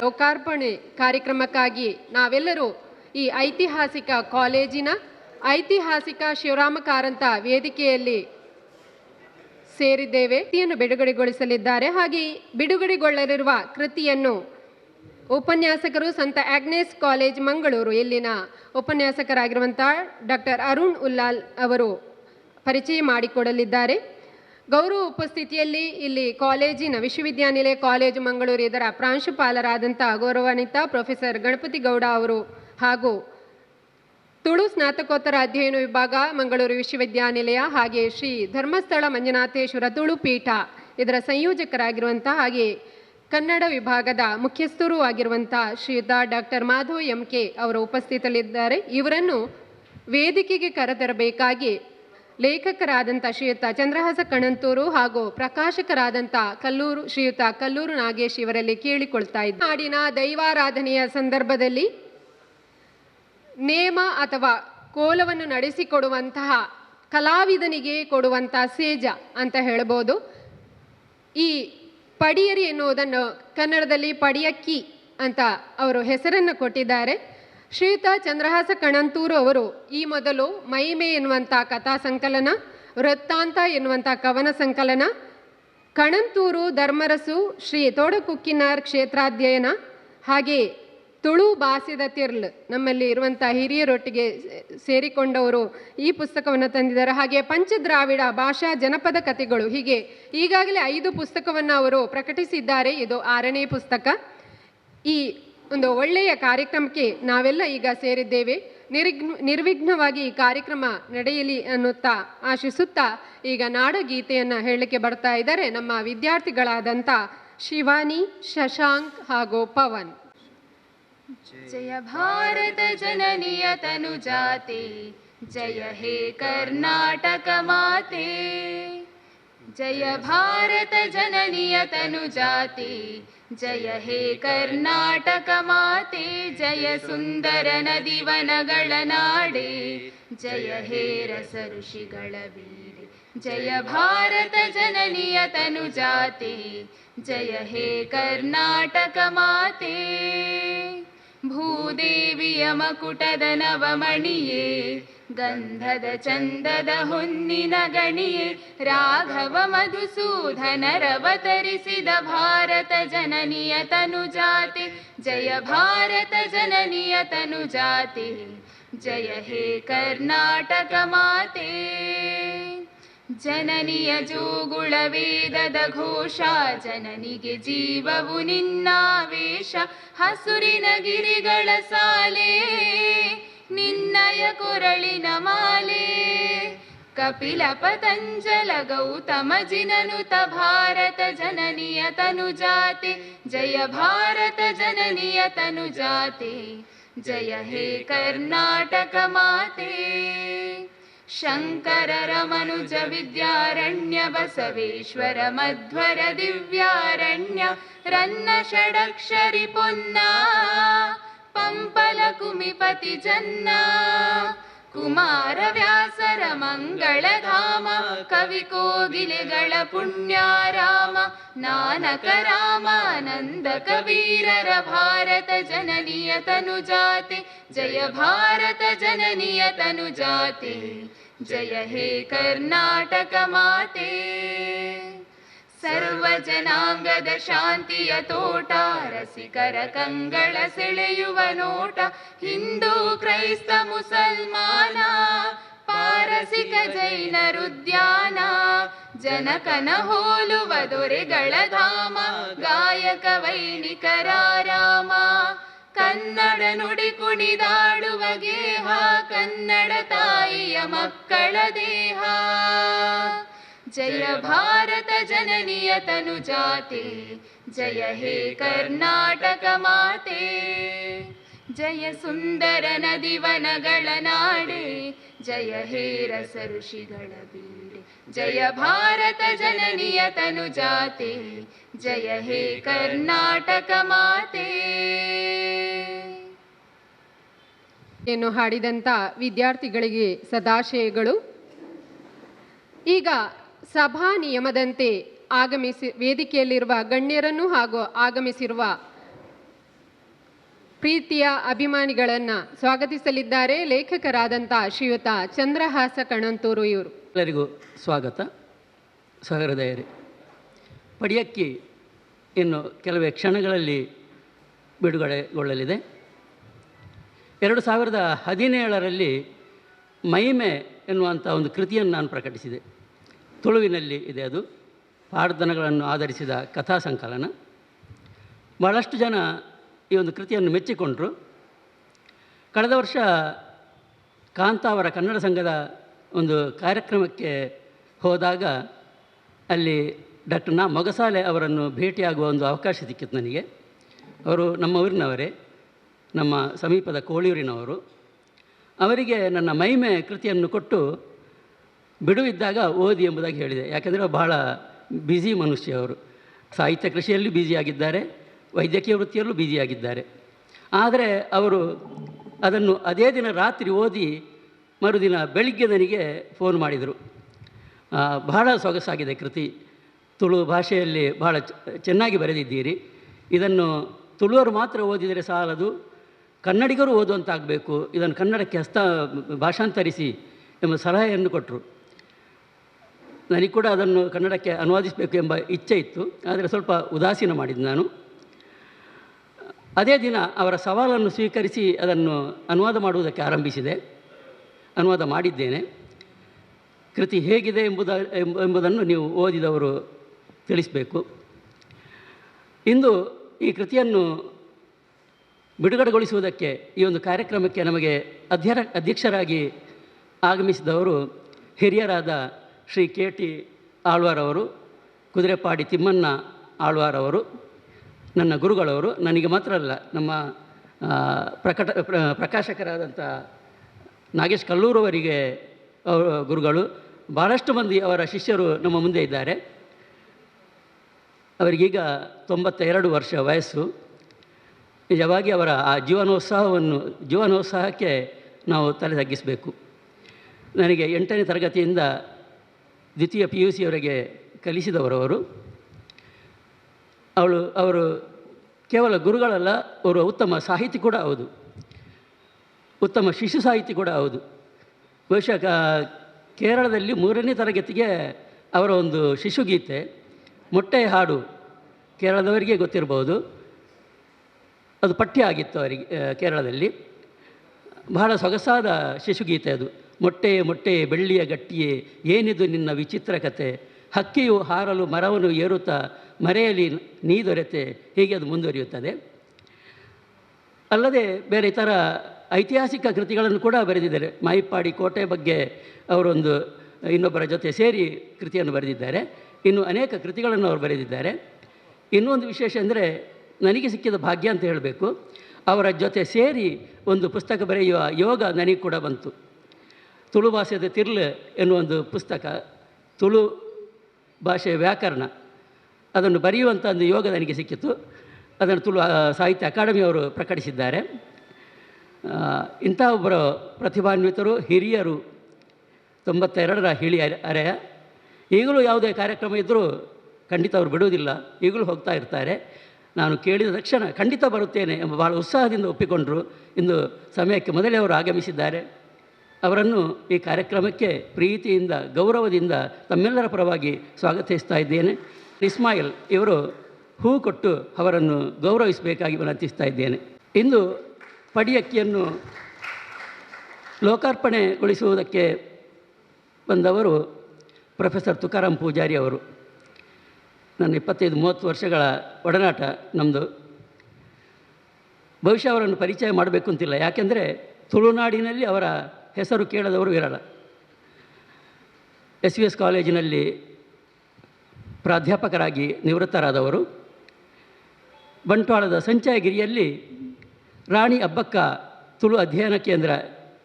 ಲೋಕಾರ್ಪಣೆ ಕಾರ್ಯಕ್ರಮಕ್ಕಾಗಿ ನಾವೆಲ್ಲರೂ ಈ ಐತಿಹಾಸಿಕ ಕಾಲೇಜಿನ ಐತಿಹಾಸಿಕ ಶಿವರಾಮ ಕಾರಂತ ವೇದಿಕೆಯಲ್ಲಿ ಸೇರಿದ್ದೇವೆ. ಕೃತಿಯನ್ನು ಬಿಡುಗಡೆಗೊಳಿಸಲಿದ್ದಾರೆ. ಹಾಗೆ ಬಿಡುಗಡೆಗೊಳ್ಳಲಿರುವ ಕೃತಿಯನ್ನು ಉಪನ್ಯಾಸಕರು ಸಂತ ಆಗ್ನೇಸ್ ಕಾಲೇಜ್ ಮಂಗಳೂರು ಇಲ್ಲಿನ ಉಪನ್ಯಾಸಕರಾಗಿರುವಂಥ ಡಾಕ್ಟರ್ ಅರುಣ್ ಉಲ್ಲಾಲ್ ಅವರು ಪರಿಚಯ ಮಾಡಿಕೊಡಲಿದ್ದಾರೆ. ಗೌರವ ಉಪಸ್ಥಿತಿಯಲ್ಲಿ ಇಲ್ಲಿ ಕಾಲೇಜಿನ ವಿಶ್ವವಿದ್ಯಾನಿಲಯ ಕಾಲೇಜು ಮಂಗಳೂರು ಇದರ ಪ್ರಾಂಶುಪಾಲರಾದಂಥ ಗೌರವಾನ್ವಿತ ಪ್ರೊಫೆಸರ್ ಗಣಪತಿ ಗೌಡ ಅವರು ಹಾಗೂ ತುಳು ಸ್ನಾತಕೋತ್ತರ ಅಧ್ಯಯನ ವಿಭಾಗ ಮಂಗಳೂರು ವಿಶ್ವವಿದ್ಯಾನಿಲಯ ಹಾಗೆ ಶ್ರೀ ಧರ್ಮಸ್ಥಳ ಮಂಜುನಾಥೇಶ್ವರ ತುಳು ಪೀಠ ಇದರ ಸಂಯೋಜಕರಾಗಿರುವಂಥ ಹಾಗೆ ಕನ್ನಡ ವಿಭಾಗದ ಮುಖ್ಯಸ್ಥರೂ ಆಗಿರುವಂಥ ಶ್ರೀಯುತ ಡಾಕ್ಟರ್ ಮಾಧವ್ MK ಅವರು ಉಪಸ್ಥಿತರಿದ್ದಾರೆ. ಇವರನ್ನು ವೇದಿಕೆಗೆ ಕರೆತರಬೇಕಾಗಿ ಲೇಖಕರಾದಂಥ ಶ್ರೀಯುತ ಚಂದ್ರಹಾಸ ಕಣಂತೂರು ಹಾಗೂ ಪ್ರಕಾಶಕರಾದಂಥ ಶ್ರೀಯುತ ಕಲ್ಲೂರು ನಾಗೇಶ್ ಇವರಲ್ಲಿ ಕೇಳಿಕೊಳ್ತಾ ಇದ್ದಾರೆ. ನಾಡಿನ ದೈವಾರಾಧನೆಯ ಸಂದರ್ಭದಲ್ಲಿ ನೇಮ ಅಥವಾ ಕೋಲವನ್ನು ನಡೆಸಿಕೊಡುವಂತಹ ಕಲಾವಿದನಿಗೆ ಕೊಡುವಂತಹ ಸೇಜ ಅಂತ ಹೇಳ್ಬೋದು. ಈ ಪಡಿಯರಿ ಎನ್ನುವುದನ್ನು ಕನ್ನಡದಲ್ಲಿ ಪಡಿಯಕ್ಕಿ ಅಂತ ಅವರು ಹೆಸರನ್ನು ಕೊಟ್ಟಿದ್ದಾರೆ. ಶ್ರೀಯುತ ಚಂದ್ರಹಾಸ ಕಣಂತೂರು ಅವರು ಈ ಮೊದಲು ಮೈಮೆ ಎನ್ನುವಂಥ ಕಥಾ ಸಂಕಲನ, ವೃತ್ತಾಂತ ಎನ್ನುವಂಥ ಕವನ ಸಂಕಲನ, ಕಣಂತೂರು ಧರ್ಮರಸು, ಶ್ರೀ ತೋಡಕುಕ್ಕಿನಾರ್ ಕ್ಷೇತ್ರಾಧ್ಯಯನ ಹಾಗೆ ತುಳು ಬಾಸಿದ ತಿರ್ಲ್ ನಮ್ಮಲ್ಲಿ ಇರುವಂಥ ಹಿರಿಯರೊಟ್ಟಿಗೆ ಸೇರಿಕೊಂಡವರು ಈ ಪುಸ್ತಕವನ್ನು ತಂದಿದ್ದಾರೆ. ಹಾಗೆ ಪಂಚದ್ರಾವಿಡ ಭಾಷಾ ಜನಪದ ಕಥೆಗಳು, ಹೀಗೆ ಈಗಾಗಲೇ 5 ಪುಸ್ತಕವನ್ನು ಅವರು ಪ್ರಕಟಿಸಿದ್ದಾರೆ. ಇದು 6ನೇ ಪುಸ್ತಕ. ಈ ಒಂದು ಒಳ್ಳೆಯ ಕಾರ್ಯಕ್ರಮಕ್ಕೆ ನಾವೆಲ್ಲ ಈಗ ಸೇರಿದ್ದೇವೆ. ನಿರ್ವಿಘ್ನವಾಗಿ ಈ ಕಾರ್ಯಕ್ರಮ ನಡೆಯಲಿ ಅನ್ನುತ್ತಾ ಆಶಿಸುತ್ತಾ ಈಗ ನಾಡಗೀತೆಯನ್ನು ಹೇಳಲಿಕ್ಕೆ ಬರ್ತಾ ಇದ್ದಾರೆ ನಮ್ಮ ವಿದ್ಯಾರ್ಥಿಗಳಾದಂಥ ಶಿವಾನಿ, ಶಶಾಂಕ್ ಹಾಗೂ ಪವನ್. ಜಯ ಭಾರತ ಜನನಿಯ ತನುಜಾತೆ, ಜಯ ಹೇ ಕರ್ನಾಟಕ ಮಾತೆ. ಜಯ ಭಾರತ ಜನನಿಯ ತನುಜಾತೆ, ಜಯ ಹೇ ಕರ್ನಾಟಕ ಮಾತೆ. ಜಯ ಸುಂದರ ನದಿವನಗಳ ನಾಡೆ, ಜಯ ಹೇ ರಸ ಋಷಿಗಳ ಬೀಡೆ. ಜಯ ಭಾರತ ಜನನಿಯ ತನುಜಾತೆ, ಜಯ ಹೇ ಕರ್ನಾಟಕ ಮಾತೆ. ಭೂದೇವಿಯ ಮಕುಟದ ನವಮಣಿಯೇ, ಗಂಧದ ಚಂದದ ಹೊನ್ನಿನ ಗಣಿಯೇ, ರಾಘವ ಮಧುಸೂದನರವತರಿಸಿದ ಭಾರತ ಜನನಿಯ ತನುಜಾತೆ. ಜಯ ಭಾರತ ಜನನಿಯ ತನುಜಾತೆ, ಜಯ ಹೇ ಕರ್ನಾಟಕ ಮಾತೆ. ಜನನಿಯ ಜೋಗುಳ ವೇದದ ಘೋಷ, ಜನನಿಗೆ ಜೀವವು ನಿನ್ನಾವೇಶ. ಹಸುರಿನ ಗಿರಿಗಳ ಸಾಲೆ, ನಿನ್ನಯ ಕೊರಳಿನ ಮಾಲೆ. ಕಪಿಲ ಪತಂಜಲ ಗೌತಮ ಜಿನನುತ ಭಾರತ ಜನನಿಯ ತನುಜಾತೆ. ಜಯ ಭಾರತ ಜನನಿಯ ತನುಜಾತೆ, ಜಯ ಹೇ ಕರ್ನಾಟಕ ಮಾತೆ. ಶಂಕರರ ಮನುಜ ವಿದ್ಯಾರಣ್ಯ, ಬಸವೇಶ್ವರ ಮಧ್ವರ ದಿವ್ಯಾರಣ್ಯ. ರನ್ನ ಷಡಕ್ಷರಿ ಪೊನ್ನ, ಪಂಪಲ ಕುಮಿಪತಿ ಜನ್ನ. ಕುಮಾರ ವ್ಯಾಸರ ಮಂಗಳಧಾಮ, ಕವಿ ಕೋಗಿಲೆಗಳ ಪುಣ್ಯಾರಾಮ. ನಾನಕ ರಾಮಾನಂದ ಕಬೀರರ ಭಾರತ ಜನನಿಯ ತನುಜಾತೆ. ಜಯ ಭಾರತ ಜನನಿಯ ತನುಜಾತೆ, ಜಯ ಹೇ ಕರ್ನಾಟಕ ಮಾತೆ. ಸರ್ವ ಜನಾಂಗದ ಶಾಂತಿಯ ತೋಟ, ರಸಿಕರ ಕಂಗಳ ಸೆಳೆಯುವ ನೋಟ. ಹಿಂದೂ ಕ್ರೈಸ್ತ ಮುಸಲ್ಮಾನ, ಪಾರಸಿಕ ಜೈನರುದ್ಯಾನ. ಜನಕನ ಹೋಲುವ ದೊರೆಗಳ ಧಾಮ, ಗಾಯಕ ವೈಣಿಕರ ರಾಮ. ಕನ್ನಡ ನುಡಿ ಕುಣಿದಾಡುವ ಗೇಹ, ಕನ್ನಡ ತಾಯಿಯ ಮಕ್ಕಳ ದೇಹ. ಜಯ ಭಾರತ ಜನನಿಯ ತನುಜಾತೆ, ಜಯ ಹೇ ಕರ್ನಾಟಕ ಮಾತೆ. ಜಯ ಸುಂದರ ನದಿವನಗಳ ನಾಡೆ, ಜಯ ಹೇ ರಸ ಋಷಿಗಳ ಬೀಡೆ. ಜಯ ಭಾರತ ಜನನಿಯ ತನುಜಾತೆ, ಜಯ ಹೇ ಕರ್ನಾಟಕ ಮಾತೆ. ಏನು ಹಾಡಿದಂಥ ವಿದ್ಯಾರ್ಥಿಗಳಿಗೆ ಸದಾಶಯಗಳು. ಈಗ ಸಭಾ ನಿಯಮದಂತೆ ವೇದಿಕೆಯಲ್ಲಿರುವ ಗಣ್ಯರನ್ನು ಹಾಗೂ ಆಗಮಿಸಿರುವ ಪ್ರೀತಿಯ ಅಭಿಮಾನಿಗಳನ್ನು ಸ್ವಾಗತಿಸಲಿದ್ದಾರೆ ಲೇಖಕರಾದಂಥ ಶ್ರೀಯುತ ಚಂದ್ರಹಾಸ ಕಣಂತೂರು ಇವರು. ಎಲ್ಲರಿಗೂ ಸ್ವಾಗತ. ಸಹೃದಯರೇ, ಪಡಿಯಕ್ಕಿ ಇನ್ನು ಕೆಲವೇ ಕ್ಷಣಗಳಲ್ಲಿ ಬಿಡುಗಡೆಗೊಳ್ಳಲಿದೆ. 2017ರಲ್ಲಿ ಮೈಮೆ ಎನ್ನುವಂಥ ಒಂದು ಕೃತಿಯನ್ನು ನಾನು ಪ್ರಕಟಿಸಿದೆ. ತುಳುವಿನಲ್ಲಿ ಇದೆ. ಅದು ಪ್ರಾರ್ಥನೆಗಳನ್ನು ಆಧರಿಸಿದ ಕಥಾ ಸಂಕಲನ. ಭಾಳಷ್ಟು ಜನ ಈ ಒಂದು ಕೃತಿಯನ್ನು ಮೆಚ್ಚಿಕೊಂಡರು. ಕಳೆದ ವರ್ಷ ಕಾಂತಾವರ ಕನ್ನಡ ಸಂಘದ ಒಂದು ಕಾರ್ಯಕ್ರಮಕ್ಕೆ ಹೋದಾಗ ಅಲ್ಲಿ ಡಾಕ್ಟರ್ ಮೊಗಸಾಲೆ ಅವರನ್ನು ಭೇಟಿಯಾಗುವ ಒಂದು ಅವಕಾಶ ಸಿಕ್ಕಿತ್ತು ನನಗೆ. ಅವರು ನಮ್ಮ ಊರಿನವರೇ, ನಮ್ಮ ಸಮೀಪದ ಕೋಳಿಯೂರಿನವರು. ಅವರಿಗೆ ನನ್ನ ಮೈಮೆ ಕೃತಿಯನ್ನು ಕೊಟ್ಟು ಬಿಡುವಿದ್ದಾಗ ಓದಿ ಎಂಬುದಾಗಿ ಹೇಳಿದೆ. ಯಾಕೆಂದರೆ ಬಹಳ ಬ್ಯುಸಿ ಮನುಷ್ಯ ಅವರು. ಸಾಹಿತ್ಯ ಕೃಷಿಯಲ್ಲಿ ಬ್ಯುಸಿಯಾಗಿದ್ದಾರೆ, ವೈದ್ಯಕೀಯ ವೃತ್ತಿಯಲ್ಲೂ ಬ್ಯುಸಿಯಾಗಿದ್ದಾರೆ. ಆದರೆ ಅವರು ಅದನ್ನು ಅದೇ ದಿನ ರಾತ್ರಿ ಓದಿ ಮರುದಿನ ಬೆಳಿಗ್ಗೆ ನನಗೆ ಫೋನ್ ಮಾಡಿದರು. ಬಹಳ ಸೊಗಸಾಗಿದೆ ಕೃತಿ, ತುಳು ಭಾಷೆಯಲ್ಲಿ ಬಹಳ ಚೆನ್ನಾಗಿ ಬರೆದಿದ್ದೀರಿ, ಇದನ್ನು ತುಳುವರು ಮಾತ್ರ ಓದಿದರೆ ಸಾಲದು, ಕನ್ನಡಿಗರು ಓದುವಂತಾಗಬೇಕು, ಇದನ್ನು ಕನ್ನಡಕ್ಕೆ ಭಾಷಾಂತರಿಸಿ ಎಂಬ ಸಲಹೆಯನ್ನು ಕೊಟ್ಟರು. ನನಗೆ ಕೂಡ ಅದನ್ನು ಕನ್ನಡಕ್ಕೆ ಅನುವಾದಿಸಬೇಕು ಎಂಬ ಇಚ್ಛೆ ಇತ್ತು, ಆದರೆ ಸ್ವಲ್ಪ ಉದಾಸೀನ ಮಾಡಿದ್ದು ನಾನು. ಅದೇ ದಿನ ಅವರ ಸವಾಲನ್ನು ಸ್ವೀಕರಿಸಿ ಅದನ್ನು ಅನುವಾದ ಮಾಡುವುದಕ್ಕೆ ಆರಂಭಿಸಿದೆ. ಅನುವಾದ ಮಾಡಿದ್ದೇನೆ. ಕೃತಿ ಹೇಗಿದೆ ಎಂಬುದನ್ನು ನೀವು ಓದಿದವರು ತಿಳಿಸಬೇಕು. ಇಂದು ಈ ಕೃತಿಯನ್ನು ಬಿಡುಗಡೆಗೊಳಿಸುವುದಕ್ಕೆ ಈ ಒಂದು ಕಾರ್ಯಕ್ರಮಕ್ಕೆ ನಮಗೆ ಅಧ್ಯಕ್ಷರಾಗಿ ಆಗಮಿಸಿದವರು ಹಿರಿಯರಾದ ಶ್ರೀ ಕೆ ಟಿ ಆಳ್ವಾರವರು, ಕುದುರೆಪಾಡಿ ತಿಮ್ಮಣ್ಣ ಆಳ್ವಾರವರು, ನನ್ನ ಗುರುಗಳವರು. ನನಗೆ ಮಾತ್ರ ಅಲ್ಲ, ನಮ್ಮ ಪ್ರಕಾಶಕರಾದಂಥ ನಾಗೇಶ್ ಕಲ್ಲೂರವರಿಗೆ ಅವರು ಗುರುಗಳು. ಭಾಳಷ್ಟು ಮಂದಿ ಅವರ ಶಿಷ್ಯರು ನಮ್ಮ ಮುಂದೆ ಇದ್ದಾರೆ. ಅವರಿಗೀಗ 92 ವರ್ಷ ವಯಸ್ಸು. ನಿಜವಾಗಿ ಅವರ ಆ ಜೀವನೋತ್ಸಾಹಕ್ಕೆ ನಾವು ತಲೆ ತಗ್ಗಿಸಬೇಕು. ನನಗೆ 8ನೇ ತರಗತಿಯಿಂದ ದ್ವಿತೀಯ PUC ಅವರೆಗೆ ಕಲಿಸಿದವರವರು. ಅವರು ಕೇವಲ ಗುರುಗಳಲ್ಲ, ಅವರು ಉತ್ತಮ ಸಾಹಿತಿ ಕೂಡ ಹೌದು, ಉತ್ತಮ ಶಿಶು ಸಾಹಿತಿ ಕೂಡ ಹೌದು. ಬಹುಶಃ ಕೇರಳದಲ್ಲಿ 3ನೇ ತರಗತಿಗೆ ಅವರ ಒಂದು ಶಿಶುಗೀತೆ ಮೊಟ್ಟೆಯ ಹಾಡು, ಕೇರಳದವರಿಗೆ ಗೊತ್ತಿರ್ಬೋದು, ಅದು ಪಠ್ಯ ಆಗಿತ್ತು ಅವರಿಗೆ ಕೇರಳದಲ್ಲಿ. ಬಹಳ ಸೊಗಸಾದ ಶಿಶುಗೀತೆ ಅದು. ಮೊಟ್ಟೆಯೇ ಮೊಟ್ಟೆಯೇ ಬೆಳ್ಳಿಯ ಗಟ್ಟಿಯೇ, ಏನಿದು ನಿನ್ನ ವಿಚಿತ್ರ ಕತೆ, ಹಕ್ಕಿಯು ಹಾರಲು ಮರವನ್ನು ಏರುತ್ತಾ ಮರೆಯಲಿ ನೀ ದೊರೆತೆ, ಹೀಗೆ ಅದು ಮುಂದುವರಿಯುತ್ತದೆ. ಅಲ್ಲದೆ ಬೇರೆ ಇತರ ಐತಿಹಾಸಿಕ ಕೃತಿಗಳನ್ನು ಕೂಡ ಬರೆದಿದ್ದಾರೆ. ಮಾಯಿಪ್ಪಾಡಿ ಕೋಟೆ ಬಗ್ಗೆ ಅವರೊಂದು ಇನ್ನೊಬ್ಬರ ಜೊತೆ ಸೇರಿ ಕೃತಿಯನ್ನು ಬರೆದಿದ್ದಾರೆ. ಇನ್ನು ಅನೇಕ ಕೃತಿಗಳನ್ನು ಅವರು ಬರೆದಿದ್ದಾರೆ. ಇನ್ನೊಂದು ವಿಶೇಷ ಅಂದರೆ, ನನಗೆ ಸಿಕ್ಕಿದ ಭಾಗ್ಯ ಅಂತ ಹೇಳಬೇಕು, ಅವರ ಜೊತೆ ಸೇರಿ ಒಂದು ಪುಸ್ತಕ ಬರೆಯುವ ಯೋಗ ನನಗೆ ಕೂಡ ಬಂತು. ತುಳು ಭಾಷೆದ ತಿರ್ಲು ಎನ್ನುವ ಒಂದು ಪುಸ್ತಕ, ತುಳು ಭಾಷೆಯ ವ್ಯಾಕರಣ, ಅದನ್ನು ಬರೆಯುವಂಥ ಒಂದು ಯೋಗ ನನಗೆ ಸಿಕ್ಕಿತು. ಅದನ್ನು ತುಳು ಸಾಹಿತ್ಯ ಅಕಾಡೆಮಿಯವರು ಪ್ರಕಟಿಸಿದ್ದಾರೆ. ಇಂಥ ಒಬ್ಬರು ಪ್ರತಿಭಾನ್ವಿತರು, ಹಿರಿಯರು, 92ರ ಹಿಳಿ ಅರೆಯ. ಈಗಲೂ ಯಾವುದೇ ಕಾರ್ಯಕ್ರಮ ಇದ್ದರೂ ಖಂಡಿತ ಅವರು ಬಿಡುವುದಿಲ್ಲ, ಈಗಲೂ ಹೋಗ್ತಾ ಇರ್ತಾರೆ. ನಾನು ಕೇಳಿದ ತಕ್ಷಣ ಖಂಡಿತ ಬರುತ್ತೇನೆ ಎಂಬ ಭಾಳ ಉತ್ಸಾಹದಿಂದ ಒಪ್ಪಿಕೊಂಡರು. ಇಂದು ಸಮಯಕ್ಕೆ ಮೊದಲೇ ಅವರು ಆಗಮಿಸಿದ್ದಾರೆ. ಅವರನ್ನು ಈ ಕಾರ್ಯಕ್ರಮಕ್ಕೆ ಪ್ರೀತಿಯಿಂದ, ಗೌರವದಿಂದ ತಮ್ಮೆಲ್ಲರ ಪರವಾಗಿ ಸ್ವಾಗತಿಸ್ತಾ ಇದ್ದೇನೆ. ಇಸ್ಮಾಯಿಲ್ ಇವರು ಹೂ ಕೊಟ್ಟು ಅವರನ್ನು ಗೌರವಿಸಬೇಕಾಗಿ ವಿನಂತಿಸ್ತಾ ಇದ್ದೇನೆ. ಇಂದು ಪಡಿಯಕ್ಕಿಯನ್ನು ಲೋಕಾರ್ಪಣೆಗೊಳಿಸುವುದಕ್ಕೆ ಬಂದವರು ಪ್ರೊಫೆಸರ್ ತುಕಾರಾಮ್ ಪೂಜಾರಿ ಅವರು. ನನ್ನ 25-30 ವರ್ಷಗಳ ಒಡನಾಟ ನಮ್ಮದು. ಬಹುಶಃ ಅವರನ್ನು ಪರಿಚಯ ಮಾಡಬೇಕು ಅಂತಿಲ್ಲ, ಯಾಕೆಂದರೆ ತುಳುನಾಡಿನಲ್ಲಿ ಅವರ ಹೆಸರು ಕೇಳದವರು ವಿರಳ. SVS ಕಾಲೇಜಿನಲ್ಲಿ ಪ್ರಾಧ್ಯಾಪಕರಾಗಿ ನಿವೃತ್ತರಾದವರು. ಬಂಟ್ವಾಳದ ಸಂಚಾಯಗಿರಿಯಲ್ಲಿ ರಾಣಿ ಅಬ್ಬಕ್ಕ ತುಳು ಅಧ್ಯಯನ ಕೇಂದ್ರ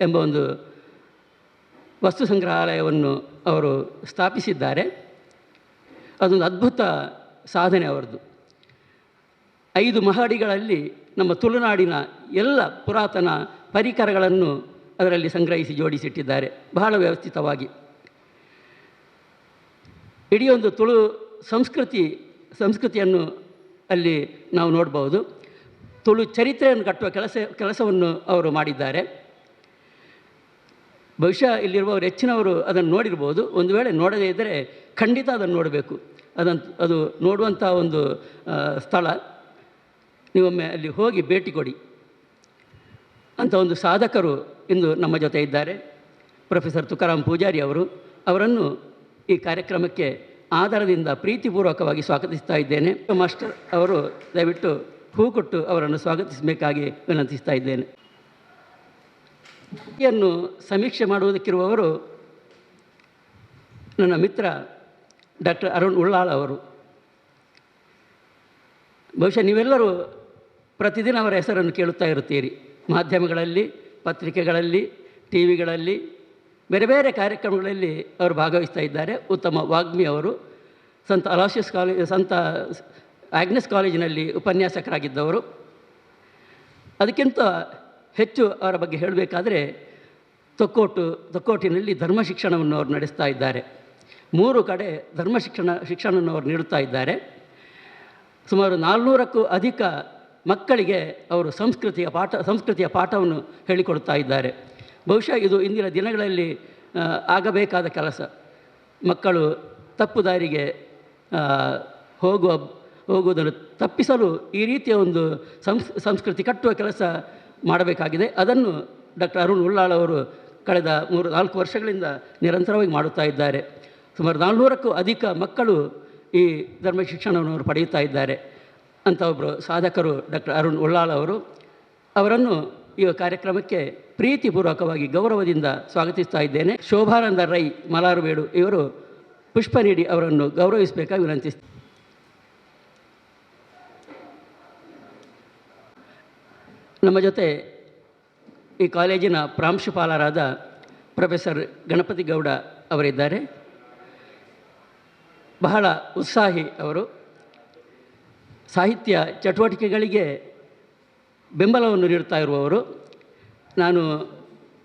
ಎಂಬ ಒಂದು ವಸ್ತು ಸಂಗ್ರಹಾಲಯವನ್ನು ಅವರು ಸ್ಥಾಪಿಸಿದ್ದಾರೆ. ಅದೊಂದು ಅದ್ಭುತ ಸಾಧನೆ ಅವರದ್ದು. 5 ಮಹಡಿಗಳಲ್ಲಿ ನಮ್ಮ ತುಳುನಾಡಿನ ಎಲ್ಲ ಪುರಾತನ ಪರಿಕರಗಳನ್ನು ಅದರಲ್ಲಿ ಸಂಗ್ರಹಿಸಿ ಜೋಡಿಸಿಟ್ಟಿದ್ದಾರೆ, ಬಹಳ ವ್ಯವಸ್ಥಿತವಾಗಿ. ಇಡೀ ಒಂದು ತುಳು ಸಂಸ್ಕೃತಿಯನ್ನು ಅಲ್ಲಿ ನಾವು ನೋಡ್ಬೋದು. ತುಳು ಚರಿತ್ರೆಯನ್ನು ಕಟ್ಟುವ ಕೆಲಸವನ್ನು ಅವರು ಮಾಡಿದ್ದಾರೆ. ಬಹುಶಃ ಇಲ್ಲಿರುವವರು ಹೆಚ್ಚಿನವರು ಅದನ್ನು ನೋಡಿರ್ಬೋದು. ಒಂದು ವೇಳೆ ನೋಡದೇ ಇದ್ದರೆ ಖಂಡಿತ ಅದನ್ನು ನೋಡಬೇಕು. ಅದು ನೋಡುವಂಥ ಒಂದು ಸ್ಥಳ. ನೀವೊಮ್ಮೆ ಅಲ್ಲಿ ಹೋಗಿ ಭೇಟಿ ಕೊಡಿ. ಅಂಥ ಒಂದು ಸಾಧಕರು ಇಂದು ನಮ್ಮ ಜೊತೆ ಇದ್ದಾರೆ. ಪ್ರೊಫೆಸರ್ ತುಕಾರಾಮ್ ಪೂಜಾರಿ ಅವರನ್ನು ಈ ಕಾರ್ಯಕ್ರಮಕ್ಕೆ ಆದರದಿಂದ ಪ್ರೀತಿಪೂರ್ವಕವಾಗಿ ಸ್ವಾಗತಿಸ್ತಾ ಇದ್ದೇನೆ. ಮಾಸ್ಟರ್ ಅವರು ದಯವಿಟ್ಟು ಹೂ ಕೊಟ್ಟು ಅವರನ್ನು ಸ್ವಾಗತಿಸಬೇಕಾಗಿ ವಿನಂತಿಸ್ತಾ ಇದ್ದೇನೆ. ಕೃತಿಯನ್ನು ಸಮೀಕ್ಷೆ ಮಾಡುವುದಕ್ಕಿರುವವರು ನನ್ನ ಮಿತ್ರ ಡಾಕ್ಟರ್ ಅರುಣ್ ಉಳ್ಳಾಳ್ ಅವರು. ಬಹುಶಃ ನೀವೆಲ್ಲರೂ ಪ್ರತಿದಿನ ಅವರ ಹೆಸರನ್ನು ಕೇಳುತ್ತಾ ಇರುತ್ತೀರಿ. ಮಾಧ್ಯಮಗಳಲ್ಲಿ, ಪತ್ರಿಕೆಗಳಲ್ಲಿ, ಟಿ ವಿಗಳಲ್ಲಿ, ಬೇರೆ ಬೇರೆ ಕಾರ್ಯಕ್ರಮಗಳಲ್ಲಿ ಅವರು ಭಾಗವಹಿಸ್ತಾ ಇದ್ದಾರೆ. ಉತ್ತಮ ವಾಗ್ಮಿ ಅವರು. ಸಂತ ಆಗ್ನೆಸ್ ಕಾಲೇಜಿನಲ್ಲಿ ಉಪನ್ಯಾಸಕರಾಗಿದ್ದವರು. ಅದಕ್ಕಿಂತ ಹೆಚ್ಚು ಅವರ ಬಗ್ಗೆ ಹೇಳಬೇಕಾದ್ರೆ ತೊಕ್ಕೋಟಿನಲ್ಲಿ ಧರ್ಮ ಶಿಕ್ಷಣವನ್ನು ಅವರು ನಡೆಸ್ತಾ ಇದ್ದಾರೆ. 3 ಕಡೆ ಧರ್ಮ ಶಿಕ್ಷಣವನ್ನು ಅವರು ನೀಡುತ್ತಾ ಇದ್ದಾರೆ. ಸುಮಾರು 400ಕ್ಕೂ ಅಧಿಕ ಮಕ್ಕಳಿಗೆ ಅವರು ಸಂಸ್ಕೃತಿಯ ಪಾಠವನ್ನು ಹೇಳಿಕೊಡ್ತಾ ಇದ್ದಾರೆ. ಬಹುಶಃ ಇದು ಇಂದಿನ ದಿನಗಳಲ್ಲಿ ಆಗಬೇಕಾದ ಕೆಲಸ. ಮಕ್ಕಳು ತಪ್ಪು ದಾರಿಗೆ ಹೋಗುವುದನ್ನು ತಪ್ಪಿಸಲು ಈ ರೀತಿಯ ಒಂದು ಸಂಸ್ಕೃತಿ ಕಟ್ಟುವ ಕೆಲಸ ಮಾಡಬೇಕಾಗಿದೆ. ಅದನ್ನು ಡಾಕ್ಟರ್ ಅರುಣ್ ಉಳ್ಳಾಳ್ ಅವರು ಕಳೆದ 3-4 ವರ್ಷಗಳಿಂದ ನಿರಂತರವಾಗಿ ಮಾಡುತ್ತಾ ಇದ್ದಾರೆ. ಸುಮಾರು 400ಕ್ಕೂ ಅಧಿಕ ಮಕ್ಕಳು ಈ ಧರ್ಮ ಶಿಕ್ಷಣವನ್ನು ಅವರು ಪಡೆಯುತ್ತಾ ಇದ್ದಾರೆ. ಅಂಥ ಒಬ್ಬರು ಸಾಧಕರು ಡಾಕ್ಟರ್ ಅರುಣ್ ಉಳ್ಳಾಳ್ ಅವರನ್ನು ಈ ಕಾರ್ಯಕ್ರಮಕ್ಕೆ ಪ್ರೀತಿಪೂರ್ವಕವಾಗಿ ಗೌರವದಿಂದ ಸ್ವಾಗತಿಸ್ತಾ ಇದ್ದೇನೆ. ಶೋಭಾನಂದ ರೈ ಮಲಾರುಬೇಡು ಇವರು ಪುಷ್ಪ ನೀಡಿ ಅವರನ್ನು ಗೌರವಿಸಬೇಕಾಗಿ ವಿನಂತಿಸ್ತಾರೆ. ನಮ್ಮ ಜೊತೆ ಈ ಕಾಲೇಜಿನ ಪ್ರಾಂಶುಪಾಲರಾದ ಪ್ರೊಫೆಸರ್ ಗಣಪತಿ ಗೌಡ ಅವರಿದ್ದಾರೆ. ಬಹಳ ಉತ್ಸಾಹಿ ಅವರು. ಸಾಹಿತ್ಯ ಚಟುವಟಿಕೆಗಳಿಗೆ ಬೆಂಬಲವನ್ನು ನೀಡುತ್ತಾ ಇರುವವರು. ನಾನು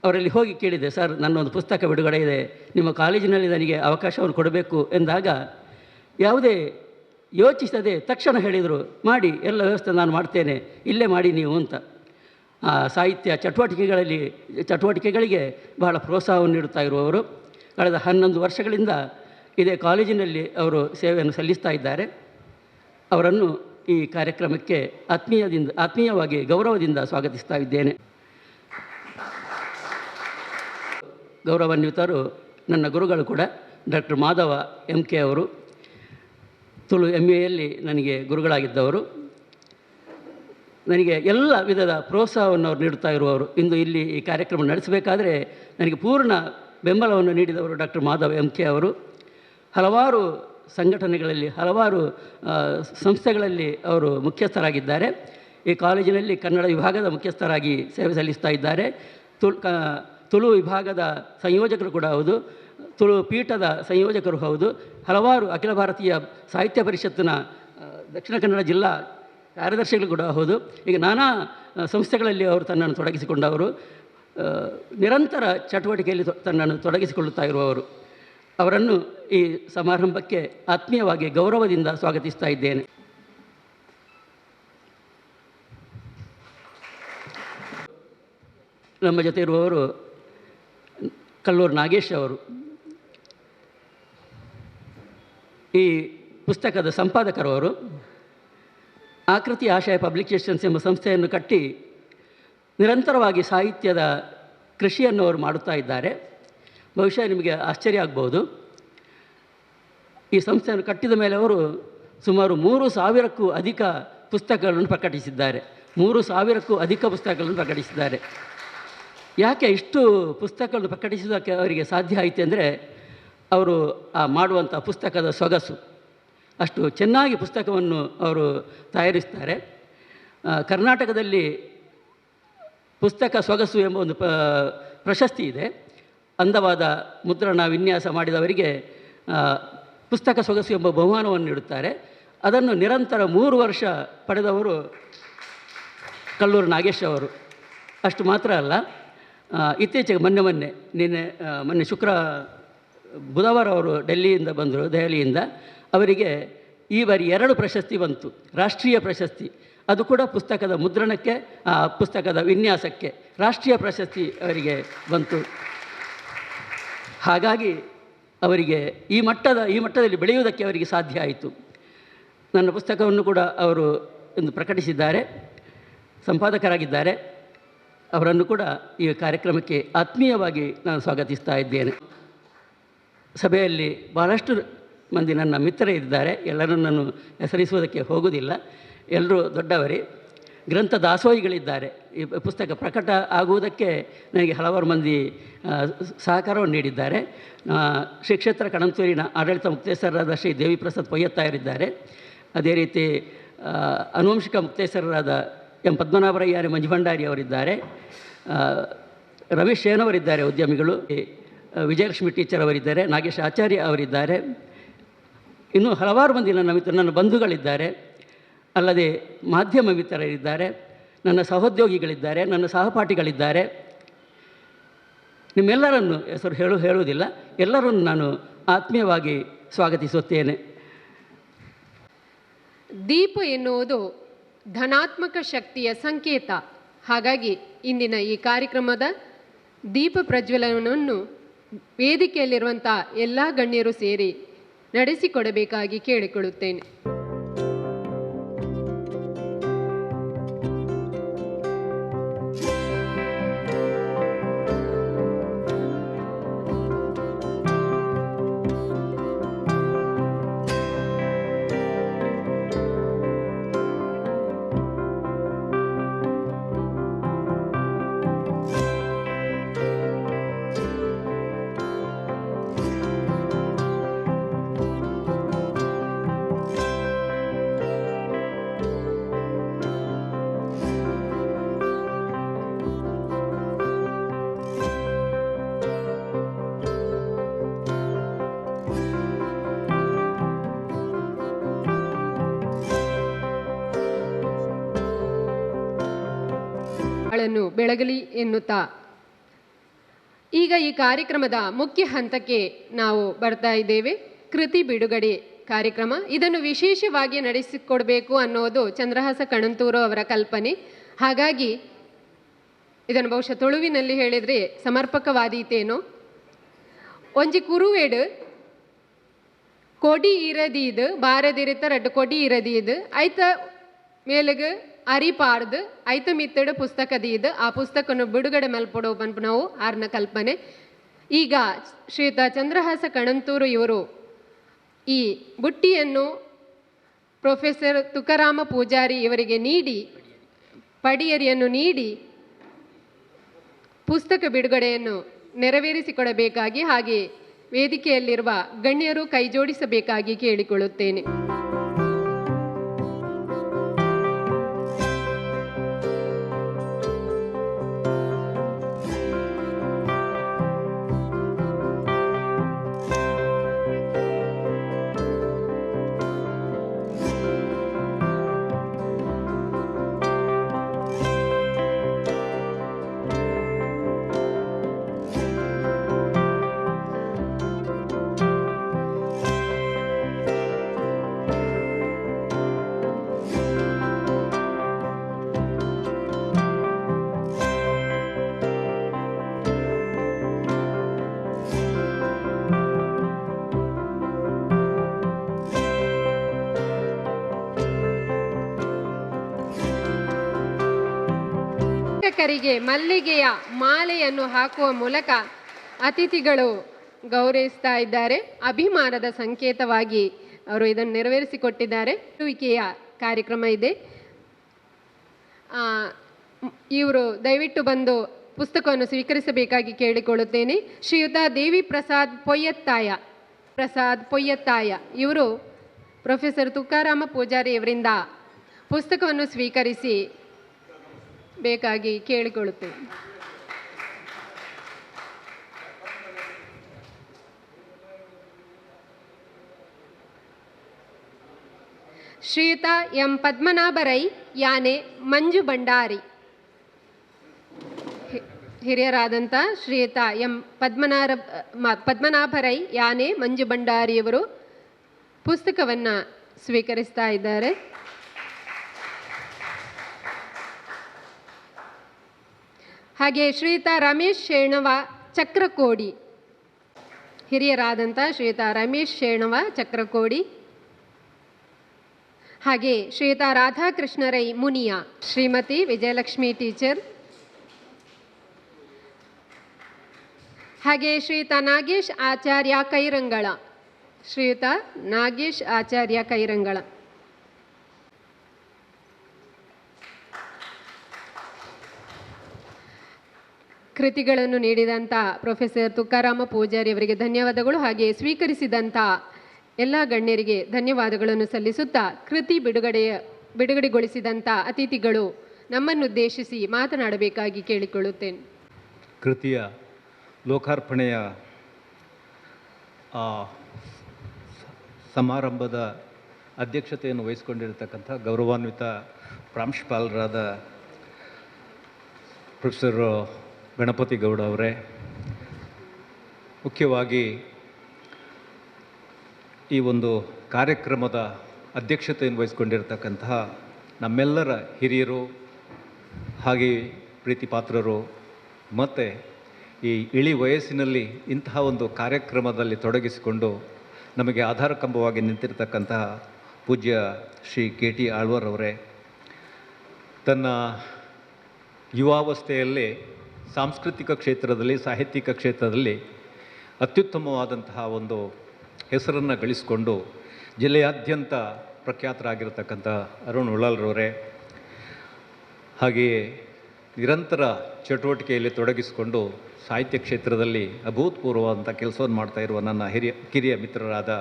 ಅವರಲ್ಲಿ ಹೋಗಿ ಕೇಳಿದೆ, ಸರ್ ನನ್ನೊಂದು ಪುಸ್ತಕ ಬಿಡುಗಡೆ ಇದೆ, ನಿಮ್ಮ ಕಾಲೇಜಿನಲ್ಲಿ ನನಗೆ ಅವಕಾಶವನ್ನು ಕೊಡಬೇಕು ಎಂದಾಗ ಯಾವುದೇ ಯೋಚಿಸದೆ ತಕ್ಷಣ ಹೇಳಿದರು, ಮಾಡಿ, ಎಲ್ಲ ವ್ಯವಸ್ಥೆ ನಾನು ಮಾಡ್ತೇನೆ, ಇಲ್ಲೇ ಮಾಡಿ ನೀವು ಅಂತ. ಸಾಹಿತ್ಯ ಚಟುವಟಿಕೆಗಳಿಗೆ ಬಹಳ ಪ್ರೋತ್ಸಾಹವನ್ನು ನೀಡುತ್ತಾ ಇರುವವರು. ಕಳೆದ 11 ವರ್ಷಗಳಿಂದ ಇದೇ ಕಾಲೇಜಿನಲ್ಲಿ ಅವರು ಸೇವೆಯನ್ನು ಸಲ್ಲಿಸ್ತಾ ಇದ್ದಾರೆ. ಅವರನ್ನು ಈ ಕಾರ್ಯಕ್ರಮಕ್ಕೆ ಆತ್ಮೀಯವಾಗಿ ಗೌರವದಿಂದ ಸ್ವಾಗತಿಸ್ತಾ ಇದ್ದೇನೆ. ಗೌರವಾನ್ವಿತರು ನನ್ನ ಗುರುಗಳು ಕೂಡ ಡಾಕ್ಟರ್ ಮಾಧವ MK ಅವರು. ತುಳು MAಯಲ್ಲಿ ನನಗೆ ಗುರುಗಳಾಗಿದ್ದವರು. ನನಗೆ ಎಲ್ಲ ವಿಧದ ಪ್ರೋತ್ಸಾಹವನ್ನು ಅವರು ನೀಡುತ್ತಾ ಇರುವವರು. ಇಂದು ಇಲ್ಲಿ ಈ ಕಾರ್ಯಕ್ರಮ ನಡೆಸಬೇಕಾದರೆ ನನಗೆ ಪೂರ್ಣ ಬೆಂಬಲವನ್ನು ನೀಡಿದವರು ಡಾಕ್ಟರ್ ಮಾಧವ MK ಅವರು. ಹಲವಾರು ಸಂಘಟನೆಗಳಲ್ಲಿ, ಹಲವಾರು ಸಂಸ್ಥೆಗಳಲ್ಲಿ ಅವರು ಮುಖ್ಯಸ್ಥರಾಗಿದ್ದಾರೆ. ಈ ಕಾಲೇಜಿನಲ್ಲಿ ಕನ್ನಡ ವಿಭಾಗದ ಮುಖ್ಯಸ್ಥರಾಗಿ ಸೇವೆ ಸಲ್ಲಿಸ್ತಾ ಇದ್ದಾರೆ. ತುಳು ವಿಭಾಗದ ಸಂಯೋಜಕರು ಕೂಡ ಹೌದು, ತುಳು ಪೀಠದ ಸಂಯೋಜಕರು ಹೌದು, ಹಲವಾರು ಅಖಿಲ ಭಾರತೀಯ ಸಾಹಿತ್ಯ ಪರಿಷತ್ತಿನ ದಕ್ಷಿಣ ಕನ್ನಡ ಜಿಲ್ಲಾ ಕಾರ್ಯದರ್ಶಿಗಳು ಕೂಡ ಹೌದು. ಈಗ ನಾನಾ ಸಂಸ್ಥೆಗಳಲ್ಲಿ ಅವರು ತನ್ನನ್ನು ತೊಡಗಿಸಿಕೊಂಡವರು. ನಿರಂತರ ಚಟುವಟಿಕೆಯಲ್ಲಿ ತನ್ನನ್ನು ತೊಡಗಿಸಿಕೊಳ್ಳುತ್ತಾ ಇರುವವರು. ಅವರನ್ನು ಈ ಸಮಾರಂಭಕ್ಕೆ ಆತ್ಮೀಯವಾಗಿ ಗೌರವದಿಂದ ಸ್ವಾಗತಿಸ್ತಾ ಇದ್ದೇನೆ. ನಮ್ಮ ಜೊತೆ ಇರುವವರು ಕಲ್ಲೂರು ನಾಗೇಶ್ ಅವರು. ಈ ಪುಸ್ತಕದ ಸಂಪಾದಕರವರು. ಆಕೃತಿ ಆಶಯ ಪಬ್ಲಿಕೇಶನ್ಸ್ ಎಂಬ ಸಂಸ್ಥೆಯನ್ನು ಕಟ್ಟಿ ನಿರಂತರವಾಗಿ ಸಾಹಿತ್ಯದ ಕೃಷಿಯನ್ನು ಅವರು ಮಾಡುತ್ತಾ ಇದ್ದಾರೆ. ಬಹುಶಃ ನಿಮಗೆ ಆಶ್ಚರ್ಯ ಆಗ್ಬೋದು. ಈ ಸಂಸ್ಥೆಯನ್ನು ಕಟ್ಟಿದ ಮೇಲೆ ಅವರು ಸುಮಾರು 3,000ಕ್ಕೂ ಅಧಿಕ ಪುಸ್ತಕಗಳನ್ನು ಪ್ರಕಟಿಸಿದ್ದಾರೆ. 3,000ಕ್ಕೂ ಅಧಿಕ ಪುಸ್ತಕಗಳನ್ನು ಪ್ರಕಟಿಸಿದ್ದಾರೆ. ಯಾಕೆ ಇಷ್ಟು ಪುಸ್ತಕಗಳನ್ನು ಪ್ರಕಟಿಸೋದಕ್ಕೆ ಅವರಿಗೆ ಸಾಧ್ಯ ಆಯಿತು ಅಂದರೆ, ಅವರು ಮಾಡುವಂಥ ಪುಸ್ತಕದ ಸೊಗಸು. ಅಷ್ಟು ಚೆನ್ನಾಗಿ ಪುಸ್ತಕವನ್ನು ಅವರು ತಯಾರಿಸ್ತಾರೆ. ಕರ್ನಾಟಕದಲ್ಲಿ ಪುಸ್ತಕ ಸೊಗಸು ಎಂಬ ಒಂದು ಪ್ರಶಸ್ತಿ ಇದೆ. ಅಂದವಾದ ಮುದ್ರಣ ವಿನ್ಯಾಸ ಮಾಡಿದವರಿಗೆ ಪುಸ್ತಕ ಸೊಗಸು ಎಂಬ ಬಹುಮಾನವನ್ನು ನೀಡುತ್ತಾರೆ. ಅದನ್ನು ನಿರಂತರ 3 ವರ್ಷ ಪಡೆದವರು ಕಲ್ಲೂರು ನಾಗೇಶ್ ಅವರು. ಅಷ್ಟು ಮಾತ್ರ ಅಲ್ಲ, ಇತ್ತೀಚೆಗೆ ಮೊನ್ನೆ ಬುಧವಾರ ಅವರು ಡೆಲ್ಲಿಯಿಂದ ಬಂದರು, ದೆಹಲಿಯಿಂದ. ಅವರಿಗೆ ಈ ಬಾರಿ 2 ಪ್ರಶಸ್ತಿ ಬಂತು, ರಾಷ್ಟ್ರೀಯ ಪ್ರಶಸ್ತಿ. ಅದು ಕೂಡ ಪುಸ್ತಕದ ಮುದ್ರಣಕ್ಕೆ, ಆ ಪುಸ್ತಕದ ವಿನ್ಯಾಸಕ್ಕೆ ರಾಷ್ಟ್ರೀಯ ಪ್ರಶಸ್ತಿ ಅವರಿಗೆ ಬಂತು. ಹಾಗಾಗಿ ಅವರಿಗೆ ಈ ಮಟ್ಟದಲ್ಲಿ ಬೆಳೆಯುವುದಕ್ಕೆ ಅವರಿಗೆ ಸಾಧ್ಯ ಆಯಿತು. ನನ್ನ ಪುಸ್ತಕವನ್ನು ಕೂಡ ಅವರು ಎಂದು ಪ್ರಕಟಿಸಿದ್ದಾರೆ, ಸಂಪಾದಕರಾಗಿದ್ದಾರೆ. ಅವರನ್ನು ಕೂಡ ಈ ಕಾರ್ಯಕ್ರಮಕ್ಕೆ ಆತ್ಮೀಯವಾಗಿ ನಾನು ಸ್ವಾಗತಿಸ್ತಾ ಇದ್ದೇನೆ. ಸಭೆಯಲ್ಲಿ ಬಹಳಷ್ಟು ಮಂದಿ ನನ್ನ ಮಿತ್ರರಿದ್ದಾರೆ, ಎಲ್ಲರನ್ನು ನಾನು ಹೆಸರಿಸುವುದಕ್ಕೆ ಹೋಗುವುದಿಲ್ಲ, ಎಲ್ಲರೂ ದೊಡ್ಡವರೇ. ಗ್ರಂಥ ದಾಸೋಹಿಗಳಿದ್ದಾರೆ. ಈ ಪುಸ್ತಕ ಪ್ರಕಟ ಆಗುವುದಕ್ಕೆ ನನಗೆ ಹಲವಾರು ಮಂದಿ ಸಹಕಾರವನ್ನು ನೀಡಿದ್ದಾರೆ. ಶ್ರೀ ಕ್ಷೇತ್ರ ಕಣಂತೂರಿನ ಆಡಳಿತ ಮುಕ್ತೇಶ್ವರರಾದ ಶ್ರೀ ದೇವಿ ಪ್ರಸಾದ್ ಪೊಯ್ಯತ್ತಾಯರಿದ್ದಾರೆ. ಅದೇ ರೀತಿ ಆನುವಂಶಿಕ ಮುಕ್ತೇಶ್ವರರಾದ ಎಂ ಪದ್ಮನಾಭರಯ್ಯ ಮಂಜುಭಂಡಾರಿ ಅವರಿದ್ದಾರೆ. ರಮೇಶ್ ಶೇನವರಿದ್ದಾರೆ ಉದ್ಯಮಿಗಳು. ವಿಜಯಲಕ್ಷ್ಮಿ ಟೀಚರ್ ಅವರಿದ್ದಾರೆ. ನಾಗೇಶ್ ಆಚಾರ್ಯ ಅವರಿದ್ದಾರೆ. ಇನ್ನೂ ಹಲವಾರು ಮಂದಿ ನನ್ನ ಬಂಧುಗಳಿದ್ದಾರೆ. ಅಲ್ಲದೆ ಮಾಧ್ಯಮ ಮಿತ್ರರಿದ್ದಾರೆ, ನನ್ನ ಸಹೋದ್ಯೋಗಿಗಳಿದ್ದಾರೆ, ನನ್ನ ಸಹಪಾಠಿಗಳಿದ್ದಾರೆ. ನಿಮ್ಮೆಲ್ಲರನ್ನು ಹೆಸರು ಹೇಳುವುದಿಲ್ಲ, ಎಲ್ಲರನ್ನು ನಾನು ಆತ್ಮೀಯವಾಗಿ ಸ್ವಾಗತಿಸುತ್ತೇನೆ. ದೀಪ ಎನ್ನುವುದು ಧನಾತ್ಮಕ ಶಕ್ತಿಯ ಸಂಕೇತ. ಹಾಗಾಗಿ ಇಂದಿನ ಈ ಕಾರ್ಯಕ್ರಮದ ದೀಪ ಪ್ರಜ್ವಲನವನ್ನು ವೇದಿಕೆಯಲ್ಲಿರುವಂಥ ಎಲ್ಲ ಗಣ್ಯರು ಸೇರಿ ನಡೆಸಿಕೊಡಬೇಕಾಗಿ ಕೇಳಿಕೊಳ್ಳುತ್ತೇನೆ. ಬೆಳಗಲಿ ಎನ್ನುತ್ತಾ ಈಗ ಈ ಕಾರ್ಯಕ್ರಮದ ಮುಖ್ಯ ಹಂತಕ್ಕೆ ನಾವು ಬರ್ತಾ ಇದ್ದೇವೆ. ಕೃತಿ ಬಿಡುಗಡೆ ಕಾರ್ಯಕ್ರಮ. ಇದನ್ನು ವಿಶೇಷವಾಗಿ ನಡೆಸಿಕೊಡಬೇಕು ಅನ್ನೋದು ಚಂದ್ರಹಾಸ ಕಣಂತೂರು ಅವರ ಕಲ್ಪನೆ. ಹಾಗಾಗಿ ಇದನ್ನು ಬಹುಶಃ ತುಳುವಿನಲ್ಲಿ ಹೇಳಿದರೆ ಸಮರ್ಪಕವಾದೀತೇನೋ. ಒಂಜಿ ಕುರುವೇಡು ಕೊಡಿ ಇರದೀದು ಬಾರದಿರುತ್ತ ರಡ್ಡು ಕೊಡಿ ಇರದೀದು ಐತ ಮೇಲುಗು ಅರಿಪಾರ್ದು ಐತ ಮಿತ್ತಡು ಪುಸ್ತಕದೀದು ಆ ಪುಸ್ತಕವನ್ನು ಬಿಡುಗಡೆ ಮಲ್ಪಡೋ ಪನ್ಪು ನಾವು ಆರ್ನ ಕಲ್ಪನೆ. ಈಗ ಶ್ರೀಯುತ ಚಂದ್ರಹಾಸ ಕಣಂತೂರು ಇವರು ಈ ಬುಟ್ಟಿಯನ್ನು ಪ್ರೊಫೆಸರ್ ತುಕಾರಾಮ ಪೂಜಾರಿ ಇವರಿಗೆ ನೀಡಿ, ಪಡಿಯರಿಯನ್ನು ನೀಡಿ ಪುಸ್ತಕ ಬಿಡುಗಡೆಯನ್ನು ನೆರವೇರಿಸಿಕೊಡಬೇಕಾಗಿ, ಹಾಗೆ ವೇದಿಕೆಯಲ್ಲಿರುವ ಗಣ್ಯರು ಕೈಜೋಡಿಸಬೇಕಾಗಿ ಕೇಳಿಕೊಳ್ಳುತ್ತೇನೆ. ಕರಿಗೆ ಮಲ್ಲಿಗೆಯ ಮಾಲೆಯನ್ನು ಹಾಕುವ ಮೂಲಕ ಅತಿಥಿಗಳು ಗೌರವಿಸ್ತಾ ಇದ್ದಾರೆ. ಅಭಿಮಾನದ ಸಂಕೇತವಾಗಿ ಅವರು ಇದನ್ನು ನೆರವೇರಿಸಿಕೊಟ್ಟಿದ್ದಾರೆ. ಕಾರ್ಯಕ್ರಮ ಇದೆ. ಇವರು ದಯವಿಟ್ಟು ಬಂದು ಪುಸ್ತಕವನ್ನು ಸ್ವೀಕರಿಸಬೇಕಾಗಿ ಕೇಳಿಕೊಳ್ಳುತ್ತೇನೆ. ಶ್ರೀಯುತ ದೇವಿ ಪ್ರಸಾದ್ ಪೊಯ್ಯತ್ತಾಯ ಇವರು ಪ್ರೊಫೆಸರ್ ತುಕಾರಾಮ ಪೂಜಾರಿ ಇವರಿಂದ ಪುಸ್ತಕವನ್ನು ಸ್ವೀಕರಿಸಿ ಬೇಕಾಗಿ ಕೇಳಿಕೊಳ್ಳುತ್ತೇನೆ. ಶ್ರೀಯುತ ಎಂ ಪದ್ಮನಾಭರೈ ಯಾನೆ ಮಂಜು ಭಂಡಾರಿ, ಹಿರಿಯರಾದಂಥ ಶ್ರೀಯುತ ಎಂ ಪದ್ಮನಾಭರೈ ಯಾನೆ ಮಂಜು ಭಂಡಾರಿಯವರು ಪುಸ್ತಕವನ್ನು ಸ್ವೀಕರಿಸ್ತಾ ಇದ್ದಾರೆ. ಹಾಗೆ ಶ್ರೀಯುತ ರಮೇಶ್ ಶೇಣವ ಚಕ್ರಕೋಡಿ, ಹಿರಿಯರಾದಂಥ ಶ್ರೀಯುತ ರಮೇಶ್ ಶೇಣವ ಚಕ್ರಕೋಡಿ. ಹಾಗೆ ಶ್ರೀಯುತ ರಾಧಾಕೃಷ್ಣ ರೈ ಮುನಿಯಾ, ಶ್ರೀಮತಿ ವಿಜಯಲಕ್ಷ್ಮಿ ಟೀಚರ್. ಹಾಗೆ ಶ್ರೀಯುತ ನಾಗೇಶ್ ಆಚಾರ್ಯ ಕೈರಂಗಳ, ಶ್ರೀಯುತ ನಾಗೇಶ್ ಆಚಾರ್ಯ ಕೈರಂಗಳ. ಕೃತಿಗಳನ್ನು ನೀಡಿದಂಥ ಪ್ರೊಫೆಸರ್ ತುಕಾರಾಮ ಪೂಜಾರಿ ಅವರಿಗೆ ಧನ್ಯವಾದಗಳು. ಹಾಗೆ ಸ್ವೀಕರಿಸಿದಂಥ ಎಲ್ಲ ಗಣ್ಯರಿಗೆ ಧನ್ಯವಾದಗಳನ್ನು ಸಲ್ಲಿಸುತ್ತಾ ಕೃತಿ ಬಿಡುಗಡೆಗೊಳಿಸಿದಂಥ ಅತಿಥಿಗಳು ನಮ್ಮನ್ನುದ್ದೇಶಿಸಿ ಮಾತನಾಡಬೇಕಾಗಿ ಕೇಳಿಕೊಳ್ಳುತ್ತೇನೆ. ಕೃತಿಯ ಲೋಕಾರ್ಪಣೆಯ ಸಮಾರಂಭದ ಅಧ್ಯಕ್ಷತೆಯನ್ನು ವಹಿಸಿಕೊಂಡಿರತಕ್ಕಂಥ ಗೌರವಾನ್ವಿತ ಪ್ರಾಂಶುಪಾಲರಾದ ಪ್ರೊಫೆಸರ್ ಗಣಪತಿ ಗೌಡ ಅವರೇ, ಮುಖ್ಯವಾಗಿ ಈ ಒಂದು ಕಾರ್ಯಕ್ರಮದ ಅಧ್ಯಕ್ಷತೆಯನ್ನು ವಹಿಸಿಕೊಂಡಿರತಕ್ಕಂತಹ ನಮ್ಮೆಲ್ಲರ ಹಿರಿಯರು, ಹಾಗೆ ಪ್ರೀತಿ ಪಾತ್ರರು, ಮತ್ತು ಈ ಇಳಿ ವಯಸ್ಸಿನಲ್ಲಿ ಇಂತಹ ಒಂದು ಕಾರ್ಯಕ್ರಮದಲ್ಲಿ ತೊಡಗಿಸಿಕೊಂಡು ನಮಗೆ ಆಧಾರ ಕಂಬವಾಗಿ ನಿಂತಿರತಕ್ಕಂತಹ ಪೂಜ್ಯ ಶ್ರೀ KT ಆಳ್ವಾರ್ ಅವರೇ, ತನ್ನ ಯುವಾವಸ್ಥೆಯಲ್ಲಿ ಸಾಂಸ್ಕೃತಿಕ ಕ್ಷೇತ್ರದಲ್ಲಿ, ಸಾಹಿತ್ಯಿಕ ಕ್ಷೇತ್ರದಲ್ಲಿ ಅತ್ಯುತ್ತಮವಾದಂತಹ ಒಂದು ಹೆಸರನ್ನು ಗಳಿಸಿಕೊಂಡು ಜಿಲ್ಲೆಯಾದ್ಯಂತ ಪ್ರಖ್ಯಾತರಾಗಿರತಕ್ಕಂಥ ಅರುಣ್ ಉಳ್ಳಾಲ್ರವರೇ, ಹಾಗೆಯೇ ನಿರಂತರ ಚಟುವಟಿಕೆಯಲ್ಲಿ ತೊಡಗಿಸಿಕೊಂಡು ಸಾಹಿತ್ಯ ಕ್ಷೇತ್ರದಲ್ಲಿ ಅಭೂತಪೂರ್ವವಾದಂಥ ಕೆಲಸವನ್ನು ಮಾಡ್ತಾ ಇರುವ ನನ್ನ ಕಿರಿಯ ಮಿತ್ರರಾದ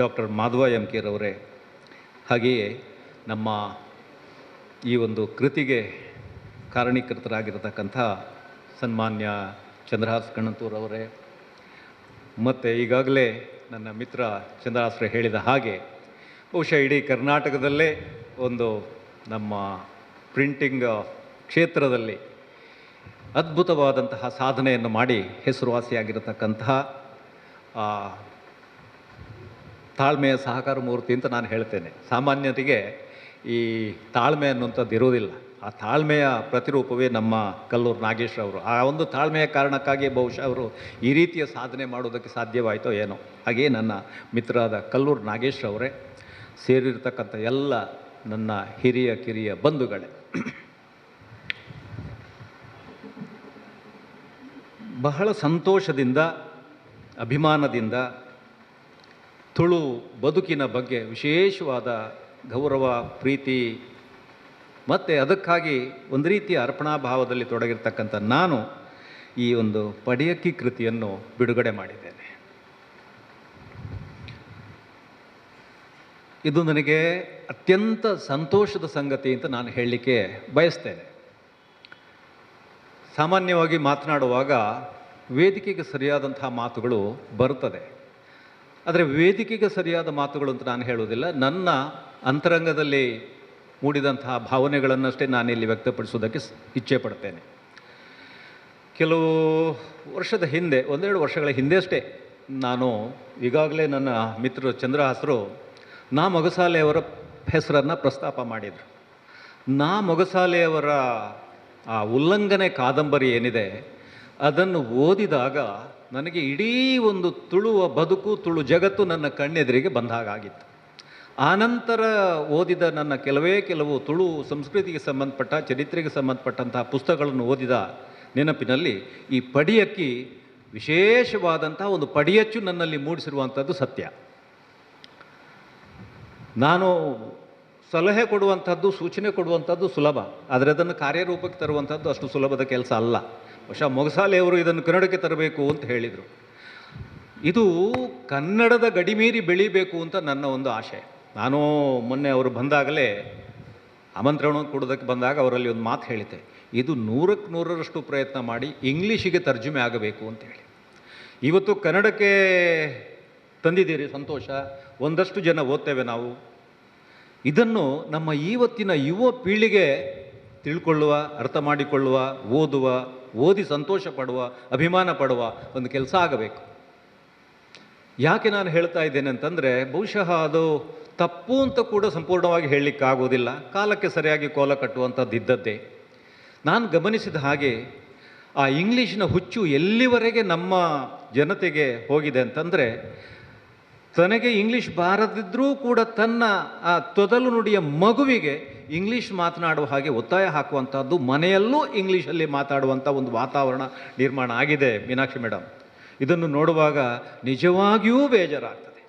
ಡಾಕ್ಟರ್ ಮಾಧವ ಎಂ ಕೆರವರೇ, ಹಾಗೆಯೇ ನಮ್ಮ ಈ ಒಂದು ಕೃತಿಗೆ ಕಾರಣೀಕರ್ತರಾಗಿರತಕ್ಕಂಥ ಸನ್ಮಾನ್ಯ ಚಂದ್ರಹಾಸ್ ಕಣ್ಣಂತೂರವರೇ, ಮತ್ತು ಈಗಾಗಲೇ ನನ್ನ ಮಿತ್ರ ಚಂದ್ರಹಾಸ್ರೆ ಹೇಳಿದ ಹಾಗೆ ಬಹುಶಃ ಇಡೀ ಕರ್ನಾಟಕದಲ್ಲೇ ಒಂದು ನಮ್ಮ ಪ್ರಿಂಟಿಂಗ್ ಕ್ಷೇತ್ರದಲ್ಲಿ ಅದ್ಭುತವಾದಂತಹ ಸಾಧನೆಯನ್ನು ಮಾಡಿ ಹೆಸರುವಾಸಿಯಾಗಿರತಕ್ಕಂತಹ ತಾಳ್ಮೆಯ ಸಹಕಾರ ಮೂರ್ತಿ ಅಂತ ನಾನು ಹೇಳ್ತೇನೆ. ಸಾಮಾನ್ಯರಿಗೆ ಈ ತಾಳ್ಮೆ ಅನ್ನುವಂಥದ್ದು ಇರೋದಿಲ್ಲ. ಆ ತಾಳ್ಮೆಯ ಪ್ರತಿರೂಪವೇ ನಮ್ಮ ಕಲ್ಲೂರು ನಾಗೇಶ್ ಅವರು. ಆ ಒಂದು ತಾಳ್ಮೆಯ ಕಾರಣಕ್ಕಾಗಿ ಬಹುಶಃ ಅವರು ಈ ರೀತಿಯ ಸಾಧನೆ ಮಾಡೋದಕ್ಕೆ ಸಾಧ್ಯವಾಯಿತೋ ಏನೋ. ಹಾಗೆಯೇ ನನ್ನ ಮಿತ್ರರಾದ ಕಲ್ಲೂರು ನಾಗೇಶ್ ಅವರೇ, ಸೇರಿರ್ತಕ್ಕಂಥ ಎಲ್ಲ ನನ್ನ ಹಿರಿಯ ಕಿರಿಯ ಬಂಧುಗಳೇ, ಬಹಳ ಸಂತೋಷದಿಂದ, ಅಭಿಮಾನದಿಂದ ತುಳು ಬದುಕಿನ ಬಗ್ಗೆ ವಿಶೇಷವಾದ ಗೌರವ, ಪ್ರೀತಿ ಮತ್ತು ಅದಕ್ಕಾಗಿ ಒಂದು ರೀತಿಯ ಅರ್ಪಣಾಭಾವದಲ್ಲಿ ತೊಡಗಿರ್ತಕ್ಕಂಥ ನಾನು ಈ ಒಂದು ಪಡಿಯಕ್ಕಿ ಕೃತಿಯನ್ನು ಬಿಡುಗಡೆ ಮಾಡಿದ್ದೇನೆ. ಇದು ನನಗೆ ಅತ್ಯಂತ ಸಂತೋಷದ ಸಂಗತಿ ಅಂತ ನಾನು ಹೇಳಲಿಕ್ಕೆ ಬಯಸ್ತೇನೆ. ಸಾಮಾನ್ಯವಾಗಿ ಮಾತನಾಡುವಾಗ ವೇದಿಕೆಗೆ ಸರಿಯಾದಂತಹ ಮಾತುಗಳು ಬರುತ್ತದೆ. ಆದರೆ ವೇದಿಕೆಗೆ ಸರಿಯಾದ ಮಾತುಗಳು ಅಂತ ನಾನು ಹೇಳೋದಿಲ್ಲ. ನನ್ನ ಅಂತರಂಗದಲ್ಲಿ ಮೂಡಿದಂತಹ ಭಾವನೆಗಳನ್ನಷ್ಟೇ ನಾನಿಲ್ಲಿ ವ್ಯಕ್ತಪಡಿಸೋದಕ್ಕೆ ಇಚ್ಛೆ ಪಡ್ತೇನೆ. ಕೆಲವು ವರ್ಷದ ಹಿಂದೆ, ಒಂದೆರಡು ವರ್ಷಗಳ ಹಿಂದೆ ಅಷ್ಟೇ, ನಾನು ಈಗಾಗಲೇ ನನ್ನ ಮಿತ್ರರು ಚಂದ್ರಹಾಸರು ನಾ ಮೊಗಸಾಲೆಯವರ ಹೆಸರನ್ನು ಪ್ರಸ್ತಾಪ ಮಾಡಿದರು. ನಾ ಮೊಗಸಾಲೆಯವರ ಆ ಉಲ್ಲಂಘನೆ ಕಾದಂಬರಿ ಏನಿದೆ ಅದನ್ನು ಓದಿದಾಗ ನನಗೆ ಇಡೀ ಒಂದು ತುಳುವ ಬದುಕು, ತುಳು ಜಗತ್ತು ನನ್ನ ಕಣ್ಣೆದುರಿಗೆ ಬಂದಾಗಿತ್ತು. ಆನಂತರ ಓದಿದ ನನ್ನ ಕೆಲವು ತುಳು ಸಂಸ್ಕೃತಿಗೆ ಸಂಬಂಧಪಟ್ಟ, ಚರಿತ್ರೆಗೆ ಸಂಬಂಧಪಟ್ಟಂತಹ ಪುಸ್ತಕಗಳನ್ನು ಓದಿದ ನೆನಪಿನಲ್ಲಿ ಈ ಪಡಿಯಕ್ಕಿ ವಿಶೇಷವಾದಂಥ ಒಂದು ಪಡಿಯಚ್ಚು ನನ್ನಲ್ಲಿ ಮೂಡಿಸಿರುವಂಥದ್ದು ಸತ್ಯ. ನಾನು ಸಲಹೆ ಕೊಡುವಂಥದ್ದು, ಸೂಚನೆ ಕೊಡುವಂಥದ್ದು ಸುಲಭ, ಆದರೆ ಅದನ್ನು ಕಾರ್ಯರೂಪಕ್ಕೆ ತರುವಂಥದ್ದು ಅಷ್ಟು ಸುಲಭದ ಕೆಲಸ ಅಲ್ಲ. ಬಹುಶಃ ಮೊಗಸಾಲೆಯವರು ಇದನ್ನು ಕನ್ನಡಕ್ಕೆ ತರಬೇಕು ಅಂತ ಹೇಳಿದರು. ಇದು ಕನ್ನಡದ ಗಡಿಮೀರಿ ಬೆಳೀಬೇಕು ಅಂತ ನನ್ನ ಒಂದು ಆಶೆ. ನಾನು ಮೊನ್ನೆ ಅವರು ಬಂದಾಗಲೇ ಆಮಂತ್ರಣ ಕೊಡೋದಕ್ಕೆ ಬಂದಾಗ ಅವರಲ್ಲಿ ಒಂದು ಮಾತು ಹೇಳಿದ್ದೆ, ಇದು 100ಕ್ಕೆ 100ರಷ್ಟು ಪ್ರಯತ್ನ ಮಾಡಿ ಇಂಗ್ಲೀಷಿಗೆ ತರ್ಜುಮೆ ಆಗಬೇಕು ಅಂತೇಳಿ. ಇವತ್ತು ಕನ್ನಡಕ್ಕೆ ತಂದಿದ್ದೀರಿ, ಸಂತೋಷ, ಒಂದಷ್ಟು ಜನ ಓದ್ತೇವೆ ನಾವು. ಇದನ್ನು ನಮ್ಮ ಇವತ್ತಿನ ಯುವ ಪೀಳಿಗೆ ತಿಳ್ಕೊಳ್ಳುವ, ಅರ್ಥ ಮಾಡಿಕೊಳ್ಳುವ, ಓದಿ ಸಂತೋಷ ಪಡುವ, ಅಭಿಮಾನ ಪಡುವ ಒಂದು ಕೆಲಸ ಆಗಬೇಕು. ಯಾಕೆ ನಾನು ಹೇಳ್ತಾ ಇದ್ದೇನೆ ಅಂತಂದರೆ, ಬಹುಶಃ ಅದು ತಪ್ಪು ಅಂತ ಕೂಡ ಸಂಪೂರ್ಣವಾಗಿ ಹೇಳಲಿಕ್ಕಾಗೋದಿಲ್ಲ. ಕಾಲಕ್ಕೆ ಸರಿಯಾಗಿ ಕೋಲ ಕಟ್ಟುವಂಥದ್ದು ಇದ್ದದ್ದೇ. ನಾನು ಗಮನಿಸಿದ ಹಾಗೆ ಆ ಇಂಗ್ಲೀಷಿನ ಹುಚ್ಚು ಎಲ್ಲಿವರೆಗೆ ನಮ್ಮ ಜನತೆಗೆ ಹೋಗಿದೆ ಅಂತಂದರೆ, ತನಗೆ ಇಂಗ್ಲೀಷ್ ಬಾರದಿದ್ದರೂ ಕೂಡ ತನ್ನ ಆ ತೊದಲು ನುಡಿಯ ಮಗುವಿಗೆ ಇಂಗ್ಲೀಷ್ ಮಾತನಾಡುವ ಹಾಗೆ ಒತ್ತಾಯ ಹಾಕುವಂಥದ್ದು, ಮನೆಯಲ್ಲೂ ಇಂಗ್ಲೀಷಲ್ಲಿ ಮಾತಾಡುವಂಥ ಒಂದು ವಾತಾವರಣ ನಿರ್ಮಾಣ ಆಗಿದೆ ಮೀನಾಕ್ಷಿ ಮೇಡಮ್. ಇದನ್ನು ನೋಡುವಾಗ ನಿಜವಾಗಿಯೂ ಬೇಜಾರಾಗ್ತದೆ.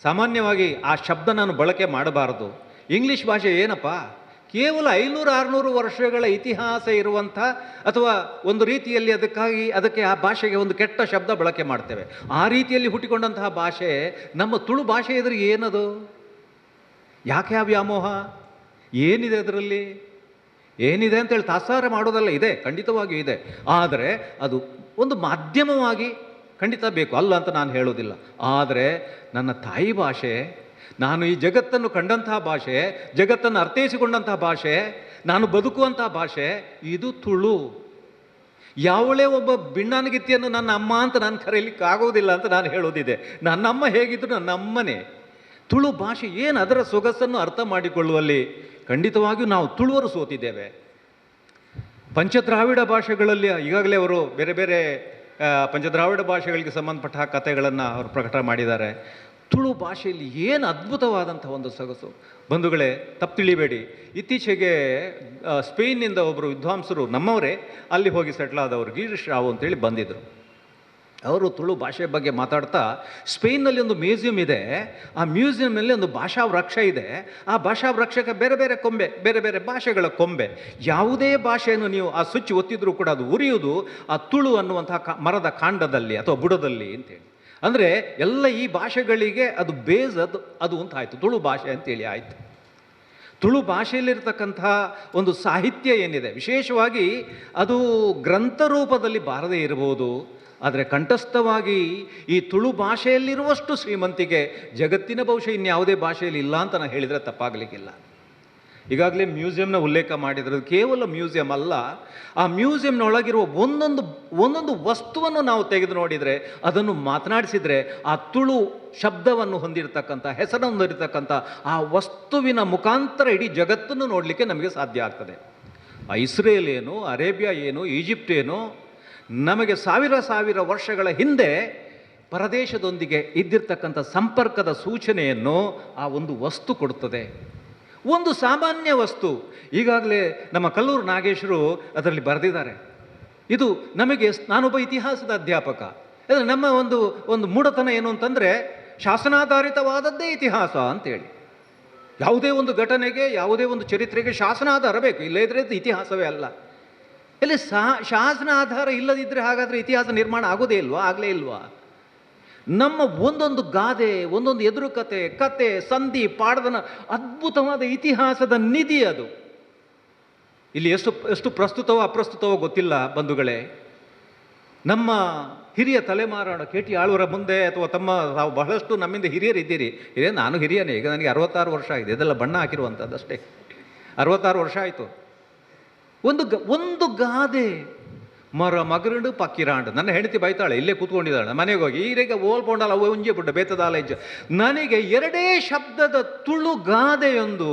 ಸಾಮಾನ್ಯವಾಗಿ ಆ ಶಬ್ದ ನಾನು ಬಳಕೆ ಮಾಡಬಾರದು. ಇಂಗ್ಲೀಷ್ ಭಾಷೆ ಏನಪ್ಪ, ಕೇವಲ 500-600 ವರ್ಷಗಳ ಇತಿಹಾಸ ಇರುವಂಥ, ಅಥವಾ ಒಂದು ರೀತಿಯಲ್ಲಿ ಅದಕ್ಕೆ ಆ ಭಾಷೆಗೆ ಒಂದು ಕೆಟ್ಟ ಶಬ್ದ ಬಳಕೆ ಮಾಡ್ತೇವೆ. ಆ ರೀತಿಯಲ್ಲಿ ಹುಟ್ಟಿಕೊಂಡಂತಹ ಭಾಷೆ ನಮ್ಮ ತುಳು ಭಾಷೆ ಎದುರಿಗೆ ಏನದು? ಯಾಕೆ ಆ ವ್ಯಾಮೋಹ? ಏನಿದೆ ಅದರಲ್ಲಿ? ಏನಿದೆ ಅಂತೇಳಿ ತಾತ್ಸಾರ ಮಾಡೋದಲ್ಲ, ಇದೆ, ಖಂಡಿತವಾಗಿಯೂ ಇದೆ. ಆದರೆ ಅದು ಒಂದು ಮಾಧ್ಯಮವಾಗಿ ಖಂಡಿತ ಬೇಕು, ಅಲ್ಲ ಅಂತ ನಾನು ಹೇಳೋದಿಲ್ಲ. ಆದರೆ ನನ್ನ ತಾಯಿ ಭಾಷೆ, ನಾನು ಈ ಜಗತ್ತನ್ನು ಕಂಡಂತಹ ಭಾಷೆ, ಜಗತ್ತನ್ನು ಅರ್ಥೈಸಿಕೊಂಡಂತಹ ಭಾಷೆ, ನಾನು ಬದುಕುವಂತಹ ಭಾಷೆ ಇದು ತುಳು. ಯಾವಳೇ ಒಬ್ಬ ಬಿಣ್ಣಾನಗಿತ್ತಿಯನ್ನು ನನ್ನ ಅಮ್ಮ ಅಂತ ನಾನು ಕರೆಯಲಿಕ್ಕೆ ಆಗೋದಿಲ್ಲ ಅಂತ ನಾನು ಹೇಳೋದಿದೆ. ನನ್ನಮ್ಮ ಹೇಗಿದ್ರು ನನ್ನ ಅಮ್ಮನೇ. ತುಳು ಭಾಷೆ ಏನು, ಅದರ ಸೊಗಸನ್ನು ಅರ್ಥ ಮಾಡಿಕೊಳ್ಳುವಲ್ಲಿ ಖಂಡಿತವಾಗಿಯೂ ನಾವು ತುಳುವರು ಸೋತಿದ್ದೇವೆ. ಪಂಚದ್ರಾವಿಡ ಭಾಷೆಗಳಲ್ಲಿ ಈಗಾಗಲೇ ಅವರು ಬೇರೆ ಬೇರೆ ಪಂಚದ್ರಾವಿಡ ಭಾಷೆಗಳಿಗೆ ಸಂಬಂಧಪಟ್ಟ ಕಥೆಗಳನ್ನು ಅವರು ಪ್ರಕಟ ಮಾಡಿದ್ದಾರೆ. ತುಳು ಭಾಷೆಯಲ್ಲಿ ಏನು ಅದ್ಭುತವಾದಂಥ ಒಂದು ಸೊಗಸು. ಬಂಧುಗಳೇ, ತಪ್ಪು ತಿಳಿಬೇಡಿ, ಇತ್ತೀಚೆಗೆ ಸ್ಪೇನ್ನಿಂದ ಒಬ್ಬರು ವಿದ್ವಾಂಸರು ನಮ್ಮವರೇ ಅಲ್ಲಿ ಹೋಗಿ ಸೆಟ್ಲ್ ಆದವರು, ಗಿರೀಶ್ ರಾವ್ ಅಂತೇಳಿ ಬಂದಿದ್ದರು. ಅವರು ತುಳು ಭಾಷೆ ಬಗ್ಗೆ ಮಾತಾಡ್ತಾ, ಸ್ಪೇನ್ನಲ್ಲಿ ಒಂದು ಮ್ಯೂಸಿಯಂ ಇದೆ, ಆ ಮ್ಯೂಸಿಯಂನಲ್ಲಿ ಒಂದು ಭಾಷಾ ವೃಕ್ಷ ಇದೆ. ಆ ಭಾಷಾ ವೃಕ್ಷಕ್ಕೆ ಬೇರೆ ಬೇರೆ ಕೊಂಬೆ, ಬೇರೆ ಬೇರೆ ಭಾಷೆಗಳ ಕೊಂಬೆ. ಯಾವುದೇ ಭಾಷೆಯನ್ನು ನೀವು ಆ ಸ್ವಿಚ್ ಒತ್ತಿದ್ರೂ ಕೂಡ ಅದು ಉರಿಯುವುದು ಆ ತುಳು ಅನ್ನುವಂತಹ ಮರದ ಕಾಂಡದಲ್ಲಿ ಅಥವಾ ಬುಡದಲ್ಲಿ ಅಂತೇಳಿ. ಅಂದರೆ ಎಲ್ಲ ಈ ಭಾಷೆಗಳಿಗೆ ಅದು ಬೇಸ್ ಅದು ಅಂತ ಆಯಿತು, ತುಳು ಭಾಷೆ ಅಂತೇಳಿ ಆಯಿತು. ತುಳು ಭಾಷೆಯಲ್ಲಿರ್ತಕ್ಕಂಥ ಒಂದು ಸಾಹಿತ್ಯ ಏನಿದೆ, ವಿಶೇಷವಾಗಿ ಅದು ಗ್ರಂಥ ರೂಪದಲ್ಲಿ ಬಾರದೇ ಇರಬಹುದು, ಆದರೆ ಕಂಠಸ್ಥವಾಗಿ ಈ ತುಳು ಭಾಷೆಯಲ್ಲಿರುವಷ್ಟು ಶ್ರೀಮಂತಿಕೆ ಜಗತ್ತಿನ ಬಹುಶಃ ಇನ್ಯಾವುದೇ ಭಾಷೆಯಲ್ಲಿ ಇಲ್ಲ ಅಂತ ನಾನು ಹೇಳಿದರೆ ತಪ್ಪಾಗಲಿಕ್ಕಿಲ್ಲ. ಈಗಾಗಲೇ ಮ್ಯೂಸಿಯಂನ ಉಲ್ಲೇಖ ಮಾಡಿದರೆ, ಕೇವಲ ಮ್ಯೂಸಿಯಂ ಅಲ್ಲ, ಆ ಮ್ಯೂಸಿಯಂನೊಳಗಿರುವ ಒಂದೊಂದು ವಸ್ತುವನ್ನು ನಾವು ತೆಗೆದು ನೋಡಿದರೆ, ಅದನ್ನು ಮಾತನಾಡಿಸಿದರೆ, ಆ ತುಳು ಶಬ್ದವನ್ನು ಹೊಂದಿರತಕ್ಕಂಥ, ಹೆಸರನ್ನು ಹೊಂದಿರತಕ್ಕಂಥ ಆ ವಸ್ತುವಿನ ಮುಖಾಂತರ ಇಡೀ ಜಗತ್ತನ್ನು ನೋಡಲಿಕ್ಕೆ ನಮಗೆ ಸಾಧ್ಯ ಆಗ್ತದೆ. ಇಸ್ರೇಲ್ ಏನು, ಅರೇಬಿಯಾ ಏನು, ಈಜಿಪ್ಟ್ ಏನು, ನಮಗೆ ಸಾವಿರ ವರ್ಷಗಳ ಹಿಂದೆ ಪರದೇಶದೊಂದಿಗೆ ಇದ್ದಿರ್ತಕ್ಕಂಥ ಸಂಪರ್ಕದ ಸೂಚನೆಯನ್ನು ಆ ಒಂದು ವಸ್ತು ಕೊಡುತ್ತದೆ. ಒಂದು ಸಾಮಾನ್ಯ ವಸ್ತು. ಈಗಾಗಲೇ ನಮ್ಮ ಕಲ್ಲೂರು ನಾಗೇಶರು ಅದರಲ್ಲಿ ಬರೆದಿದ್ದಾರೆ. ಇದು ನಮಗೆ, ನಾನೊಬ್ಬ ಇತಿಹಾಸದ ಅಧ್ಯಾಪಕ, ಅಂದರೆ ನಮ್ಮ ಒಂದು ಮೂಢತನ ಏನು ಅಂತಂದರೆ, ಶಾಸನಾಧಾರಿತವಾದದ್ದೇ ಇತಿಹಾಸ ಅಂತೇಳಿ. ಯಾವುದೇ ಒಂದು ಘಟನೆಗೆ, ಯಾವುದೇ ಒಂದು ಚರಿತ್ರೆಗೆ ಶಾಸನಾಧಾರ ಬೇಕು, ಇಲ್ಲದಿದ್ದರೆ ಇದು ಇತಿಹಾಸವೇ ಅಲ್ಲ. ಇಲ್ಲಿ ಶಾಸನ ಆಧಾರ ಇಲ್ಲದಿದ್ದರೆ ಹಾಗಾದರೆ ಇತಿಹಾಸ ನಿರ್ಮಾಣ ಆಗೋದೇ ಇಲ್ವಾ? ಆಗಲೇ ಇಲ್ವಾ? ನಮ್ಮ ಒಂದೊಂದು ಗಾದೆ, ಒಂದೊಂದು ಎದುರುಕತೆ, ಕತೆ, ಸಂಧಿ, ಪಾಡದನ ಅದ್ಭುತವಾದ ಇತಿಹಾಸದ ನಿಧಿ ಅದು. ಇಲ್ಲಿ ಎಷ್ಟು ಪ್ರಸ್ತುತವೋ ಅಪ್ರಸ್ತುತವೋ ಗೊತ್ತಿಲ್ಲ ಬಂಧುಗಳೇ. ನಮ್ಮ ಹಿರಿಯ ತಲೆಮಾರಾಣ KT ಆಳ್ವರ ಮುಂದೆ, ಅಥವಾ ತಾವು ಬಹಳಷ್ಟು ನಮ್ಮಿಂದ ಹಿರಿಯರಿದ್ದೀರಿ. ನಾನು ಹಿರಿಯನೇ, ಈಗ ನನಗೆ 66 ವರ್ಷ ಆಗಿದೆ. ಇದೆಲ್ಲ ಬಣ್ಣ ಹಾಕಿರುವಂಥದ್ದು ಅಷ್ಟೇ. 66 ವರ್ಷ ಆಯಿತು. ಒಂದು ಗಾದೆ, ಮರ ಮಗರಂಡು ಪಕ್ಕಿರಾಂಡು. ನನ್ನ ಹೆಂಡತಿ ಬೈತಾಳೆ, ಇಲ್ಲೇ ಕೂತ್ಕೊಂಡಿದ್ದಾಳೆ, ಮನೆಗೆ ಹೋಗಿ ಈಗ ಓಲ್ಪೊಂಡಲ್ಲ ಅವು ಉಂಜೆ ಬಿಟ್ಟು ಬೇತದಾಲ ಇಜ್ಜ. ನನಗೆ 2 ಶಬ್ದದ ತುಳು ಗಾದೆಯೊಂದು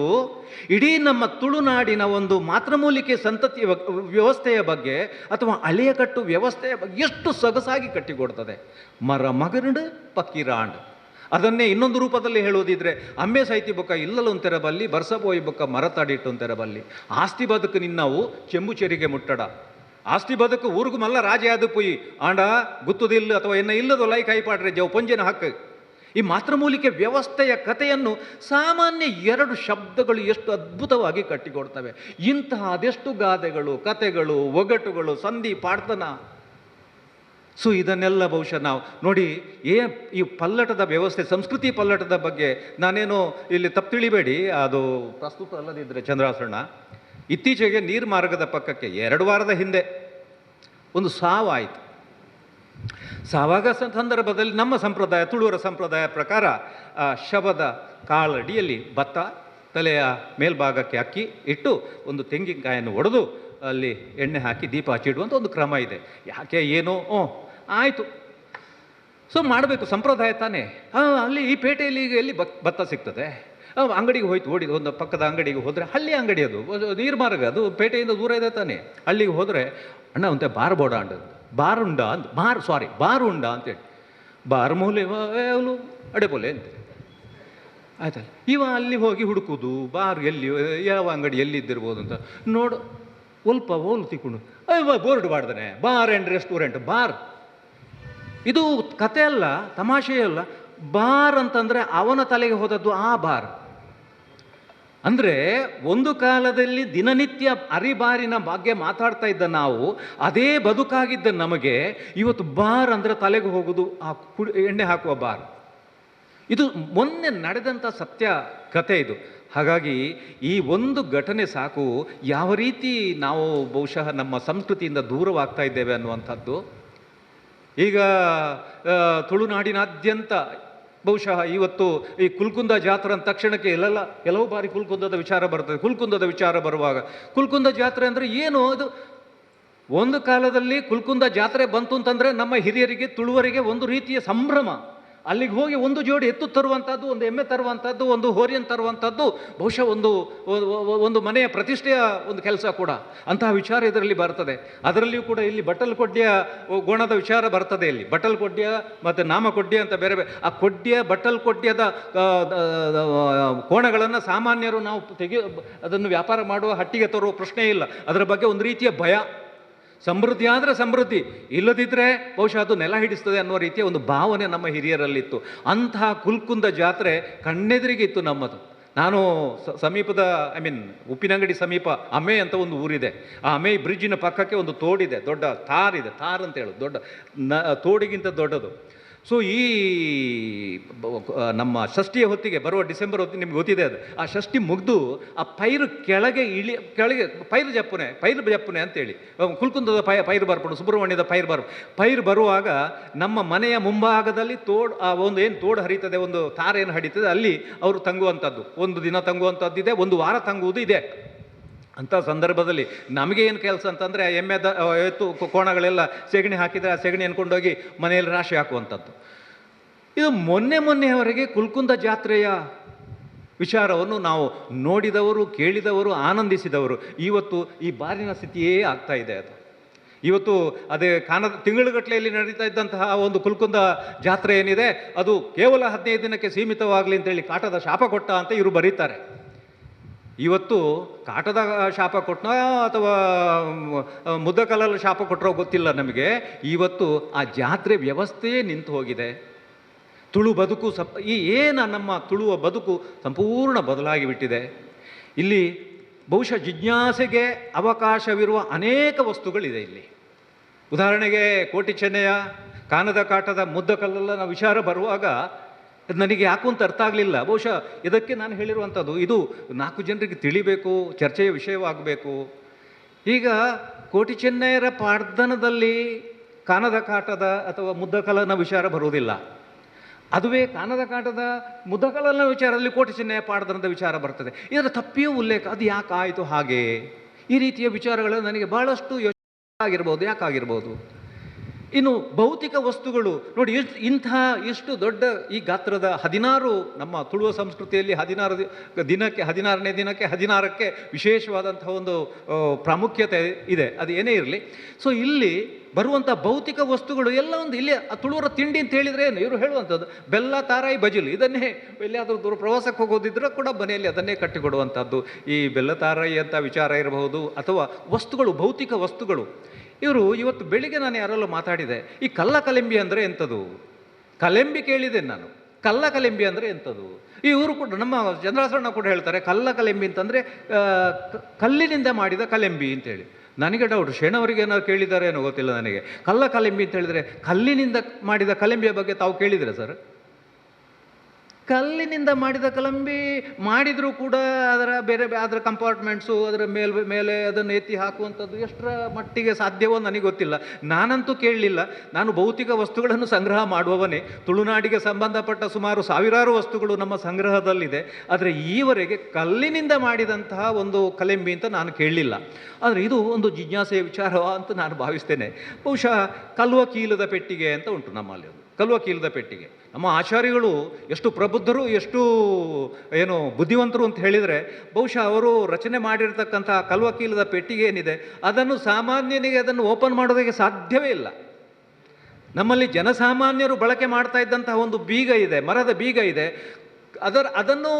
ಇಡೀ ನಮ್ಮ ತುಳುನಾಡಿನ ಒಂದು ಮಾತೃಮೂಲಿಕೆ ಸಂತತಿಯ ವ್ಯವಸ್ಥೆಯ ಬಗ್ಗೆ, ಅಥವಾ ಹಳೆಯ ಕಟ್ಟು ವ್ಯವಸ್ಥೆಯ ಬಗ್ಗೆ ಎಷ್ಟು ಸೊಗಸಾಗಿ ಕಟ್ಟಿಕೊಡ್ತದೆ. ಮರ ಮಗರಂಡು ಪಕ್ಕಿರಾಂಡು. ಅದನ್ನೇ ಇನ್ನೊಂದು ರೂಪದಲ್ಲಿ ಹೇಳುವುದಿದ್ರೆ, ಅಮ್ಮೆ ಸೈತಿ ಬೊಕ್ಕ ಇಲ್ಲಲೊಂತೆರ ಬಲ್ಲಿ, ಬರ್ಸಬೋಯಿ ಬೊಕ್ಕ ಮರತಾಡಿಟ್ಟೊಂತೆರ ಬಲ್ಲಿ. ಆಸ್ತಿ ಬದುಕು ನಿನ್ನವು ಚೆಂಬು ಚೆರಿಗೆ ಮುಟ್ಟಡ. ಆಸ್ತಿ ಬದುಕು ಊರಿಗೂ ಮಲ್ಲ ರಾಜೆ ಆದ ಪುಯಿ ಆಂಡ ಗುತ್ತುದಿಲ್ಲ, ಅಥವಾ ಎನ್ನ ಇಲ್ಲದು ಲೈ ಕೈಪಾಡ್ರೆ ಜವು ಪೊಂಜಿನ ಹಕ್ಕು. ಈ ಮಾತೃಮೂಲಿಕೆ ವ್ಯವಸ್ಥೆಯ ಕಥೆಯನ್ನು ಸಾಮಾನ್ಯ 2 ಶಬ್ದಗಳು ಎಷ್ಟು ಅದ್ಭುತವಾಗಿ ಕಟ್ಟಿಕೊಡ್ತವೆ. ಇಂತಹ ಅದೆಷ್ಟು ಗಾದೆಗಳು, ಕಥೆಗಳು, ಒಗಟುಗಳು, ಸಂಧಿ, ಪಾಡ್ತನ. ಸೊ ಇದನ್ನೆಲ್ಲ ಬಹುಶಃ ನಾವು ನೋಡಿ, ಈ ಪಲ್ಲಟದ ವ್ಯವಸ್ಥೆ, ಸಂಸ್ಕೃತಿ ಪಲ್ಲಟದ ಬಗ್ಗೆ ನಾನೇನು ಇಲ್ಲಿ ತಪ್ಪು ತಿಳಿಬೇಡಿ, ಅದು ಪ್ರಸ್ತುತ ಅಲ್ಲದಿದ್ದರೆ ಚಂದ್ರಾಸಣ್ಣ, ಇತ್ತೀಚೆಗೆ ನೀರು ಮಾರ್ಗದ ಪಕ್ಕಕ್ಕೆ 2 ವಾರದ ಹಿಂದೆ ಒಂದು ಸಾವಾಯಿತು. ಸಾವಾಗ ಸಂದರ್ಭದಲ್ಲಿ ನಮ್ಮ ಸಂಪ್ರದಾಯ, ತುಳುವರ ಸಂಪ್ರದಾಯ ಪ್ರಕಾರ ಶವದ ಕಾಳಡಿಯಲ್ಲಿ ಭತ್ತ, ತಲೆಯ ಮೇಲ್ಭಾಗಕ್ಕೆ ಅಕ್ಕಿ ಇಟ್ಟು ಒಂದು ತೆಂಗಿನಕಾಯನ್ನು ಒಡೆದು ಅಲ್ಲಿ ಎಣ್ಣೆ ಹಾಕಿ ದೀಪ ಹಚ್ಚಿಡುವಂಥ ಒಂದು ಕ್ರಮ ಇದೆ. ಯಾಕೆ ಏನೋ ಆಯಿತು, ಸೊ ಮಾಡಬೇಕು, ಸಂಪ್ರದಾಯ ತಾನೇ. ಅಲ್ಲಿ ಈ ಪೇಟೆಯಲ್ಲಿ ಈಗ ಎಲ್ಲಿ ಭತ್ತ ಸಿಗ್ತದೆ? ಅಂಗಡಿಗೆ ಹೋಯ್ತು, ಓಡಿದ ಒಂದು ಪಕ್ಕದ ಅಂಗಡಿಗೆ ಹೋದರೆ, ಹಳ್ಳಿ ಅಂಗಡಿ ಅದು, ನೀರು ಮಾರ್ಗ, ಅದು ಪೇಟೆಯಿಂದ ದೂರ ಇದೆ ತಾನೆ. ಅಲ್ಲಿಗೆ ಹೋದರೆ ಅಣ್ಣ ಅಂತೆ ಬಾರ್ ಬೋಡ ಅಂಡ, ಬಾರುಂಡ ಅಂತ, ಬಾರುಂಡ ಅಂತೇಳಿ, ಬಾರ್ ಮೂಲೆ ಅವನು ಅಡೆಪೊಲೆ ಅಂತೆ. ಆಯ್ತಲ್ಲ, ಇವ ಅಲ್ಲಿ ಹೋಗಿ ಹುಡುಕುದು ಬಾರ್ ಎಲ್ಲಿ, ಯಾವ ಅಂಗಡಿ ಎಲ್ಲಿದ್ದಿರ್ಬೋದು ಅಂತ ನೋಡು, ಸ್ವಲ್ಪ ಓಲು ತಿಕ್ಕೊಂಡು ಬೋರ್ಡ್ ಮಾಡ್ದಾನೆ, ಬಾರ್ ಆ್ಯಂಡ್ ರೆಸ್ಟೋರೆಂಟ್, ಬಾರ್. ಇದು ಕತೆ ಅಲ್ಲ, ತಮಾಷೆ ಅಲ್ಲ. ಬಾರ್ ಅಂತಂದರೆ ಅವನ ತಲೆಗೆ ಹೋದದ್ದು ಆ ಬಾರ್. ಅಂದರೆ ಒಂದು ಕಾಲದಲ್ಲಿ ದಿನನಿತ್ಯ ಅರಿಬಾರಿನ ಬಗ್ಗೆ ಮಾತಾಡ್ತಾ ಇದ್ದ ನಾವು, ಅದೇ ಬದುಕಾಗಿದ್ದ ನಮಗೆ ಇವತ್ತು ಬಾರ್ ಅಂದರೆ ತಲೆಗೆ ಹೋಗೋದು ಆ ಎಣ್ಣೆ ಹಾಕುವ ಬಾರ್. ಇದು ಮೊನ್ನೆ ನಡೆದಂಥ ಸತ್ಯ ಕತೆ ಇದು. ಹಾಗಾಗಿ ಈ ಒಂದು ಘಟನೆ ಸಾಕು, ಯಾವ ರೀತಿ ನಾವು ಬಹುಶಃ ನಮ್ಮ ಸಂಸ್ಕೃತಿಯಿಂದ ದೂರವಾಗ್ತಾ ಇದ್ದೇವೆ ಅನ್ನುವಂಥದ್ದು. ಈಗ ತುಳುನಾಡಿನಾದ್ಯಂತ ಬಹುಶಃ ಇವತ್ತು ಈ ಕುಲ್ಕುಂದ ಜಾತ್ರೆ ಅಂದ ತಕ್ಷಣಕ್ಕೆ ಕೆಲವು ಬಾರಿ ಕುಲ್ಕುಂದದ ವಿಚಾರ ಬರ್ತದೆ. ಕುಲ್ಕುಂದದ ವಿಚಾರ ಬರುವಾಗ ಕುಲ್ಕುಂದ ಜಾತ್ರೆ ಅಂದರೆ ಏನು? ಅದು ಒಂದು ಕಾಲದಲ್ಲಿ ಕುಲ್ಕುಂದ ಜಾತ್ರೆ ಬಂತು ಅಂತಂದರೆ ನಮ್ಮ ಹಿರಿಯರಿಗೆ, ತುಳುವರಿಗೆ ಒಂದು ರೀತಿಯ ಸಂಭ್ರಮ. ಅಲ್ಲಿಗೆ ಹೋಗಿ ಒಂದು ಜೋಡಿ ಎತ್ತು ತರುವಂಥದ್ದು, ಒಂದು ಎಮ್ಮೆ ತರುವಂಥದ್ದು, ಒಂದು ಹೋರಿಯನ್ನು ತರುವಂಥದ್ದು ಬಹುಶಃ ಒಂದು ಮನೆಯ ಪ್ರತಿಷ್ಠೆಯ ಒಂದು ಕೆಲಸ ಕೂಡ. ಅಂತಹ ವಿಚಾರ ಇದರಲ್ಲಿ ಬರ್ತದೆ. ಅದರಲ್ಲಿಯೂ ಕೂಡ ಇಲ್ಲಿ ಬಟ್ಟಲ್ಕೊಡ್ಡಿಯ ಗೋಣದ ವಿಚಾರ ಬರ್ತದೆ. ಇಲ್ಲಿ ಬಟ್ಟಲ್ಕೊಡ್ಡಿಯ ಮತ್ತು ನಾಮಕೊಡ್ಡಿಯ ಅಂತ ಬೇರೆ ಬೇರೆ. ಆ ಕೊಡ್ಡಿಯ ಬಟ್ಟಲ್ಕೊಡ್ಡಿಯದ ಕೋಣಗಳನ್ನು ಸಾಮಾನ್ಯರು ನಾವು ಅದನ್ನು ವ್ಯಾಪಾರ ಮಾಡುವ ಹಟ್ಟಿಗೆ ತರುವ ಪ್ರಶ್ನೆ ಇಲ್ಲ. ಅದರ ಬಗ್ಗೆ ಒಂದು ರೀತಿಯ ಭಯ. ಸಮೃದ್ಧಿ ಆದರೆ ಸಮೃದ್ಧಿ, ಇಲ್ಲದಿದ್ದರೆ ಬಹುಶಃ ಅದು ನೆಲ ಹಿಡಿಸ್ತದೆ ಅನ್ನುವ ರೀತಿಯ ಒಂದು ಭಾವನೆ ನಮ್ಮ ಹಿರಿಯರಲ್ಲಿತ್ತು. ಅಂತಹ ಕುಲ್ಕುಂದ ಜಾತ್ರೆ ಕಣ್ಣೆದುರಿಗಿತ್ತು ನಮ್ಮದು. ನಾನು ಸಮೀಪದ ಉಪ್ಪಿನಂಗಡಿ ಸಮೀಪ ಅಮೆ ಅಂತ ಒಂದು ಊರಿದೆ. ಆ ಅಮೆ ಬ್ರಿಡ್ಜಿನ ಪಕ್ಕಕ್ಕೆ ಒಂದು ತೋಡಿದೆ, ದೊಡ್ಡ ತಾರ್ ಇದೆ. ತಾರ್ ಅಂತ ಹೇಳೋದು ದೊಡ್ಡ ತೋಡಿಗಿಂತ ದೊಡ್ಡದು. ಸೊ ಈ ನಮ್ಮ ಷಷ್ಠಿಯ ಹೊತ್ತಿಗೆ ಬರುವ ಡಿಸೆಂಬರ್ ಹೊತ್ತಿಗೆ ನಿಮ್ಗೆ ಗೊತ್ತಿದೆ ಅದು. ಆ ಷಷ್ಠಿ ಮುಗಿದು ಆ ಪೈರು ಕೆಳಗೆ ಪೈರು ಜಪ್ಪುನೆ ಅಂತೇಳಿ ಕುಲ್ಕುಂದದ ಪೈರು ಬರ್ಕೊಂಡು, ಸುಬ್ರಹ್ಮಣ್ಯದ ಪೈರು ಬರುವಾಗ ನಮ್ಮ ಮನೆಯ ಮುಂಭಾಗದಲ್ಲಿ ಏನು ತೋಡು ಹರಿತದೆ, ಒಂದು ತಾರೇನು ಹರಿತದೆ, ಅಲ್ಲಿ ಅವರು ತಂಗುವಂಥದ್ದು, ಒಂದು ದಿನ ತಂಗುವಂಥದ್ದಿದೆ, ಒಂದು ವಾರ ತಂಗುವುದು ಇದೆ. ಅಂಥ ಸಂದರ್ಭದಲ್ಲಿ ನಮಗೆ ಏನು ಕೆಲಸ ಅಂತಂದರೆ ಎತ್ತು ಕೋಣಗಳೆಲ್ಲ ಸೆಗಣಿ ಹಾಕಿದರೆ ಆ ಸೆಗಣಿ ಅನ್ಕೊಂಡೋಗಿ ಮನೆಯಲ್ಲಿ ರಾಶಿ ಹಾಕುವಂಥದ್ದು. ಇದು ಮೊನ್ನೆಯವರೆಗೆ ಕುಲ್ಕುಂದ ಜಾತ್ರೆಯ ವಿಚಾರವನ್ನು ನಾವು ನೋಡಿದವರು, ಕೇಳಿದವರು, ಆನಂದಿಸಿದವರು. ಇವತ್ತು ಈ ಬಾರಿನ ಸ್ಥಿತಿಯೇ ಆಗ್ತಾ ಇದೆ. ಅದು ಇವತ್ತು ಅದೇ ತಿಂಗಳುಗಟ್ಟಲೆಯಲ್ಲಿ ನಡೀತಾ ಇದ್ದಂತಹ ಒಂದು ಕುಲ್ಕುಂದ ಜಾತ್ರೆ ಏನಿದೆ, ಅದು ಕೇವಲ 15 ದಿನಕ್ಕೆ ಸೀಮಿತವಾಗಲಿ ಅಂತೇಳಿ ಕಾಟದ ಶಾಪ ಕೊಟ್ಟ ಅಂತ ಇವರು ಬರೀತಾರೆ. ಇವತ್ತು ಕಾಟದ ಶಾಪ ಕೊಟ್ಟನೋ ಅಥವಾ ಮುದ್ದಕಲ್ಲಲ್ಲಿ ಶಾಪ ಕೊಟ್ಟರೋ ಗೊತ್ತಿಲ್ಲ ನಮಗೆ. ಇವತ್ತು ಆ ಜಾತ್ರೆ ವ್ಯವಸ್ಥೆಯೇ ನಿಂತು ಹೋಗಿದೆ. ತುಳು ಬದುಕು ನಮ್ಮ ತುಳುವ ಬದುಕು ಸಂಪೂರ್ಣ ಬದಲಾಗಿ ಬಿಟ್ಟಿದೆ. ಇಲ್ಲಿ ಬಹುಶಃ ಜಿಜ್ಞಾಸೆಗೆ ಅವಕಾಶವಿರುವ ಅನೇಕ ವಸ್ತುಗಳಿದೆ. ಇಲ್ಲಿ ಉದಾಹರಣೆಗೆ ಕೋಟಿ ಚೆನ್ನೆಯ ಕಾನದ ಕಾಟದ ಮುದ್ದಕಲ್ಲನ ವಿಚಾರ ಬರುವಾಗ ನನಗೆ ಯಾಕೂ ಅಂತ ಅರ್ಥ ಆಗಲಿಲ್ಲ. ಬಹುಶಃ ಇದಕ್ಕೆ ನಾನು ಹೇಳಿರುವಂಥದ್ದು, ಇದು 4 ಜನರಿಗೆ ತಿಳಿಬೇಕು, ಚರ್ಚೆಯ ವಿಷಯವಾಗಬೇಕು. ಈಗ ಕೋಟಿ ಚೆನ್ನೈಯರ ಪಾಡ್ದನದಲ್ಲಿ ಕಾನದ ಕಾಟದ ಅಥವಾ ಮುದ್ದಕಲನ ವಿಚಾರ ಬರುವುದಿಲ್ಲ. ಅದುವೇ ಕಾನದ ಕಾಟದ ಮುದ್ದಕಲನ ವಿಚಾರದಲ್ಲಿ ಕೋಟಿ ಚೆನ್ನಯ್ಯ ಪಾಡ್ದನದ ವಿಚಾರ ಬರ್ತದೆ. ಇದರ ತಪ್ಪಿಯೂ ಉಲ್ಲೇಖ. ಅದು ಯಾಕಾಯಿತು ಹಾಗೆ? ಈ ರೀತಿಯ ವಿಚಾರಗಳು ನನಗೆ ಬಹಳಷ್ಟು ಯೋಚನೆ ಯಾಕಾಗಿರ್ಬೋದು. ಇನ್ನು ಭೌತಿಕ ವಸ್ತುಗಳು ನೋಡಿ, ಇಷ್ಟು ದೊಡ್ಡ ಈ ಗಾತ್ರದ 16 ನಮ್ಮ ತುಳುವ ಸಂಸ್ಕೃತಿಯಲ್ಲಿ 16ನೇ ದಿನಕ್ಕೆ 16ಕ್ಕೆ ವಿಶೇಷವಾದಂತಹ ಒಂದು ಪ್ರಾಮುಖ್ಯತೆ ಇದೆ. ಅದು ಏನೇ ಇರಲಿ. ಸೊ ಇಲ್ಲಿ ಬರುವಂಥ ಭೌತಿಕ ವಸ್ತುಗಳು ಎಲ್ಲ ಒಂದು ಇಲ್ಲಿ ತುಳುವರ ತಿಂಡಿ ಅಂತ ಹೇಳಿದರೆ ಏನು ಇವರು ಹೇಳುವಂಥದ್ದು, ಬೆಲ್ಲ, ತಾರಾಯಿ, ಬಜಿಲು. ಇದನ್ನೇ ಎಲ್ಲಿಯಾದರೂ ದೂರ ಪ್ರವಾಸಕ್ಕೆ ಹೋಗೋದಿದ್ರೆ ಕೂಡ ಮನೆಯಲ್ಲಿ ಅದನ್ನೇ ಕಟ್ಟಿಕೊಡುವಂಥದ್ದು. ಈ ಬೆಲ್ಲ ತಾರಾಯಿ ಅಂತ ವಿಚಾರ ಇರಬಹುದು, ಅಥವಾ ವಸ್ತುಗಳು, ಭೌತಿಕ ವಸ್ತುಗಳು. ಇವತ್ತು ಬೆಳಿಗ್ಗೆ ನಾನು ಯಾರೆಲ್ಲ ಮಾತಾಡಿದೆ, ಈ ಕಲ್ಲಕಲೆಂಬಿ ಅಂದರೆ ಎಂಥದ್ದು? ಕಲೆಂಬಿ ಕೇಳಿದೆ ನಾನು. ಕಲ್ಲಕಲೆಂಬಿ ಅಂದರೆ ಎಂಥದ್ದು? ಇವರು ಕೂಡ ನಮ್ಮ ಚಂದ್ರಾಸಣ್ಣ ಕೂಡ ಹೇಳ್ತಾರೆ ಕಲ್ಲಕಲೆಂಬಿ ಅಂತಂದರೆ ಕಲ್ಲಿನಿಂದ ಮಾಡಿದ ಕಲೆಂಬಿ ಅಂತೇಳಿ. ನನಗೆ ಡೌಟ್, ಶೇಣವರಿಗೆ ಏನಾದ್ರು ಕೇಳಿದ್ದಾರೆ ಏನೋ ಗೊತ್ತಿಲ್ಲ ನನಗೆ. ಕಲ್ಲಕಲೆಂಬಿ ಅಂತ ಹೇಳಿದರೆ ಕಲ್ಲಿನಿಂದ ಮಾಡಿದ ಕಲೆಂಬಿಯ ಬಗ್ಗೆ ತಾವು ಕೇಳಿದರೆ ಸರ್? ಕಲ್ಲಿನಿಂದ ಮಾಡಿದ ಕಲಂಬಿ ಮಾಡಿದರೂ ಕೂಡ ಅದರ ಕಂಪಾರ್ಟ್ಮೆಂಟ್ಸು, ಅದರ ಮೇಲೆ ಅದನ್ನು ಎತ್ತಿ ಹಾಕುವಂಥದ್ದು ಎಷ್ಟರ ಮಟ್ಟಿಗೆ ಸಾಧ್ಯವೋ ನನಗೆ ಗೊತ್ತಿಲ್ಲ. ನಾನಂತೂ ಕೇಳಲಿಲ್ಲ. ನಾನು ಭೌತಿಕ ವಸ್ತುಗಳನ್ನು ಸಂಗ್ರಹ ಮಾಡುವವನೇ. ತುಳುನಾಡಿಗೆ ಸಂಬಂಧಪಟ್ಟ ಸುಮಾರು 1000 ವಸ್ತುಗಳು ನಮ್ಮ ಸಂಗ್ರಹದಲ್ಲಿದೆ. ಆದರೆ ಈವರೆಗೆ ಕಲ್ಲಿನಿಂದ ಮಾಡಿದಂತಹ ಒಂದು ಕಲೆಂಬಿ ಅಂತ ನಾನು ಕೇಳಲಿಲ್ಲ. ಆದರೆ ಇದು ಒಂದು ಜಿಜ್ಞಾಸೆಯ ವಿಚಾರ ಅಂತ ನಾನು ಭಾವಿಸ್ತೇನೆ. ಬಹುಶಃ ಕಲ್ಲುವ ಕೀಲದ ಪೆಟ್ಟಿಗೆ ಅಂತ ಉಂಟು ನಮ್ಮಲ್ಲಿ. ಅದು ಕಲ್ವಕೀಲದ ಪೆಟ್ಟಿಗೆ. ನಮ್ಮ ಆಚಾರ್ಯಗಳು ಎಷ್ಟು ಪ್ರಬುದ್ಧರು, ಎಷ್ಟು ಏನು ಬುದ್ಧಿವಂತರು ಅಂತ ಹೇಳಿದರೆ, ಬಹುಶಃ ಅವರು ರಚನೆ ಮಾಡಿರ್ತಕ್ಕಂಥ ಕಲ್ವಕೀಲದ ಪೆಟ್ಟಿಗೆ ಏನಿದೆ ಅದನ್ನು ಸಾಮಾನ್ಯನಿಗೆ ಅದನ್ನು ಓಪನ್ ಮಾಡೋದಕ್ಕೆ ಸಾಧ್ಯವೇ ಇಲ್ಲ. ನಮ್ಮಲ್ಲಿ ಜನಸಾಮಾನ್ಯರು ಬಳಕೆ ಮಾಡ್ತಾ ಇದ್ದಂತಹ ಒಂದು ಬೀಗ ಇದೆ, ಮರದ ಬೀಗ ಇದೆ. ಅದನ್ನು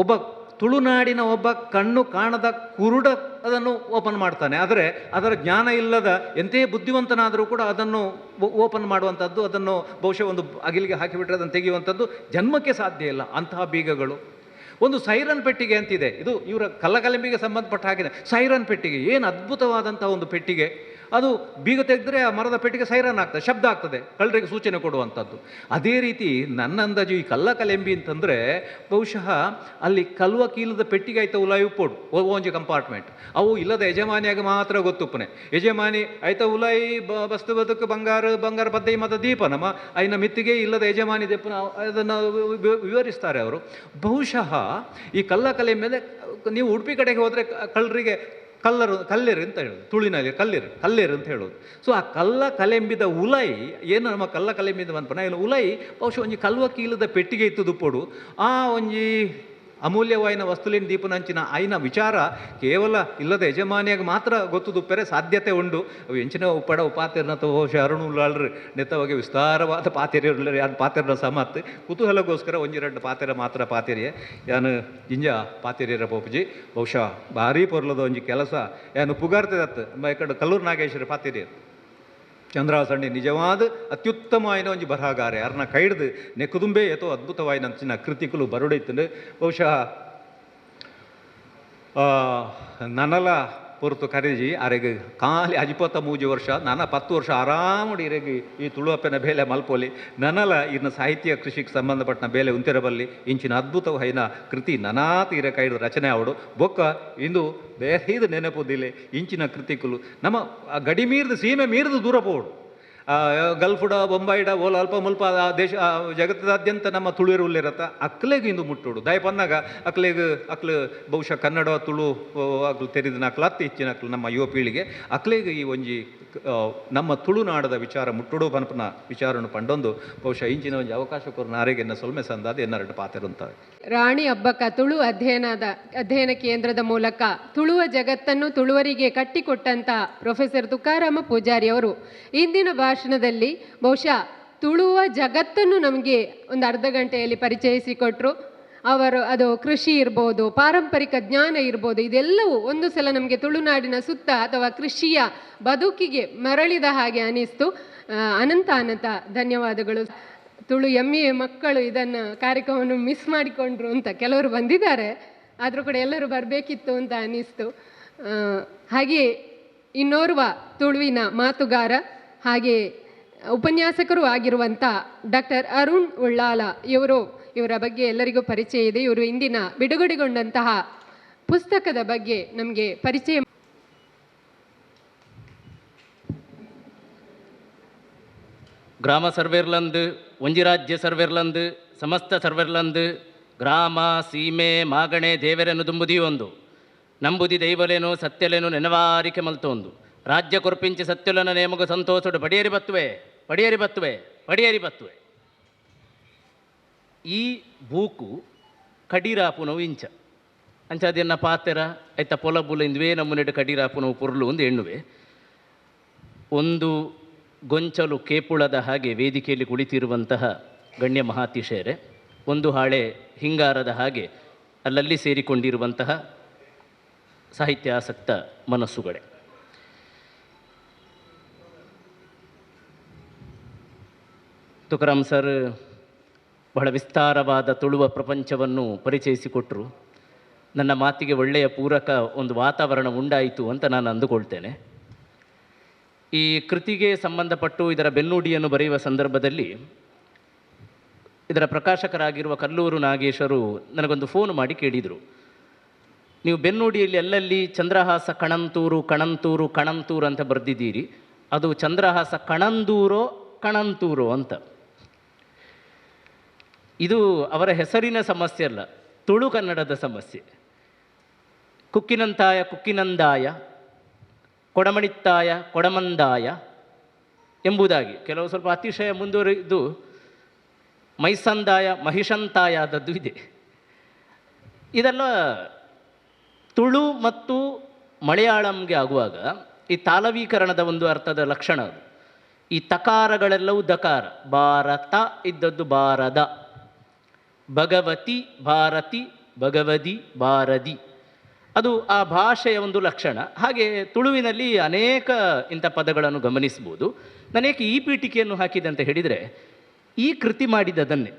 ಒಬ್ಬ ತುಳುನಾಡಿನ ಒಬ್ಬ ಕಣ್ಣು ಕಾಣದ ಕುರುಡ ಅದನ್ನು ಓಪನ್ ಮಾಡ್ತಾನೆ. ಆದರೆ ಅದರ ಜ್ಞಾನ ಇಲ್ಲದ ಎಂದೇ ಬುದ್ಧಿವಂತನಾದರೂ ಕೂಡ ಅದನ್ನು ಓಪನ್ ಮಾಡುವಂಥದ್ದು, ಅದನ್ನು ಬಹುಶಃ ಒಂದು ಅಗಿಲಿಗೆ ಹಾಕಿಬಿಟ್ರೆ ಅದನ್ನು ತೆಗೆಯುವಂಥದ್ದು ಜನ್ಮಕ್ಕೆ ಸಾಧ್ಯ ಇಲ್ಲ. ಅಂತಹ ಬೀಗಗಳು. ಒಂದು ಸೈರನ್ ಪೆಟ್ಟಿಗೆ ಅಂತಿದೆ, ಇದು ಇವರ ಕಲ್ಲಕಲೆಂಬಿಗೆ ಸಂಬಂಧಪಟ್ಟ ಹಾಗೆ. ಸೈರನ್ ಪೆಟ್ಟಿಗೆ ಏನು ಅದ್ಭುತವಾದಂಥ ಒಂದು ಪೆಟ್ಟಿಗೆ. ಅದು ಬೀಗ ತೆಗೆದ್ರೆ ಆ ಮರದ ಪೆಟ್ಟಿಗೆ ಸೈರನ್ ಆಗ್ತದೆ, ಶಬ್ದ ಆಗ್ತದೆ, ಕಳ್ಳರಿಗೆ ಸೂಚನೆ ಕೊಡುವಂಥದ್ದು. ಅದೇ ರೀತಿ ನನ್ನ ಅಂದಾಜು ಈ ಕಲ್ಲಕಲೆಂಬಿ ಅಂತಂದರೆ ಬಹುಶಃ ಅಲ್ಲಿ ಕಲ್ವಕೀಲದ ಪೆಟ್ಟಿಗೆ ಆಯ್ತು ಉಲಾಯಿ ಉಪ್ಪೋಡು ಒಂಜಿ ಕಂಪಾರ್ಟ್ಮೆಂಟ್. ಅವು ಇಲ್ಲದ ಯಜಮಾನಿಯಾಗಿ ಮಾತ್ರ ಗೊತ್ತುಪ್ಪನೆ. ಯಜಮಾನಿ ಆಯ್ತ ಉಲಾಯಿ ಬಸ್ತು ಬದುಕು ಬಂಗಾರ ಬದ್ದೈ ಮತ ದೀಪ ನಮ್ಮ ಐನ ಮಿತ್ತಿಗೆ ಇಲ್ಲದ ಯಜಮಾನಿ ದೀಪನ ಅದನ್ನು ವಿವರಿಸ್ತಾರೆ ಅವರು. ಬಹುಶಃ ಈ ಕಲ್ಲಕಲೆ ಮೇಲೆ ನೀವು ಉಡುಪಿ ಕಡೆಗೆ ಹೋದರೆ ಕಳ್ಳರಿಗೆ ಕಲ್ಲೇರು ಅಂತ ಹೇಳೋದು, ತುಳಿನಲ್ಲಿ ಕಲ್ಲೇರು ಅಂತ ಹೇಳೋದು. ಸೊ ಆ ಕಲೆಂಬಿದ ಉಲೈ ಏನು ನಮ್ಮ ಕಲೆಂಬಿದ ಬಂದ್ಪನ ಇಲ್ಲ ಉಲೈ ಬಹುಶಃ ಒಂಜಿ ಕಲ್ವಕೀಲದ ಪೆಟ್ಟಿಗೆ ಇತ್ತು ದುಪ್ಪೋಡು. ಆ ಒಂಜಿ ಅಮೂಲ್ಯವಾಯಿನ ವಸ್ತುಲಿನ ದೀಪನಂಚಿನ ಐನ ವಿಚಾರ ಕೇವಲ ಇಲ್ಲದ ಯಜಮಾನಿಯಾಗಿ ಮಾತ್ರ ಗೊತ್ತು ದುಪ್ಪರೆ ಸಾಧ್ಯತೆ ಉಂಡು. ಅವು ಎಂಚಿನ ಉಪ್ಪಡ ಪಾತೆರ್ನ ಬಹುಶಃ ಅರುಣುಲ್ಲಾಳ್ರಿ ನೆತ್ತವಾಗಿ ವಿಸ್ತಾರವಾದ ಪಾತೆರಿಯರು ಯಾರು ಪಾತೆರ್ನ ಸಮತ್ ಕುತೂಹಲಗೋಸ್ಕರ ಒಂಜೆರಡು ಪಾತೆರ ಮಾತ್ರ ಪಾತೆರಿಯೇ ಯಾನು ಜಿಂಜ ಪಾತೆರಿಯರ ಪೋಪುಜಿ ಬಹುಶಃ ಭಾರಿ ಪೊರ್ಲದ ಒಂಜಿ ಕೆಲಸ ಯಾನು ಪುಗಾರ್ತದತ್ತು ಈ ಕಲ್ಲೂರು ನಾಗೇಶ್ವರ ಪಾತೆರಿಯರು ಚಂದ್ರಾಸಣ್ಣಿ ನಿಜವಾದ ಅತ್ಯುತ್ತಮವಾಯಿನ ಒಂಜಿ ಬರಹಗಾರ ಯಾರನ್ನ ಕೈಡ್ದು ನೆಕ್ಕುದುಂಬೆ ಏತೋ ಅದ್ಭುತವಾಯಿನ ಅಂಚಿನ ಕೃತಿಗಳು ಬರುಡೈತಂದು ಬಹುಶಃ ನನಲ ಪೊರ್ತು ಕರೀಜಿ ಅರೆಗೆ ಖಾಲಿ 23 ವರ್ಷ ನಾನ 10 ವರ್ಷ ಆರಾಮಡಿ ಇರೆಗೆ ಈ ತುಳುವಪ್ಪನ ಬೇಲೆ ಮಲ್ಪೋಲಿ ನನಲ ಇನ್ನು ಸಾಹಿತ್ಯ ಕೃಷಿಗೆ ಸಂಬಂಧಪಟ್ಟ ಬೇಲೆ ಉಂತಿರಬಲ್ಲಿ ಇಂಚಿನ ಅದ್ಭುತವಾಯಿನ ಕೃತಿ ನನಾತ ಇರ ಕೈಡು ರಚನೆ ಆವಡು ಬೊಕ್ಕ ಇಂದು ಬೇರೆ ನೆನಪುದಿಲ್ಲ ಇಂಚಿನ ಕೃತಿಕುಲು ನಮ್ಮ ಗಡಿ ಮೀರಿದು ಸೀಮೆ ಮೀರಿದು ದೂರ ಪೋಡು. ಗಲ್ಫುಡ ಬೊಂಬಾಯಿಡ ಓಲ ಅಲ್ಪ ಮುಲ್ಪ ದೇಶ ಜಗತ್ತದಾದ್ಯಂತ ನಮ್ಮ ತುಳುವರು ಉಲ್ಲಿರತ್ತ ಅಕ್ಲೆಗೆ ಇಂದು ಮುಟ್ಟೋಡು ದಯ ಪನ್ನಾಗ ಅಕ್ಲು ಬಹುಶಃ ಕನ್ನಡ ತುಳು ಅಕ್ಲು ತೆರೆದ ನಕ್ಲು ಅತ್ತ ಇಚ್ಚಿನ ಅಕ್ಲು ನಮ್ಮ ಯುವ ಪೀಳಿಗೆ ಅಕ್ಲೆಗೆ ಈ ಒಂಜಿ ನಮ್ಮ ತುಳುನಾಡದ ವಿಚಾರ ಮುಟ್ಟೋಡು ಪನಪನ ವಿಚಾರವನ್ನು ಪಂಡೊಂದು ಬಹುಶಃ ಇಂಚಿನ ಒಂಜಿ ಅವಕಾಶ ಕೊರ ನಾರೆಗೆ ಎನ್ನ ಸೊಲ್ಮೆ ಸಂದಾದ ಎನ್ನರಡು ಪಾತೆರುಂತವೆ. ರಾಣಿ ಹಬ್ಬಕ್ಕ ತುಳು ಅಧ್ಯಯನ ಕೇಂದ್ರದ ಮೂಲಕ ತುಳುವ ಜಗತ್ತನ್ನು ತುಳುವರಿಗೆ ಕಟ್ಟಿಕೊಟ್ಟಂತ ಪ್ರೊಫೆಸರ್ ತುಕಾರಾಮ ಪೂಜಾರಿ ಅವರು ಇಂದಿನ ಭಾಷಣದಲ್ಲಿ ಬಹುಶಃ ತುಳುವ ಜಗತ್ತನ್ನು ನಮಗೆ ಒಂದು ಅರ್ಧ ಗಂಟೆಯಲ್ಲಿ ಪರಿಚಯಿಸಿಕೊಟ್ರು. ಅವರು ಅದು ಕೃಷಿ ಇರ್ಬೋದು, ಪಾರಂಪರಿಕ ಜ್ಞಾನ ಇರ್ಬೋದು, ಇದೆಲ್ಲವೂ ಒಂದು ಸಲ ನಮಗೆ ತುಳುನಾಡಿನ ಸುತ್ತ ಅಥವಾ ಕೃಷಿಯ ಬದುಕಿಗೆ ಮರಳಿದ ಹಾಗೆ ಅನಿಸ್ತು. ಅನಂತ ಧನ್ಯವಾದಗಳು. ತುಳು MA ಮಕ್ಕಳು ಇದನ್ನು ಕಾರ್ಯಕ್ರಮವನ್ನು ಮಿಸ್ ಮಾಡಿಕೊಂಡ್ರು ಅಂತ ಕೆಲವರು ಬಂದಿದ್ದಾರೆ, ಆದರೂ ಕೂಡ ಎಲ್ಲರೂ ಬರಬೇಕಿತ್ತು ಅಂತ ಅನ್ನಿಸ್ತು. ಹಾಗೆ ಇನ್ನೋರ್ವ ತುಳುವಿನ ಮಾತುಗಾರ ಹಾಗೆ ಉಪನ್ಯಾಸಕರು ಆಗಿರುವಂಥ ಡಾಕ್ಟರ್ ಅರುಣ್ ಉಳ್ಳಾಲ ಇವರ ಬಗ್ಗೆ ಎಲ್ಲರಿಗೂ ಪರಿಚಯ ಇದೆ. ಇವರು ಇಂದಿನ ಬಿಡುಗಡೆಗೊಂಡಂತಹ ಪುಸ್ತಕದ ಬಗ್ಗೆ ನಮಗೆ ಪರಿಚಯ. ಗ್ರಾಮ ಸರ್ವೇರ್ಲಂದು ಒಂಜಿ ರಾಜ್ಯ ಸರ್ವೇರ್ಲಂದು ಸಮಸ್ತ ಸರ್ವೇರ್ಲಂದು ಗ್ರಾಮ ಸೀಮೆ ಮಾಗಣೆ ದೇವರನ್ನು ದುಂಬುದಿ ಒಂದು ನಂಬುದಿ ದೈವಲೇನು ಸತ್ಯಲೇನು ನೆನವಾರಿಕೆ ಮಲ್ತೊಂದು ರಾಜ್ಯ ಕೊರ್ಪಿಂಚಿ ಸತ್ಯಲನ ನೇಮಗ ಸಂತೋಷಡು ಪಡಿಯೇರಿ ಬತ್ತುವೆ. ಈ ಬೂಕು ಕಡೀರಾಪುನವು ಇಂಚ ಅಂಚಾದೆನ್ನ ಪಾತೆರ ಐತ ಪೊಲಬುಲ ಇಂದುವೇ ನಮ್ಮನೆಡು ಕಡೀರಾಪುನವು ಪುರ್ಲು ಒಂದು ಎಣ್ಣುವೆ. ಒಂದು ಗೊಂಚಲು ಕೇಪುಳದ ಹಾಗೆ ವೇದಿಕೆಯಲ್ಲಿ ಕುಳಿತಿರುವಂತಹ ಗಣ್ಯ ಮಹಾತಿಶಯರೇ, ಒಂದು ಹಾಳೆ ಹಿಂಗಾರದ ಹಾಗೆ ಅಲ್ಲಲ್ಲಿ ಸೇರಿಕೊಂಡಿರುವಂತಹ ಸಾಹಿತ್ಯಾಸಕ್ತ ಮನಸ್ಸುಗಳೇ, ತುಕಾರಾಮ್ ಸರ್ ಬಹಳ ವಿಸ್ತಾರವಾದ ತುಳುವ ಪ್ರಪಂಚವನ್ನು ಪರಿಚಯಿಸಿಕೊಟ್ಟರು. ನನ್ನ ಮಾತಿಗೆ ಒಳ್ಳೆಯ ಪೂರಕ ಒಂದು ವಾತಾವರಣ ಉಂಟಾಯಿತು ಅಂತ ನಾನು ಅಂದುಕೊಳ್ತೇನೆ. ಈ ಕೃತಿಗೆ ಸಂಬಂಧಪಟ್ಟು ಇದರ ಬೆನ್ನುಡಿಯನ್ನು ಬರೆಯುವ ಸಂದರ್ಭದಲ್ಲಿ ಇದರ ಪ್ರಕಾಶಕರಾಗಿರುವ ಕಲ್ಲೂರು ನಾಗೇಶರು ನನಗೊಂದು ಫೋನ್ ಮಾಡಿ ಕೇಳಿದರು, ನೀವು ಬೆನ್ನುಡಿಯಲ್ಲಿ ಅಲ್ಲಲ್ಲಿ ಚಂದ್ರಹಾಸ ಕಣಂತೂರು ಅಂತ ಬರೆದಿದ್ದೀರಿ, ಅದು ಚಂದ್ರಹಾಸ ಕಣಂತೂರೋ ಅಂತ. ಇದು ಅವರ ಹೆಸರಿನ ಸಮಸ್ಯೆ ಅಲ್ಲ, ತುಳು ಕನ್ನಡದ ಸಮಸ್ಯೆ. ಕುಕ್ಕಿನಂದಾಯ ಕೊಡಮಣಿತ್ತಾಯ ಕೊಡಮಂದಾಯ ಎಂಬುದಾಗಿ ಕೆಲವು ಸ್ವಲ್ಪ ಅತಿಶಯ ಮುಂದುವರಿದು ಮೈಸಂದಾಯ ಮಹಿಷಂತಾಯ ಆದದ್ದು ಇದೆ. ಇದೆಲ್ಲ ತುಳು ಮತ್ತು ಮಲಯಾಳಂಗೆ ಆಗುವಾಗ ಈ ತಾಲವೀಕರಣದ ಒಂದು ಅರ್ಥದ ಲಕ್ಷಣ ಅದು. ಈ ತಕಾರಗಳೆಲ್ಲವೂ ದಕಾರ, ಭಾರತ ಇದ್ದದ್ದು ಭಾರದ, ಭಗವತಿ ಭಾರತಿ, ಭಗವದಿ ಭಾರದಿ, ಅದು ಆ ಭಾಷೆಯ ಒಂದು ಲಕ್ಷಣ. ಹಾಗೆ ತುಳುವಿನಲ್ಲಿ ಅನೇಕ ಇಂಥ ಪದಗಳನ್ನು ಗಮನಿಸ್ಬೋದು. ನಾನೇಕೆ ಈ ಪೀಠಿಕೆಯನ್ನು ಹಾಕಿದೆ ಅಂತ ಹೇಳಿದರೆ, ಈ ಕೃತಿ ಮಾಡಿದ್ದದನ್ನೇ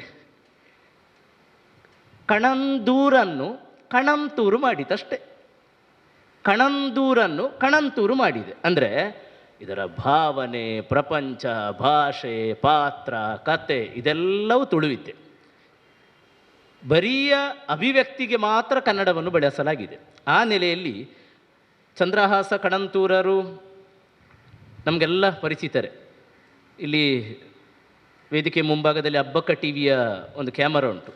ಕಣಂದೂರನ್ನು ಕಣಂತೂರು ಮಾಡಿದಷ್ಟೇ. ಕಣಂದೂರನ್ನು ಕಣಂತೂರು ಮಾಡಿದೆ ಅಂದರೆ ಇದರ ಭಾವನೆ, ಪ್ರಪಂಚ, ಭಾಷೆ, ಪಾತ್ರ, ಕತೆ ಇದೆಲ್ಲವೂ ತುಳುವಿದ್ದೆ. ಬರಿಯ ಅಭಿವ್ಯಕ್ತಿಗೆ ಮಾತ್ರ ಕನ್ನಡವನ್ನು ಬಳಸಲಾಗಿದೆ. ಆ ನೆಲೆಯಲ್ಲಿ ಚಂದ್ರಹಾಸ ಕಣಂತೂರರು ನಮಗೆಲ್ಲ ಪರಿಚಿತರೆ. ಇಲ್ಲಿ ವೇದಿಕೆ ಮುಂಭಾಗದಲ್ಲಿ ಅಬ್ಬಕ್ಕ ಟಿ ವಿಯ ಒಂದು ಕ್ಯಾಮರಾ ಉಂಟು.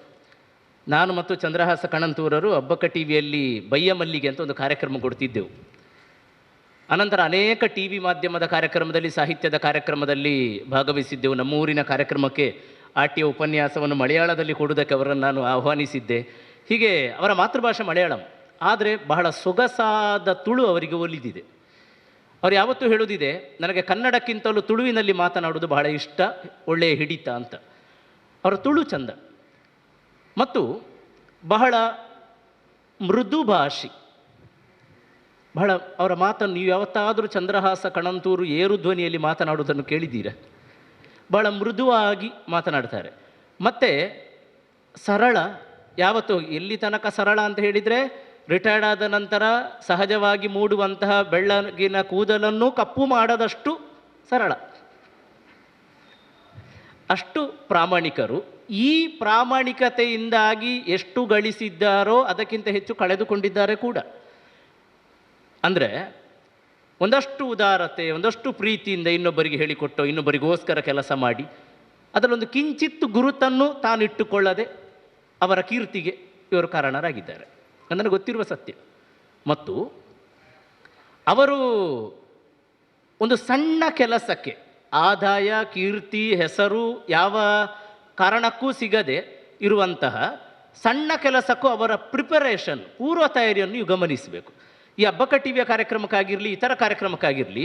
ನಾನು ಮತ್ತು ಚಂದ್ರಹಾಸ ಕಣಂತೂರರು ಅಬ್ಬಕ್ಕ ಟಿ ವಿಯಲ್ಲಿ ಬಯ್ಯ ಮಲ್ಲಿಗೆ ಅಂತ ಒಂದು ಕಾರ್ಯಕ್ರಮ ಕೊಡ್ತಿದ್ದೆವು. ಅನಂತರ ಅನೇಕ ಟಿ ವಿ ಮಾಧ್ಯಮದ ಕಾರ್ಯಕ್ರಮದಲ್ಲಿ, ಸಾಹಿತ್ಯದ ಕಾರ್ಯಕ್ರಮದಲ್ಲಿ ಭಾಗವಹಿಸಿದ್ದೆವು. ನಮ್ಮ ಊರಿನ ಕಾರ್ಯಕ್ರಮಕ್ಕೆ ಆಟಿಯ ಉಪನ್ಯಾಸವನ್ನು ಮಲಯಾಳದಲ್ಲಿ ಕೊಡುವುದಕ್ಕೆ ಅವರನ್ನು ನಾನು ಆಹ್ವಾನಿಸಿದ್ದೆ. ಹೀಗೆ ಅವರ ಮಾತೃಭಾಷೆ ಮಲಯಾಳಂ, ಆದರೆ ಬಹಳ ಸೊಗಸಾದ ತುಳು ಅವರಿಗೆ ಒಲಿದಿದೆ. ಅವ್ರು ಯಾವತ್ತೂ ಹೇಳೋದಿದೆ, ನನಗೆ ಕನ್ನಡಕ್ಕಿಂತಲೂ ತುಳುವಿನಲ್ಲಿ ಮಾತನಾಡೋದು ಬಹಳ ಇಷ್ಟ, ಒಳ್ಳೆಯ ಹಿಡಿತ ಅಂತ. ಅವರ ತುಳು ಚಂದ ಮತ್ತು ಬಹಳ ಮೃದು ಭಾಷಿ. ಬಹಳ ಅವರ ಮಾತನ್ನು ನೀವು ಯಾವತ್ತಾದರೂ ಚಂದ್ರಹಾಸ ಕಣಂತೂರು ಏರು ಧ್ವನಿಯಲ್ಲಿ ಮಾತನಾಡುವುದನ್ನು ಕೇಳಿದ್ದೀರಾ? ಬಹಳ ಮೃದುವಾಗಿ ಮಾತನಾಡ್ತಾರೆ. ಮತ್ತು ಸರಳ. ಯಾವತ್ತು ಎಲ್ಲಿ ತನಕ ಸರಳ ಅಂತ ಹೇಳಿದರೆ, ರಿಟೈರ್ಡ್ ಆದ ನಂತರ ಸಹಜವಾಗಿ ಮೂಡುವಂತಹ ಬೆಳ್ಳಗಿನ ಕೂದಲನ್ನು ಕಪ್ಪು ಮಾಡದಷ್ಟು ಸರಳ, ಅಷ್ಟು ಪ್ರಾಮಾಣಿಕರು. ಈ ಪ್ರಾಮಾಣಿಕತೆಯಿಂದಾಗಿ ಎಷ್ಟು ಗಳಿಸಿದ್ದಾರೋ ಅದಕ್ಕಿಂತ ಹೆಚ್ಚು ಕಳೆದುಕೊಂಡಿದ್ದಾರೆ ಕೂಡ. ಅಂದರೆ ಒಂದಷ್ಟು ಉದಾರತೆ, ಒಂದಷ್ಟು ಪ್ರೀತಿಯಿಂದ ಇನ್ನೊಬ್ಬರಿಗೆ ಹೇಳಿಕೊಟ್ಟೋ, ಇನ್ನೊಬ್ಬರಿಗೋಸ್ಕರ ಕೆಲಸ ಮಾಡಿ ಅದರಲ್ಲೊಂದು ಕಿಂಚಿತ್ತು ಗುರುತನ್ನು ತಾನಿಟ್ಟುಕೊಳ್ಳದೆ ಅವರ ಕೀರ್ತಿಗೆ ಇವರು ಕಾರಣರಾಗಿದ್ದಾರೆ. ನನಗೆ ಗೊತ್ತಿರುವ ಸತ್ಯ. ಮತ್ತು ಅವರು ಒಂದು ಸಣ್ಣ ಕೆಲಸಕ್ಕೆ ಆದಾಯ, ಕೀರ್ತಿ, ಹೆಸರು ಯಾವ ಕಾರಣಕ್ಕೂ ಸಿಗದೆ ಇರುವಂತಹ ಸಣ್ಣ ಕೆಲಸಕ್ಕೂ ಅವರ ಪ್ರಿಪರೇಷನ್, ಪೂರ್ವ ತಯಾರಿಯನ್ನು ನೀವು ಗಮನಿಸಬೇಕು. ಈ ಅಬ್ಬಕ್ಕ ಟಿ ವಿಯ ಕಾರ್ಯಕ್ರಮಕ್ಕಾಗಿರಲಿ, ಇತರ ಕಾರ್ಯಕ್ರಮಕ್ಕಾಗಿರಲಿ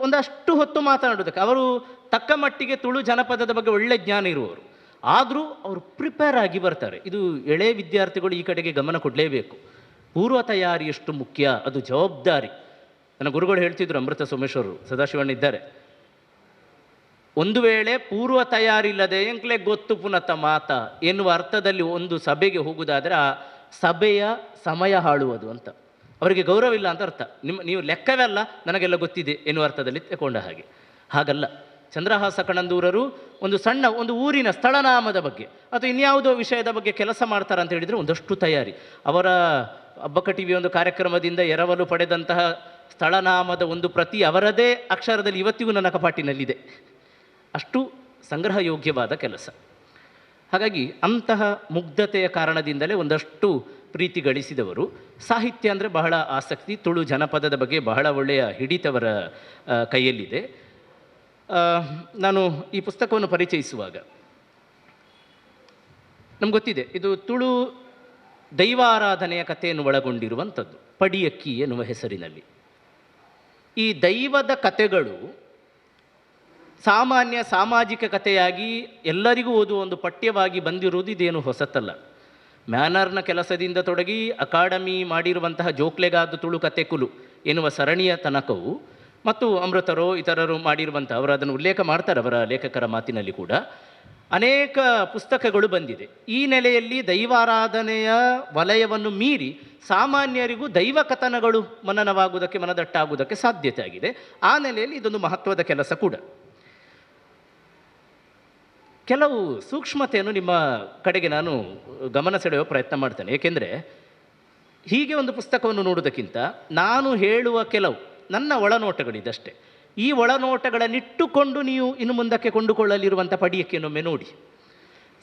ಒಂದಷ್ಟು ಹೊತ್ತು ಮಾತನಾಡೋದಕ್ಕೆ ಅವರು ತಕ್ಕ ಮಟ್ಟಿಗೆ ತುಳು ಜನಪದದ ಬಗ್ಗೆ ಒಳ್ಳೆ ಜ್ಞಾನ ಇರುವವರು. ಆದರೂ ಅವರು ಪ್ರಿಪೇರ್ ಆಗಿ ಬರ್ತಾರೆ. ಇದು ಎಳೆ ವಿದ್ಯಾರ್ಥಿಗಳು ಈ ಕಡೆಗೆ ಗಮನ ಕೊಡಲೇಬೇಕು. ಪೂರ್ವ ತಯಾರಿ ಎಷ್ಟು ಮುಖ್ಯ, ಅದು ಜವಾಬ್ದಾರಿ. ನನ್ನ ಗುರುಗಳು ಹೇಳ್ತಿದ್ರು, ಅಮೃತ ಸೋಮೇಶ್ವರರು, ಸದಾಶಿವಣ್ಣ ಇದ್ದಾರೆ. ಒಂದು ವೇಳೆ ಪೂರ್ವ ತಯಾರಿ ಇಲ್ಲದೆ ಎಂಕ್ಲೆ ಗೊತ್ತು ಪುನಃ ಮಾತ ಎನ್ನುವ ಅರ್ಥದಲ್ಲಿ ಒಂದು ಸಭೆಗೆ ಹೋಗುವುದಾದರೆ ಆ ಸಭೆಯ ಸಮಯ ಹಾಳುವುದು ಅಂತ. ಅವರಿಗೆ ಗೌರವ ಇಲ್ಲ ಅಂತ ಅರ್ಥ. ನೀವು ಲೆಕ್ಕವೇ ಅಲ್ಲ, ನನಗೆಲ್ಲ ಗೊತ್ತಿದೆ ಎನ್ನುವ ಅರ್ಥದಲ್ಲಿ ತಗೊಂಡ ಹಾಗೆ. ಹಾಗಲ್ಲ. ಚಂದ್ರಹಾಸ ಕಣಂದೂರರು ಒಂದು ಊರಿನ ಸ್ಥಳನಾಮದ ಬಗ್ಗೆ ಅಥವಾ ಇನ್ಯಾವುದೋ ವಿಷಯದ ಬಗ್ಗೆ ಕೆಲಸ ಮಾಡ್ತಾರೆ ಅಂತ ಹೇಳಿದರೆ ಒಂದಷ್ಟು ತಯಾರಿ. ಅವರ ಅಬ್ಬಕ್ಕ ಟಿ ವಿ ಒಂದು ಕಾರ್ಯಕ್ರಮದಿಂದ ಎರವಲು ಪಡೆದಂತಹ ಸ್ಥಳನಾಮದ ಒಂದು ಪ್ರತಿ ಅವರದೇ ಅಕ್ಷರದಲ್ಲಿ ಇವತ್ತಿಗೂ ನನ್ನ ಕಪಾಟಿನಲ್ಲಿದೆ. ಅಷ್ಟು ಸಂಗ್ರಹ ಯೋಗ್ಯವಾದ ಕೆಲಸ. ಹಾಗಾಗಿ ಅಂತಹ ಮುಗ್ಧತೆಯ ಕಾರಣದಿಂದಲೇ ಒಂದಷ್ಟು ಪ್ರೀತಿ ಗಳಿಸಿದವರು. ಸಾಹಿತ್ಯ ಅಂದರೆ ಬಹಳ ಆಸಕ್ತಿ. ತುಳು ಜನಪದದ ಬಗ್ಗೆ ಬಹಳ ಒಳ್ಳೆಯ ಹಿಡಿತವರ ಕೈಯಲ್ಲಿದೆ. ನಾನು ಈ ಪುಸ್ತಕವನ್ನು ಪರಿಚಯಿಸುವಾಗ ನಮ್ಗೆ ಗೊತ್ತಿದೆ, ಇದು ತುಳು ದೈವಾರಾಧನೆಯ ಕಥೆಯನ್ನು ಒಳಗೊಂಡಿರುವಂಥದ್ದು, ಪಡಿಯಕ್ಕಿ ಎನ್ನುವ ಹೆಸರಿನಲ್ಲಿ. ಈ ದೈವದ ಕಥೆಗಳು ಸಾಮಾನ್ಯ ಸಾಮಾಜಿಕ ಕಥೆಯಾಗಿ ಎಲ್ಲರಿಗೂ ಓದುವ ಒಂದು ಪಠ್ಯವಾಗಿ ಬಂದಿರುವುದು ಇದೇನು ಹೊಸತಲ್ಲ. ಮ್ಯಾನರ್ನ ಕೆಲಸದಿಂದ ತೊಡಗಿ ಅಕಾಡೆಮಿ ಮಾಡಿರುವಂತಹ ಜೋಕ್ಲೆಗಾದ ತುಳು ಕತೆ ಕುಲು ಎನ್ನುವ ಸರಣಿಯ ತನಕವು ಮತ್ತು ಅಮೃತರೋ ಇತರರು ಮಾಡಿರುವಂಥ, ಅವರು ಅದನ್ನು ಉಲ್ಲೇಖ ಮಾಡ್ತಾರೆ ಅವರ ಲೇಖಕರ ಮಾತಿನಲ್ಲಿ ಕೂಡ, ಅನೇಕ ಪುಸ್ತಕಗಳು ಬಂದಿದೆ. ಈ ನೆಲೆಯಲ್ಲಿ ದೈವಾರಾಧನೆಯ ವಲಯವನ್ನು ಮೀರಿ ಸಾಮಾನ್ಯರಿಗೂ ದೈವ ಕಥನಗಳು ಮನನವಾಗುವುದಕ್ಕೆ, ಮನದಟ್ಟಾಗುವುದಕ್ಕೆ ಸಾಧ್ಯತೆ ಆಗಿದೆ. ಆ ನೆಲೆಯಲ್ಲಿ ಇದೊಂದು ಮಹತ್ವದ ಕೆಲಸ ಕೂಡ. ಕೆಲವು ಸೂಕ್ಷ್ಮತೆಯನ್ನು ನಿಮ್ಮ ಕಡೆಗೆ ನಾನು ಗಮನ ಸೆಳೆಯುವ ಪ್ರಯತ್ನ ಮಾಡ್ತೇನೆ. ಏಕೆಂದರೆ ಹೀಗೆ ಒಂದು ಪುಸ್ತಕವನ್ನು ನೋಡುವುದಕ್ಕಿಂತ ನಾನು ಹೇಳುವ ಕೆಲವು ನನ್ನ ಒಳನೋಟಗಳಿದಷ್ಟೇ. ಈ ಒಳನೋಟಗಳನ್ನಿಟ್ಟುಕೊಂಡು ನೀವು ಇನ್ನು ಮುಂದಕ್ಕೆ ಕೊಂಡುಕೊಳ್ಳಲಿರುವಂಥ ಪಡಿಯಕ್ಕೆನೊಮ್ಮೆ ನೋಡಿ.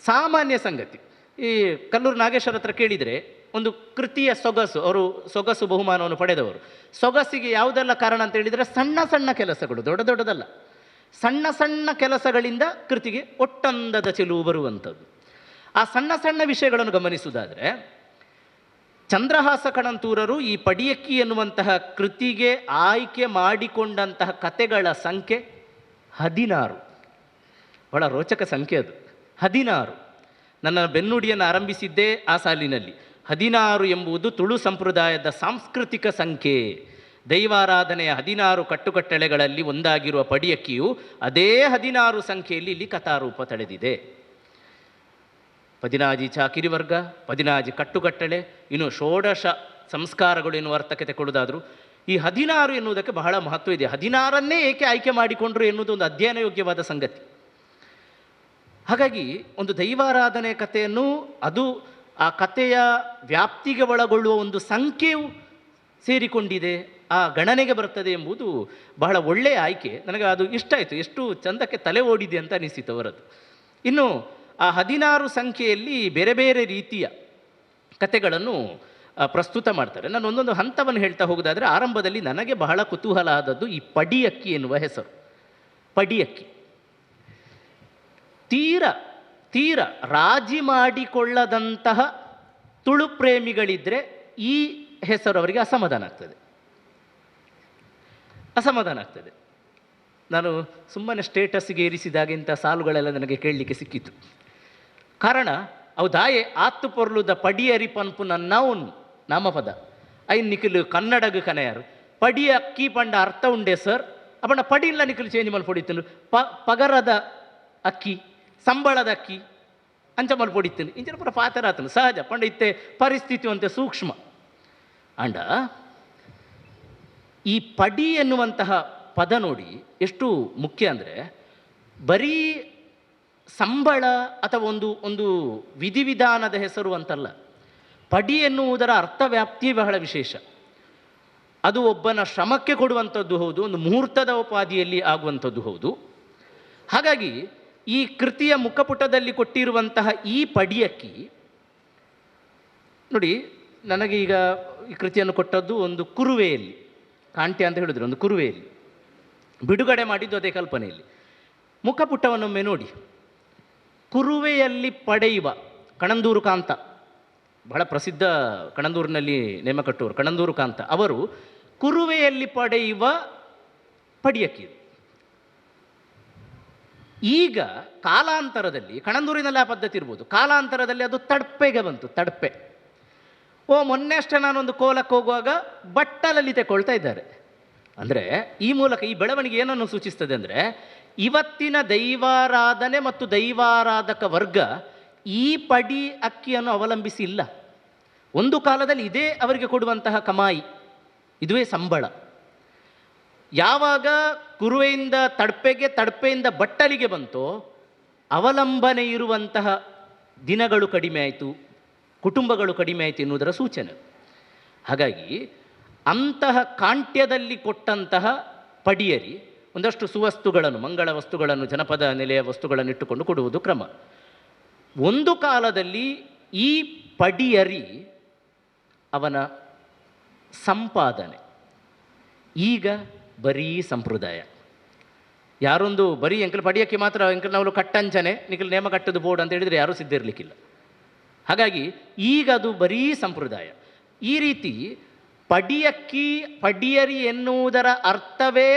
ಸಾಮಾನ್ಯ ಸಂಗತಿ, ಈ ಕಲ್ಲೂರು ನಾಗೇಶ್ವರ ಹತ್ರ ಕೇಳಿದರೆ ಒಂದು ಕೃತಿಯ ಸೊಗಸು, ಅವರು ಸೊಗಸು ಬಹುಮಾನವನ್ನು ಪಡೆದವರು. ಸೊಗಸಿಗೆ ಯಾವುದೆಲ್ಲ ಕಾರಣ ಅಂತ ಹೇಳಿದರೆ ಸಣ್ಣ ಸಣ್ಣ ಕೆಲಸಗಳು, ದೊಡ್ಡ ದೊಡ್ಡದಲ್ಲ. ಸಣ್ಣ ಸಣ್ಣ ಕೆಲಸಗಳಿಂದ ಕೃತಿಗೆ ಒಟ್ಟಂದದ ಚೆಲುವು ಬರುವಂಥದ್ದು. ಆ ಸಣ್ಣ ಸಣ್ಣ ವಿಷಯಗಳನ್ನು ಗಮನಿಸುವುದಾದರೆ, ಚಂದ್ರಹಾಸ ಕಣಂತೂರರು ಈ ಪಡಿಯಕ್ಕಿ ಎನ್ನುವಂತಹ ಕೃತಿಗೆ ಆಯ್ಕೆ ಮಾಡಿಕೊಂಡಂತಹ ಕತೆಗಳ ಸಂಖ್ಯೆ 16. ಬಹಳ ರೋಚಕ ಸಂಖ್ಯೆ ಅದು, 16. ನನ್ನ ಬೆನ್ನುಡಿಯನ್ನು ಆರಂಭಿಸಿದ್ದೇ ಆ ಸಾಲಿನಲ್ಲಿ. 16 ಎಂಬುದು ತುಳು ಸಂಪ್ರದಾಯದ ಸಾಂಸ್ಕೃತಿಕ ಸಂಖ್ಯೆ. ದೈವಾರಾಧನೆಯ 16 ಕಟ್ಟುಕಟ್ಟಳೆಗಳಲ್ಲಿ ಒಂದಾಗಿರುವ ಪಡಿಯಕ್ಕಿಯು ಅದೇ 16 ಸಂಖ್ಯೆಯಲ್ಲಿ ಇಲ್ಲಿ ಕಥಾರೂಪ ತಳೆದಿದೆ. ಪದಿನಾಜಿ ಚಾಕಿರಿ ವರ್ಗ, ಪದಿನಾಜಿ ಕಟ್ಟುಕಟ್ಟಳೆ, ಇನ್ನು ಷೋಡಶ ಸಂಸ್ಕಾರಗಳು ಎನ್ನುವ ಅರ್ಥಕ್ಕೆ ತೆಗೊಳ್ಳೋದಾದರೂ ಈ 16 ಎನ್ನುವುದಕ್ಕೆ ಬಹಳ ಮಹತ್ವ ಇದೆ. 16ಅನ್ನೇ ಏಕೆ ಆಯ್ಕೆ ಮಾಡಿಕೊಂಡ್ರು ಎನ್ನುವುದು ಒಂದು ಅಧ್ಯಯನ ಯೋಗ್ಯವಾದ ಸಂಗತಿ. ಹಾಗಾಗಿ ಒಂದು ದೈವಾರಾಧನೆ ಕಥೆಯನ್ನು ಅದು ಆ ಕಥೆಯ ವ್ಯಾಪ್ತಿಗೆ ಒಳಗೊಳ್ಳುವ ಒಂದು ಸಂಖ್ಯೆಯು ಸೇರಿಕೊಂಡಿದೆ, ಆ ಗಣನೆಗೆ ಬರ್ತದೆ ಎಂಬುದು ಬಹಳ ಒಳ್ಳೆಯ ಆಯ್ಕೆ. ನನಗೆ ಅದು ಇಷ್ಟ ಆಯಿತು, ಎಷ್ಟು ಚಂದಕ್ಕೆ ತಲೆ ಓಡಿದೆ ಅಂತ ಅನಿಸಿತು ಅವರದ್ದು. ಇನ್ನು ಆ 16 ಸಂಖ್ಯೆಯಲ್ಲಿ ಬೇರೆ ಬೇರೆ ರೀತಿಯ ಕಥೆಗಳನ್ನು ಪ್ರಸ್ತುತ ಮಾಡ್ತಾರೆ. ನಾನು ಒಂದೊಂದು ಹಂತವನ್ನು ಹೇಳ್ತಾ ಹೋಗೋದಾದರೆ, ಆರಂಭದಲ್ಲಿ ನನಗೆ ಬಹಳ ಕುತೂಹಲ ಆದದ್ದು ಈ ಪಡಿಯಕ್ಕಿ ಎನ್ನುವ ಹೆಸರು. ಪಡಿಯಕ್ಕಿ ತೀರ ರಾಜಿ ಮಾಡಿಕೊಳ್ಳದಂತಹ ತುಳು ಪ್ರೇಮಿಗಳಿದ್ದರೆ ಈ ಹೆಸರು ಅವರಿಗೆ ಅಸಮಾಧಾನ ಆಗ್ತದೆ. ನಾನು ಸುಮ್ಮನೆ ಸ್ಟೇಟಸ್ಗೆ ಏರಿಸಿದಾಗ ಇಂಥ ಸಾಲುಗಳೆಲ್ಲ ನನಗೆ ಕೇಳಲಿಕ್ಕೆ ಸಿಕ್ಕಿತು. ಕಾರಣ ಅವು ದಾಯೆ ಆತ್ತು ಪೊರ್ಲುದ ಪಡಿಯರಿ ಪನ್ಪು ನನ್ನವನು ನಾಮಪದ ಐನ್ ನಿಖಿಲು ಕನ್ನಡಗ ಕನೆಯರು ಪಡಿಯ ಅಕ್ಕಿ ಪಂಡ ಅರ್ಥ ಉಂಡೆ ಸರ್ ಅಪ್ಪಣ್ಣ ಪಡಿ ಇಲ್ಲ ನಿಖಿಲು ಚೇಂಜ್ ಮಾಡಿ ಪಡಿತೀನಿ ಪಗರದ ಅಕ್ಕಿ, ಸಂಬಳದ ಅಕ್ಕಿ ಅಂಚ ಮಲ್ ಪೊಡಿತೀನಿ ಇಂಚಿನ ಪುರ ಪಾತ್ರ ಆತನು ಸಹಜ ಪಂಡ ಇತ್ತೆ ಪರಿಸ್ಥಿತಿ ಅಂತೆ ಸೂಕ್ಷ್ಮ. ಅಂಡ ಈ ಪಡಿ ಎನ್ನುವಂತಹ ಪದ ನೋಡಿ ಎಷ್ಟು ಮುಖ್ಯ ಅಂದರೆ, ಬರೀ ಸಂಬಳ ಅಥವಾ ಒಂದು ವಿಧಿವಿಧಾನದ ಹೆಸರು ಅಂತಲ್ಲ. ಪಡಿ ಎನ್ನುವುದರ ಅರ್ಥವ್ಯಾಪ್ತಿಯೇ ಬಹಳ ವಿಶೇಷ. ಅದು ಒಬ್ಬನ ಶ್ರಮಕ್ಕೆ ಕೊಡುವಂಥದ್ದು ಹೌದು, ಒಂದು ಮುಹೂರ್ತದ ಉಪಾಧಿಯಲ್ಲಿ ಆಗುವಂಥದ್ದು ಹೌದು. ಹಾಗಾಗಿ ಈ ಕೃತಿಯ ಮುಖಪುಟದಲ್ಲಿ ಕೊಟ್ಟಿರುವಂತಹ ಈ ಪಡಿಯಕ್ಕಿ ನೋಡಿ, ನನಗೆ ಈಗ ಈ ಕೃತಿಯನ್ನು ಕೊಟ್ಟದ್ದು ಒಂದು ಕುರುವೆಯಲ್ಲಿ, ಕಾಂಟ್ಯ ಅಂತ ಹೇಳಿದ್ರು, ಒಂದು ಕುರುವೆಯಲ್ಲಿ ಬಿಡುಗಡೆ ಮಾಡಿದ್ದು ಅದೇ ಕಲ್ಪನೆಯಲ್ಲಿ. ಮುಖಪುಟವನ್ನೊಮ್ಮೆ ನೋಡಿ. ಕುರುವೆಯಲ್ಲಿ ಪಡೆಯುವ ಕಣಂದೂರು ಕಾಂತ, ಬಹಳ ಪ್ರಸಿದ್ಧ ಕಣಂದೂರಿನಲ್ಲಿ ನೇಮ ಕಟ್ಟುವರು ಕಣಂದೂರು ಕಾಂತ, ಅವರು ಕುರುವೆಯಲ್ಲಿ ಪಡೆಯುವ ಪಡಿಯಕ್ಕಿ. ಈಗ ಕಾಲಾಂತರದಲ್ಲಿ, ಕಣಂದೂರಿನಲ್ಲಿ ಆ ಪದ್ಧತಿ ಇರ್ಬೋದು, ಕಾಲಾಂತರದಲ್ಲಿ ಅದು ತಡ್ಪೆಗೆ ಬಂತು. ತಡ್ಪೆ ಮೊನ್ನೆ ಅಷ್ಟೇ ನಾನೊಂದು ಕೋಲಕ್ಕೆ ಹೋಗುವಾಗ ಬಟ್ಟಲಲ್ಲಿ ತೆಕೊಳ್ತಾ ಇದ್ದಾರೆ. ಅಂದರೆ ಈ ಮೂಲಕ ಈ ಬೆಳವಣಿಗೆ ಏನನ್ನು ಸೂಚಿಸ್ತದೆ ಅಂದರೆ, ಇವತ್ತಿನ ದೈವಾರಾಧನೆ ಮತ್ತು ದೈವಾರಾಧಕ ವರ್ಗ ಈ ಪಡಿ ಅಕ್ಕಿಯನ್ನು ಅವಲಂಬಿಸಿ ಇಲ್ಲ. ಒಂದು ಕಾಲದಲ್ಲಿ ಇದೇ ಅವರಿಗೆ ಕೊಡುವಂತಹ ಕಮಾಯಿ, ಇದುವೇ ಸಂಬಳ. ಯಾವಾಗ ಕುರುವೆಯಿಂದ ತಡ್ಪೆಗೆ, ತಡ್ಪೆಯಿಂದ ಬಟ್ಟಲಿಗೆ ಬಂತೋ ಅವಲಂಬನೆ ಇರುವಂತಹ ದಿನಗಳು ಕಡಿಮೆ ಆಯಿತು, ಕುಟುಂಬಗಳು ಕಡಿಮೆ ಆಯಿತು ಎನ್ನುವುದರ ಸೂಚನೆ. ಹಾಗಾಗಿ ಅಂತಹ ಕಾಂಟ್ಯದಲ್ಲಿ ಕೊಟ್ಟಂತಹ ಪಡಿಯರಿ ಒಂದಷ್ಟು ಸುವಸ್ತುಗಳನ್ನು, ಮಂಗಳ ವಸ್ತುಗಳನ್ನು, ಜನಪದ ನೆಲೆಯ ವಸ್ತುಗಳನ್ನು ಇಟ್ಟುಕೊಂಡು ಕೊಡುವುದು ಕ್ರಮ. ಒಂದು ಕಾಲದಲ್ಲಿ ಈ ಪಡಿಯರಿ ಅವನ ಸಂಪಾದನೆ, ಈಗ ಬರೀ ಸಂಪ್ರದಾಯ. ಯಾರೊಂದು ಬರೀ ಎಂಕಲ್ ಪಡಿಯಕ್ಕೆ ಮಾತ್ರ ಎಂಕಲ್ ನಾವು ಕಟ್ಟಂಚನೆ ನಿಖಲ್ ನೇಮ ಕಟ್ಟದು ಬೋರ್ಡ್ ಅಂತ ಹೇಳಿದರೆ ಯಾರೂ ಸಿದ್ಧ ಇರಲಿಕ್ಕಿಲ್ಲ. ಹಾಗಾಗಿ ಈಗ ಅದು ಬರೀ ಸಂಪ್ರದಾಯ. ಈ ರೀತಿ ಪಡಿಯಕ್ಕಿ, ಪಡಿಯರಿ ಎನ್ನುವುದರ ಅರ್ಥವೇ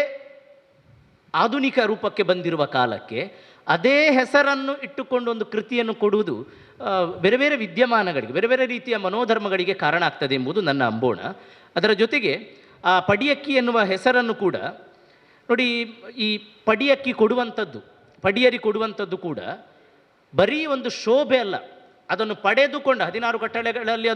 ಆಧುನಿಕ ರೂಪಕ್ಕೆ ಬಂದಿರುವ ಕಾಲಕ್ಕೆ ಅದೇ ಹೆಸರನ್ನು ಇಟ್ಟುಕೊಂಡು ಒಂದು ಕೃತಿಯನ್ನು ಕೊಡುವುದು ಬೇರೆ ಬೇರೆ ವಿದ್ಯಮಾನಗಳಿಗೆ, ಬೇರೆ ಬೇರೆ ರೀತಿಯ ಮನೋಧರ್ಮಗಳಿಗೆ ಕಾರಣ ಆಗ್ತದೆ ಎಂಬುದು ನನ್ನ ಅಂಬೋಣ. ಅದರ ಜೊತೆಗೆ ಆ ಪಡಿಯಕ್ಕಿ ಎನ್ನುವ ಹೆಸರನ್ನು ಕೂಡ ನೋಡಿ, ಈ ಪಡಿಯಕ್ಕಿ ಕೊಡುವಂಥದ್ದು, ಪಡಿಯರಿ ಕೊಡುವಂಥದ್ದು ಕೂಡ ಬರೀ ಒಂದು ಶೋಭೆ ಅಲ್ಲ. ಅದನ್ನು ಪಡೆದುಕೊಂಡ 16 ಕಟ್ಟಳೆಗಳಲ್ಲಿ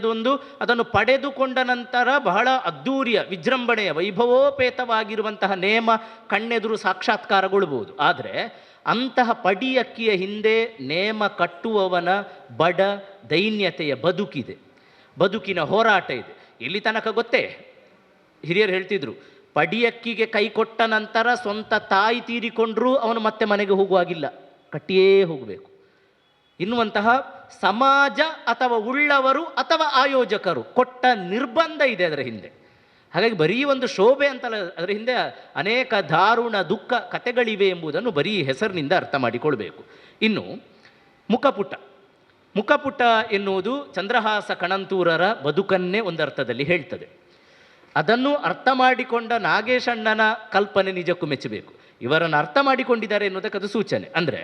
ಅದನ್ನು ಪಡೆದುಕೊಂಡ ನಂತರ ಬಹಳ ಅದ್ಧೂರಿಯ, ವಿಜೃಂಭಣೆಯ, ವೈಭವೋಪೇತವಾಗಿರುವಂತಹ ನೇಮ ಕಣ್ಣೆದುರು ಸಾಕ್ಷಾತ್ಕಾರಗೊಳ್ಳುವುದು. ಆದರೆ ಅಂತಹ ಪಡಿಯಕ್ಕಿಯ ಹಿಂದೆ ನೇಮ ಕಟ್ಟುವವನ ಬಡ ದೈನ್ಯತೆಯ ಬದುಕಿದೆ, ಬದುಕಿನ ಹೋರಾಟ ಇದೆ. ಇಲ್ಲಿ ತನಕ ಗೊತ್ತೇ, ಹಿರಿಯರು ಹೇಳ್ತಿದ್ರು, ಪಡಿಯಕ್ಕಿಗೆ ಕೈ ಕೊಟ್ಟ ನಂತರ ಸ್ವಂತ ತಾಯಿ ತೀರಿಕೊಂಡ್ರೂ ಅವನು ಮತ್ತೆ ಮನೆಗೆ ಹೋಗುವಾಗಿಲ್ಲ, ಕಟ್ಟಿಯೇ ಹೋಗಬೇಕು ಎನ್ನುವಂತಹ ಸಮಾಜ ಅಥವಾ ಉಳ್ಳವರು ಅಥವಾ ಆಯೋಜಕರು ಕೊಟ್ಟ ನಿರ್ಬಂಧ ಇದೆ ಅದರ ಹಿಂದೆ. ಹಾಗಾಗಿ ಬರೀ ಒಂದು ಶೋಭೆ ಅಂತಲ್ಲ, ಅದರ ಹಿಂದೆ ಅನೇಕ ದಾರುಣ ದುಃಖ ಕಥೆಗಳಿವೆ ಎಂಬುದನ್ನು ಬರೀ ಹೆಸರಿನಿಂದ ಅರ್ಥ ಮಾಡಿಕೊಳ್ಬೇಕು. ಇನ್ನು ಮುಖಪುಟ. ಮುಖಪುಟ ಎನ್ನುವುದು ಚಂದ್ರಹಾಸ ಕಣಂತೂರರ ಬದುಕನ್ನೇ ಒಂದು ಅರ್ಥದಲ್ಲಿ ಹೇಳ್ತದೆ. ಅದನ್ನು ಅರ್ಥ ಮಾಡಿಕೊಂಡ ನಾಗೇಶಣ್ಣನ ಕಲ್ಪನೆ ನಿಜಕ್ಕೂ ಮೆಚ್ಚಬೇಕು. ಇವರನ್ನು ಅರ್ಥ ಮಾಡಿಕೊಂಡಿದ್ದಾರೆ ಎನ್ನುವುದಕ್ಕೆ ಅದು ಸೂಚನೆ. ಅಂದರೆ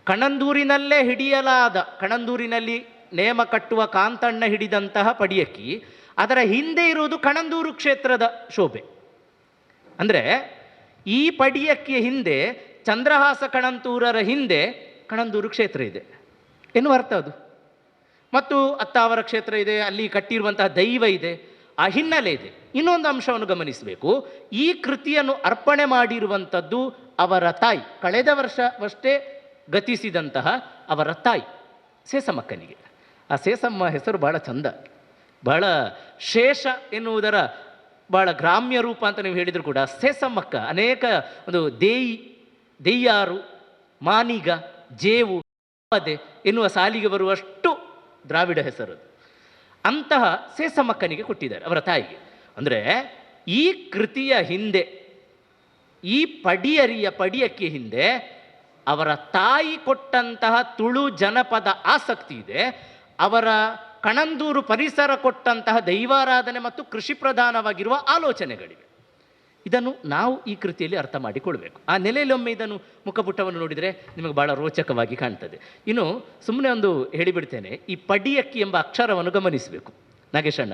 ಕಣಂದೂರಿನಲ್ಲೇ ಹಿಡಿಯಲಾದ, ಕಣಂದೂರಿನಲ್ಲಿ ನೇಮ ಕಟ್ಟುವ ಕಾಂತಣ್ಣ ಹಿಡಿದಂತಹ ಪಡಿಯಕ್ಕಿ, ಅದರ ಹಿಂದೆ ಇರುವುದು ಕಣಂದೂರು ಕ್ಷೇತ್ರದ ಶೋಭೆ. ಅಂದರೆ ಈ ಪಡಿಯಕ್ಕಿಯ ಹಿಂದೆ, ಚಂದ್ರಹಾಸ ಕಣಂತೂರರ ಹಿಂದೆ ಕಣಂದೂರು ಕ್ಷೇತ್ರ ಇದೆ ಎನ್ನುವ ಅರ್ಥ ಅದು. ಮತ್ತು ಅತ್ತಾವರ ಕ್ಷೇತ್ರ ಇದೆ, ಅಲ್ಲಿ ಕಟ್ಟಿರುವಂತಹ ದೈವ ಇದೆ, ಆ ಹಿನ್ನೆಲೆ ಇದೆ. ಇನ್ನೊಂದು ಅಂಶವನ್ನು ಗಮನಿಸಬೇಕು. ಈ ಕೃತಿಯನ್ನು ಅರ್ಪಣೆ ಮಾಡಿರುವಂಥದ್ದು ಅವರ ತಾಯಿ, ಕಳೆದ ವರ್ಷವಷ್ಟೇ ಗತಿಸಿದಂತಹ ಅವರ ತಾಯಿ ಸೇಸಮ್ಮಕ್ಕನಿಗೆ. ಆ ಸೇಸಮ್ಮ ಹೆಸರು ಭಾಳ ಚಂದ, ಬಹಳ ಶೇಷ ಎನ್ನುವುದರ ಭಾಳ ಗ್ರಾಮ್ಯ ರೂಪ ಅಂತ ನೀವು ಹೇಳಿದರೂ ಕೂಡ ಸೇಸಮ್ಮಕ್ಕ ಅನೇಕ ಒಂದು ದೆಯ್ಯಾರು, ಮಾನಿಗ, ಜೇವು, ಪದೆ ಎನ್ನುವ ಸಾಲಿಗೆ ಬರುವಷ್ಟು ದ್ರಾವಿಡ ಹೆಸರು. ಅಂತಹ ಸೇಸಮ್ಮಕ್ಕನಿಗೆ ಕೊಟ್ಟಿದ್ದಾರೆ ಅವರ ತಾಯಿಗೆ. ಅಂದರೆ ಈ ಕೃತಿಯ ಹಿಂದೆ, ಈ ಪಡಿಯಕ್ಕಿಯ ಹಿಂದೆ ಅವರ ತಾಯಿ ಕೊಟ್ಟಂತಹ ತುಳು ಜನಪದ ಆಸಕ್ತಿ ಇದೆ. ಅವರ ಕಣಂದೂರು ಪರಿಸರ ಕೊಟ್ಟಂತಹ ದೈವಾರಾಧನೆ ಮತ್ತು ಕೃಷಿ ಪ್ರಧಾನವಾಗಿರುವ ಆಲೋಚನೆಗಳಿವೆ. ಇದನ್ನು ನಾವು ಈ ಕೃತಿಯಲ್ಲಿ ಅರ್ಥ ಮಾಡಿಕೊಳ್ಬೇಕು. ಆ ನೆಲೆಯಲ್ಲಿ ಒಮ್ಮೆ ಇದನ್ನು ಮುಖಪುಟವನ್ನು ನೋಡಿದರೆ ನಿಮಗೆ ಭಾಳ ರೋಚಕವಾಗಿ ಕಾಣ್ತದೆ. ಇನ್ನು ಸುಮ್ಮನೆ ಒಂದು ಹೇಳಿಬಿಡ್ತೇನೆ, ಈ ಪಡಿಯಕ್ಕಿ ಎಂಬ ಅಕ್ಷರವನ್ನು ಗಮನಿಸಬೇಕು ನಾಗೇಶಣ್ಣ.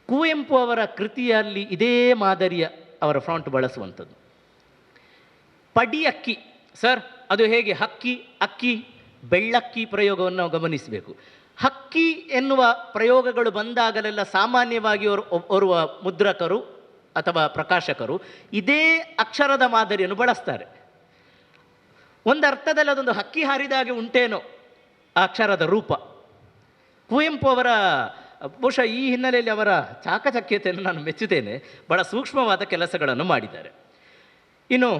ಕುವೆಂಪು ಅವರ ಕೃತಿಯಲ್ಲಿ ಇದೇ ಮಾದರಿಯ ಅವರ ಫ್ರಾಂಟ್ ಬಳಸುವಂಥದ್ದು. ಪಡಿಯಕ್ಕಿ ಸರ್, ಅದು ಹೇಗೆ ಹಕ್ಕಿ, ಅಕ್ಕಿ, ಬೆಳ್ಳಕ್ಕಿ ಪ್ರಯೋಗವನ್ನು ನಾವು ಗಮನಿಸಬೇಕು. ಹಕ್ಕಿ ಎನ್ನುವ ಪ್ರಯೋಗಗಳು ಬಂದಾಗಲೆಲ್ಲ ಸಾಮಾನ್ಯವಾಗಿ ಓರ್ವ ಮುದ್ರಕರು ಅಥವಾ ಪ್ರಕಾಶಕರು ಇದೇ ಅಕ್ಷರದ ಮಾದರಿಯನ್ನು ಬಳಸ್ತಾರೆ. ಒಂದು ಅರ್ಥದಲ್ಲಿ ಅದೊಂದು ಹಕ್ಕಿ ಹಾರಿದಾಗೆ ಉಂಟೇನೋ ಆ ಅಕ್ಷರದ ರೂಪ. ಕುವೆಂಪು ಅವರ ಬಹುಶಃ ಈ ಹಿನ್ನೆಲೆಯಲ್ಲಿ ಅವರ ಚಾಕಚಕ್ಯತೆಯನ್ನು ನಾನು ಮೆಚ್ಚುತ್ತೇನೆ. ಬಹಳ ಸೂಕ್ಷ್ಮವಾದ ಕೆಲಸಗಳನ್ನು ಮಾಡಿದ್ದಾರೆ. ಇನ್ನು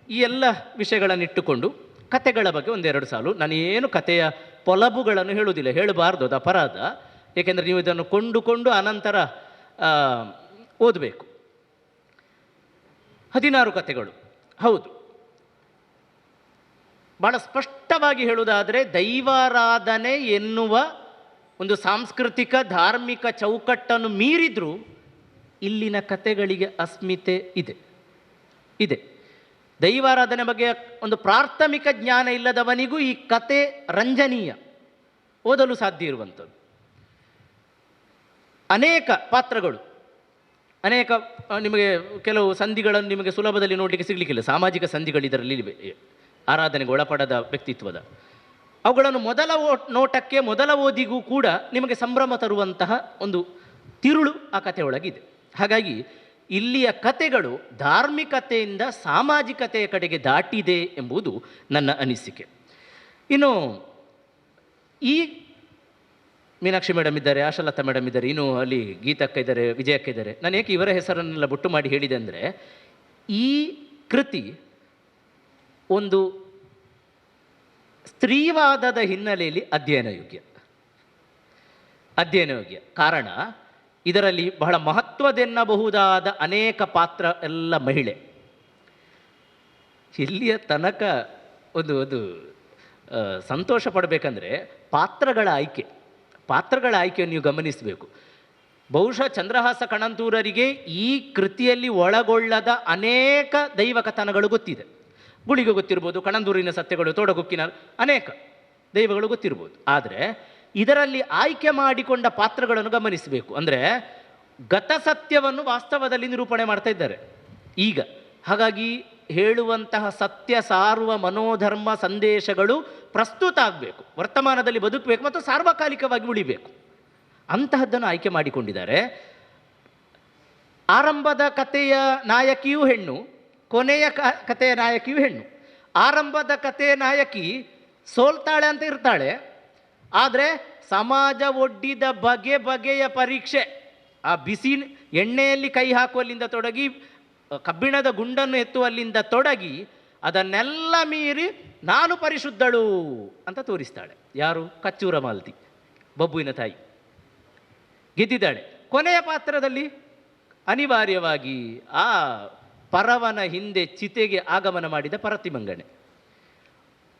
ಈ ಎಲ್ಲ ವಿಷಯಗಳನ್ನಿಟ್ಟುಕೊಂಡು ಕತೆಗಳ ಬಗ್ಗೆ ಒಂದೆರಡು ಸಾಲು. ನಾನೇನು ಕತೆಯ ಪೊಲಬುಗಳನ್ನು ಹೇಳುವುದಿಲ್ಲ, ಹೇಳಬಾರ್ದು, ಅದು ಅಪರಾಧ. ಏಕೆಂದರೆ ನೀವು ಇದನ್ನು ಕೊಂಡುಕೊಂಡು ಅನಂತರ ಓದಬೇಕು. 16 ಕತೆಗಳು. ಹೌದು, ಭಾಳ ಸ್ಪಷ್ಟವಾಗಿ ಹೇಳುವುದಾದರೆ ದೈವಾರಾಧನೆ ಎನ್ನುವ ಒಂದು ಸಾಂಸ್ಕೃತಿಕ ಧಾರ್ಮಿಕ ಚೌಕಟ್ಟನ್ನು ಮೀರಿದ್ರೂ ಇಲ್ಲಿನ ಕತೆಗಳಿಗೆ ಅಸ್ಮಿತೆ ಇದೆ. ದೈವಾರಾಧನೆ ಬಗ್ಗೆ ಒಂದು ಪ್ರಾಥಮಿಕ ಜ್ಞಾನ ಇಲ್ಲದವನಿಗೂ ಈ ಕತೆ ರಂಜನೀಯ, ಓದಲು ಸಾಧ್ಯ ಇರುವಂಥದ್ದು. ಅನೇಕ ಪಾತ್ರಗಳು, ಅನೇಕ ನಿಮಗೆ ಕೆಲವು ಸಂಧಿಗಳನ್ನು ನಿಮಗೆ ಸುಲಭದಲ್ಲಿ ನೋಡಲಿಕ್ಕೆ ಸಿಗಲಿಕ್ಕಿಲ್ಲ. ಸಾಮಾಜಿಕ ಸಂಧಿಗಳು ಇದರಲ್ಲಿ ಆರಾಧನೆಗೆ ಒಳಪಡದ ವ್ಯಕ್ತಿತ್ವದ ಅವುಗಳನ್ನು ಮೊದಲ ನೋಟಕ್ಕೆ, ಮೊದಲ ಓದಿಗೂ ಕೂಡ ನಿಮಗೆ ಸಂಭ್ರಮ ತರುವಂತಹ ಒಂದು ತಿರುಳು ಆ ಕಥೆಯೊಳಗಿದೆ. ಹಾಗಾಗಿ ಇಲ್ಲಿಯ ಕತೆಗಳು ಧಾರ್ಮಿಕತೆಯಿಂದ ಸಾಮಾಜಿಕತೆಯ ಕಡೆಗೆ ದಾಟಿದೆ ಎಂಬುದು ನನ್ನ ಅನಿಸಿಕೆ. ಇನ್ನು ಈ ಮೀನಾಕ್ಷಿ ಮೇಡಮ್ ಇದ್ದಾರೆ, ಆಶಾಲತಾ ಮೇಡಮ್ ಇದ್ದಾರೆ, ಇನ್ನು ಅಲ್ಲಿ ಗೀತಕ್ಕ ಇದ್ದಾರೆ, ವಿಜಯಕ್ಕ ಇದ್ದಾರೆ. ನಾನು ಏಕೆ ಇವರ ಹೆಸರನ್ನೆಲ್ಲ ಬೊಟ್ಟು ಮಾಡಿ ಹೇಳಿದೆ ಅಂದರೆ, ಈ ಕೃತಿ ಒಂದು ಸ್ತ್ರೀವಾದದ ಹಿನ್ನೆಲೆಯಲ್ಲಿ ಅಧ್ಯಯನ ಯೋಗ್ಯ. ಕಾರಣ, ಇದರಲ್ಲಿ ಬಹಳ ಮಹತ್ವದೆನ್ನಬಹುದಾದ ಅನೇಕ ಪಾತ್ರ ಎಲ್ಲ ಮಹಿಳೆ. ಇಲ್ಲಿಯ ತನಕ ಒಂದು ಸಂತೋಷ ಪಡಬೇಕಂದ್ರೆ ಪಾತ್ರಗಳ ಆಯ್ಕೆಯನ್ನು ನೀವು ಗಮನಿಸಬೇಕು. ಬಹುಶಃ ಚಂದ್ರಹಾಸ ಕಣಂತೂರರಿಗೆ ಈ ಕೃತಿಯಲ್ಲಿ ಒಳಗೊಳ್ಳದ ಅನೇಕ ದೈವ ಕಥನಗಳು ಗೊತ್ತಿದೆ. ಗುಳಿಗೆ ಗೊತ್ತಿರ್ಬೋದು, ಕಣಂದೂರಿನ ಸತ್ಯಗಳು, ತೋಡಗುಕ್ಕಿನ ಅನೇಕ ದೈವಗಳು ಗೊತ್ತಿರ್ಬೋದು. ಆದರೆ ಇದರಲ್ಲಿ ಆಯ್ಕೆ ಮಾಡಿಕೊಂಡ ಪಾತ್ರಗಳನ್ನು ಗಮನಿಸಬೇಕು. ಅಂದರೆ ಗತಸತ್ಯವನ್ನು ವಾಸ್ತವದಲ್ಲಿ ನಿರೂಪಣೆ ಮಾಡ್ತಾ ಇದ್ದಾರೆ ಈಗ. ಹಾಗಾಗಿ ಹೇಳುವಂತಹ ಸತ್ಯ ಸಾರುವ ಮನೋಧರ್ಮ ಸಂದೇಶಗಳು ಪ್ರಸ್ತುತ ಆಗಬೇಕು, ವರ್ತಮಾನದಲ್ಲಿ ಬದುಕಬೇಕು ಮತ್ತು ಸಾರ್ವಕಾಲಿಕವಾಗಿ ಉಳಿಬೇಕು. ಅಂತಹದ್ದನ್ನು ಆಯ್ಕೆ ಮಾಡಿಕೊಂಡಿದ್ದಾರೆ. ಆರಂಭದ ಕಥೆಯ ನಾಯಕಿಯೂ ಹೆಣ್ಣು, ಕೊನೆಯ ಕಥೆಯ ನಾಯಕಿಯೂ ಹೆಣ್ಣು. ಆರಂಭದ ಕಥೆಯ ನಾಯಕಿ ಸೋಲ್ತಾಳೆ ಅಂತ ಇರ್ತಾಳೆ, ಆದರೆ ಸಮಾಜ ಒಡ್ಡಿದ ಬಗೆಯ ಪರೀಕ್ಷೆ, ಆ ಬಿಸಿ ಎಣ್ಣೆಯಲ್ಲಿ ಕೈ ಹಾಕುವಲ್ಲಿಂದ ತೊಡಗಿ, ಕಬ್ಬಿಣದ ಗುಂಡನ್ನು ಎತ್ತುವಲ್ಲಿಂದ ತೊಡಗಿ, ಅದನ್ನೆಲ್ಲ ಮೀರಿ ನಾನು ಪರಿಶುದ್ಧಳು ಅಂತ ತೋರಿಸ್ತಾಳೆ. ಯಾರು? ಕಚ್ಚೂರ ಮಾಲ್ತಿ, ಬಬ್ಬುವಿನ ತಾಯಿ ಗೆದ್ದಿದ್ದಾಳೆ. ಕೊನೆಯ ಪಾತ್ರದಲ್ಲಿ ಅನಿವಾರ್ಯವಾಗಿ ಆ ಪರವನ ಹಿಂದೆ ಚಿತೆಗೆ ಆಗಮನ ಮಾಡಿದ ಪರತಿಮಂಗಣೆ.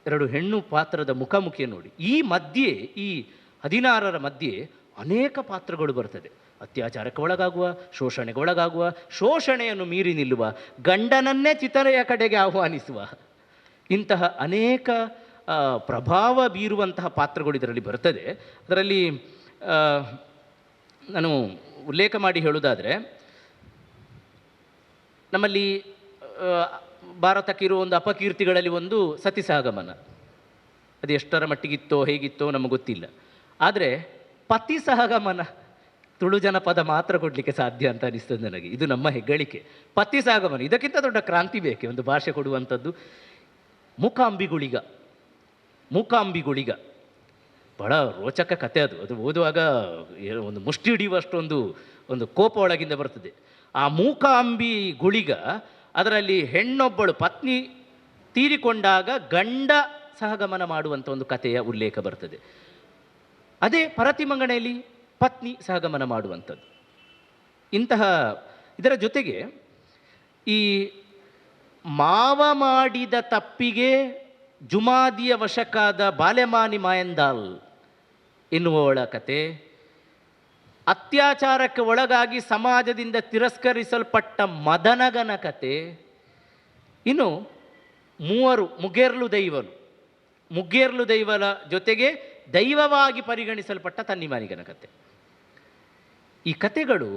ಎರಡು ಹೆಣ್ಣು ಪಾತ್ರದ ಮುಖಾಮುಖಿ ನೋಡಿ. ಈ ಮಧ್ಯೆ, ಈ 16ರ ಮಧ್ಯೆ ಅನೇಕ ಪಾತ್ರಗಳು ಬರ್ತದೆ. ಅತ್ಯಾಚಾರಕ್ಕೆ ಒಳಗಾಗುವ, ಶೋಷಣೆಗೆ ಒಳಗಾಗುವ, ಶೋಷಣೆಯನ್ನು ಮೀರಿ ನಿಲ್ಲುವ, ಗಂಡನನ್ನೇ ಚಿತೆಯ ಕಡೆಗೆ ಆಹ್ವಾನಿಸುವ, ಇಂತಹ ಅನೇಕ ಪ್ರಭಾವ ಬೀರುವಂತಹ ಪಾತ್ರಗಳು ಇದರಲ್ಲಿ ಬರ್ತದೆ. ಅದರಲ್ಲಿ ನಾನು ಉಲ್ಲೇಖ ಮಾಡಿ ಹೇಳುವುದಾದರೆ, ನಮ್ಮಲ್ಲಿ ಭಾರತಕ್ಕಿರುವ ಒಂದು ಅಪಕೀರ್ತಿಗಳಲ್ಲಿ ಒಂದು ಸತಿಸಾಗಮನ. ಅದು ಎಷ್ಟರ ಮಟ್ಟಿಗಿತ್ತೋ ಹೇಗಿತ್ತೋ ನಮಗೆ ಗೊತ್ತಿಲ್ಲ. ಆದರೆ ಪತಿ ಸಹಗಮನ ತುಳು ಜನಪದ ಮಾತ್ರ ಕೊಡಲಿಕ್ಕೆ ಸಾಧ್ಯ ಅಂತ ಅನಿಸ್ತದೆ ನನಗೆ. ಇದು ನಮ್ಮ ಹೆಗ್ಗಳಿಕೆ. ಪತಿ ಸಹಗಮನ, ಇದಕ್ಕಿಂತ ದೊಡ್ಡ ಕ್ರಾಂತಿ ಬೇಕೆ ಒಂದು ಭಾಷೆ ಕೊಡುವಂಥದ್ದು. ಮೂಕಾಂಬಿಗುಳಿಗ ಬಹಳ ರೋಚಕ ಕತೆ ಅದು. ಅದು ಓದುವಾಗ ಒಂದು ಮುಷ್ಟಿ ಹಿಡಿಯುವಷ್ಟೊಂದು ಒಂದು ಕೋಪ ಒಳಗಿಂದ ಬರ್ತದೆ. ಆ ಮೂಕಾಂಬಿ ಗುಳಿಗ, ಅದರಲ್ಲಿ ಹೆಣ್ಣೊಬ್ಬಳು ಪತ್ನಿ ತೀರಿಕೊಂಡಾಗ ಗಂಡ ಸಹಗಮನ ಮಾಡುವಂಥ ಒಂದು ಕಥೆಯ ಉಲ್ಲೇಖ ಬರ್ತದೆ. ಅದೇ ಪರತಿಮಂಗಣೆಯಲ್ಲಿ ಪತ್ನಿ ಸಹಗಮನ ಮಾಡುವಂಥದ್ದು. ಇಂತಹ ಇದರ ಜೊತೆಗೆ ಈ ಮಾವ ಮಾಡಿದ ತಪ್ಪಿಗೆ ಜುಮಾದಿಯ ವಶಕ್ಕಾದ ಬಾಲೆಮಾನಿ ಮಾಯಂದಾಲ್ ಎನ್ನುವವಳ ಕತೆ, ಅತ್ಯಾಚಾರಕ್ಕೆ ಒಳಗಾಗಿ ಸಮಾಜದಿಂದ ತಿರಸ್ಕರಿಸಲ್ಪಟ್ಟ ಮದನಗನ ಕತೆ, ಇನ್ನು ಮುಗ್ಗೇರ್ಲು ದೈವಲ ಜೊತೆಗೆ ದೈವವಾಗಿ ಪರಿಗಣಿಸಲ್ಪಟ್ಟ ತನ್ನಿಮಾನಿಗನ ಕತೆ. ಈ ಕತೆಗಳು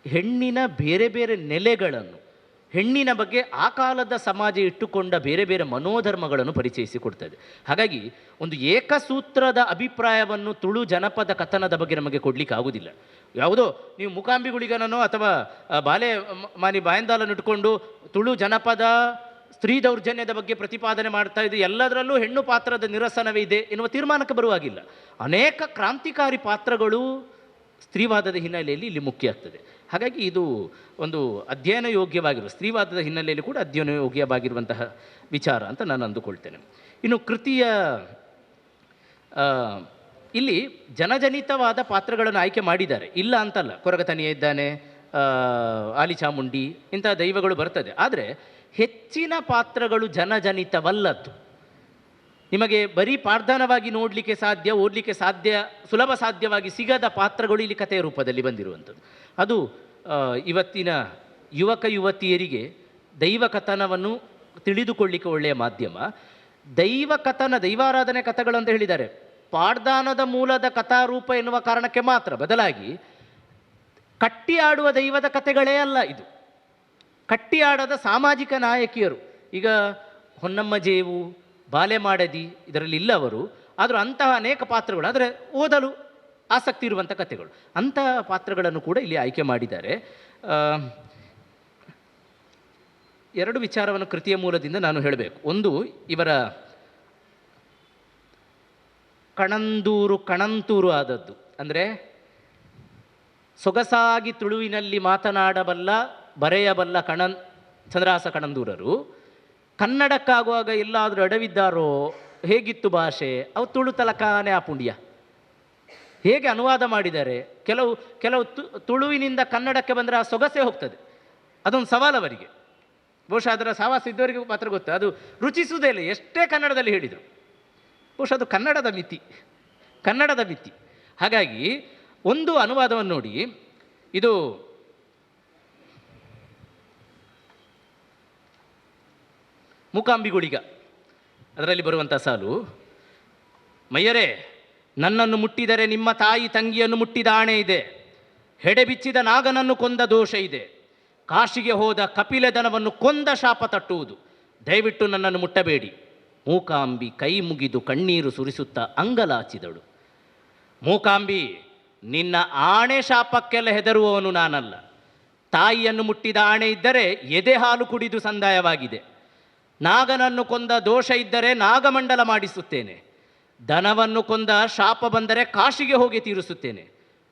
ಹೆಣ್ಣಿನ ಬೇರೆ ಬೇರೆ ನೆಲೆಗಳನ್ನು, ಹೆಣ್ಣಿನ ಬಗ್ಗೆ ಆ ಕಾಲದ ಸಮಾಜ ಇಟ್ಟುಕೊಂಡ ಬೇರೆ ಬೇರೆ ಮನೋಧರ್ಮಗಳನ್ನು ಪರಿಚಯಿಸಿಕೊಡ್ತದೆ. ಹಾಗಾಗಿ ಒಂದು ಏಕಸೂತ್ರದ ಅಭಿಪ್ರಾಯವನ್ನು ತುಳು ಜನಪದ ಕಥನದ ಬಗ್ಗೆ ನಮಗೆ ಕೊಡಲಿಕ್ಕೆ ಆಗುವುದಿಲ್ಲ. ಯಾವುದೋ ನೀವು ಮೂಕಾಂಬಿಗುಳಿಗನೋ ಅಥವಾ ಬಾಲೆ ಮಾನಿ ಬಾಯಂದಾಲನ್ನು ಇಟ್ಕೊಂಡು ತುಳು ಜನಪದ ಸ್ತ್ರೀ ದೌರ್ಜನ್ಯದ ಬಗ್ಗೆ ಪ್ರತಿಪಾದನೆ ಮಾಡ್ತಾ ಇದೆ, ಎಲ್ಲದರಲ್ಲೂ ಹೆಣ್ಣು ಪಾತ್ರದ ನಿರಸನವೇ ಇದೆ ಎನ್ನುವ ತೀರ್ಮಾನಕ್ಕೆ ಬರುವಾಗಿಲ್ಲ. ಅನೇಕ ಕ್ರಾಂತಿಕಾರಿ ಪಾತ್ರಗಳು ಸ್ತ್ರೀವಾದದ ಹಿನ್ನೆಲೆಯಲ್ಲಿ ಇಲ್ಲಿ ಮುಖ್ಯ ಆಗ್ತದೆ. ಹಾಗಾಗಿ ಇದು ಒಂದು ಅಧ್ಯಯನ ಯೋಗ್ಯವಾಗಿರುವ, ಸ್ತ್ರೀವಾದದ ಹಿನ್ನೆಲೆಯಲ್ಲಿ ಕೂಡ ಅಧ್ಯಯನ ಯೋಗ್ಯವಾಗಿರುವಂತಹ ವಿಚಾರ ಅಂತ ನಾನು ಅಂದುಕೊಳ್ತೇನೆ. ಇನ್ನು ಕೃತಿಯ ಇಲ್ಲಿ ಜನಜನಿತವಾದ ಪಾತ್ರಗಳನ್ನು ಆಯ್ಕೆ ಮಾಡಿದ್ದಾರೆ, ಇಲ್ಲ ಅಂತಲ್ಲ. ಕೊರಗತನಿಯ ಇದ್ದಾನೆ, ಆಲಿಚಾಮುಂಡಿ, ಇಂತಹ ದೈವಗಳು ಬರ್ತದೆ. ಆದರೆ ಹೆಚ್ಚಿನ ಪಾತ್ರಗಳು ಜನಜನಿತವಲ್ಲದ್ದು. ನಿಮಗೆ ಬರೀ ಪಾರ್ಧಾನವಾಗಿ ನೋಡಲಿಕ್ಕೆ ಸಾಧ್ಯ, ಓದಲಿಕ್ಕೆ ಸಾಧ್ಯ, ಸುಲಭ ಸಾಧ್ಯವಾಗಿ ಸಿಗದ ಪಾತ್ರಗಳು ಇಲ್ಲಿ ಕಥೆಯ ರೂಪದಲ್ಲಿ ಬಂದಿರುವಂಥದ್ದು. ಅದು ಇವತ್ತಿನ ಯುವಕ ಯುವತಿಯರಿಗೆ ದೈವ ಕಥನವನ್ನು ತಿಳಿದುಕೊಳ್ಳಿಕ್ಕೆ ಒಳ್ಳೆಯ ಮಾಧ್ಯಮ. ದೈವ ಕಥನ, ದೈವಾರಾಧನೆ ಕಥೆಗಳು ಅಂತ ಹೇಳಿದ್ದಾರೆ, ಪಾಡ್ದಾನದ ಮೂಲದ ಕಥಾರೂಪ ಎನ್ನುವ ಕಾರಣಕ್ಕೆ ಮಾತ್ರ, ಬದಲಾಗಿ ಕಟ್ಟಿ ಆಡುವ ದೈವದ ಕಥೆಗಳೇ ಅಲ್ಲ ಇದು. ಕಟ್ಟಿ ಆಡದ ಸಾಮಾಜಿಕ ನಾಯಕಿಯರು, ಈಗ ಹೊನ್ನಮ್ಮ ಜೇವು, ಬಾಲೆ ಮಾಡದಿ ಇದರಲ್ಲಿ ಇಲ್ಲ ಅವರು, ಆದರೂ ಅಂತಹ ಅನೇಕ ಪಾತ್ರಗಳು, ಆದರೆ ಓದಲು ಆಸಕ್ತಿ ಇರುವಂಥ ಕಥೆಗಳು, ಅಂತಹ ಪಾತ್ರಗಳನ್ನು ಕೂಡ ಇಲ್ಲಿ ಆಯ್ಕೆ ಮಾಡಿದ್ದಾರೆ. ಎರಡು ವಿಚಾರವನ್ನು ಕೃತಿಯ ಮೂಲದಿಂದ ನಾನು ಹೇಳಬೇಕು. ಒಂದು, ಇವರ ಕಣಂತೂರು ಆದದ್ದು, ಅಂದರೆ ಸೊಗಸಾಗಿ ತುಳುವಿನಲ್ಲಿ ಮಾತನಾಡಬಲ್ಲ, ಬರೆಯಬಲ್ಲ ಚಂದ್ರಹಾಸ ಕಣಂದೂರರು ಕನ್ನಡಕ್ಕಾಗುವಾಗ ಎಲ್ಲಾದರೂ ಎಡವಿದ್ದಾರೋ, ಹೇಗಿತ್ತು ಭಾಷೆ, ಅವು ತುಳು ತಲಕಾನೆ ಆ ಪುಂಡ್ಯ ಹೇಗೆ ಅನುವಾದ ಮಾಡಿದ್ದಾರೆ. ಕೆಲವು ತುಳುವಿನಿಂದ ಕನ್ನಡಕ್ಕೆ ಬಂದರೆ ಆ ಸೊಗಸೇ ಹೋಗ್ತದೆ. ಅದೊಂದು ಸವಾಲು ಅವರಿಗೆ. ಬಹುಶಃ ಅದರ ಸಾವಾಸ ಇದ್ದವರಿಗೂ ಮಾತ್ರ ಗೊತ್ತು. ಅದು ರುಚಿಸುವುದೇ ಇಲ್ಲ, ಎಷ್ಟೇ ಕನ್ನಡದಲ್ಲಿ ಹೇಳಿದರು. ಬಹುಶಃ ಅದು ಕನ್ನಡದ ಮಿತಿ. ಹಾಗಾಗಿ ಒಂದು ಅನುವಾದವನ್ನು ನೋಡಿ, ಇದು ಮೂಕಾಂಬಿಗುಳಿಗ, ಅದರಲ್ಲಿ ಬರುವಂಥ ಸಾಲು: ಮಯ್ಯರೇ, ನನ್ನನ್ನು ಮುಟ್ಟಿದರೆ ನಿಮ್ಮ ತಾಯಿ ತಂಗಿಯನ್ನು ಮುಟ್ಟಿದ ಆಣೆ ಇದೆ, ಹೆಡೆ ಬಿಚ್ಚಿದ ನಾಗನನ್ನು ಕೊಂದ ದೋಷ ಇದೆ, ಕಾಶಿಗೆ ಹೋದ ಕಪಿಲೆದನವನ್ನು ಕೊಂದ ಶಾಪ ತಟ್ಟುವುದು, ದಯವಿಟ್ಟು ನನ್ನನ್ನು ಮುಟ್ಟಬೇಡಿ. ಮೂಕಾಂಬಿ ಕೈ ಮುಗಿದು ಕಣ್ಣೀರು ಸುರಿಸುತ್ತಾ ಅಂಗಲಾಚಿದಳು. ಮೂಕಾಂಬಿ, ನಿನ್ನ ಆಣೆ ಶಾಪಕ್ಕೆಲ್ಲ ಹೆದರುವವನು ನಾನಲ್ಲ. ತಾಯಿಯನ್ನು ಮುಟ್ಟಿದ ಆಣೆ ಇದ್ದರೆ ಎದೆ ಹಾಲು ಕುಡಿದು ಸಂದಾಯವಾಗಿದೆ. ನಾಗನನ್ನು ಕೊಂದ ದೋಷ ಇದ್ದರೆ ನಾಗಮಂಡಲ ಮಾಡಿಸುತ್ತೇನೆ. ದನವನ್ನು ಕೊಂದ ಶಾಪ ಬಂದರೆ ಕಾಶಿಗೆ ಹೋಗಿ ತೀರಿಸುತ್ತೇನೆ.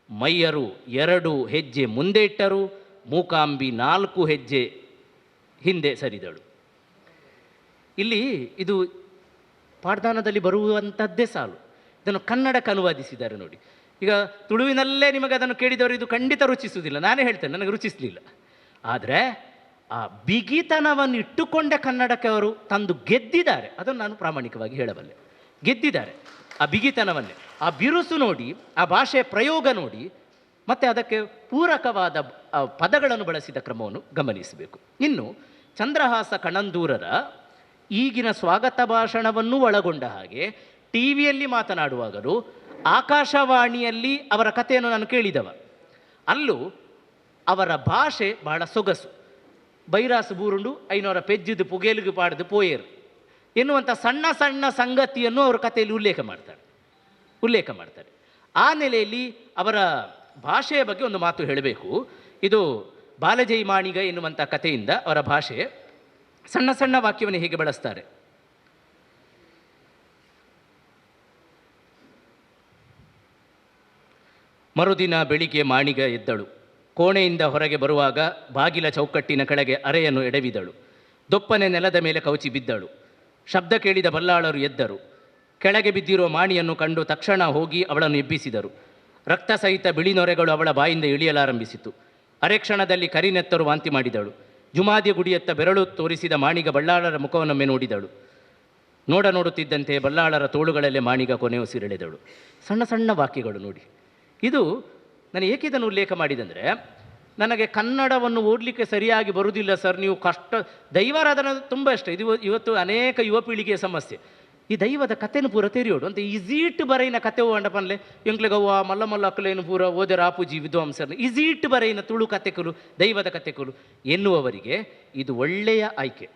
ಮಯ್ಯರು 2 ಹೆಜ್ಜೆ ಮುಂದೆ ಇಟ್ಟರು, ಮೂಕಾಂಬಿ 4 ಹೆಜ್ಜೆ ಹಿಂದೆ ಸರಿದಳು. ಇಲ್ಲಿ ಇದು ಪಾಡ್ದಾನದಲ್ಲಿ ಬರುವಂಥದ್ದೇ ಸಾಲು. ಇದನ್ನು ಕನ್ನಡಕ್ಕೆ ಅನುವಾದಿಸಿದ್ದಾರೆ ನೋಡಿ. ಈಗ ತುಳುವಿನಲ್ಲೇ ನಿಮಗೆ ಅದನ್ನು ಕೇಳಿದವರು ಇದು ಖಂಡಿತ ರುಚಿಸುವುದಿಲ್ಲ, ನಾನೇ ಹೇಳ್ತೇನೆ ನನಗೆ ರುಚಿಸಲಿಲ್ಲ. ಆದರೆ ಆ ಬಿಗಿತನವನ್ನು ಇಟ್ಟುಕೊಂಡೇ ಕನ್ನಡಕ್ಕೆ ಅವರು ತಂದು ಗೆದ್ದಿದ್ದಾರೆ, ಅದನ್ನು ನಾನು ಪ್ರಾಮಾಣಿಕವಾಗಿ ಹೇಳಬಲ್ಲೆ. ಗೆದ್ದಿದ್ದಾರೆ ಆ ಬಿಗಿತನವನ್ನೇ, ಆ ಬಿರುಸು ನೋಡಿ, ಆ ಭಾಷೆಯ ಪ್ರಯೋಗ ನೋಡಿ, ಮತ್ತು ಅದಕ್ಕೆ ಪೂರಕವಾದ ಪದಗಳನ್ನು ಬಳಸಿದ ಕ್ರಮವನ್ನು ಗಮನಿಸಬೇಕು. ಇನ್ನು ಚಂದ್ರಹಾಸ ಕಣಂದೂರರ ಈಗಿನ ಸ್ವಾಗತ ಭಾಷಣವನ್ನು ಒಳಗೊಂಡ ಹಾಗೆ ಟಿ ವಿಯಲ್ಲಿ ಮಾತನಾಡುವಾಗಲೂ, ಆಕಾಶವಾಣಿಯಲ್ಲಿ ಅವರ ಕಥೆಯನ್ನು ನಾನು ಕೇಳಿದವ, ಅಲ್ಲೂ ಅವರ ಭಾಷೆ ಬಹಳ ಸೊಗಸು. ಬೈರಾಸು ಬೂರುಂಡು ಐನೋರ ಪೆಜ್ಜಿದು ಪುಗೇಲಿಗೆ ಪಾಡ್ದು ಪೋಯೇರು ಎನ್ನುವಂಥ ಸಣ್ಣ ಸಣ್ಣ ಸಂಗತಿಯನ್ನು ಅವರು ಕಥೆಯಲ್ಲಿ ಉಲ್ಲೇಖ ಮಾಡ್ತಾರೆ. ಆ ನೆಲೆಯಲ್ಲಿ ಅವರ ಭಾಷೆಯ ಬಗ್ಗೆ ಒಂದು ಮಾತು ಹೇಳಬೇಕು. ಇದು ಬಾಲಜೈ ಮಾಣಿಗ ಎನ್ನುವಂಥ ಕಥೆಯಿಂದ ಅವರ ಭಾಷೆ ಸಣ್ಣ ಸಣ್ಣ ವಾಕ್ಯವನ್ನು ಹೇಗೆ ಬಳಸ್ತಾರೆ. ಮರುದಿನ ಬೆಳಿಗ್ಗೆ ಮಾಣಿಗ ಎದ್ದಳು. ಕೋಣೆಯಿಂದ ಹೊರಗೆ ಬರುವಾಗ ಬಾಗಿಲ ಚೌಕಟ್ಟಿನ ಕೆಳಗೆ ಅರೆಯನ್ನು ಎಡವಿದಳು. ದೊಪ್ಪನೆ ನೆಲದ ಮೇಲೆ ಕೌಚಿ ಬಿದ್ದಳು. ಶಬ್ದ ಕೇಳಿದ ಬಲ್ಲಾಳರು ಎದ್ದರು. ಕೆಳಗೆ ಬಿದ್ದಿರುವ ಮಾಣಿಯನ್ನು ಕಂಡು ತಕ್ಷಣ ಹೋಗಿ ಅವಳನ್ನು ಎಬ್ಬಿಸಿದರು. ರಕ್ತ ಸಹಿತ ಬಿಳಿ ನೊರೆಗಳು ಅವಳ ಬಾಯಿಂದ ಇಳಿಯಲಾರಂಭಿಸಿತು. ಅರೆಕ್ಷಣದಲ್ಲಿ ಕರಿನೆತ್ತರು ವಾಂತಿ ಮಾಡಿದಳು. ಜುಮಾದಿಯ ಗುಡಿಯತ್ತ ಬೆರಳು ತೋರಿಸಿದ ಮಾಣಿಗ ಬಲ್ಲಾಳರ ಮುಖವನ್ನೊಮ್ಮೆ ನೋಡಿದಳು. ನೋಡುತ್ತಿದ್ದಂತೆ ಬಲ್ಲಾಳರ ತೋಳುಗಳಲ್ಲೇ ಮಾಣಿಗ ಕೊನೆ ಉಸಿರೆಳೆದಳು. ಸಣ್ಣ ಸಣ್ಣ ವಾಕ್ಯಗಳು ನೋಡಿ. ಇದು ನಾನು ಏಕೆ ಇದನ್ನು ಉಲ್ಲೇಖ ಮಾಡಿದಂದರೆ, ನನಗೆ ಕನ್ನಡವನ್ನು ಓದಲಿಕ್ಕೆ ಸರಿಯಾಗಿ ಬರುವುದಿಲ್ಲ ಸರ್, ನೀವು ಕಷ್ಟ ದೈವಾರಾಧನೆ ತುಂಬ ಇಷ್ಟ. ಇದು ಇವತ್ತು ಅನೇಕ ಯುವ ಪೀಳಿಗೆಯ ಸಮಸ್ಯೆ. ಈ ದೈವದ ಕಥೆನು ಪೂರ ತೆರೆಯೋಡು ಅಂತ ಈಸೀಟ್ ಬರೆಯಿನ ಕತೆ ಅಂಡಪನ್ಲೆ ಎಂಕ್ಲೆಗವ್ವ ಮಲ್ಲ ಮಲ್ಲ ಅಕ್ಕಲೇನು ಪೂರ ಓದೆ ರಾಪುಜಿ ವಿದ್ವಾಂಸರನ್ನ ಈಸೀಟ್ ಬರೆಯಿನ ತುಳು ಕಥೆಕಲು ದೈವದ ಕಥೆಕಲು ಎನ್ನುವವರಿಗೆ ಇದು ಒಳ್ಳೆಯ ಆಯ್ಕೆ.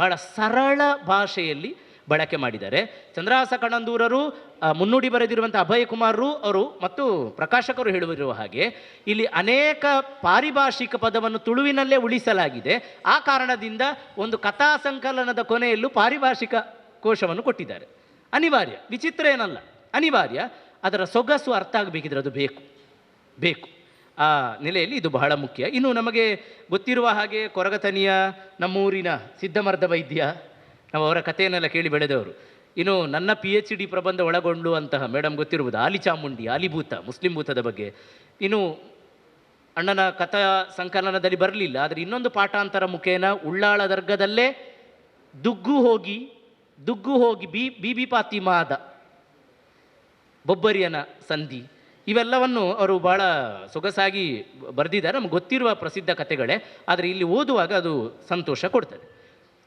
ಬಹಳ ಸರಳ ಭಾಷೆಯಲ್ಲಿ ಬಳಕೆ ಮಾಡಿದ್ದಾರೆ. ಚಂದ್ರಹಾಸ ಕಣಂದೂರರು ಮುನ್ನುಡಿ ಬರೆದಿರುವಂಥ ಅಭಯ ಕುಮಾರರು ಅವರು ಮತ್ತು ಪ್ರಕಾಶಕರು ಹೇಳುವಿರುವ ಹಾಗೆ ಇಲ್ಲಿ ಅನೇಕ ಪಾರಿಭಾಷಿಕ ಪದವನ್ನು ತುಳುವಿನಲ್ಲೇ ಉಳಿಸಲಾಗಿದೆ. ಆ ಕಾರಣದಿಂದ ಒಂದು ಕಥಾ ಸಂಕಲನದ ಕೊನೆಯಲ್ಲೂ ಪಾರಿಭಾಷಿಕ ಕೋಶವನ್ನು ಕೊಟ್ಟಿದ್ದಾರೆ. ಅನಿವಾರ್ಯ, ವಿಚಿತ್ರ ಏನಲ್ಲ, ಅನಿವಾರ್ಯ. ಅದರ ಸೊಗಸು ಅರ್ಥ ಆಗಬೇಕಿದ್ರೆ ಅದು ಬೇಕು. ಆ ನೆಲೆಯಲ್ಲಿ ಇದು ಬಹಳ ಮುಖ್ಯ. ಇನ್ನು ನಮಗೆ ಗೊತ್ತಿರುವ ಹಾಗೆ ಕೊರಗತನಿಯ ನಮ್ಮೂರಿನ ಸಿದ್ಧಮರ್ದ ವೈದ್ಯ, ನಾವು ಅವರ ಕಥೆಯನ್ನೆಲ್ಲ ಕೇಳಿ ಬೆಳೆದವರು. ಇನ್ನು ನನ್ನ PhD ಪ್ರಬಂಧ ಒಳಗೊಂಡುವಂತಹ ಮೇಡಮ್ ಗೊತ್ತಿರುವುದು ಆಲಿಚಾಮುಂಡಿ, ಆಲಿಭೂತ, ಮುಸ್ಲಿಂ ಭೂತದ ಬಗ್ಗೆ. ಇನ್ನು ಅಣ್ಣನ ಕಥಾ ಸಂಕಲನದಲ್ಲಿ ಬರಲಿಲ್ಲ, ಆದರೆ ಇನ್ನೊಂದು ಪಾಠಾಂತರ ಮುಖೇನ ಉಳ್ಳಾಳ ದರ್ಗದಲ್ಲೇ ದುಗ್ಗು ಹೋಗಿ ಬೀಬಿ ಫಾತಿಮಾದ ಬೊಬ್ಬರಿಯನ ಸಂಧಿ, ಇವೆಲ್ಲವನ್ನು ಅವರು ಭಾಳ ಸೊಗಸಾಗಿ ಬರೆದಿದ್ದಾರೆ. ನಮ್ಗೆ ಗೊತ್ತಿರುವ ಪ್ರಸಿದ್ಧ ಕಥೆಗಳೇ, ಆದರೆ ಇಲ್ಲಿ ಓದುವಾಗ ಅದು ಸಂತೋಷ ಕೊಡ್ತದೆ.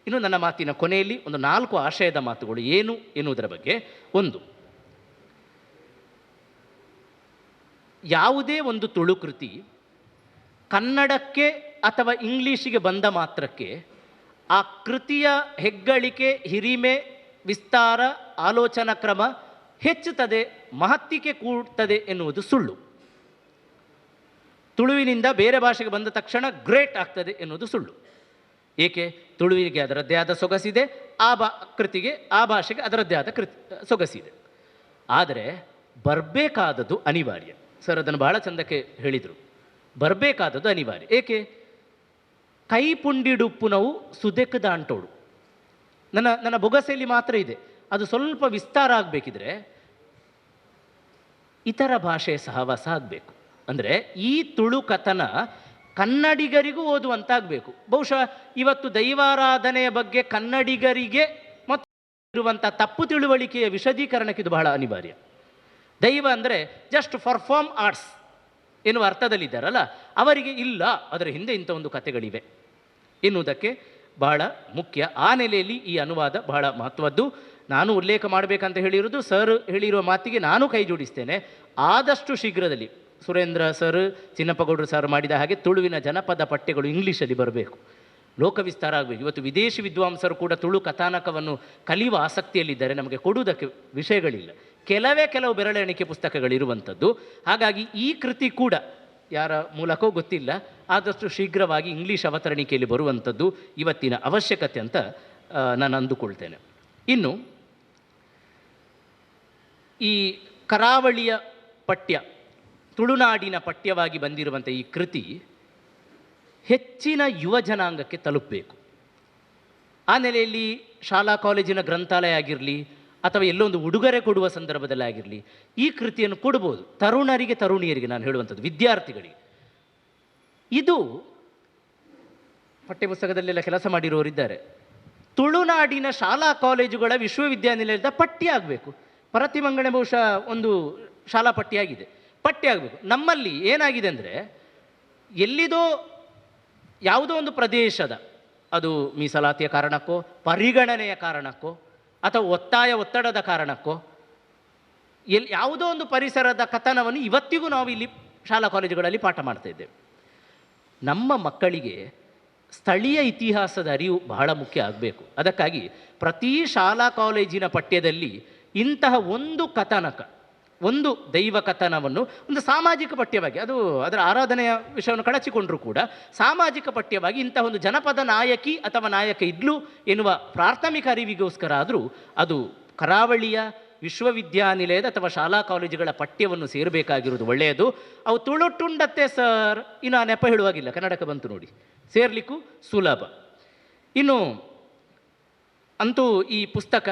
ಇನ್ನು ನನ್ನ ಮಾತಿನ ಕೊನೆಯಲ್ಲಿ ಒಂದು 4 ಆಶಯದ ಮಾತುಗಳು ಏನು ಎನ್ನುವುದರ ಬಗ್ಗೆ. ಒಂದು, ಯಾವುದೇ ಒಂದು ತುಳು ಕೃತಿ ಕನ್ನಡಕ್ಕೆ ಅಥವಾ ಇಂಗ್ಲೀಷಿಗೆ ಬಂದ ಮಾತ್ರಕ್ಕೆ ಆ ಕೃತಿಯ ಹೆಗ್ಗಳಿಕೆ, ಹಿರಿಮೆ, ವಿಸ್ತಾರ, ಆಲೋಚನಾ ಕ್ರಮ ಹೆಚ್ಚುತ್ತದೆ, ಮಹತ್ತಿಗೆ ಕೂಡ್ತದೆ ಎನ್ನುವುದು ಸುಳ್ಳು. ತುಳುವಿನಿಂದ ಬೇರೆ ಭಾಷೆಗೆ ಬಂದ ತಕ್ಷಣ ಗ್ರೇಟ್ ಆಗ್ತದೆ ಎನ್ನುವುದು ಸುಳ್ಳು. ಏಕೆ? ತುಳುವಿಗೆ ಅದರದ್ದೇ ಆದ ಸೊಗಸಿದೆ, ಕೃತಿಗೆ, ಆ ಭಾಷೆಗೆ ಅದರದ್ದೇ ಆದ ಸೊಗಸಿದೆ. ಆದರೆ ಬರಬೇಕಾದದ್ದು ಅನಿವಾರ್ಯ. ಸರ್ ಅದನ್ನು ಬಹಳ ಚಂದಕ್ಕೆ ಹೇಳಿದರು. ಬರಬೇಕಾದದ್ದು ಅನಿವಾರ್ಯ. ಏಕೆ? ಕೈ ಪುಂಡಿಡುಪ್ಪು ನಾವು ಸುದೆಕ್ಕದ ಅಂಟೋಡು ನನ್ನ ಬೊಗಸೆಯಲ್ಲಿ ಮಾತ್ರ ಇದೆ. ಅದು ಸ್ವಲ್ಪ ವಿಸ್ತಾರ ಆಗಬೇಕಿದ್ರೆ ಇತರ ಭಾಷೆಯ ಸಹವಾಸ ಆಗಬೇಕು. ಅಂದರೆ ಈ ತುಳು ಕಥನ ಕನ್ನಡಿಗರಿಗೂ ಓದುವಂತಾಗಬೇಕು. ಬಹುಶಃ ಇವತ್ತು ದೈವಾರಾಧನೆಯ ಬಗ್ಗೆ ಕನ್ನಡಿಗರಿಗೆ ಮತ್ತು ಇರುವಂಥ ತಪ್ಪು ತಿಳುವಳಿಕೆಯ ವಿಶದೀಕರಣಕ್ಕೆ ಇದು ಬಹಳ ಅನಿವಾರ್ಯ. ದೈವ ಅಂದರೆ ಜಸ್ಟ್ ಪರ್ಫಾರ್ಮ್ ಆರ್ಟ್ಸ್ ಎನ್ನುವ ಅರ್ಥದಲ್ಲಿದ್ದಾರಲ್ಲ, ಅವರಿಗೆ ಇಲ್ಲ, ಅದರ ಹಿಂದೆ ಇಂಥ ಒಂದು ಕಥೆಗಳಿವೆ ಎನ್ನುವುದಕ್ಕೆ ಬಹಳ ಮುಖ್ಯ. ಆ ನೆಲೆಯಲ್ಲಿ ಈ ಅನುವಾದ ಬಹಳ ಮಹತ್ವದ್ದು. ನಾನು ಉಲ್ಲೇಖ ಮಾಡಬೇಕಂತ ಹೇಳಿರೋದು, ಸರ್ ಹೇಳಿರುವ ಮಾತಿಗೆ ನಾನು ಕೈ ಜೋಡಿಸ್ತೇನೆ. ಆದಷ್ಟು ಶೀಘ್ರದಲ್ಲಿ ಸುರೇಂದ್ರ ಸರ್, ಚಿನ್ನಪ್ಪಗೌಡರು ಸರ್ ಮಾಡಿದ ಹಾಗೆ ತುಳುವಿನ ಜನಪದ ಪಠ್ಯಗಳು ಇಂಗ್ಲೀಷಲ್ಲಿ ಬರಬೇಕು, ಲೋಕವಿಸ್ತಾರ ಆಗಬೇಕು. ಇವತ್ತು ವಿದೇಶಿ ವಿದ್ವಾಂಸರು ಕೂಡ ತುಳು ಕಥಾನಕವನ್ನು ಕಲಿಯುವ ಆಸಕ್ತಿಯಲ್ಲಿದ್ದಾರೆ. ನಮಗೆ ಕೊಡುವುದಕ್ಕೆ ವಿಷಯಗಳಿಲ್ಲ, ಕೆಲವು ಬೆರಳೆಣಿಕೆ ಪುಸ್ತಕಗಳಿರುವಂಥದ್ದು. ಹಾಗಾಗಿ ಈ ಕೃತಿ ಕೂಡ ಯಾರ ಮೂಲಕವೂ ಗೊತ್ತಿಲ್ಲ, ಆದಷ್ಟು ಶೀಘ್ರವಾಗಿ ಇಂಗ್ಲೀಷ್ ಅವತರಣಿಕೆಯಲ್ಲಿ ಬರುವಂಥದ್ದು ಇವತ್ತಿನ ಅವಶ್ಯಕತೆ ಅಂತ ನಾನು ಅಂದುಕೊಳ್ತೇನೆ. ಇನ್ನು ಈ ಕರಾವಳಿಯ ಪಠ್ಯ, ತುಳುನಾಡಿನ ಪಠ್ಯವಾಗಿ ಬಂದಿರುವಂಥ ಈ ಕೃತಿ ಹೆಚ್ಚಿನ ಯುವ ಜನಾಂಗಕ್ಕೆ ತಲುಪಬೇಕು. ಆ ನೆಲೆಯಲ್ಲಿ ಶಾಲಾ ಕಾಲೇಜಿನ ಗ್ರಂಥಾಲಯ ಆಗಿರಲಿ, ಅಥವಾ ಎಲ್ಲೊಂದು ಉಡುಗೊರೆ ಕೊಡುವ ಸಂದರ್ಭದಲ್ಲಿ ಆಗಿರಲಿ ಈ ಕೃತಿಯನ್ನು ಕೊಡ್ಬೋದು. ತರುಣರಿಗೆ ತರುಣಿಯರಿಗೆ ನಾನು ಹೇಳುವಂಥದ್ದು, ವಿದ್ಯಾರ್ಥಿಗಳಿಗೆ. ಇದು ಪಠ್ಯಪುಸ್ತಕದಲ್ಲೆಲ್ಲ ಕೆಲಸ ಮಾಡಿರೋರಿದ್ದಾರೆ. ತುಳುನಾಡಿನ ಶಾಲಾ ಕಾಲೇಜುಗಳ ವಿಶ್ವವಿದ್ಯಾನಿಲಯದ ಪಠ್ಯ ಆಗಬೇಕು. ಪ್ರತಿಮಂಗಳೆ ಬಹುಶಃ ಒಂದು ಶಾಲಾ ಪಠ್ಯ ಪಠ್ಯ ಆಗಬೇಕು. ನಮ್ಮಲ್ಲಿ ಏನಾಗಿದೆ ಅಂದರೆ, ಎಲ್ಲಿದೋ ಯಾವುದೋ ಒಂದು ಪ್ರದೇಶದ, ಅದು ಮೀಸಲಾತಿಯ ಕಾರಣಕ್ಕೋ ಪರಿಗಣನೆಯ ಕಾರಣಕ್ಕೋ ಅಥವಾ ಒತ್ತಡದ ಕಾರಣಕ್ಕೋ ಯಾವುದೋ ಒಂದು ಪರಿಸರದ ಕಥನವನ್ನು ಇವತ್ತಿಗೂ ನಾವು ಇಲ್ಲಿ ಶಾಲಾ ಕಾಲೇಜುಗಳಲ್ಲಿ ಪಾಠ ಮಾಡ್ತಾ ಇದ್ದೇವೆ. ನಮ್ಮ ಮಕ್ಕಳಿಗೆ ಸ್ಥಳೀಯ ಇತಿಹಾಸದ ಅರಿವು ಬಹಳ ಮುಖ್ಯ ಆಗಬೇಕು. ಅದಕ್ಕಾಗಿ ಪ್ರತಿ ಶಾಲಾ ಕಾಲೇಜಿನ ಪಠ್ಯದಲ್ಲಿ ಇಂತಹ ಒಂದು ಕಥನಕ, ಒಂದು ದೈವ ಕಥನವನ್ನು ಒಂದು ಸಾಮಾಜಿಕ ಪಠ್ಯವಾಗಿ, ಅದು ಅದರ ಆರಾಧನೆಯ ವಿಷಯವನ್ನು ಕಳಚಿಕೊಂಡರೂ ಕೂಡ ಸಾಮಾಜಿಕ ಪಠ್ಯವಾಗಿ ಇಂತಹ ಒಂದು ಜನಪದ ನಾಯಕಿ ಅಥವಾ ನಾಯಕ ಇದ್ಲು ಎನ್ನುವ ಪ್ರಾಥಮಿಕ ಅರಿವಿಗೋಸ್ಕರ ಆದರೂ ಅದು ಕರಾವಳಿಯ ವಿಶ್ವವಿದ್ಯಾನಿಲಯದ ಅಥವಾ ಶಾಲಾ ಕಾಲೇಜುಗಳ ಪಠ್ಯವನ್ನು ಸೇರಬೇಕಾಗಿರೋದು ಒಳ್ಳೆಯದು. ಅವು ತುಳುಟುಂಡತ್ತೆ ಸರ್, ಇನ್ನು ನೆಪ ಹೇಳುವಾಗಿಲ್ಲ, ಕನ್ನಡಕ್ಕೆ ಬಂತು ನೋಡಿ, ಸೇರ್ಲಿಕ್ಕೂ ಸುಲಭ. ಇನ್ನು ಅಂತೂ ಈ ಪುಸ್ತಕ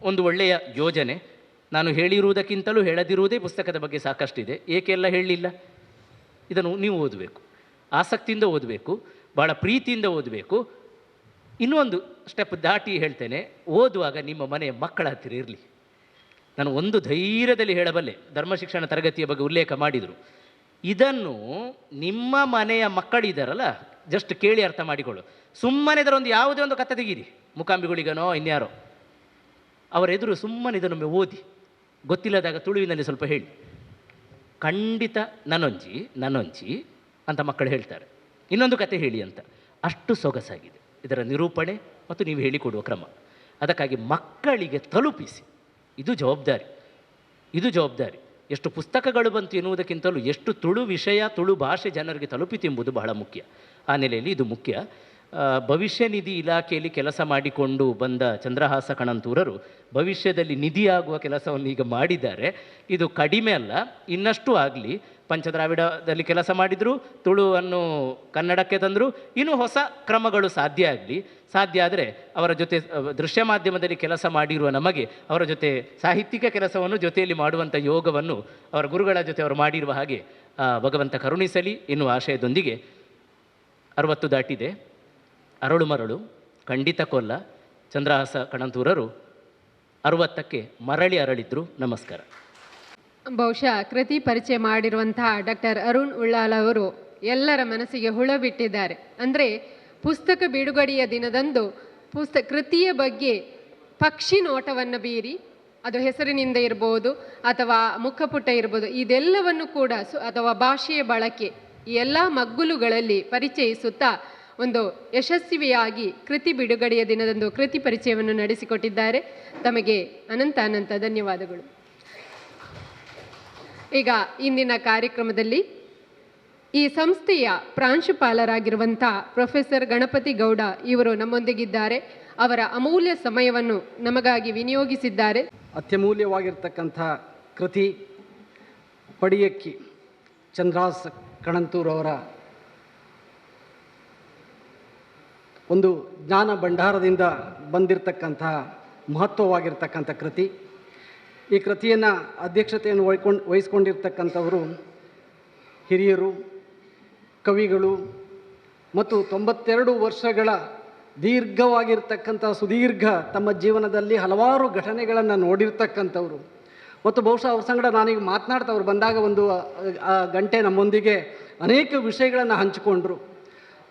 ಒಂದು ಒಳ್ಳೆಯ ಯೋಜನೆ. ನಾನು ಹೇಳಿರುವುದಕ್ಕಿಂತಲೂ ಹೇಳದಿರುವುದೇ ಪುಸ್ತಕದ ಬಗ್ಗೆ ಸಾಕಷ್ಟಿದೆ. ಏಕೆಲ್ಲ ಹೇಳಲಿಲ್ಲ? ಇದನ್ನು ನೀವು ಓದಬೇಕು, ಆಸಕ್ತಿಯಿಂದ ಓದಬೇಕು, ಭಾಳ ಪ್ರೀತಿಯಿಂದ ಓದಬೇಕು. ಇನ್ನೂ ಒಂದು ಸ್ಟೆಪ್ ದಾಟಿ ಹೇಳ್ತೇನೆ, ಓದುವಾಗ ನಿಮ್ಮ ಮನೆಯ ಮಕ್ಕಳ ಹತ್ತಿರ ಇರಲಿ. ನಾನು ಒಂದು ಧೈರ್ಯದಲ್ಲಿ ಹೇಳಬಲ್ಲೆ, ಧರ್ಮ ಶಿಕ್ಷಣ ತರಗತಿಯ ಬಗ್ಗೆ ಉಲ್ಲೇಖ ಮಾಡಿದರು. ಇದನ್ನು ನಿಮ್ಮ ಮನೆಯ ಮಕ್ಕಳಿದ್ದಾರಲ್ಲ, ಜಸ್ಟ್ ಕೇಳಿ ಅರ್ಥ ಮಾಡಿಕೊಳ್ಳು. ಸುಮ್ಮನೆ ಇದರೊಂದು ಯಾವುದೇ ಒಂದು ಕಥೆ ತೆಗೀರಿ, ಮುಕಾಂಬಿಗಳಿಗನೋ ಇನ್ಯಾರೋ, ಅವರೆದುರು ಸುಮ್ಮನೆ ಇದನ್ನೊಮ್ಮೆ ಓದಿ, ಗೊತ್ತಿಲ್ಲದಾಗ ತುಳುವಿನಲ್ಲಿ ಸ್ವಲ್ಪ ಹೇಳಿ. ಖಂಡಿತ ನನ್ನೊಂಜಿ ಅಂತ ಮಕ್ಕಳು ಹೇಳ್ತಾರೆ. ಇನ್ನೊಂದು ಕತೆ ಹೇಳಿ ಅಂತ. ಅಷ್ಟು ಸೊಗಸಾಗಿದೆ ಇದರ ನಿರೂಪಣೆ ಮತ್ತು ನೀವು ಹೇಳಿಕೊಡುವ ಕ್ರಮ. ಅದಕ್ಕಾಗಿ ಮಕ್ಕಳಿಗೆ ತಲುಪಿಸಿ, ಇದು ಜವಾಬ್ದಾರಿ. ಎಷ್ಟು ಪುಸ್ತಕಗಳು ಬಂತು ಎನ್ನುವುದಕ್ಕಿಂತಲೂ ಎಷ್ಟು ತುಳು ವಿಷಯ, ತುಳು ಭಾಷೆ ಜನರಿಗೆ ತಲುಪಿತೆಂಬುದು ಬಹಳ ಮುಖ್ಯ. ಆ ನೆಲೆಯಲ್ಲಿ ಇದು ಮುಖ್ಯ. ಭವಿಷ್ಯ ನಿಧಿ ಇಲಾಖೆಯಲ್ಲಿ ಕೆಲಸ ಮಾಡಿಕೊಂಡು ಬಂದ ಚಂದ್ರಹಾಸ ಕಣಂತೂರರು ಭವಿಷ್ಯದಲ್ಲಿ ನಿಧಿಯಾಗುವ ಕೆಲಸವನ್ನು ಈಗ ಮಾಡಿದ್ದಾರೆ. ಇದು ಕಡಿಮೆ ಅಲ್ಲ, ಇನ್ನಷ್ಟು ಆಗಲಿ. ಪಂಚದ್ರಾವಿಡದಲ್ಲಿ ಕೆಲಸ ಮಾಡಿದರು, ತುಳುವನ್ನು ಕನ್ನಡಕ್ಕೆ ತಂದರು. ಇನ್ನೂ ಹೊಸ ಕ್ರಮಗಳು ಸಾಧ್ಯ ಆದರೆ ಅವರ ಜೊತೆ ದೃಶ್ಯ ಮಾಧ್ಯಮದಲ್ಲಿ ಕೆಲಸ ಮಾಡಿರುವ ನಮಗೆ ಅವರ ಜೊತೆ ಸಾಹಿತ್ಯಿಕ ಕೆಲಸವನ್ನು ಜೊತೆಯಲ್ಲಿ ಮಾಡುವಂಥ ಯೋಗವನ್ನು ಅವರ ಗುರುಗಳ ಜೊತೆ ಅವರು ಮಾಡಿರುವ ಹಾಗೆ ಭಗವಂತ ಕರುಣಿಸಲಿ ಎನ್ನುವ ಆಶಯದೊಂದಿಗೆ 60 ದಾಟಿದೆ. ಅರಳು ಮರಳು ಖಂಡಿತ ಕೊಲ್ಲ. ಚಂದ್ರಹಾಸ ಕಣಂತೂರರು 60ಕ್ಕೆ ಮರಳಿ ಅರಳಿದ್ರು. ನಮಸ್ಕಾರ. ಬಹುಶಃ ಕೃತಿ ಪರಿಚಯ ಮಾಡಿರುವಂತಹ ಡಾಕ್ಟರ್ ಅರುಣ್ ಉಳ್ಳಾಲ್ ಅವರು ಎಲ್ಲರ ಮನಸ್ಸಿಗೆ ಹುಳ ಬಿಟ್ಟಿದ್ದಾರೆ. ಅಂದರೆ ಪುಸ್ತಕ ಬಿಡುಗಡೆಯ ದಿನದಂದು ಕೃತಿಯ ಬಗ್ಗೆ ಪಕ್ಷಿ ನೋಟವನ್ನು ಬೀರಿ, ಅದು ಹೆಸರಿನಿಂದ ಇರ್ಬೋದು ಅಥವಾ ಮುಖಪುಟ ಇರ್ಬೋದು, ಇದೆಲ್ಲವನ್ನು ಕೂಡ ಅಥವಾ ಭಾಷೆಯ ಬಳಕೆ ಈ ಎಲ್ಲ ಮಗ್ಗುಲುಗಳಲ್ಲಿ ಪರಿಚಯಿಸುತ್ತಾ ಒಂದು ಯಶಸ್ವಿಯಾಗಿ ಕೃತಿ ಬಿಡುಗಡೆಯ ದಿನದಂದು ಕೃತಿ ಪರಿಚಯವನ್ನು ನಡೆಸಿಕೊಟ್ಟಿದ್ದಾರೆ. ತಮಗೆ ಅನಂತ ಧನ್ಯವಾದಗಳು. ಈಗ ಇಂದಿನ ಕಾರ್ಯಕ್ರಮದಲ್ಲಿ ಈ ಸಂಸ್ಥೆಯ ಪ್ರಾಂಶುಪಾಲರಾಗಿರುವಂಥ ಪ್ರೊಫೆಸರ್ ಗಣಪತಿ ಗೌಡ ಇವರು ನಮ್ಮೊಂದಿಗಿದ್ದಾರೆ. ಅವರ ಅಮೂಲ್ಯ ಸಮಯವನ್ನು ನಮಗಾಗಿ ವಿನಿಯೋಗಿಸಿದ್ದಾರೆ. ಅತ್ಯಮೂಲ್ಯವಾಗಿರ್ತಕ್ಕಂಥ ಕೃತಿ ಪಡಿಯಕ್ಕಿ, ಚಂದ್ರಹಾಸ ಕಣಂತೂರವರ ಒಂದು ಜ್ಞಾನ ಭಂಡಾರದಿಂದ ಬಂದಿರತಕ್ಕಂತಹ ಮಹತ್ವವಾಗಿರ್ತಕ್ಕಂಥ ಕೃತಿ. ಈ ಕೃತಿಯನ್ನು ಅಧ್ಯಕ್ಷತೆಯನ್ನು ವಹಿಸ್ಕೊಂಡಿರ್ತಕ್ಕಂಥವರು ಹಿರಿಯರು, ಕವಿಗಳು ಮತ್ತು 92 ವರ್ಷಗಳ ದೀರ್ಘವಾಗಿರ್ತಕ್ಕಂಥ ಸುದೀರ್ಘ ತಮ್ಮ ಜೀವನದಲ್ಲಿ ಹಲವಾರು ಘಟನೆಗಳನ್ನು ನೋಡಿರ್ತಕ್ಕಂಥವ್ರು. ಮತ್ತು ಬಹುಶಃ ಅವ್ರ ಸಂಗಡ ನಾನೀಗ ಮಾತನಾಡ್ತಾ ಅವ್ರು ಬಂದಾಗ ಒಂದು ಗಂಟೆ ನಮ್ಮೊಂದಿಗೆ ಅನೇಕ ವಿಷಯಗಳನ್ನು ಹಂಚಿಕೊಂಡ್ರು.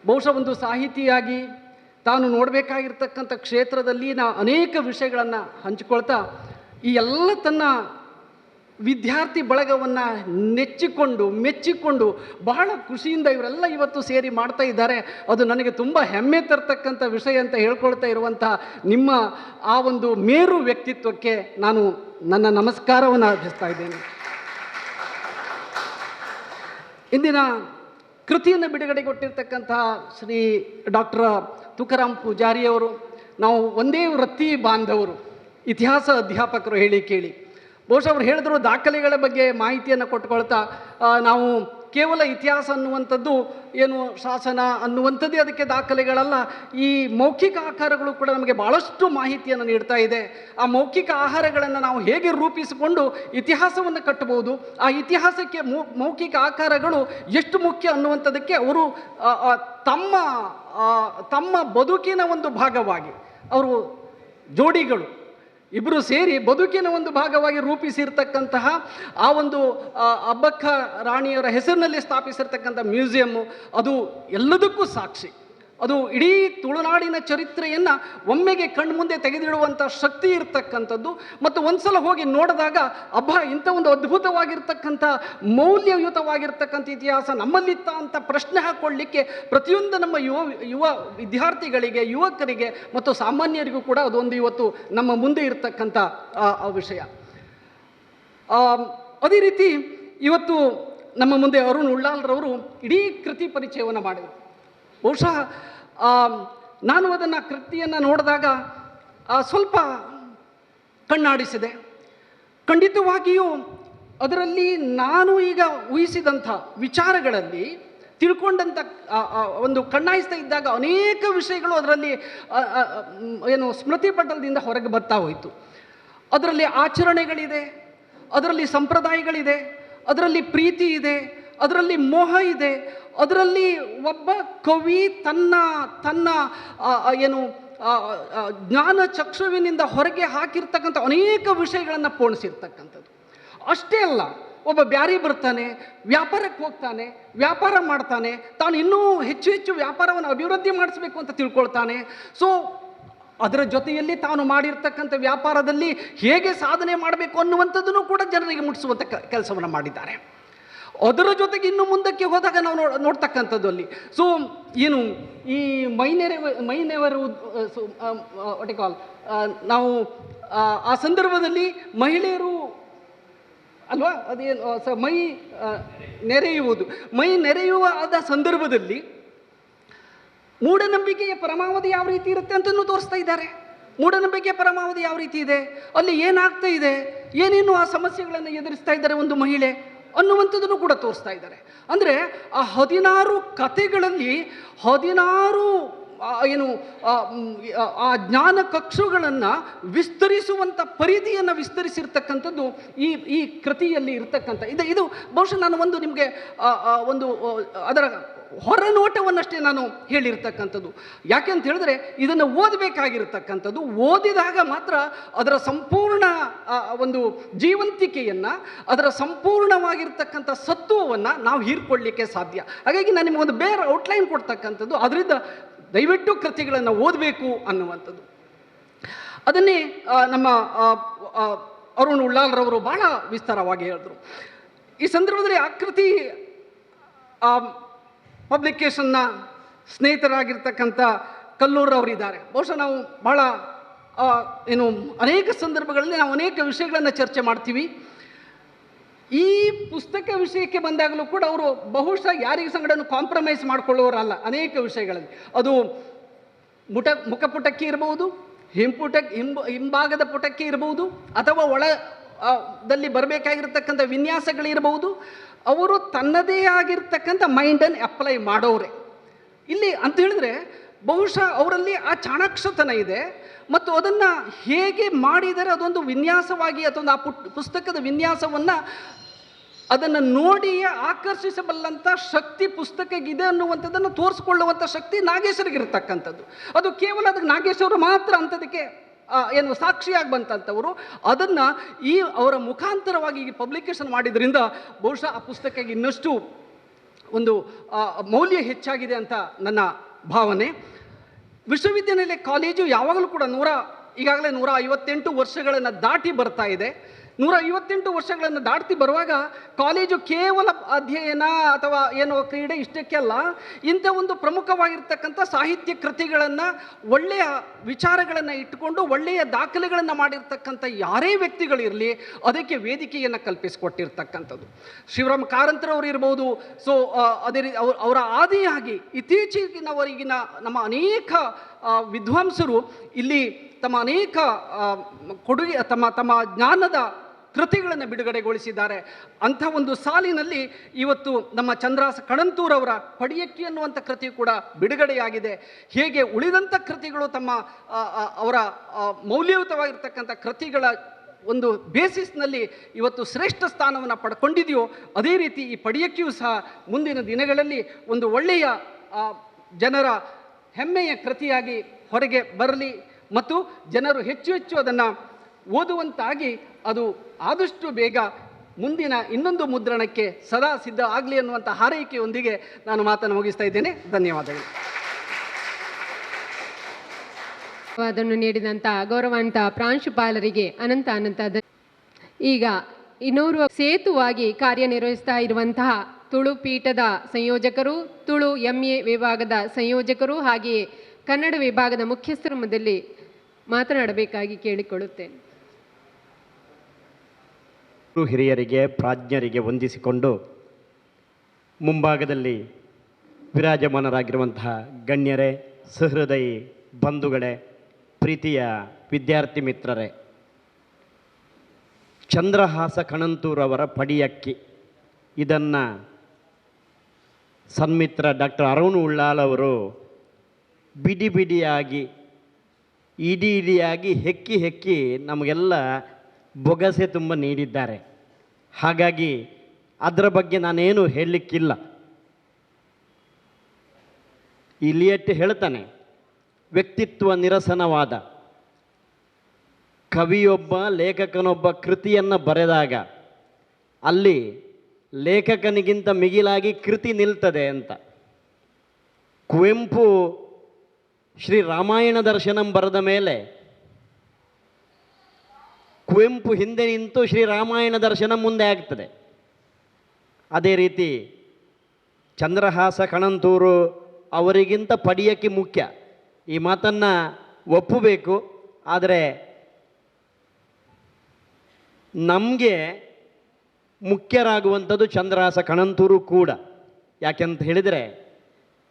ಬಹುಶಃ ಒಂದು ಸಾಹಿತಿಯಾಗಿ ತಾನು ನೋಡಬೇಕಾಗಿರ್ತಕ್ಕಂಥ ಕ್ಷೇತ್ರದಲ್ಲಿ ಅನೇಕ ವಿಷಯಗಳನ್ನು ಹಂಚಿಕೊಳ್ತಾ ಈ ಎಲ್ಲ ತನ್ನ ವಿದ್ಯಾರ್ಥಿ ಬಳಗವನ್ನು ಮೆಚ್ಚಿಕೊಂಡು ಬಹಳ ಖುಷಿಯಿಂದ ಇವರೆಲ್ಲ ಇವತ್ತು ಸೇರಿ ಮಾಡ್ತಾ ಇದ್ದಾರೆ. ಅದು ನನಗೆ ತುಂಬ ಹೆಮ್ಮೆ ತರ್ತಕ್ಕಂಥ ವಿಷಯ ಅಂತ ಹೇಳ್ಕೊಳ್ತಾ ಇರುವಂಥ ನಿಮ್ಮ ಆ ಒಂದು ಮೇರು ವ್ಯಕ್ತಿತ್ವಕ್ಕೆ ನಾನು ನನ್ನ ನಮಸ್ಕಾರವನ್ನು ಅರ್ಪಿಸ್ತಾ ಇದ್ದೇನೆ. ಇಂದಿನ ಕೃತಿಯನ್ನು ಬಿಡುಗಡೆಗೊಟ್ಟಿರ್ತಕ್ಕಂತಹ ಶ್ರೀ ಡಾಕ್ಟರ್ ತುಕಾರಾಮ್ ಪೂಜಾರಿಯವರು, ನಾವು ಒಂದೇ ವೃತ್ತಿ ಬಾಂಧವರು, ಇತಿಹಾಸ ಅಧ್ಯಾಪಕರು ಹೇಳಿ ಕೇಳಿ. ಬಹುಶಃ ಅವ್ರು ಹೇಳಿದ್ರು ದಾಖಲೆಗಳ ಬಗ್ಗೆ ಮಾಹಿತಿಯನ್ನು ಕೊಟ್ಕೊಳ್ತಾ ನಾವು ಕೇವಲ ಇತಿಹಾಸ ಅನ್ನುವಂಥದ್ದು ಏನು ಶಾಸನ ಅನ್ನುವಂಥದ್ದೇ ಅದಕ್ಕೆ ದಾಖಲೆಗಳಲ್ಲ. ಈ ಮೌಖಿಕ ಆಕಾರಗಳು ಕೂಡ ನಮಗೆ ಭಾಳಷ್ಟು ಮಾಹಿತಿಯನ್ನು ನೀಡ್ತಾ ಇದೆ. ಆ ಮೌಖಿಕ ಆಹಾರಗಳನ್ನು ನಾವು ಹೇಗೆ ರೂಪಿಸಿಕೊಂಡು ಇತಿಹಾಸವನ್ನು ಕಟ್ಟಬಹುದು, ಆ ಇತಿಹಾಸಕ್ಕೆ ಮೌಖಿಕ ಆಕಾರಗಳು ಎಷ್ಟು ಮುಖ್ಯ ಅನ್ನುವಂಥದ್ದಕ್ಕೆ ಅವರು ತಮ್ಮ ಬದುಕಿನ ಒಂದು ಭಾಗವಾಗಿ ಅವರು ಜೋಡಿಗಳು ಇಬ್ಬರು ಸೇರಿ ಬದುಕಿನ ಒಂದು ಭಾಗವಾಗಿ ರೂಪಿಸಿರ್ತಕ್ಕಂತಹ ಆ ಒಂದು ಅಬ್ಬಕ್ಕ ರಾಣಿಯವರ ಹೆಸರಿನಲ್ಲಿ ಸ್ಥಾಪಿಸಿರ್ತಕ್ಕಂಥ ಮ್ಯೂಸಿಯಮ್ಮು ಅದು ಎಲ್ಲದಕ್ಕೂ ಸಾಕ್ಷಿ. ಅದು ಇಡೀ ತುಳುನಾಡಿನ ಚರಿತ್ರೆಯನ್ನು ಒಮ್ಮೆಗೆ ಕಣ್ಮುಂದೆ ತೆಗೆದಿಡುವಂಥ ಶಕ್ತಿ ಇರ್ತಕ್ಕಂಥದ್ದು. ಮತ್ತು ಒಂದ್ಸಲ ಹೋಗಿ ನೋಡಿದಾಗ ಇಂಥ ಒಂದು ಅದ್ಭುತವಾಗಿರ್ತಕ್ಕಂಥ ಮೌಲ್ಯಯುತವಾಗಿರ್ತಕ್ಕಂಥ ಇತಿಹಾಸ ನಮ್ಮಲ್ಲಿತ್ತ ಅಂತ ಪ್ರಶ್ನೆ ಹಾಕ್ಕೊಳ್ಳಿಕ್ಕೆ ಪ್ರತಿಯೊಂದು ನಮ್ಮ ಯುವ ವಿದ್ಯಾರ್ಥಿಗಳಿಗೆ, ಯುವಕರಿಗೆ ಮತ್ತು ಸಾಮಾನ್ಯರಿಗೂ ಕೂಡ ಅದೊಂದು ಇವತ್ತು ನಮ್ಮ ಮುಂದೆ ಇರತಕ್ಕಂಥ ವಿಷಯ. ಅದೇ ರೀತಿ ಇವತ್ತು ನಮ್ಮ ಮುಂದೆ ಅರುಣ್ ಉಳ್ಳಾಲ್ರವರು ಇಡೀ ಕೃತಿ ಪರಿಚಯವನ್ನು ಮಾಡಿದರು. ಬಹುಶಃ ನಾನು ಅದನ್ನು ಕೃತಿಯನ್ನು ನೋಡಿದಾಗ ಸ್ವಲ್ಪ ಕಣ್ಣಾಡಿಸಿದೆ. ಖಂಡಿತವಾಗಿಯೂ ಅದರಲ್ಲಿ ನಾನು ಈಗ ಊಹಿಸಿದಂಥ ವಿಚಾರಗಳಲ್ಲಿ ತಿಳ್ಕೊಂಡಂಥ ಒಂದು ಕಣ್ಣಾಯಿಸ್ತಾ ಇದ್ದಾಗ ಅನೇಕ ವಿಷಯಗಳು ಅದರಲ್ಲಿ ಏನು ಸ್ಮೃತಿ ಪಟಲದಿಂದ ಹೊರಗೆ ಬರ್ತಾ ಹೋಯಿತು. ಅದರಲ್ಲಿ ಆಚರಣೆಗಳಿದೆ, ಅದರಲ್ಲಿ ಸಂಪ್ರದಾಯಗಳಿದೆ, ಅದರಲ್ಲಿ ಪ್ರೀತಿ ಇದೆ, ಅದರಲ್ಲಿ ಮೋಹ ಇದೆ, ಅದರಲ್ಲಿ ಒಬ್ಬ ಕವಿ ತನ್ನ ಏನು ಜ್ಞಾನ ಚಕ್ಷುವಿನಿಂದ ಹೊರಗೆ ಹಾಕಿರ್ತಕ್ಕಂಥ ಅನೇಕ ವಿಷಯಗಳನ್ನು ಪೋಣಿಸಿರ್ತಕ್ಕಂಥದ್ದು. ಅಷ್ಟೇ ಅಲ್ಲ, ಒಬ್ಬ ಬ್ಯಾರಿ ಬರ್ತಾನೆ, ವ್ಯಾಪಾರಕ್ಕೆ ಹೋಗ್ತಾನೆ, ವ್ಯಾಪಾರ ಮಾಡ್ತಾನೆ, ತಾನು ಇನ್ನೂ ಹೆಚ್ಚು ಹೆಚ್ಚು ವ್ಯಾಪಾರವನ್ನು ಅಭಿವೃದ್ಧಿ ಮಾಡಿಸ್ಬೇಕು ಅಂತ ತಿಳ್ಕೊಳ್ತಾನೆ. ಸೊ ಅದರ ಜೊತೆಯಲ್ಲಿ ತಾನು ಮಾಡಿರ್ತಕ್ಕಂಥ ವ್ಯಾಪಾರದಲ್ಲಿ ಹೇಗೆ ಸಾಧನೆ ಮಾಡಬೇಕು ಅನ್ನುವಂಥದ್ದನ್ನು ಕೂಡ ಜನರಿಗೆ ಮುಟ್ಟಿಸುವಂಥ ಕೆಲಸವನ್ನು ಮಾಡಿದ್ದಾರೆ. ಅದರ ಜೊತೆಗೆ ಇನ್ನು ಮುಂದಕ್ಕೆ ಹೋದಾಗ ನಾವು ನೋಡ್ತಕ್ಕಂಥದ್ದು ಅಲ್ಲಿ ಏನು ಈ ಮೈನೆವರು ಕಾಲ್ ನಾವು ಆ ಸಂದರ್ಭದಲ್ಲಿ ಮಹಿಳೆಯರು ಅಲ್ವಾ, ಅದೇನು ಮೈ ನೆರೆಯುವ ಸಂದರ್ಭದಲ್ಲಿ ಮೂಢನಂಬಿಕೆಯ ಪರಮಾವಧಿ ಯಾವ ರೀತಿ ಇರುತ್ತೆ ಅಂತಲೂ ತೋರಿಸ್ತಾ ಇದ್ದಾರೆ. ಮೂಢನಂಬಿಕೆಯ ಪರಮಾವಧಿ ಯಾವ ರೀತಿ ಇದೆ, ಅಲ್ಲಿ ಏನಾಗ್ತಾ ಇದೆ, ಏನೇನು ಆ ಸಮಸ್ಯೆಗಳನ್ನು ಎದುರಿಸ್ತಾ ಇದ್ದಾರೆ ಒಂದು ಮಹಿಳೆ ಅನ್ನುವಂಥದ್ದನ್ನು ಕೂಡ ತೋರಿಸ್ತಾ ಇದ್ದಾರೆ. ಅಂದರೆ ಆ 16 ಕಥೆಗಳಲ್ಲಿ 16 ಏನು ಆ ಜ್ಞಾನ ಕಕ್ಷುಗಳನ್ನು ವಿಸ್ತರಿಸುವಂಥ ಪರಿಧಿಯನ್ನು ವಿಸ್ತರಿಸಿರ್ತಕ್ಕಂಥದ್ದು ಈ ಕೃತಿಯಲ್ಲಿ ಇರ್ತಕ್ಕಂಥ ಇದು ಬಹುಶಃ ನಾನು ಒಂದು ನಿಮಗೆ ಒಂದು ಅದರ ಹೊರನೋಟವನ್ನಷ್ಟೇ ನಾನು ಹೇಳಿರ್ತಕ್ಕಂಥದ್ದು. ಯಾಕೆ ಅಂತ ಹೇಳಿದ್ರೆ ಇದನ್ನು ಓದಬೇಕಾಗಿರ್ತಕ್ಕಂಥದ್ದು, ಓದಿದಾಗ ಮಾತ್ರ ಅದರ ಸಂಪೂರ್ಣ ಒಂದು ಜೀವಂತಿಕೆಯನ್ನು, ಅದರ ಸಂಪೂರ್ಣವಾಗಿರ್ತಕ್ಕಂಥ ಸತ್ವವನ್ನು ನಾವು ಹೀರ್ಕೊಳ್ಳಿಕ್ಕೆ ಸಾಧ್ಯ. ಹಾಗಾಗಿ ನಾನು ನಿಮಗೊಂದು ಬೇರೆ ಔಟ್ಲೈನ್ ಕೊಡ್ತಕ್ಕಂಥದ್ದು, ಅದರಿಂದ ದಯವಿಟ್ಟು ಕೃತಿಗಳನ್ನು ಓದಬೇಕು ಅನ್ನುವಂಥದ್ದು. ಅದನ್ನೇ ನಮ್ಮ ಅರುಣ್ ಉಳ್ಳಾಲ್ರವರು ಬಹಳ ವಿಸ್ತಾರವಾಗಿ ಹೇಳಿದ್ರು. ಈ ಸಂದರ್ಭದಲ್ಲಿ ಆ ಕೃತಿ ಪಬ್ಲಿಕೇಶನ್ನ ಸ್ನೇಹಿತರಾಗಿರ್ತಕ್ಕಂಥ ಕಲ್ಲೂರವರಿದ್ದಾರೆ. ಬಹುಶಃ ನಾವು ಬಹಳ ಅನೇಕ ಸಂದರ್ಭಗಳಲ್ಲಿ ನಾವು ಅನೇಕ ವಿಷಯಗಳನ್ನು ಚರ್ಚೆ ಮಾಡ್ತೀವಿ. ಈ ಪುಸ್ತಕ ವಿಷಯಕ್ಕೆ ಬಂದಾಗಲೂ ಕೂಡ ಅವರು ಬಹುಶಃ ಯಾರಿಗೆ ಸಂಗಡನ್ನು ಕಾಂಪ್ರಮೈಸ್ ಮಾಡಿಕೊಳ್ಳೋರಲ್ಲ. ಅನೇಕ ವಿಷಯಗಳಲ್ಲಿ ಅದು ಮುಖಪುಟಕ್ಕೆ ಇರಬಹುದು, ಹಿಂಭಾಗದ ಪುಟಕ್ಕೆ ಇರಬಹುದು, ಅಥವಾ ದಲ್ಲಿ ಬರಬೇಕಾಗಿರ್ತಕ್ಕಂಥ ವಿನ್ಯಾಸಗಳಿರಬಹುದು. ಅವರು ತನ್ನದೇ ಆಗಿರ್ತಕ್ಕಂಥ ಮೈಂಡನ್ನು ಅಪ್ಲೈ ಮಾಡೋರೆ ಇಲ್ಲಿ ಅಂತ ಹೇಳಿದ್ರೆ ಬಹುಶಃ ಅವರಲ್ಲಿ ಆ ಚಾಣಾಕ್ಷತನ ಇದೆ. ಮತ್ತು ಅದನ್ನು ಹೇಗೆ ಮಾಡಿದರೆ ಅದೊಂದು ವಿನ್ಯಾಸವಾಗಿ ಅಥವಾ ಆ ಪುಸ್ತಕದ ವಿನ್ಯಾಸವನ್ನು ಅದನ್ನು ನೋಡಿಯೇ ಆಕರ್ಷಿಸಬಲ್ಲಂಥ ಶಕ್ತಿ ಪುಸ್ತಕಗಿದೆ ಅನ್ನುವಂಥದ್ದನ್ನು ತೋರಿಸ್ಕೊಳ್ಳುವಂಥ ಶಕ್ತಿ ನಾಗೇಶ್ವರಿಗಿರ್ತಕ್ಕಂಥದ್ದು. ಅದು ಕೇವಲ ಅದಕ್ಕೆ ನಾಗೇಶ್ವರು ಮಾತ್ರ ಅಂಥದಕ್ಕೆ ಏನು ಸಾಕ್ಷಿಯಾಗಿ ಬಂತಂಥವರು ಅದನ್ನು ಅವರ ಮುಖಾಂತರವಾಗಿ ಪಬ್ಲಿಕೇಶನ್ ಮಾಡಿದ್ರಿಂದ ಬಹುಶಃ ಆ ಪುಸ್ತಕಕ್ಕೆ ಇನ್ನಷ್ಟು ಒಂದು ಮೌಲ್ಯ ಹೆಚ್ಚಾಗಿದೆ ಅಂತ ನನ್ನ ಭಾವನೆ. ವಿಶ್ವವಿದ್ಯಾನಿಲಯ ಕಾಲೇಜು ಯಾವಾಗಲೂ ಕೂಡ ಈಗಾಗಲೇ 158 ವರ್ಷಗಳನ್ನು ದಾಟಿ ಬರ್ತಾ ಇದೆ. 158 ವರ್ಷಗಳನ್ನು ದಾಟಿ ಬರುವಾಗ ಕಾಲೇಜು ಕೇವಲ ಅಧ್ಯಯನ ಅಥವಾ ಏನೋ ಕ್ರೀಡೆ ಇಷ್ಟಕ್ಕೆ ಅಲ್ಲ, ಇಂಥ ಒಂದು ಪ್ರಮುಖವಾಗಿರ್ತಕ್ಕಂಥ ಸಾಹಿತ್ಯ ಕೃತಿಗಳನ್ನು, ಒಳ್ಳೆಯ ವಿಚಾರಗಳನ್ನು ಇಟ್ಟುಕೊಂಡು ಒಳ್ಳೆಯ ದಾಖಲೆಗಳನ್ನು ಮಾಡಿರ್ತಕ್ಕಂಥ ಯಾರೇ ವ್ಯಕ್ತಿಗಳಿರಲಿ ಅದಕ್ಕೆ ವೇದಿಕೆಯನ್ನು ಕಲ್ಪಿಸಿಕೊಟ್ಟಿರ್ತಕ್ಕಂಥದ್ದು. ಶಿವರಾಮ್ ಕಾರಂತರವರು ಇರ್ಬೋದು. ಸೊ ಅದೇ ರೀತಿ ಅವರ ಆದಿಯಾಗಿ ಇತ್ತೀಚೆಗಿನವರೆಗಿನ ನಮ್ಮ ಅನೇಕ ವಿದ್ವಾಂಸರು ಇಲ್ಲಿ ತಮ್ಮ ಅನೇಕ ಕೊಡುಗೆ ತಮ್ಮ ಜ್ಞಾನದ ಕೃತಿಗಳನ್ನು ಬಿಡುಗಡೆಗೊಳಿಸಿದ್ದಾರೆ. ಅಂಥ ಒಂದು ಸಾಲಿನಲ್ಲಿ ಇವತ್ತು ನಮ್ಮ ಚಂದ್ರಹಾಸ ಕಣಂತೂರವರ ಪಡಿಯಕ್ಕಿ ಅನ್ನುವಂಥ ಕೃತಿ ಕೂಡ ಬಿಡುಗಡೆಯಾಗಿದೆ. ಹೇಗೆ ಉಳಿದಂಥ ಕೃತಿಗಳು ತಮ್ಮ ಅವರ ಮೌಲ್ಯಯುತವಾಗಿರ್ತಕ್ಕಂಥ ಕೃತಿಗಳ ಒಂದು ಬೇಸಿಸ್ನಲ್ಲಿ ಇವತ್ತು ಶ್ರೇಷ್ಠ ಸ್ಥಾನವನ್ನು ಪಡ್ಕೊಂಡಿದೆಯೋ, ಅದೇ ರೀತಿ ಈ ಪಡಿಯಕ್ಕಿಯೂ ಸಹ ಮುಂದಿನ ದಿನಗಳಲ್ಲಿ ಒಂದು ಒಳ್ಳೆಯ ಜನರ ಹೆಮ್ಮೆಯ ಕೃತಿಯಾಗಿ ಹೊರಗೆ ಬರಲಿ ಮತ್ತು ಜನರು ಹೆಚ್ಚು ಹೆಚ್ಚು ಅದನ್ನು ಓದುವಂತಾಗಿ ಅದು ಆದಷ್ಟು ಬೇಗ ಮುಂದಿನ ಇನ್ನೊಂದು ಮುದ್ರಣಕ್ಕೆ ಸದಾ ಸಿದ್ಧ ಆಗಲಿ ಅನ್ನುವಂಥ ಹಾರೈಕೆಯೊಂದಿಗೆ ನಾನು ಮಾತನ್ನು ಮುಗಿಸ್ತಾ ಇದ್ದೇನೆ. ಧನ್ಯವಾದಗಳು. ಅದನ್ನು ನೀಡಿದಂಥ ಗೌರವಾನ್ವಿತ ಪ್ರಾಂಶುಪಾಲರಿಗೆ ಅನಂತ ಈಗ ಇನ್ನೋರ್ವ ಸೇತುವಾಗಿ ಕಾರ್ಯನಿರ್ವಹಿಸ್ತಾ ಇರುವಂತಹ ತುಳು ಪೀಠದ ಸಂಯೋಜಕರು, ತುಳು MA ವಿಭಾಗದ ಸಂಯೋಜಕರು ಹಾಗೆಯೇ ಕನ್ನಡ ವಿಭಾಗದ ಮುಖ್ಯಸ್ಥರ ಮಧ್ಯದಲ್ಲಿ ಮಾತನಾಡಬೇಕಾಗಿ ಕೇಳಿಕೊಳ್ಳುತ್ತೇನೆ. ಹಿರಿಯರಿಗೆ ಪ್ರಾಜ್ಞರಿಗೆ ವಂದಿಸಿಕೊಂಡು ಮುಂಭಾಗದಲ್ಲಿ ವಿರಾಜಮಾನರಾಗಿರುವಂತಹ ಗಣ್ಯರೇ, ಸಹೃದಯಿ ಬಂಧುಗಳೇ, ಪ್ರೀತಿಯ ವಿದ್ಯಾರ್ಥಿ ಮಿತ್ರರೇ, ಚಂದ್ರಹಾಸ ಕಣಂತೂರವರ ಪಡಿಯಕ್ಕಿ ಇದನ್ನು ಸನ್ಮಿತ್ರ ಡಾಕ್ಟರ್ ಅರುಣ್ ಉಳ್ಳಾಲ್ ಅವರು ಬಿಡಿ ಬಿಡಿಯಾಗಿ ಇಡೀ ಇಡಿಯಾಗಿ ಹೆಕ್ಕಿ ಹೆಕ್ಕಿ ನಮಗೆಲ್ಲ ಬೊಗಸೆ ತುಂಬ ನೀಡಿದ್ದಾರೆ. ಹಾಗಾಗಿ ಅದರ ಬಗ್ಗೆ ನಾನೇನು ಹೇಳಲಿಕ್ಕಿಲ್ಲ. ಇಲಿಯಟ್ ಹೇಳ್ತಾನೆ, ವ್ಯಕ್ತಿತ್ವ ನಿರಸನವಾದ ಕವಿಯೊಬ್ಬ ಲೇಖಕನೊಬ್ಬ ಕೃತಿಯನ್ನು ಬರೆದಾಗ ಅಲ್ಲಿ ಲೇಖಕನಿಗಿಂತ ಮಿಗಿಲಾಗಿ ಕೃತಿ ನಿಲ್ತದೆ ಅಂತ. ಕುವೆಂಪು ಶ್ರೀ ರಾಮಾಯಣ ದರ್ಶನಂ ಬರೆದ ಮೇಲೆ ಕುವೆಂಪು ಹಿಂದೆ ನಿಂತು ಶ್ರೀ ರಾಮಾಯಣ ದರ್ಶನ ಮುಂದೆ ಆಗ್ತದೆ. ಅದೇ ರೀತಿ ಚಂದ್ರಹಾಸ ಕಣಂತೂರು ಅವರಿಗಿಂತ ಪಡಿಯಕ್ಕಿ ಮುಖ್ಯ. ಈ ಮಾತನ್ನು ಒಪ್ಪಬೇಕು. ಆದರೆ ನಮಗೆ ಮುಖ್ಯರಾಗುವಂಥದ್ದು ಚಂದ್ರಹಾಸ ಕಣಂತೂರು ಕೂಡ. ಯಾಕೆಂತ ಹೇಳಿದರೆ,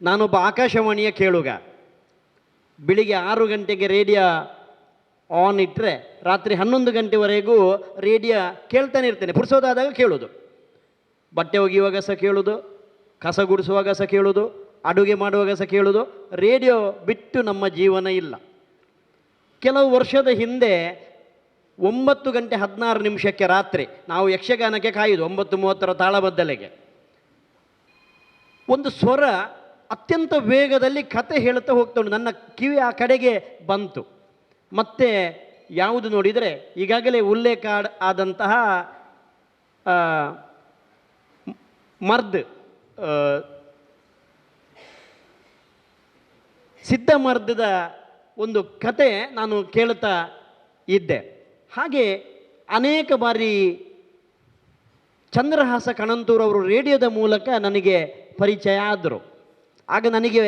ನಾನೊಬ್ಬ ಆಕಾಶವಾಣಿಯ ಕೇಳುಗ. ಬೆಳಿಗ್ಗೆ 6 ಗಂಟೆಗೆ ರೇಡಿಯೋ ಆನ್ ಇಟ್ಟರೆ ರಾತ್ರಿ 11 ಗಂಟೆವರೆಗೂ ರೇಡಿಯೋ ಕೇಳ್ತಾನೆ ಇರ್ತೇನೆ. ಪುರ್ಸೋದಾದಾಗ ಕೇಳೋದು, ಬಟ್ಟೆ ಒಗೆಯುವಾಗ ಸಹ ಕೇಳೋದು, ಕಸ ಗುಡಿಸುವಾಗ ಸಹ ಕೇಳೋದು, ಅಡುಗೆ ಮಾಡುವಾಗ ಸಹ ಕೇಳೋದು. ರೇಡಿಯೋ ಬಿಟ್ಟು ನಮ್ಮ ಜೀವನ ಇಲ್ಲ. ಕೆಲವು ವರ್ಷದ ಹಿಂದೆ 9 ಗಂಟೆ 16 ನಿಮಿಷಕ್ಕೆ ರಾತ್ರಿ ನಾವು ಯಕ್ಷಗಾನಕ್ಕೆ ಕಾಯುವುದು 9:30 ತಾಳಬದ್ದಲೆಗೆ ಒಂದು ಸ್ವರ ಅತ್ಯಂತ ವೇಗದಲ್ಲಿ ಕತೆ ಹೇಳುತ್ತಾ ಹೋಗ್ತಾ ಉಂಟು. ನನ್ನ ಕಿವಿ ಆ ಕಡೆಗೆ ಬಂತು. ಮತ್ತೆ ಯಾವುದು ನೋಡಿದರೆ ಈಗಾಗಲೇ ಉಲ್ಲೇಖ ಆದಂತಹ ಮರ್ದ್ ಸಿದ್ಧಮರ್ದದ ಒಂದು ಕತೆ ನಾನು ಕೇಳುತ್ತಾ ಇದ್ದೆ. ಹಾಗೆ ಅನೇಕ ಬಾರಿ ಚಂದ್ರಹಾಸ ಕಣಂತೂರವರು ರೇಡಿಯೋದ ಮೂಲಕ ನನಗೆ ಪರಿಚಯ ಆದರು. ಆಗ ನನಗೆ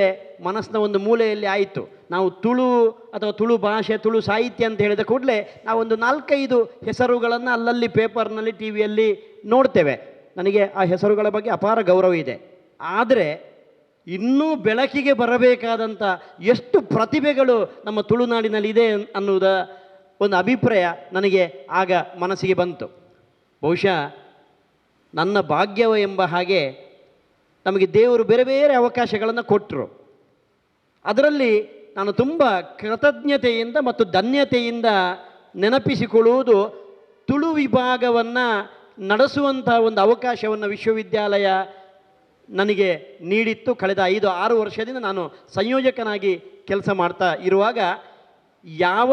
ಮನಸ್ಸಿನ ಒಂದು ಮೂಲೆಯಲ್ಲಿ ಆಯಿತು, ನಾವು ತುಳು ಅಥವಾ ತುಳು ಭಾಷೆ ತುಳು ಸಾಹಿತ್ಯ ಅಂತ ಹೇಳಿದ ಕೂಡಲೇ ನಾವೊಂದು 4-5 ಹೆಸರುಗಳನ್ನು ಅಲ್ಲಲ್ಲಿ ಪೇಪರ್ನಲ್ಲಿ ಟಿ ವಿಯಲ್ಲಿ ನೋಡ್ತೇವೆ. ನನಗೆ ಆ ಹೆಸರುಗಳ ಬಗ್ಗೆ ಅಪಾರ ಗೌರವ ಇದೆ. ಆದರೆ ಇನ್ನೂ ಬೆಳಕಿಗೆ ಬರಬೇಕಾದಂಥ ಎಷ್ಟು ಪ್ರತಿಭೆಗಳು ನಮ್ಮ ತುಳುನಾಡಿನಲ್ಲಿ ಇದೆ ಅನ್ನುವುದ ಒಂದು ಅಭಿಪ್ರಾಯ ನನಗೆ ಆಗ ಮನಸ್ಸಿಗೆ ಬಂತು. ಬಹುಶಃ ನನ್ನ ಭಾಗ್ಯವ ಎಂಬ ಹಾಗೆ ನಮಗೆ ದೇವರು ಬೇರೆ ಬೇರೆ ಅವಕಾಶಗಳನ್ನು ಕೊಟ್ಟರು. ಅದರಲ್ಲಿ ನಾನು ತುಂಬ ಕೃತಜ್ಞತೆಯಿಂದ ಮತ್ತು ಧನ್ಯತೆಯಿಂದ ನೆನಪಿಸಿಕೊಳ್ಳುವುದು ತುಳು ವಿಭಾಗವನ್ನು ನಡೆಸುವಂಥ ಒಂದು ಅವಕಾಶವನ್ನು ವಿಶ್ವವಿದ್ಯಾಲಯ ನನಗೆ ನೀಡಿತ್ತು. ಕಳೆದ 5-6 ವರ್ಷದಿಂದ ನಾನು ಸಂಯೋಜಕನಾಗಿ ಕೆಲಸ ಮಾಡ್ತಾ ಇರುವಾಗ ಯಾವ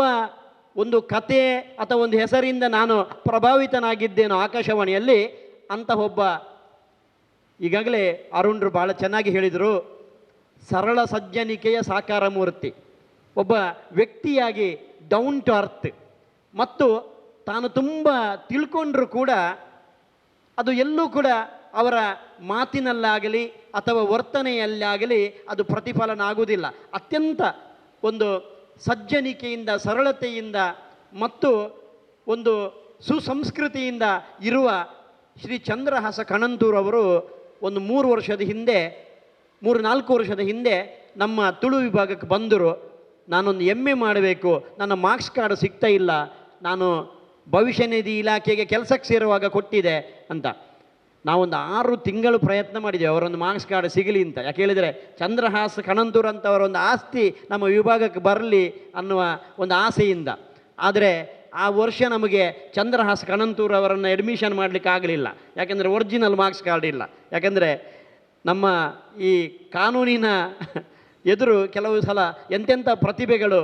ಒಂದು ಕತೆ ಅಥವಾ ಒಂದು ಹೆಸರಿಂದ ನಾನು ಪ್ರಭಾವಿತನಾಗಿದ್ದೇನೋ ಆಕಾಶವಾಣಿಯಲ್ಲಿ, ಅಂತಹ ಒಬ್ಬ, ಈಗಾಗಲೇ ಅರುಣ್ರು ಭಾಳ ಚೆನ್ನಾಗಿ ಹೇಳಿದರು, ಸರಳ ಸಜ್ಜನಿಕೆಯ ಸಾಕಾರ ಮೂರ್ತಿ, ಒಬ್ಬ ವ್ಯಕ್ತಿಯಾಗಿ ಡೌನ್ ಟು ಅರ್ತ್, ಮತ್ತು ತಾನು ತುಂಬ ತಿಳ್ಕೊಂಡ್ರೂ ಕೂಡ ಅದು ಎಲ್ಲೂ ಕೂಡ ಅವರ ಮಾತಿನಲ್ಲಾಗಲಿ ಅಥವಾ ವರ್ತನೆಯಲ್ಲಾಗಲಿ ಅದು ಪ್ರತಿಫಲನ ಆಗುವುದಿಲ್ಲ. ಅತ್ಯಂತ ಒಂದು ಸಜ್ಜನಿಕೆಯಿಂದ, ಸರಳತೆಯಿಂದ ಮತ್ತು ಒಂದು ಸುಸಂಸ್ಕೃತಿಯಿಂದ ಇರುವ ಶ್ರೀ ಚಂದ್ರಹಾಸ ಕಣಂತೂರವರು ಒಂದು 3-4 ವರ್ಷದ ಹಿಂದೆ ನಮ್ಮ ತುಳು ವಿಭಾಗಕ್ಕೆ ಬಂದರು. ನಾನೊಂದು MA ಮಾಡಬೇಕು, ನನ್ನ ಮಾರ್ಕ್ಸ್ ಕಾರ್ಡ್ ಸಿಗ್ತಾ ಇಲ್ಲ, ನಾನು ಭವಿಷ್ಯ ನಿಧಿ ಇಲಾಖೆಗೆ ಕೆಲಸಕ್ಕೆ ಸೇರುವಾಗ ಕೊಟ್ಟಿದೆ ಅಂತ. ನಾವೊಂದು 6 ತಿಂಗಳು ಪ್ರಯತ್ನ ಮಾಡಿದ್ದೇವೆ ಅವರೊಂದು ಮಾರ್ಕ್ಸ್ ಕಾರ್ಡ್ ಸಿಗಲಿ ಅಂತ. ಯಾಕೆ ಹೇಳಿದರೆ ಚಂದ್ರಹಾಸ್ ಕಣಂತೂರ್ ಅಂತವರ ಒಂದು ಆಸ್ತಿ ನಮ್ಮ ವಿಭಾಗಕ್ಕೆ ಬರಲಿ ಅನ್ನುವ ಒಂದು ಆಸೆಯಿಂದ. ಆದರೆ ಆ ವರ್ಷ ನಮಗೆ ಚಂದ್ರಹಾಸ್ ಕಣಂತೂರ್ ಅವರನ್ನು ಅಡ್ಮಿಷನ್ ಮಾಡಲಿಕ್ಕೆ ಆಗಲಿಲ್ಲ. ಯಾಕೆಂದರೆ ಒರಿಜಿನಲ್ ಮಾರ್ಕ್ಸ್ ಕಾರ್ಡ್ ಇಲ್ಲ. ಯಾಕೆಂದರೆ ನಮ್ಮ ಈ ಕಾನೂನಿನ ಎದುರು ಕೆಲವು ಸಲ ಎಂತೆಂಥ ಪ್ರತಿಭೆಗಳು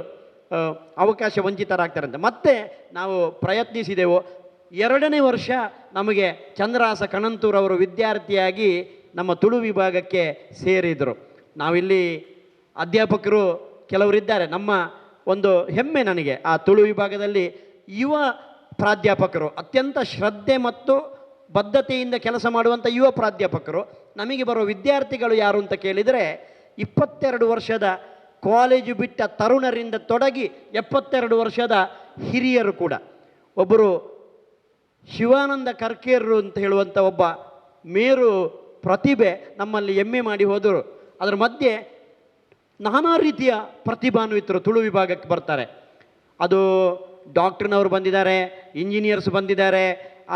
ಅವಕಾಶ ವಂಚಿತರಾಗ್ತಾರಂತೆ. ಮತ್ತೆ ನಾವು ಪ್ರಯತ್ನಿಸಿದೆವು. 2ನೇ ವರ್ಷ ನಮಗೆ ಚಂದ್ರಹಾಸ ಕಣಂತೂರ್ ಅವರು ವಿದ್ಯಾರ್ಥಿಯಾಗಿ ನಮ್ಮ ತುಳು ವಿಭಾಗಕ್ಕೆ ಸೇರಿದರು. ನಾವಿಲ್ಲಿ ಅಧ್ಯಾಪಕರು ಕೆಲವರಿದ್ದಾರೆ. ನಮ್ಮ ಒಂದು ಹೆಮ್ಮೆ ನನಗೆ ಆ ತುಳು ವಿಭಾಗದಲ್ಲಿ ಯುವ ಪ್ರಾಧ್ಯಾಪಕರು, ಅತ್ಯಂತ ಶ್ರದ್ಧೆ ಮತ್ತು ಬದ್ಧತೆಯಿಂದ ಕೆಲಸ ಮಾಡುವಂಥ ಯುವ ಪ್ರಾಧ್ಯಾಪಕರು. ನಮಗೆ ಬರುವ ವಿದ್ಯಾರ್ಥಿಗಳು ಯಾರು ಅಂತ ಕೇಳಿದರೆ 22 ವರ್ಷದ ಕಾಲೇಜು ಬಿಟ್ಟ ತರುಣರಿಂದ ತೊಡಗಿ 72 ವರ್ಷದ ಹಿರಿಯರು ಕೂಡ. ಒಬ್ಬರು ಶಿವಾನಂದ ಕರ್ಕೇರರು ಅಂತ ಹೇಳುವಂಥ ಒಬ್ಬ ಮೇರು ಪ್ರತಿಭೆ ನಮ್ಮಲ್ಲಿ ಹೆಮ್ಮೆ ಮಾಡಿ ಹೋದರು. ಅದರ ಮಧ್ಯೆ ನಾನಾ ರೀತಿಯ ಪ್ರತಿಭಾನ್ವಿತರು ತುಳು ವಿಭಾಗಕ್ಕೆ ಬರ್ತಾರೆ. ಅದು ಡಾಕ್ಟ್ರಿನವರು ಬಂದಿದ್ದಾರೆ, ಇಂಜಿನಿಯರ್ಸ್ ಬಂದಿದ್ದಾರೆ,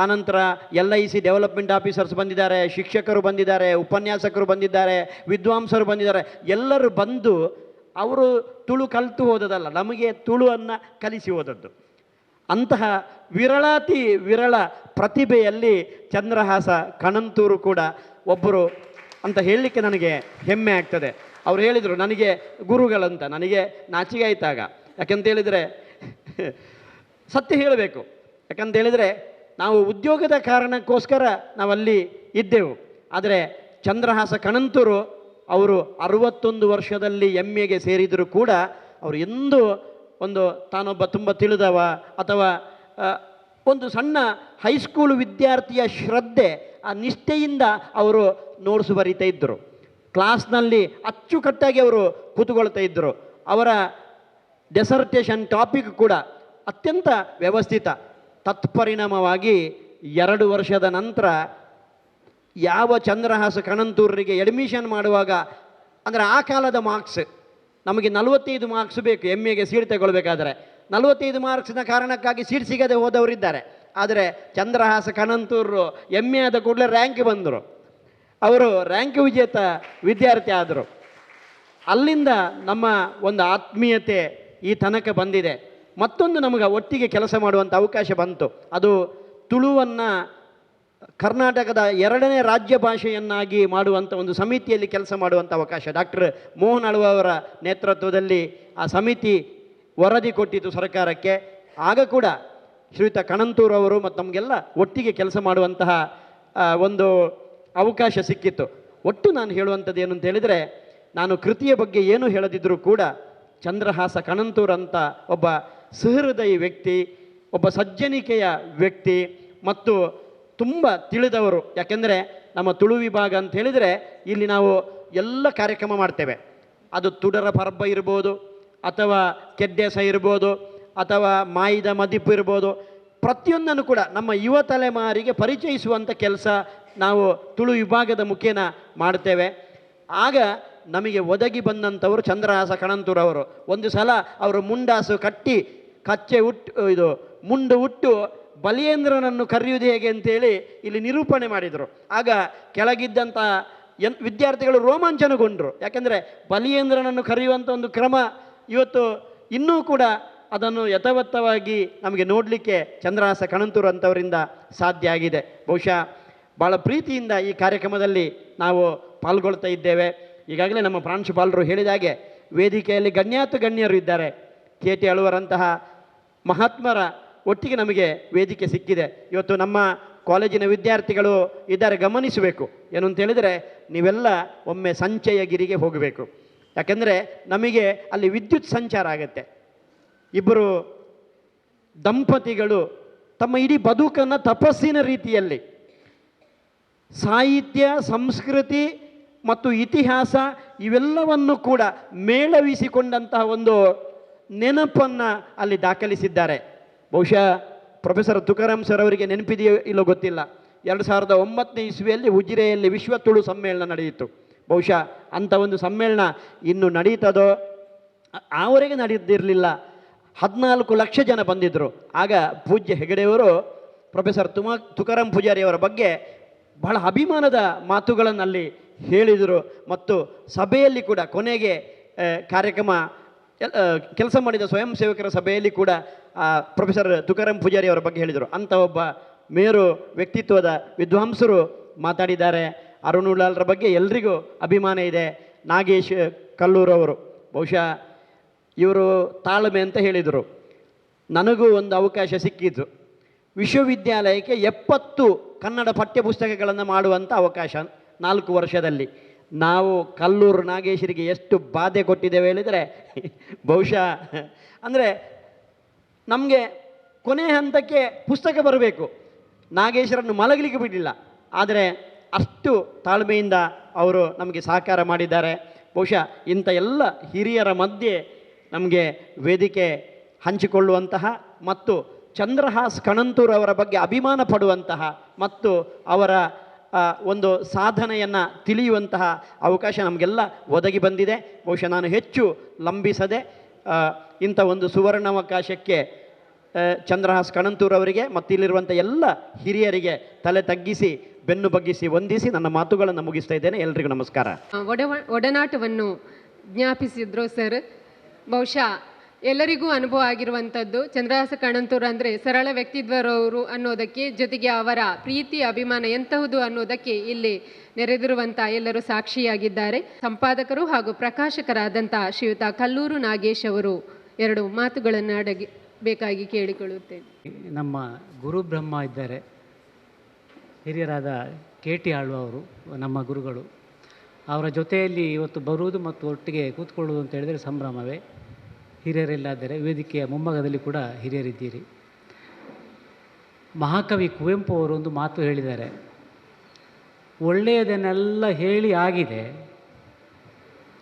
ಆನಂತರ LIC ಡೆವಲಪ್ಮೆಂಟ್ ಆಫೀಸರ್ಸ್ ಬಂದಿದ್ದಾರೆ, ಶಿಕ್ಷಕರು ಬಂದಿದ್ದಾರೆ, ಉಪನ್ಯಾಸಕರು ಬಂದಿದ್ದಾರೆ, ವಿದ್ವಾಂಸರು ಬಂದಿದ್ದಾರೆ. ಎಲ್ಲರೂ ಬಂದು ಅವರು ತುಳು ಕಲಿತು ಹೋದದಲ್ಲ, ನಮಗೆ ತುಳುವನ್ನು ಕಲಿಸಿ ಹೋದದ್ದು. ಅಂತಹ ವಿರಳಾತಿ ವಿರಳ ಪ್ರತಿಭೆಯಲ್ಲಿ ಚಂದ್ರಹಾಸ ಕಣಂತೂರು ಕೂಡ ಒಬ್ಬರು ಅಂತ ಹೇಳಲಿಕ್ಕೆ ನನಗೆ ಹೆಮ್ಮೆ ಆಗ್ತದೆ. ಅವ್ರು ಹೇಳಿದರು ನನಗೆ ಗುರುಗಳಂತ. ನನಗೆ ನಾಚಿಕೆ ಆಯ್ತಾಗ. ಯಾಕೆಂತೇಳಿದರೆ ಸತ್ಯ ಹೇಳಬೇಕು. ಯಾಕಂತೇಳಿದರೆ ನಾವು ಉದ್ಯೋಗದ ಕಾರಣಕ್ಕೋಸ್ಕರ ನಾವಲ್ಲಿ ಇದ್ದೆವು. ಆದರೆ ಚಂದ್ರಹಾಸ ಕಣಂತೂರು ಅವರು 61 ವರ್ಷದಲ್ಲಿ MAಗೆ ಸೇರಿದರೂ ಕೂಡ ಅವರು ಎಂದೂ ಒಂದು ತಾನೊಬ್ಬ ತುಂಬ ತಿಳಿದವ ಅಥವಾ ಒಂದು ಸಣ್ಣ ಹೈಸ್ಕೂಲ್ ವಿದ್ಯಾರ್ಥಿಯ ಶ್ರದ್ಧೆ, ಆ ನಿಷ್ಠೆಯಿಂದ ಅವರು ನೋಟ್ಸ್ ಬರೀತಾ ಇದ್ದರು. ಕ್ಲಾಸ್ನಲ್ಲಿ ಅಚ್ಚುಕಟ್ಟಾಗಿ ಅವರು ಕೂತುಕೊಳ್ತಾ ಇದ್ದರು. ಅವರ ಡೆಸರ್ಟೇಷನ್ ಟಾಪಿಕ್ ಕೂಡ ಅತ್ಯಂತ ವ್ಯವಸ್ಥಿತ. ತತ್ಪರಿಣಾಮವಾಗಿ 2 ವರ್ಷದ ನಂತರ ಯಾವ ಚಂದ್ರಹಾಸ ಕಣಂತೂರಿಗೆ ಅಡ್ಮಿಷನ್ ಮಾಡುವಾಗ, ಅಂದರೆ ಆ ಕಾಲದ ಮಾರ್ಕ್ಸ್ ನಮಗೆ 45 ಮಾರ್ಕ್ಸ್ ಬೇಕು MAಗೆ ಸೀಟ್ ತಗೊಳ್ಬೇಕಾದ್ರೆ. 45 ಮಾರ್ಕ್ಸ್ನ ಕಾರಣಕ್ಕಾಗಿ ಸೀಟ್ ಸಿಗದೆ ಹೋದವರಿದ್ದಾರೆ. ಆದರೆ ಚಂದ್ರಹಾಸ ಕಣಂತೂರು MA ಆದ ಕೂಡಲೇ ರ್ಯಾಂಕ್ ಬಂದರು. ಅವರು ರ್ಯಾಂಕ್ ವಿಜೇತ ವಿದ್ಯಾರ್ಥಿ ಆದರು. ಅಲ್ಲಿಂದ ನಮ್ಮ ಒಂದು ಆತ್ಮೀಯತೆ ಈ ತನಕ ಬಂದಿದೆ. ಮತ್ತೊಂದು ನಮಗೆ ಒಟ್ಟಿಗೆ ಕೆಲಸ ಮಾಡುವಂಥ ಅವಕಾಶ ಬಂತು. ಅದು ತುಳುವನ್ನು ಕರ್ನಾಟಕದ 2ನೇ ರಾಜ್ಯ ಭಾಷೆಯನ್ನಾಗಿ ಮಾಡುವಂಥ ಒಂದು ಸಮಿತಿಯಲ್ಲಿ ಕೆಲಸ ಮಾಡುವಂಥ ಅವಕಾಶ. ಡಾಕ್ಟರ್ ಮೋಹನ್ ಅಳ್ವ ಅವರ ನೇತೃತ್ವದಲ್ಲಿ ಆ ಸಮಿತಿ ವರದಿ ಕೊಟ್ಟಿತು ಸರ್ಕಾರಕ್ಕೆ. ಆಗ ಕೂಡ ಶ್ರೀಯುತ ಕಣಂತೂರು ಅವರು ಮತ್ತು ನಮಗೆಲ್ಲ ಒಟ್ಟಿಗೆ ಕೆಲಸ ಮಾಡುವಂತಹ ಒಂದು ಅವಕಾಶ ಸಿಕ್ಕಿತ್ತು. ಒಟ್ಟು ನಾನು ಹೇಳುವಂಥದ್ದು ಏನು ಅಂತ ಹೇಳಿದರೆ, ನಾನು ಕೃತಿಯ ಬಗ್ಗೆ ಏನು ಹೇಳದಿದ್ದರೂ ಕೂಡ ಚಂದ್ರಹಾಸ ಕಣಂತೂರು ಅಂತ ಒಬ್ಬ ಸಹೃದಯಿ ವ್ಯಕ್ತಿ, ಒಬ್ಬ ಸಜ್ಜನಿಕೆಯ ವ್ಯಕ್ತಿ ಮತ್ತು ತುಂಬ ತಿಳಿದವರು. ಯಾಕೆಂದರೆ ನಮ್ಮ ತುಳು ವಿಭಾಗ ಅಂತ ಹೇಳಿದರೆ ಇಲ್ಲಿ ನಾವು ಎಲ್ಲ ಕಾರ್ಯಕ್ರಮ ಮಾಡ್ತೇವೆ. ಅದು ತುಡರ ಪರ್ಬ ಇರ್ಬೋದು, ಅಥವಾ ಕೆಡ್ಡೆಸ ಇರ್ಬೋದು, ಅಥವಾ ಮಾಯಿದ ಮದಿಪ್ಪು ಇರ್ಬೋದು. ಪ್ರತಿಯೊಂದನ್ನು ಕೂಡ ನಮ್ಮ ಯುವ ತಲೆಮಾರಿಗೆ ಪರಿಚಯಿಸುವಂಥ ಕೆಲಸ ನಾವು ತುಳು ವಿಭಾಗದ ಮುಖೇನ ಮಾಡ್ತೇವೆ. ಆಗ ನಮಗೆ ಒದಗಿ ಬಂದಂಥವರು ಚಂದ್ರಹಾಸ ಕಣಂತೂರವರು. ಒಂದು ಸಲ ಅವರು ಮುಂಡಾಸು ಕಟ್ಟಿ ಕಚ್ಚೆ ಮುಂಡು ಹುಟ್ಟು ಬಲಿಯೇಂದ್ರನನ್ನು ಕರೆಯುವುದು ಹೇಗೆ ಅಂತೇಳಿ ಇಲ್ಲಿ ನಿರೂಪಣೆ ಮಾಡಿದರು. ಆಗ ಕೆಳಗಿದ್ದಂಥ ವಿದ್ಯಾರ್ಥಿಗಳು ರೋಮಾಂಚನಗೊಂಡರು. ಯಾಕೆಂದರೆ ಬಲಿಯೇಂದ್ರನನ್ನು ಕರೆಯುವಂಥ ಒಂದು ಕ್ರಮ ಇವತ್ತು ಇನ್ನೂ ಕೂಡ ಅದನ್ನು ಯಥಾವತ್ತವಾಗಿ ನಮಗೆ ನೋಡಲಿಕ್ಕೆ ಚಂದ್ರಹಾಸ ಕಣಂತೂರು ಅಂಥವರಿಂದ ಸಾಧ್ಯ ಆಗಿದೆ. ಬಹುಶಃ ಭಾಳ ಪ್ರೀತಿಯಿಂದ ಈ ಕಾರ್ಯಕ್ರಮದಲ್ಲಿ ನಾವು ಪಾಲ್ಗೊಳ್ತಾ ಇದ್ದೇವೆ. ಈಗಾಗಲೇ ನಮ್ಮ ಪ್ರಾಂಶುಪಾಲರು ಹೇಳಿದಾಗೆ ವೇದಿಕೆಯಲ್ಲಿ ಗಣ್ಯರು ಇದ್ದಾರೆ. KT ಅಳುವರಂತಹ ಮಹಾತ್ಮರ ಒಟ್ಟಿಗೆ ನಮಗೆ ವೇದಿಕೆ ಸಿಕ್ಕಿದೆ. ಇವತ್ತು ನಮ್ಮ ಕಾಲೇಜಿನ ವಿದ್ಯಾರ್ಥಿಗಳು ಇದ್ದಾರೆ, ಗಮನಿಸಬೇಕು. ಏನು ಅಂತ ಹೇಳಿದರೆ, ನೀವೆಲ್ಲ ಒಮ್ಮೆ ಸಂಚಯಗಿರಿಗೆ ಹೋಗಬೇಕು. ಯಾಕೆಂದರೆ ನಮಗೆ ಅಲ್ಲಿ ವಿದ್ಯುತ್ ಸಂಚಾರ ಆಗುತ್ತೆ. ಇಬ್ಬರು ದಂಪತಿಗಳು ತಮ್ಮ ಇಡೀ ಬದುಕನ್ನು ತಪಸ್ಸಿನ ರೀತಿಯಲ್ಲಿ ಸಾಹಿತ್ಯ, ಸಂಸ್ಕೃತಿ ಮತ್ತು ಇತಿಹಾಸ ಇವೆಲ್ಲವನ್ನು ಕೂಡ ಮೇಳವಿಸಿಕೊಂಡಂತಹ ಒಂದು ನೆನಪನ್ನು ಅಲ್ಲಿ ದಾಖಲಿಸಿದ್ದಾರೆ. ಬಹುಶಃ ಪ್ರೊಫೆಸರ್ ತುಕಾರಾಮ್ ಸರ್ ಅವರಿಗೆ ನೆನಪಿದೆಯೋ ಇಲ್ಲೋ ಗೊತ್ತಿಲ್ಲ, 2009ನೇ ಇಸ್ವಿಯಲ್ಲಿ ಉಜಿರೆಯಲ್ಲಿ ವಿಶ್ವ ತುಳು ಸಮ್ಮೇಳನ ನಡೆಯಿತು. ಬಹುಶಃ ಅಂಥ ಒಂದು ಸಮ್ಮೇಳನ ಇನ್ನು ನಡೀತದೋ, ಆವರೆಗೆ ನಡೆದಿರಲಿಲ್ಲ. 14 ಲಕ್ಷ ಜನ ಬಂದಿದ್ದರು. ಆಗ ಪೂಜ್ಯ ಹೆಗಡೆಯವರು ಪ್ರೊಫೆಸರ್ ತುಕಾರಾಂ ಪೂಜಾರಿಯವರ ಬಗ್ಗೆ ಬಹಳ ಅಭಿಮಾನದ ಮಾತುಗಳನ್ನಲ್ಲಿ ಹೇಳಿದರು. ಮತ್ತು ಸಭೆಯಲ್ಲಿ ಕೂಡ ಕೊನೆಗೆ ಕಾರ್ಯಕ್ರಮ ಕೆಲಸ ಮಾಡಿದ ಸ್ವಯಂ ಸೇವಕರ ಸಭೆಯಲ್ಲಿ ಕೂಡ ಪ್ರೊಫೆಸರ್ ತುಕಾರಾಂ ಪೂಜಾರಿಯವರ ಬಗ್ಗೆ ಹೇಳಿದರು. ಅಂಥ ಒಬ್ಬ ಮೇರು ವ್ಯಕ್ತಿತ್ವದ ವಿದ್ವಾಂಸರು ಮಾತಾಡಿದ್ದಾರೆ. ಅರುಣುಲಾಲ್ರ ಬಗ್ಗೆ ಎಲ್ರಿಗೂ ಅಭಿಮಾನ ಇದೆ. ನಾಗೇಶ್ ಕಲ್ಲೂರವರು ಬಹುಶಃ ಇವರು ತಾಳ್ಮೆ ಅಂತ ಹೇಳಿದರು. ನನಗೂ ಒಂದು ಅವಕಾಶ ಸಿಕ್ಕಿತು. ವಿಶ್ವವಿದ್ಯಾಲಯಕ್ಕೆ 70 ಕನ್ನಡ ಪಠ್ಯಪುಸ್ತಕಗಳನ್ನು ಮಾಡುವಂಥ ಅವಕಾಶ 4 ವರ್ಷದಲ್ಲಿ. ನಾವು ಕಲ್ಲೂರು ನಾಗೇಶರಿಗೆ ಎಷ್ಟು ಬಾಧೆ ಕೊಟ್ಟಿದ್ದೇವೆ ಹೇಳಿದರೆ ಬಹುಶಃ ಅಂದರೆ ನಮಗೆ ಕೊನೆ ಹಂತಕ್ಕೆ ಪುಸ್ತಕ ಬರಬೇಕು, ನಾಗೇಶರನ್ನು ಮಲಗಲಿಕ್ಕೆ ಬಿಡಲಿಲ್ಲ. ಆದರೆ ಅಷ್ಟು ತಾಳ್ಮೆಯಿಂದ ಅವರು ನಮಗೆ ಸಹಕಾರ ಮಾಡಿದ್ದಾರೆ. ಬಹುಶಃ ಇಂಥ ಎಲ್ಲ ಹಿರಿಯರ ಮಧ್ಯೆ ನಮಗೆ ವೇದಿಕೆ ಹಂಚಿಕೊಳ್ಳುವಂತಹ ಮತ್ತು ಚಂದ್ರಹಾಸ್ ಕಣಂತೂರ್ ಅವರ ಬಗ್ಗೆ ಅಭಿಮಾನ ಪಡುವಂತಹ ಮತ್ತು ಅವರ ಒಂದು ಸಾಧನೆಯನ್ನು ತಿಳಿಯುವಂತಹ ಅವಕಾಶ ನಮಗೆಲ್ಲ ಒದಗಿ ಬಂದಿದೆ. ಬಹುಶಃ ನಾನು ಹೆಚ್ಚು ಲಂಬಿಸದೆ ಇಂಥ ಒಂದು ಸುವರ್ಣಾವಕಾಶಕ್ಕೆ ಚಂದ್ರಹಾಸ್ ಕಣಂತೂರ್ ಅವರಿಗೆ ಮತ್ತು ಇಲ್ಲಿರುವಂಥ ಎಲ್ಲ ಹಿರಿಯರಿಗೆ ತಲೆ ತಗ್ಗಿಸಿ ಬೆನ್ನು ಬಗ್ಗಿಸಿ ವಂದಿಸಿ ನನ್ನ ಮಾತುಗಳನ್ನು ಮುಗಿಸ್ತಾ ಇದ್ದೇನೆ. ಎಲ್ರಿಗೂ ನಮಸ್ಕಾರ. ಒಡನಾಟವನ್ನು ಜ್ಞಾಪಿಸಿದ್ರು ಸರ್. ಬಹುಶಃ ಎಲ್ಲರಿಗೂ ಅನುಭವ ಆಗಿರುವಂಥದ್ದು ಚಂದ್ರಹಾಸ ಕಣಂತೂರ್ ಅಂದರೆ ಸರಳ ವ್ಯಕ್ತಿತ್ವರವರು ಅನ್ನೋದಕ್ಕೆ, ಜೊತೆಗೆ ಅವರ ಪ್ರೀತಿ ಅಭಿಮಾನ ಎಂತಹುದು ಅನ್ನೋದಕ್ಕೆ ಇಲ್ಲಿ ನೆರೆದಿರುವಂಥ ಎಲ್ಲರೂ ಸಾಕ್ಷಿಯಾಗಿದ್ದಾರೆ. ಸಂಪಾದಕರು ಹಾಗೂ ಪ್ರಕಾಶಕರಾದಂಥ ಶ್ರೀಯುತ ಕಲ್ಲೂರು ನಾಗೇಶ್ ಅವರು 2 ಮಾತುಗಳನ್ನು ಬೇಕಾಗಿ ಕೇಳಿಕೊಳ್ಳುತ್ತೇವೆ. ನಮ್ಮ ಗುರು ಬ್ರಹ್ಮ ಇದ್ದಾರೆ, ಹಿರಿಯರಾದ KT ಆಳ್ವ ಅವರು ನಮ್ಮ ಗುರುಗಳು. ಅವರ ಜೊತೆಯಲ್ಲಿ ಇವತ್ತು ಬರುವುದು ಮತ್ತು ಒಟ್ಟಿಗೆ ಕೂತ್ಕೊಳ್ಳುವುದು ಅಂತ ಹೇಳಿದರೆ ಸಂಭ್ರಮವೇ. ಹಿರಿಯರೆಲ್ಲಾದರೆ ವೇದಿಕೆಯ ಮುಂಭಾಗದಲ್ಲಿ ಕೂಡ ಹಿರಿಯರಿದ್ದೀರಿ. ಮಹಾಕವಿ ಕುವೆಂಪು ಅವರು ಒಂದು ಮಾತು ಹೇಳಿದ್ದಾರೆ, ಒಳ್ಳೆಯದನ್ನೆಲ್ಲ ಹೇಳಿ ಆಗಿದೆ,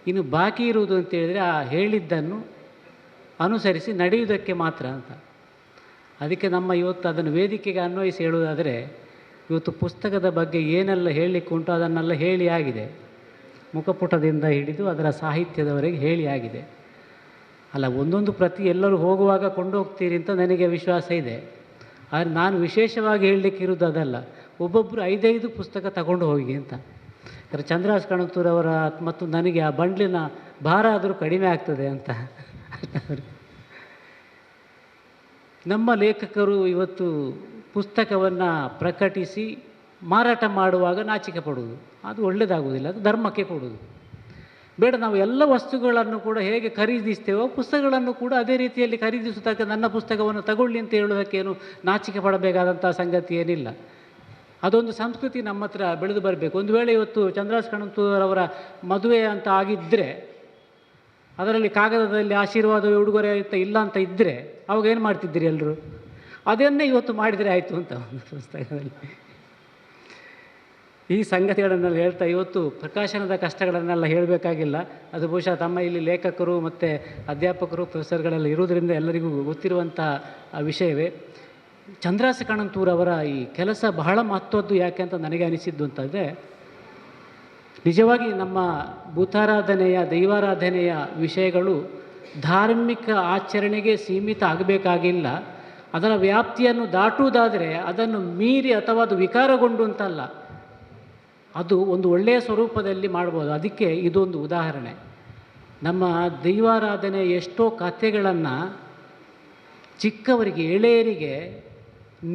ಇನ್ನು ಬಾಕಿ ಇರುವುದು ಅಂತ ಹೇಳಿದರೆ ಆ ಹೇಳಿದ್ದನ್ನು ಅನುಸರಿಸಿ ನಡೆಯುವುದಕ್ಕೆ ಮಾತ್ರ ಅಂತ. ಅದಕ್ಕೆ ನಮ್ಮ ಇವತ್ತು ಅದನ್ನು ವೇದಿಕೆಗೆ ಅನ್ವಯಿಸಿ ಹೇಳುವುದಾದರೆ, ಇವತ್ತು ಪುಸ್ತಕದ ಬಗ್ಗೆ ಏನೆಲ್ಲ ಹೇಳಲಿಕ್ಕೆ ಉಂಟು ಅದನ್ನೆಲ್ಲ ಹೇಳಿ ಆಗಿದೆ. ಮುಖಪುಟದಿಂದ ಹಿಡಿದು ಅದರ ಸಾಹಿತ್ಯದವರೆಗೆ ಹೇಳಿ ಆಗಿದೆ. ಅಲ್ಲ, ಒಂದೊಂದು ಪ್ರತಿ ಎಲ್ಲರೂ ಹೋಗುವಾಗ ಕೊಂಡೋಗ್ತೀರಿ ಅಂತ ನನಗೆ ವಿಶ್ವಾಸ ಇದೆ. ಆದರೆ ನಾನು ವಿಶೇಷವಾಗಿ ಹೇಳಲಿಕ್ಕೆ ಇರೋದು ಅದಲ್ಲ, ಒಬ್ಬೊಬ್ಬರು 5 ಪುಸ್ತಕ ತಗೊಂಡು ಹೋಗಿ ಅಂತ. ಯಾಕಂದರೆ ಚಂದ್ರಹಾಸ್ ಕಣಂತೂರ್ ಅವರ ಮತ್ತು ನನಗೆ ಆ ಬಂಡ್ಲಿನ ಭಾರ ಆದರೂ ಕಡಿಮೆ ಆಗ್ತದೆ ಅಂತ. ನಮ್ಮ ಲೇಖಕರು ಇವತ್ತು ಪುಸ್ತಕವನ್ನು ಪ್ರಕಟಿಸಿ ಮಾರಾಟ ಮಾಡುವಾಗ ನಾಚಿಕೆ ಪಡುವುದು, ಅದು ಒಳ್ಳೆಯದಾಗುವುದಿಲ್ಲ, ಅದು ಧರ್ಮಕ್ಕೆ ಕೊಡುವುದು ಬೇಡ. ನಾವು ಎಲ್ಲ ವಸ್ತುಗಳನ್ನು ಕೂಡ ಹೇಗೆ ಖರೀದಿಸ್ತೇವೋ ಪುಸ್ತಕಗಳನ್ನು ಕೂಡ ಅದೇ ರೀತಿಯಲ್ಲಿ ಖರೀದಿಸುತ್ತಕ್ಕ ನನ್ನ ಪುಸ್ತಕವನ್ನು ತಗೊಳ್ಳಿ ಅಂತ ಹೇಳೋದಕ್ಕೇನು ನಾಚಿಕೆ ಪಡಬೇಕಾದಂಥ ಸಂಗತಿ ಏನಿಲ್ಲ. ಅದೊಂದು ಸಂಸ್ಕೃತಿ ನಮ್ಮ ಹತ್ರ ಬೆಳೆದು ಬರಬೇಕು. ಒಂದು ವೇಳೆ ಇವತ್ತು ಚಂದ್ರಹಾಸ್ ಕಣಂತೂರ್ ಅವರ ಮದುವೆ ಅಂತ ಆಗಿದ್ದರೆ, ಅದರಲ್ಲಿ ಕಾಗದದಲ್ಲಿ ಆಶೀರ್ವಾದ ಉಡುಗೊರೆ ಅಂತ ಇಲ್ಲ ಅಂತ ಇದ್ದರೆ ಅವಾಗ ಏನು ಮಾಡ್ತಿದ್ದೀರಿ ಎಲ್ಲರೂ? ಅದನ್ನೇ ಇವತ್ತು ಮಾಡಿದರೆ ಆಯಿತು ಅಂತ ಒಂದು ಪುಸ್ತಕದಲ್ಲಿ. ಈ ಸಂಗತಿಗಳನ್ನೆಲ್ಲ ಹೇಳ್ತಾ ಇವತ್ತು ಪ್ರಕಾಶನದ ಕಷ್ಟಗಳನ್ನೆಲ್ಲ ಹೇಳಬೇಕಾಗಿಲ್ಲ. ಅದು ಬಹುಶಃ ತಮ್ಮ ಇಲ್ಲಿ ಲೇಖಕರು ಮತ್ತು ಅಧ್ಯಾಪಕರು ಪ್ರೊಫೆಸರ್ಗಳೆಲ್ಲ ಇರುವುದರಿಂದ ಎಲ್ಲರಿಗೂ ಗೊತ್ತಿರುವಂಥ ವಿಷಯವೇ. ಚಂದ್ರಹಾಸ ಕಣಂತೂರ್ ಅವರ ಈ ಕೆಲಸ ಬಹಳ ಮಹತ್ವದ್ದು. ಯಾಕೆ ಅಂತ ನನಗೆ ಅನಿಸಿದ್ದು ಅಂತಂದರೆ, ನಿಜವಾಗಿ ನಮ್ಮ ಭೂತಾರಾಧನೆಯ ದೈವಾರಾಧನೆಯ ವಿಷಯಗಳು ಧಾರ್ಮಿಕ ಆಚರಣೆಗೆ ಸೀಮಿತ ಆಗಬೇಕಾಗಿಲ್ಲ. ಅದರ ವ್ಯಾಪ್ತಿಯನ್ನು ದಾಟುವುದಾದರೆ ಅದನ್ನು ಮೀರಿ ಅಥವಾ ಅದು ವಿಕಾರಗೊಂಡು ಅಂತಲ್ಲ, ಅದು ಒಂದು ಒಳ್ಳೆಯ ಸ್ವರೂಪದಲ್ಲಿ ಮಾಡ್ಬೋದು. ಅದಕ್ಕೆ ಇದೊಂದು ಉದಾಹರಣೆ. ನಮ್ಮ ದೈವಾರಾಧನೆ ಎಷ್ಟೋ ಕಥೆಗಳನ್ನು ಚಿಕ್ಕವರಿಗೆ ಎಳೆಯರಿಗೆ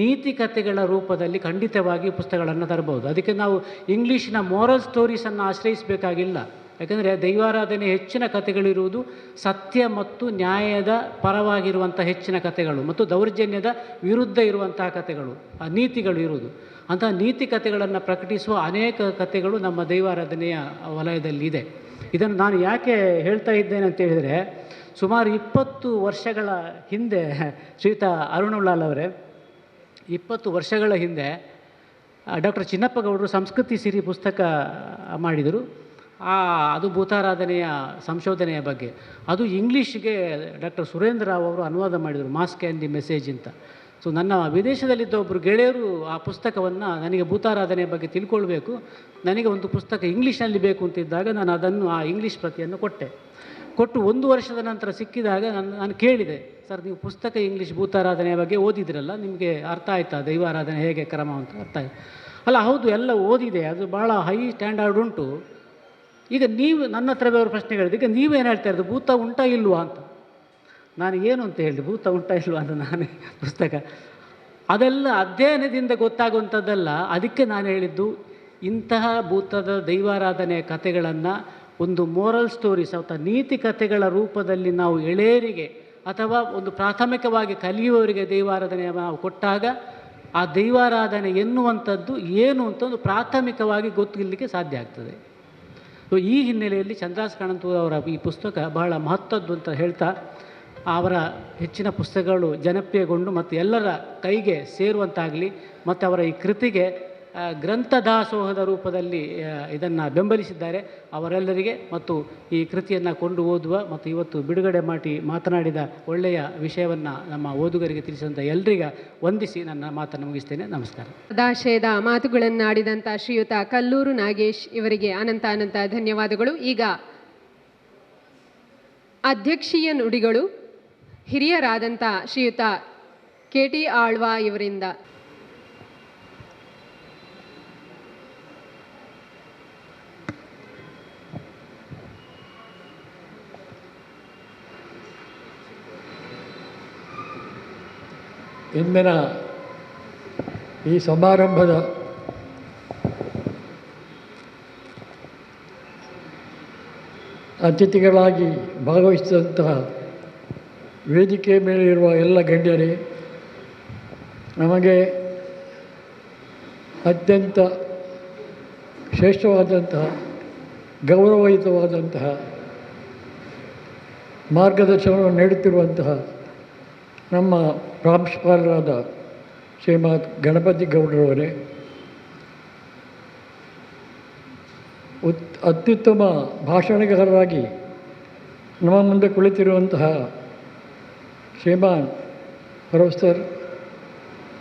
ನೀತಿ ಕಥೆಗಳ ರೂಪದಲ್ಲಿ ಖಂಡಿತವಾಗಿ ಪುಸ್ತಕಗಳನ್ನು ತರಬಹುದು. ಅದಕ್ಕೆ ನಾವು ಇಂಗ್ಲೀಷಿನ ಮೋರಲ್ ಸ್ಟೋರೀಸನ್ನು ಆಶ್ರಯಿಸಬೇಕಾಗಿಲ್ಲ. ಯಾಕಂದರೆ ದೈವಾರಾಧನೆ ಹೆಚ್ಚಿನ ಕಥೆಗಳಿರುವುದು ಸತ್ಯ ಮತ್ತು ನ್ಯಾಯದ ಪರವಾಗಿರುವಂಥ ಹೆಚ್ಚಿನ ಕಥೆಗಳು ಮತ್ತು ದೌರ್ಜನ್ಯದ ವಿರುದ್ಧ ಇರುವಂತಹ ಕಥೆಗಳು, ಆ ನೀತಿಗಳು ಇರುವುದು. ಅಂತಹ ನೀತಿ ಕಥೆಗಳನ್ನು ಪ್ರಕಟಿಸುವ ಅನೇಕ ಕಥೆಗಳು ನಮ್ಮ ದೈವಾರಾಧನೆಯ ವಲಯದಲ್ಲಿದೆ. ಇದನ್ನು ನಾನು ಯಾಕೆ ಹೇಳ್ತಾ ಇದ್ದೇನೆ ಅಂತ ಹೇಳಿದರೆ, ಸುಮಾರು 20 ವರ್ಷಗಳ ಹಿಂದೆ ಶ್ರೀಯುತ ಅರುಣುಲಾಲ್ ಅವರೇ 20 ವರ್ಷಗಳ ಹಿಂದೆ ಡಾಕ್ಟರ್ ಚಿನ್ನಪ್ಪಗೌಡರು ಸಂಸ್ಕೃತಿ ಸಿರಿ ಪುಸ್ತಕ ಮಾಡಿದರು. ಅದು ಭೂತಾರಾಧನೆಯ ಸಂಶೋಧನೆಯ ಬಗ್ಗೆ. ಅದು ಇಂಗ್ಲೀಷ್ಗೆ ಡಾಕ್ಟರ್ ಸುರೇಂದ್ರ ರಾವ್ ಅವರು ಅನುವಾದ ಮಾಡಿದರು, ಮಾಸ್ಕ್ ಆ್ಯಂಡ್ ದಿ ಮೆಸೇಜ್ ಅಂತ. ಸೊ ನನ್ನ ವಿದೇಶದಲ್ಲಿದ್ದ ಒಬ್ಬರು ಗೆಳೆಯರು ಆ ಪುಸ್ತಕವನ್ನು, ನನಗೆ ಭೂತಾರಾಧನೆಯ ಬಗ್ಗೆ ತಿಳ್ಕೊಳ್ಬೇಕು, ನನಗೆ ಒಂದು ಪುಸ್ತಕ ಇಂಗ್ಲೀಷ್ನಲ್ಲಿ ಬೇಕು ಅಂತಿದ್ದಾಗ ನಾನು ಅದನ್ನು ಆ ಇಂಗ್ಲೀಷ್ ಪ್ರತಿಯನ್ನು ಕೊಟ್ಟೆ. ಕೊಟ್ಟು 1 ವರ್ಷದ ನಂತರ ಸಿಕ್ಕಿದಾಗ ನಾನು ಕೇಳಿದೆ, ಸರ್ ನೀವು ಪುಸ್ತಕ ಇಂಗ್ಲೀಷ್ ಭೂತಾರಾಧನೆಯ ಬಗ್ಗೆ ಓದಿದ್ರಲ್ಲ, ನಿಮಗೆ ಅರ್ಥ ಆಯ್ತಾ ದೈವಾರಾಧನೆ ಹೇಗೆ ಕ್ರಮ ಅಂತ ಅರ್ಥ ಆಯ್ತು? ಅಲ್ಲ ಹೌದು, ಎಲ್ಲ ಓದಿದೆ, ಅದು ಭಾಳ ಹೈ ಸ್ಟ್ಯಾಂಡರ್ಡ್ ಉಂಟು. ಈಗ ನೀವು ನನ್ನ ಹತ್ರವೇ ಅವರು ಪ್ರಶ್ನೆ ಕೇಳಿದೆ, ಈಗ ನೀವೇನು ಹೇಳ್ತಾ ಇರೋದು, ಭೂತ ಉಂಟಾ ಇಲ್ವಾ ಅಂತ. ನಾನು ಏನು ಅಂತ ಹೇಳಿದೆ, ಭೂತ ಉಂಟಾ ಇಲ್ವಾ ಅಂತ ನಾನೇ ಪುಸ್ತಕ ಅದೆಲ್ಲ ಅಧ್ಯಯನದಿಂದ ಗೊತ್ತಾಗುವಂಥದ್ದಲ್ಲ. ಅದಕ್ಕೆ ನಾನು ಹೇಳಿದ್ದು, ಇಂತಹ ಭೂತದ ದೈವಾರಾಧನೆಯ ಕಥೆಗಳನ್ನು ಒಂದು ಮೋರಲ್ ಸ್ಟೋರೀಸ್ ಅಥವಾ ನೀತಿ ಕಥೆಗಳ ರೂಪದಲ್ಲಿ ನಾವು ಎಳೆಯರಿಗೆ ಅಥವಾ ಒಂದು ಪ್ರಾಥಮಿಕವಾಗಿ ಕಲಿಯುವವರಿಗೆ ದೈವಾರಾಧನೆ ನಾವು ಕೊಟ್ಟಾಗ ಆ ದೈವಾರಾಧನೆ ಎನ್ನುವಂಥದ್ದು ಏನು ಅಂತ ಒಂದು ಪ್ರಾಥಮಿಕವಾಗಿ ಗೊತ್ತಿರಲಿಕ್ಕೆ ಸಾಧ್ಯ ಆಗ್ತದೆ. ಸೊ ಈ ಹಿನ್ನೆಲೆಯಲ್ಲಿ ಚಂದ್ರಾಸ್ ಕಾಣಂತೂರು ಅವರ ಈ ಪುಸ್ತಕ ಬಹಳ ಮಹತ್ವದ್ದು ಅಂತ ಹೇಳ್ತಾ, ಅವರ ಹೆಚ್ಚಿನ ಪುಸ್ತಕಗಳು ಜನಪ್ರಿಯಗೊಂಡು ಮತ್ತು ಎಲ್ಲರ ಕೈಗೆ ಸೇರುವಂತಾಗಲಿ ಮತ್ತು ಅವರ ಈ ಕೃತಿಗೆ ಗ್ರಂಥದಾಸೋಹದ ರೂಪದಲ್ಲಿ ಇದನ್ನು ಬೆಂಬಲಿಸಿದ್ದಾರೆ ಅವರೆಲ್ಲರಿಗೆ ಮತ್ತು ಈ ಕೃತಿಯನ್ನು ಕೊಂಡು ಓದುವ ಮತ್ತು ಇವತ್ತು ಬಿಡುಗಡೆ ಮಾಡಿ ಮಾತನಾಡಿದ ಒಳ್ಳೆಯ ವಿಷಯವನ್ನು ನಮ್ಮ ಓದುಗರಿಗೆ ತಿಳಿಸಿದಂಥ ಎಲ್ಲರಿಗ ವಂದಿಸಿ ನನ್ನ ಮಾತನ್ನು ಮುಗಿಸ್ತೇನೆ. ನಮಸ್ಕಾರ. ಸದಾಶಯದ ಮಾತುಗಳನ್ನಾಡಿದಂಥ ಶ್ರೀಯುತ ಕಲ್ಲೂರು ನಾಗೇಶ್ ಇವರಿಗೆ ಅನಂತ ಅನಂತ ಧನ್ಯವಾದಗಳು. ಈಗ ಅಧ್ಯಕ್ಷೀಯ ನುಡಿಗಳು ಹಿರಿಯರಾದಂಥ ಶ್ರೀಯುತ KT ಆಳ್ವ ಇವರಿಂದ. ಇಂದಿನ ಈ ಸಮಾರಂಭದ ಅತಿಥಿಗಳಾಗಿ ಭಾಗವಹಿಸಿದಂತಹ ವೇದಿಕೆ ಮೇಲೆ ಇರುವ ಎಲ್ಲ ಗಣ್ಯರೇ, ನಮಗೆ ಅತ್ಯಂತ ಶ್ರೇಷ್ಠವಾದಂತಹ ಗೌರವಯುತವಾದಂತಹ ಮಾರ್ಗದರ್ಶನವನ್ನು ನೀಡುತ್ತಿರುವಂತಹ ನಮ್ಮ ಪ್ರಾಂಶುಪಾಲರಾದ ಶ್ರೀಮಾತ್ ಗಣಪತಿ ಗೌಡರವರೇ, ಅತ್ಯುತ್ತಮ ಭಾಷಣಗಾರರಾಗಿ ನಮ್ಮ ಮುಂದೆ ಕುಳಿತಿರುವಂತಹ ಶ್ರೀಮಾನ್ ಪ್ರೊಫೆಸರ್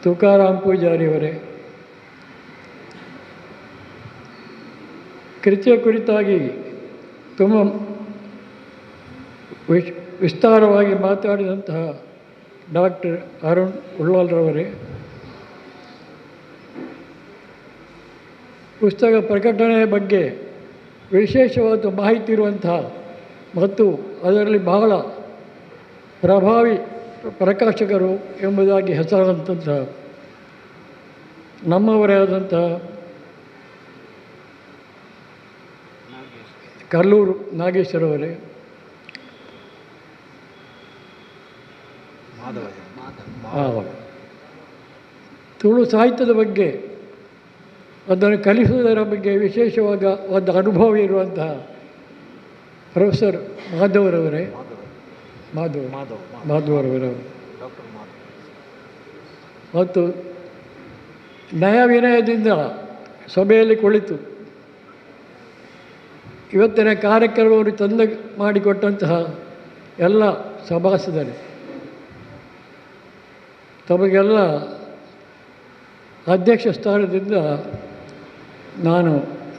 ತುಕಾರಾಮ್ ಪೂಜಾರಿಯವರೇ, ಕೃತಿಯ ಕುರಿತಾಗಿ ತುಂಬ ವಿಸ್ತಾರವಾಗಿ ಮಾತಾಡಿದಂತಹ ಡಾಕ್ಟರ್ ಅರುಣ್ ಉಳ್ಳಾಲ್ರವರೇ, ಪುಸ್ತಕ ಪ್ರಕಟಣೆಯ ಬಗ್ಗೆ ವಿಶೇಷವಾದ ಮಾಹಿತಿ ಇರುವಂತಹ ಮತ್ತು ಅದರಲ್ಲಿ ಬಹಳ ಪ್ರಭಾವಿ ಪ್ರಕಾಶಕರು ಎಂಬುದಾಗಿ ಹೆಸರಾದಂತಹ ನಮ್ಮವರೇ ಆದಂತಹ ಕಲ್ಲೂರು ನಾಗೇಶ್ವರವರೇ, ತುಳು ಸಾಹಿತ್ಯದ ಬಗ್ಗೆ ಅದನ್ನು ಕಲಿಸುವುದರ ಬಗ್ಗೆ ವಿಶೇಷವಾದ ಒಂದು ಅನುಭವ ಇರುವಂತಹ ಪ್ರೊಫೆಸರ್ ಮಾಧವರವರೇ, ಮಾಧವರವರವರು ಮತ್ತು ನಯ ವಿನಯದಿಂದ ಸಭೆಯಲ್ಲಿ ಕುಳಿತು ಇವತ್ತಿನ ಕಾರ್ಯಕ್ರಮವನ್ನು ತಂದ ಮಾಡಿಕೊಟ್ಟಂತಹ ಎಲ್ಲ ಸಭಾಸದರು ತಮಗೆಲ್ಲ ಅಧ್ಯಕ್ಷ ಸ್ಥಾನದಿಂದ ನಾನು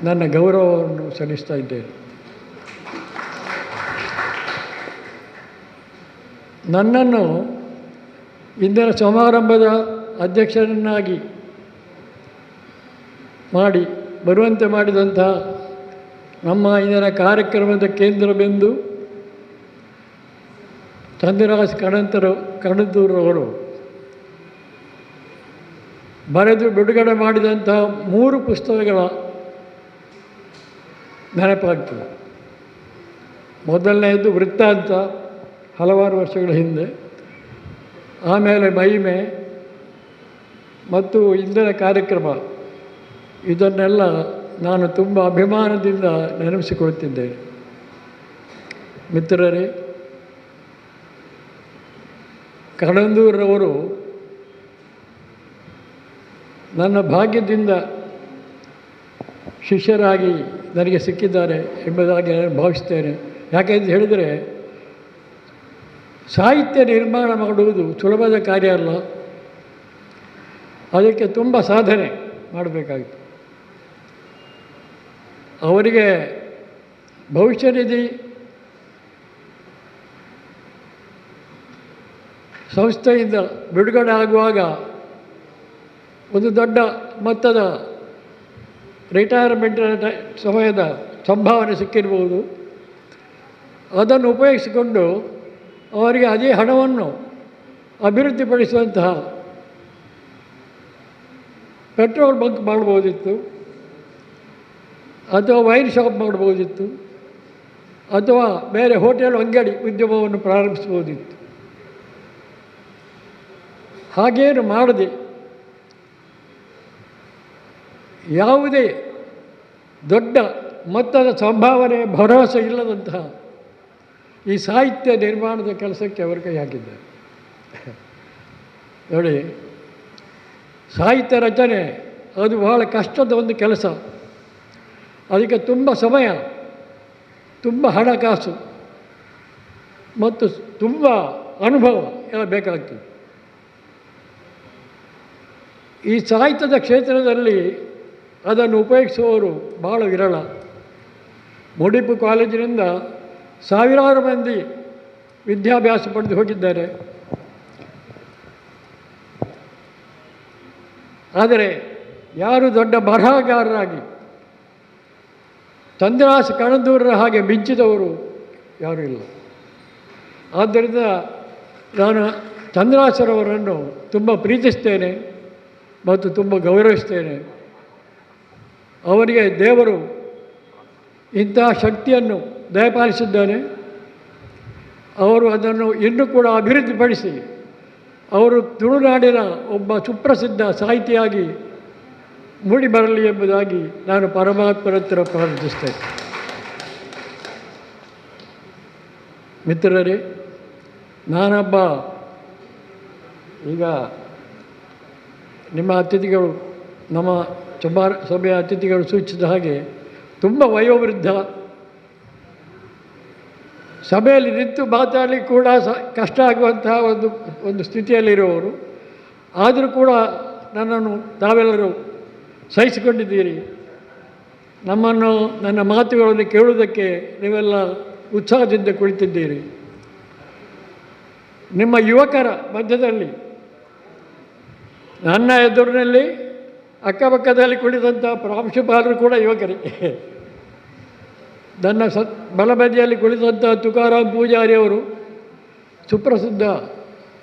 ನನ್ನ ಗೌರವವನ್ನು ಸಲ್ಲಿಸ್ತಾ ಇದ್ದೇನೆ. ನನ್ನನ್ನು ಇಂದಿನ ಸಮಾರಂಭದ ಅಧ್ಯಕ್ಷರನ್ನಾಗಿ ಮಾಡಿ ಬರುವಂತೆ ಮಾಡಿದಂತಹ ನಮ್ಮ ಇಂದಿನ ಕಾರ್ಯಕ್ರಮದ ಕೇಂದ್ರ ಬಿಂದು ಚಂದ್ರರಾಜ್ ಕಣಂತೂರವರು ಬರೆದು ಬಿಡುಗಡೆ ಮಾಡಿದಂತಹ 3 ಪುಸ್ತಕಗಳ ನೆನಪಾಗ್ತದೆ. ಮೊದಲನೆಯದು ವೃತ್ತಾಂತ, ಹಲವಾರು ವರ್ಷಗಳ ಹಿಂದೆ, ಆಮೇಲೆ ಮಹಿಮೆ ಮತ್ತು ಇಂದಿನ ಕಾರ್ಯಕ್ರಮ. ಇದನ್ನೆಲ್ಲ ನಾನು ತುಂಬ ಅಭಿಮಾನದಿಂದ ನೆನಪಿಸಿಕೊಳ್ತಿದ್ದೇನೆ. ಮಿತ್ರರೇ, ಕಣಂದೂರವರು ನನ್ನ ಭಾಗ್ಯದಿಂದ ಶಿಷ್ಯರಾಗಿ ನನಗೆ ಸಿಕ್ಕಿದ್ದಾರೆ ಎಂಬುದಾಗಿ ನಾನು ಭಾವಿಸ್ತೇನೆ. ಯಾಕೆಂತ ಹೇಳಿದರೆ, ಸಾಹಿತ್ಯ ನಿರ್ಮಾಣ ಮಾಡುವುದು ಸುಲಭದ ಕಾರ್ಯ ಅಲ್ಲ. ಅದಕ್ಕೆ ತುಂಬ ಸಾಧನೆ ಮಾಡಬೇಕಾಗಿತ್ತು. ಅವರಿಗೆ ಭವಿಷ್ಯ ನಿಧಿ ಸಂಸ್ಥೆಯಿಂದ ಬಿಡುಗಡೆ ಆಗುವಾಗ ಒಂದು ದೊಡ್ಡ ಮೊತ್ತದ ರಿಟೈರ್ಮೆಂಟ್ ಸಮಯದ ಸಂಭಾವನೆ ಸಿಕ್ಕಿರ್ಬೋದು. ಅದನ್ನು ಉಪಯೋಗಿಸಿಕೊಂಡು ಅವರಿಗೆ ಅದೇ ಹಣವನ್ನು ಅಭಿವೃದ್ಧಿಪಡಿಸುವಂತಹ ಪೆಟ್ರೋಲ್ ಬಂಕ್ ಮಾಡ್ಬೋದಿತ್ತು, ಅಥವಾ ವೈನ್ ಶಾಪ್ ಮಾಡ್ಬೋದಿತ್ತು, ಅಥವಾ ಬೇರೆ ಹೋಟೆಲ್ ಅಂಗಡಿ ಉದ್ಯಮವನ್ನು ಪ್ರಾರಂಭಿಸ್ಬೋದಿತ್ತು. ಹಾಗೇನು ಮಾಡದೆ ಯಾವುದೇ ದೊಡ್ಡ ಮೊತ್ತದ ಸಂಭಾವನೆ ಭರವಸೆ ಇಲ್ಲದಂತಹ ಈ ಸಾಹಿತ್ಯ ನಿರ್ಮಾಣದ ಕೆಲಸಕ್ಕೆ ಅವರು ಕೈ ಹಾಕಿದ್ದಾರೆ. ನೋಡಿ, ಸಾಹಿತ್ಯ ರಚನೆ ಅದು ಬಹಳ ಕಷ್ಟದ ಒಂದು ಕೆಲಸ. ಅದಕ್ಕೆ ತುಂಬ ಸಮಯ, ತುಂಬ ಹಣಕಾಸು ಮತ್ತು ತುಂಬ ಅನುಭವ ಎಲ್ಲ ಬೇಕಾಗ್ತದೆ. ಈ ಸಾಹಿತ್ಯದ ಕ್ಷೇತ್ರದಲ್ಲಿ ಅದನ್ನು ಉಪಯೋಗಿಸುವವರು ಭಾಳ ವಿರಳ. ಮುಡಿಪು ಕಾಲೇಜಿನಿಂದ ಸಾವಿರಾರು ಮಂದಿ ವಿದ್ಯಾಭ್ಯಾಸ ಪಡೆದು ಹೋಗಿದ್ದಾರೆ. ಆದರೆ ಯಾರು ದೊಡ್ಡ ಬರಹಗಾರರಾಗಿ ಚಂದ್ರಹಾಸ ಕಣದೂರರ ಹಾಗೆ ಮಿಂಚಿದವರು ಯಾರೂ ಇಲ್ಲ. ಆದ್ದರಿಂದ ನಾನು ಚಂದ್ರಹಾಸರವರನ್ನು ತುಂಬ ಪ್ರೀತಿಸ್ತೇನೆ ಮತ್ತು ತುಂಬ ಗೌರವಿಸ್ತೇನೆ. ಅವರಿಗೆ ದೇವರು ಇಂತಹ ಶಕ್ತಿಯನ್ನು ದಯಪಾಲಿಸಿದ್ದಾನೆ. ಅವರು ಅದನ್ನು ಇನ್ನೂ ಕೂಡ ಅಭಿವೃದ್ಧಿಪಡಿಸಿ ಅವರು ತುಳುನಾಡಿನ ಒಬ್ಬ ಸುಪ್ರಸಿದ್ಧ ಸಾಹಿತಿಯಾಗಿ ಮೂಡಿಬರಲಿ ಎಂಬುದಾಗಿ ನಾನು ಪರಮಾತ್ಮನ ಹತ್ತಿರ ಪ್ರಾರ್ಥಿಸ್ತೇನೆ. ಮಿತ್ರರೇ, ನಾನೊಬ್ಬ ಈಗ ನಿಮ್ಮ ಅತಿಥಿಗಳು, ನಮ್ಮ ಸಭೆಯ ಅತಿಥಿಗಳು ಸೂಚಿಸಿದ ಹಾಗೆ ತುಂಬ ವಯೋವೃದ್ಧ, ಸಭೆಯಲ್ಲಿ ನಿಂತು ಮಾತಾಡಲಿಕ್ಕೆ ಕೂಡ ಕಷ್ಟ ಆಗುವಂತಹ ಒಂದು ಸ್ಥಿತಿಯಲ್ಲಿರುವವರು. ಆದರೂ ಕೂಡ ನನ್ನನ್ನು ತಾವೆಲ್ಲರೂ ಸಹಿಸಿಕೊಂಡಿದ್ದೀರಿ. ನಮ್ಮನ್ನು ನನ್ನ ಮಾತುಗಳನ್ನು ಕೇಳುವುದಕ್ಕೆ ನೀವೆಲ್ಲ ಉತ್ಸಾಹದಿಂದ ಕುಳಿತಿದ್ದೀರಿ. ನಿಮ್ಮ ಯುವಕರ ಮಧ್ಯದಲ್ಲಿ ನನ್ನ ಎದುರಿನಲ್ಲಿ ಅಕ್ಕಪಕ್ಕದಲ್ಲಿ ಕುಳಿತಂಥ ಪ್ರಾಂಶುಪಾಲರು ಕೂಡ ಯುವಕರೇ. ನನ್ನ ಬಲಬದಿಯಲ್ಲಿ ಕುಳಿತಂಥ ತುಕಾರಾಮ್ ಪೂಜಾರಿ ಅವರು ಸುಪ್ರಸಿದ್ಧ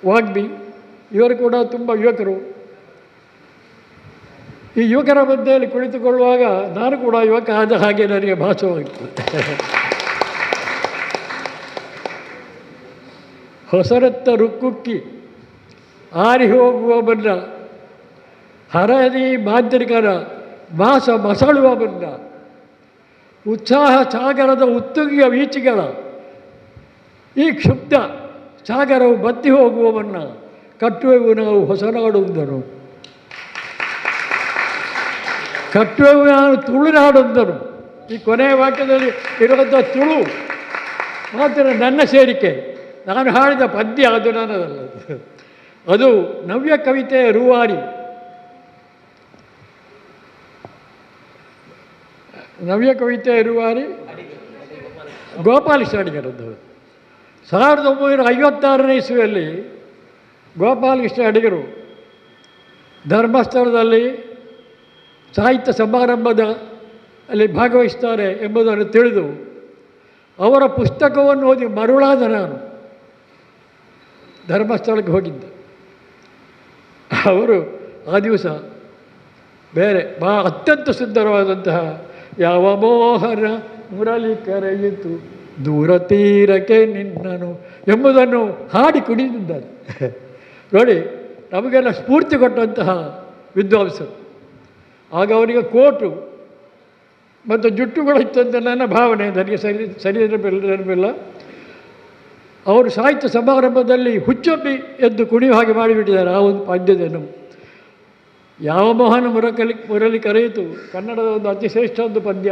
ವಾಗ್ಮಿ, ಇವರು ಕೂಡ ತುಂಬ ಯುವಕರು. ಈ ಯುವಕರ ಮಧ್ಯೆಯಲ್ಲಿ ಕುಳಿತುಕೊಳ್ಳುವಾಗ ನಾನು ಕೂಡ ಯುವಕ ಆದ ಹಾಗೆ ನನಗೆ ಭಾಸವಾಗ್ತದೆ. ಹೊಸರತ್ತ ರುಕ್ಕುಕ್ಕಿ ಆರಿ ಹೋಗುವ ಬಣ್ಣ, ಹರದಿ ಮಾಂತ್ರಿಕರ ಮಾಸ ಮಸಳುವ ಬಣ್ಣ, ಉತ್ಸಾಹ ಸಾಗರದ ಉತ್ತುಂಗಿಯ ವೀಚಿಗಳ ಈ ಕ್ಷುಬ್ಧ ಸಾಗರವು ಬತ್ತಿ ಹೋಗುವವನ್ನ ಕಟ್ಟುವೆವು ನಾವು ಹೊಸನಾಡುವುದನು, ಕಟ್ಟುವೆವು ನಾನು ತುಳುನಾಡುವುದನು. ಈ ಕೊನೆಯ ವಾಕ್ಯದಲ್ಲಿ ಇರುವಂಥ ತುಳು ಮಾತ್ರ ನನ್ನ ಸೇರಿಕೆ. ನಾನು ಹಾಡಿದ ಪದ್ಯ ಅದು ನನ್ನದಲ್ಲ, ಅದು ನವ್ಯ ಕವಿತೆಯ ರೂವಾರಿ, ನವ್ಯ ಕವಿತೆಯ ರೂವಾರಿ ಗೋಪಾಲಕೃಷ್ಣ ಅಡಿಗರದ್ದು. 1956ನೇ ಇಸ್ವಿಯಲ್ಲಿ ಗೋಪಾಲಕೃಷ್ಣ ಅಡಿಗರು ಧರ್ಮಸ್ಥಳದಲ್ಲಿ ಸಾಹಿತ್ಯ ಸಮಾರಂಭದ ಅಲ್ಲಿ ಭಾಗವಹಿಸ್ತಾರೆ ಎಂಬುದನ್ನು ತಿಳಿದು ಅವರ ಪುಸ್ತಕವನ್ನು ಓದಿ ಮರುಳಾದ ನಾನು ಧರ್ಮಸ್ಥಳಕ್ಕೆ ಹೋಗಿದ್ದೆ. ಅವರು ಆ ದಿವಸ ಬೇರೆ ಅತ್ಯಂತ ಸುಂದರವಾದಂತಹ ಯಾವ ಮೋಹನ ಮುರಳಿ ಕರೆಯಿತು ದೂರ ತೀರಕ್ಕೆ ನಿನ್ನನು ಎಂಬುದನ್ನು ಹಾಡಿ ಕುಣಿದಿದ್ದಾರೆ. ನೋಡಿ, ನಮಗೆಲ್ಲ ಸ್ಫೂರ್ತಿ ಕೊಟ್ಟಂತಹ ವಿದ್ವಾಂಸರು. ಆಗ ಅವರಿಗೆ ಕೋಟು ಮತ್ತು ಜುಟ್ಟುಗಳಿತ್ತಂತ ನನ್ನ ಭಾವನೆ, ನನಗೆ ಸರಿ ನೆನಪಿಲ್ಲ. ಅವರು ಸಾಹಿತ್ಯ ಸಮಾರಂಭದಲ್ಲಿ ಹುಚ್ಚೊಬ್ಬಿ ಎದ್ದು ಕುಣಿಯುವ ಹಾಗೆ ಮಾಡಿಬಿಟ್ಟಿದ್ದಾರೆ ಆ ಒಂದು ಪದ್ಯದನ್ನು. ಯಾವ ಮೋಹನ ಮುರಳಿ ಕರೆಯಿತು ಕನ್ನಡದ ಒಂದು ಅತಿ ಶ್ರೇಷ್ಠ ಒಂದು ಪದ್ಯ.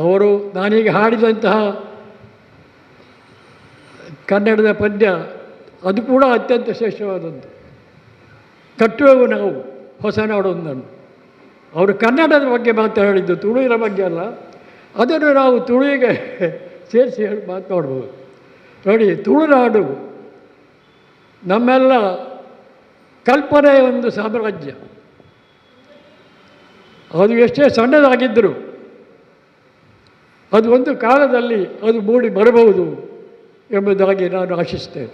ಅವರು ನಾನೀಗ ಹಾಡಿದಂತಹ ಕನ್ನಡದ ಪದ್ಯ ಅದು ಕೂಡ ಅತ್ಯಂತ ಶ್ರೇಷ್ಠವಾದದ್ದು. ಕಟ್ಟುವೆವು ನಾವು ಹೊಸನಾಡೊಂದನ್ನು. ಅವರು ಕನ್ನಡದ ಬಗ್ಗೆ ಮಾತಾಡಿದ್ದು, ತುಳುವಿನ ಬಗ್ಗೆ ಅಲ್ಲ. ಅದನ್ನು ನಾವು ತುಳುವಿಗೆ ಸೇರಿಸಿ ಮಾತನಾಡ್ಬೋದು. ನೋಡಿ, ತುಳುನಾಡು ನಮ್ಮೆಲ್ಲ ಕಲ್ಪನೆಯ ಒಂದು ಸಾಮ್ರಾಜ್ಯ. ಅದು ಎಷ್ಟೇ ಸಣ್ಣದಾಗಿದ್ದರೂ ಅದು ಒಂದು ಕಾಲದಲ್ಲಿ ಅದು ಮೂಡಿ ಬರಬಹುದು ಎಂಬುದಾಗಿ ನಾನು ಆಶಿಸ್ತೇನೆ.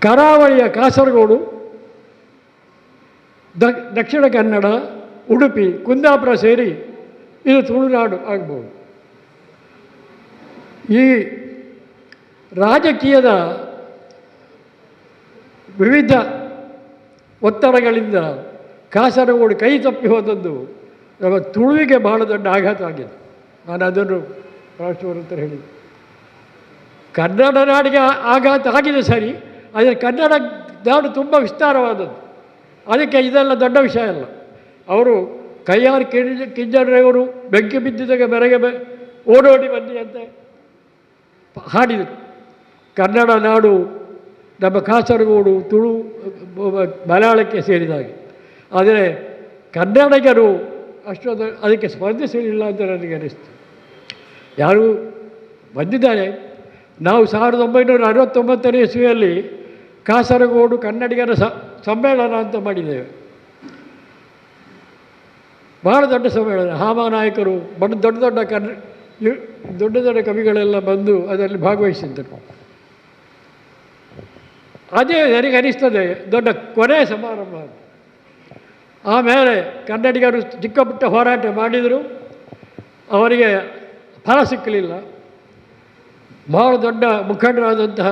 ಕರಾವಳಿಯ ಕಾಸರಗೋಡು, ದಕ್ಷಿಣ ಕನ್ನಡ, ಉಡುಪಿ, ಕುಂದಾಪುರ ಸೇರಿ ಇದು ತುಳುನಾಡು ಆಗ್ಬೋದು. ಈ ರಾಜಕೀಯದ ವಿವಿಧ ಒತ್ತಡಗಳಿಂದ ಕಾಸರಗೋಡು ಕೈ ತಪ್ಪಿ ಹೋದದ್ದು ನಮ್ಮ ತುಳುವಿಗೆ ಬಹಳ ದೊಡ್ಡ ಆಘಾತ ಆಗಿದೆ. ನಾನು ಅದನ್ನು ರಾಷ್ಟ್ರವರ ಹೇಳಿದೆ. ಕನ್ನಡ ನಾಡಿಗೆ ಆಘಾತ ಆಗಿದೆ ಸರಿ, ಆದರೆ ಕನ್ನಡ ನಾಡು ತುಂಬ ವಿಸ್ತಾರವಾದದ್ದು. ಅದಕ್ಕೆ ಇದೆಲ್ಲ ದೊಡ್ಡ ವಿಷಯ ಅಲ್ಲ. ಅವರು ಕೈಯಾರು ಕಿಂಜರವರು ಬೆಂಕಿ ಬಿದ್ದಿದಾಗ ಬೆರಗೆ ಓಡೋಡಿ ಬನ್ನಿ ಅಂತ ಹಾಡಿದರು. ಕನ್ನಡ ನಾಡು ನಮ್ಮ ಕಾಸರಗೋಡು, ತುಳು, ಮಲಯಾಳಕ್ಕೆ ಸೇರಿದಾಗೆ. ಆದರೆ ಕನ್ನಡಿಗರು ಅಷ್ಟೊಂದು ಅದಕ್ಕೆ ಸ್ಪರ್ಧಿಸಲಿಲ್ಲ ಅಂತ ನನಗೆ ಅನ್ನಿಸ್ತು. ಯಾರು ಬಂದಿದ್ದಾರೆ. ನಾವು 1969ನೇ ಇಸ್ವಿಯಲ್ಲಿ ಕಾಸರಗೋಡು ಕನ್ನಡಿಗರ ಸಮ್ಮೇಳನ ಅಂತ ಮಾಡಿದ್ದೇವೆ. ಬಹಳ ದೊಡ್ಡ ಸಮ್ಮೇಳನ. ಹಾಮಾನಾಯಕರು ದೊಡ್ಡ ದೊಡ್ಡ ಕವಿಗಳೆಲ್ಲ ಬಂದು ಅದರಲ್ಲಿ ಭಾಗವಹಿಸಿದ್ದರು. ಅದೇ ನನಗೆ ಅನಿಸ್ತದೆ ದೊಡ್ಡ ಕೊನೆಯ ಸಮಾರಂಭ. ಆಮೇಲೆ ಕನ್ನಡಿಗರು ಚಿಕ್ಕ ಪುಟ್ಟ ಹೋರಾಟ ಮಾಡಿದರು, ಅವರಿಗೆ ಫಲ ಸಿಕ್ಕಲಿಲ್ಲ. ಬಹಳ ದೊಡ್ಡ ಮುಖಂಡರಾದಂತಹ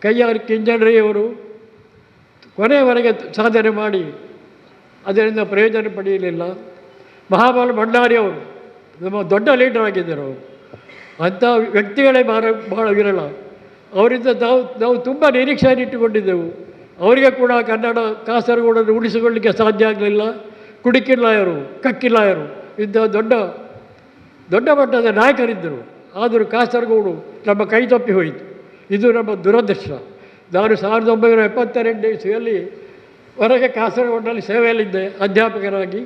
ಕೈಯಾರು ಕಿಂಜನರಿಯವರು ಕೊನೆಯವರೆಗೆ ಸಾಧನೆ ಮಾಡಿ ಅದರಿಂದ ಪ್ರಯೋಜನ ಪಡೆಯಲಿಲ್ಲ. ಮಹಾಬಲ ಭಂಡಾರಿಯವರು ನಮ್ಮ ದೊಡ್ಡ ಲೀಡರ್ ಆಗಿದ್ದರು. ಅಂಥ ವ್ಯಕ್ತಿಗಳೇ ಬಹಳ ವಿರಳ. ಅವರಿಂದ ನಾವು ತುಂಬ ನಿರೀಕ್ಷೆಯನ್ನು ಇಟ್ಟುಕೊಂಡಿದ್ದೆವು. ಅವರಿಗೆ ಕೂಡ ಕನ್ನಡ ಕಾಸರಗೋಡನ್ನು ಉಳಿಸಿಕೊಳ್ಳಲಿಕ್ಕೆ ಸಾಧ್ಯ ಆಗಲಿಲ್ಲ. ಕುಡಿಕಿಲ್ಲಾಯರು, ಕಕ್ಕಿಲ್ಲಾಯರು ಇಂಥ ದೊಡ್ಡ ಮಟ್ಟದ ನಾಯಕರಿದ್ದರು. ಆದರೂ ಕಾಸರಗೋಡು ನಮ್ಮ ಕೈ ತಪ್ಪಿ ಹೋಯಿತು. ಇದು ನಮ್ಮ ದುರದೃಷ್ಟ. ನಾನು 1972 ಇಸ್ವಿಯಲ್ಲಿ ಹೊರಗೆ ಕಾಸರಗೋಡಿನಲ್ಲಿ ಸೇವೆಯಲ್ಲಿದ್ದೆ ಅಧ್ಯಾಪಕರಾಗಿ.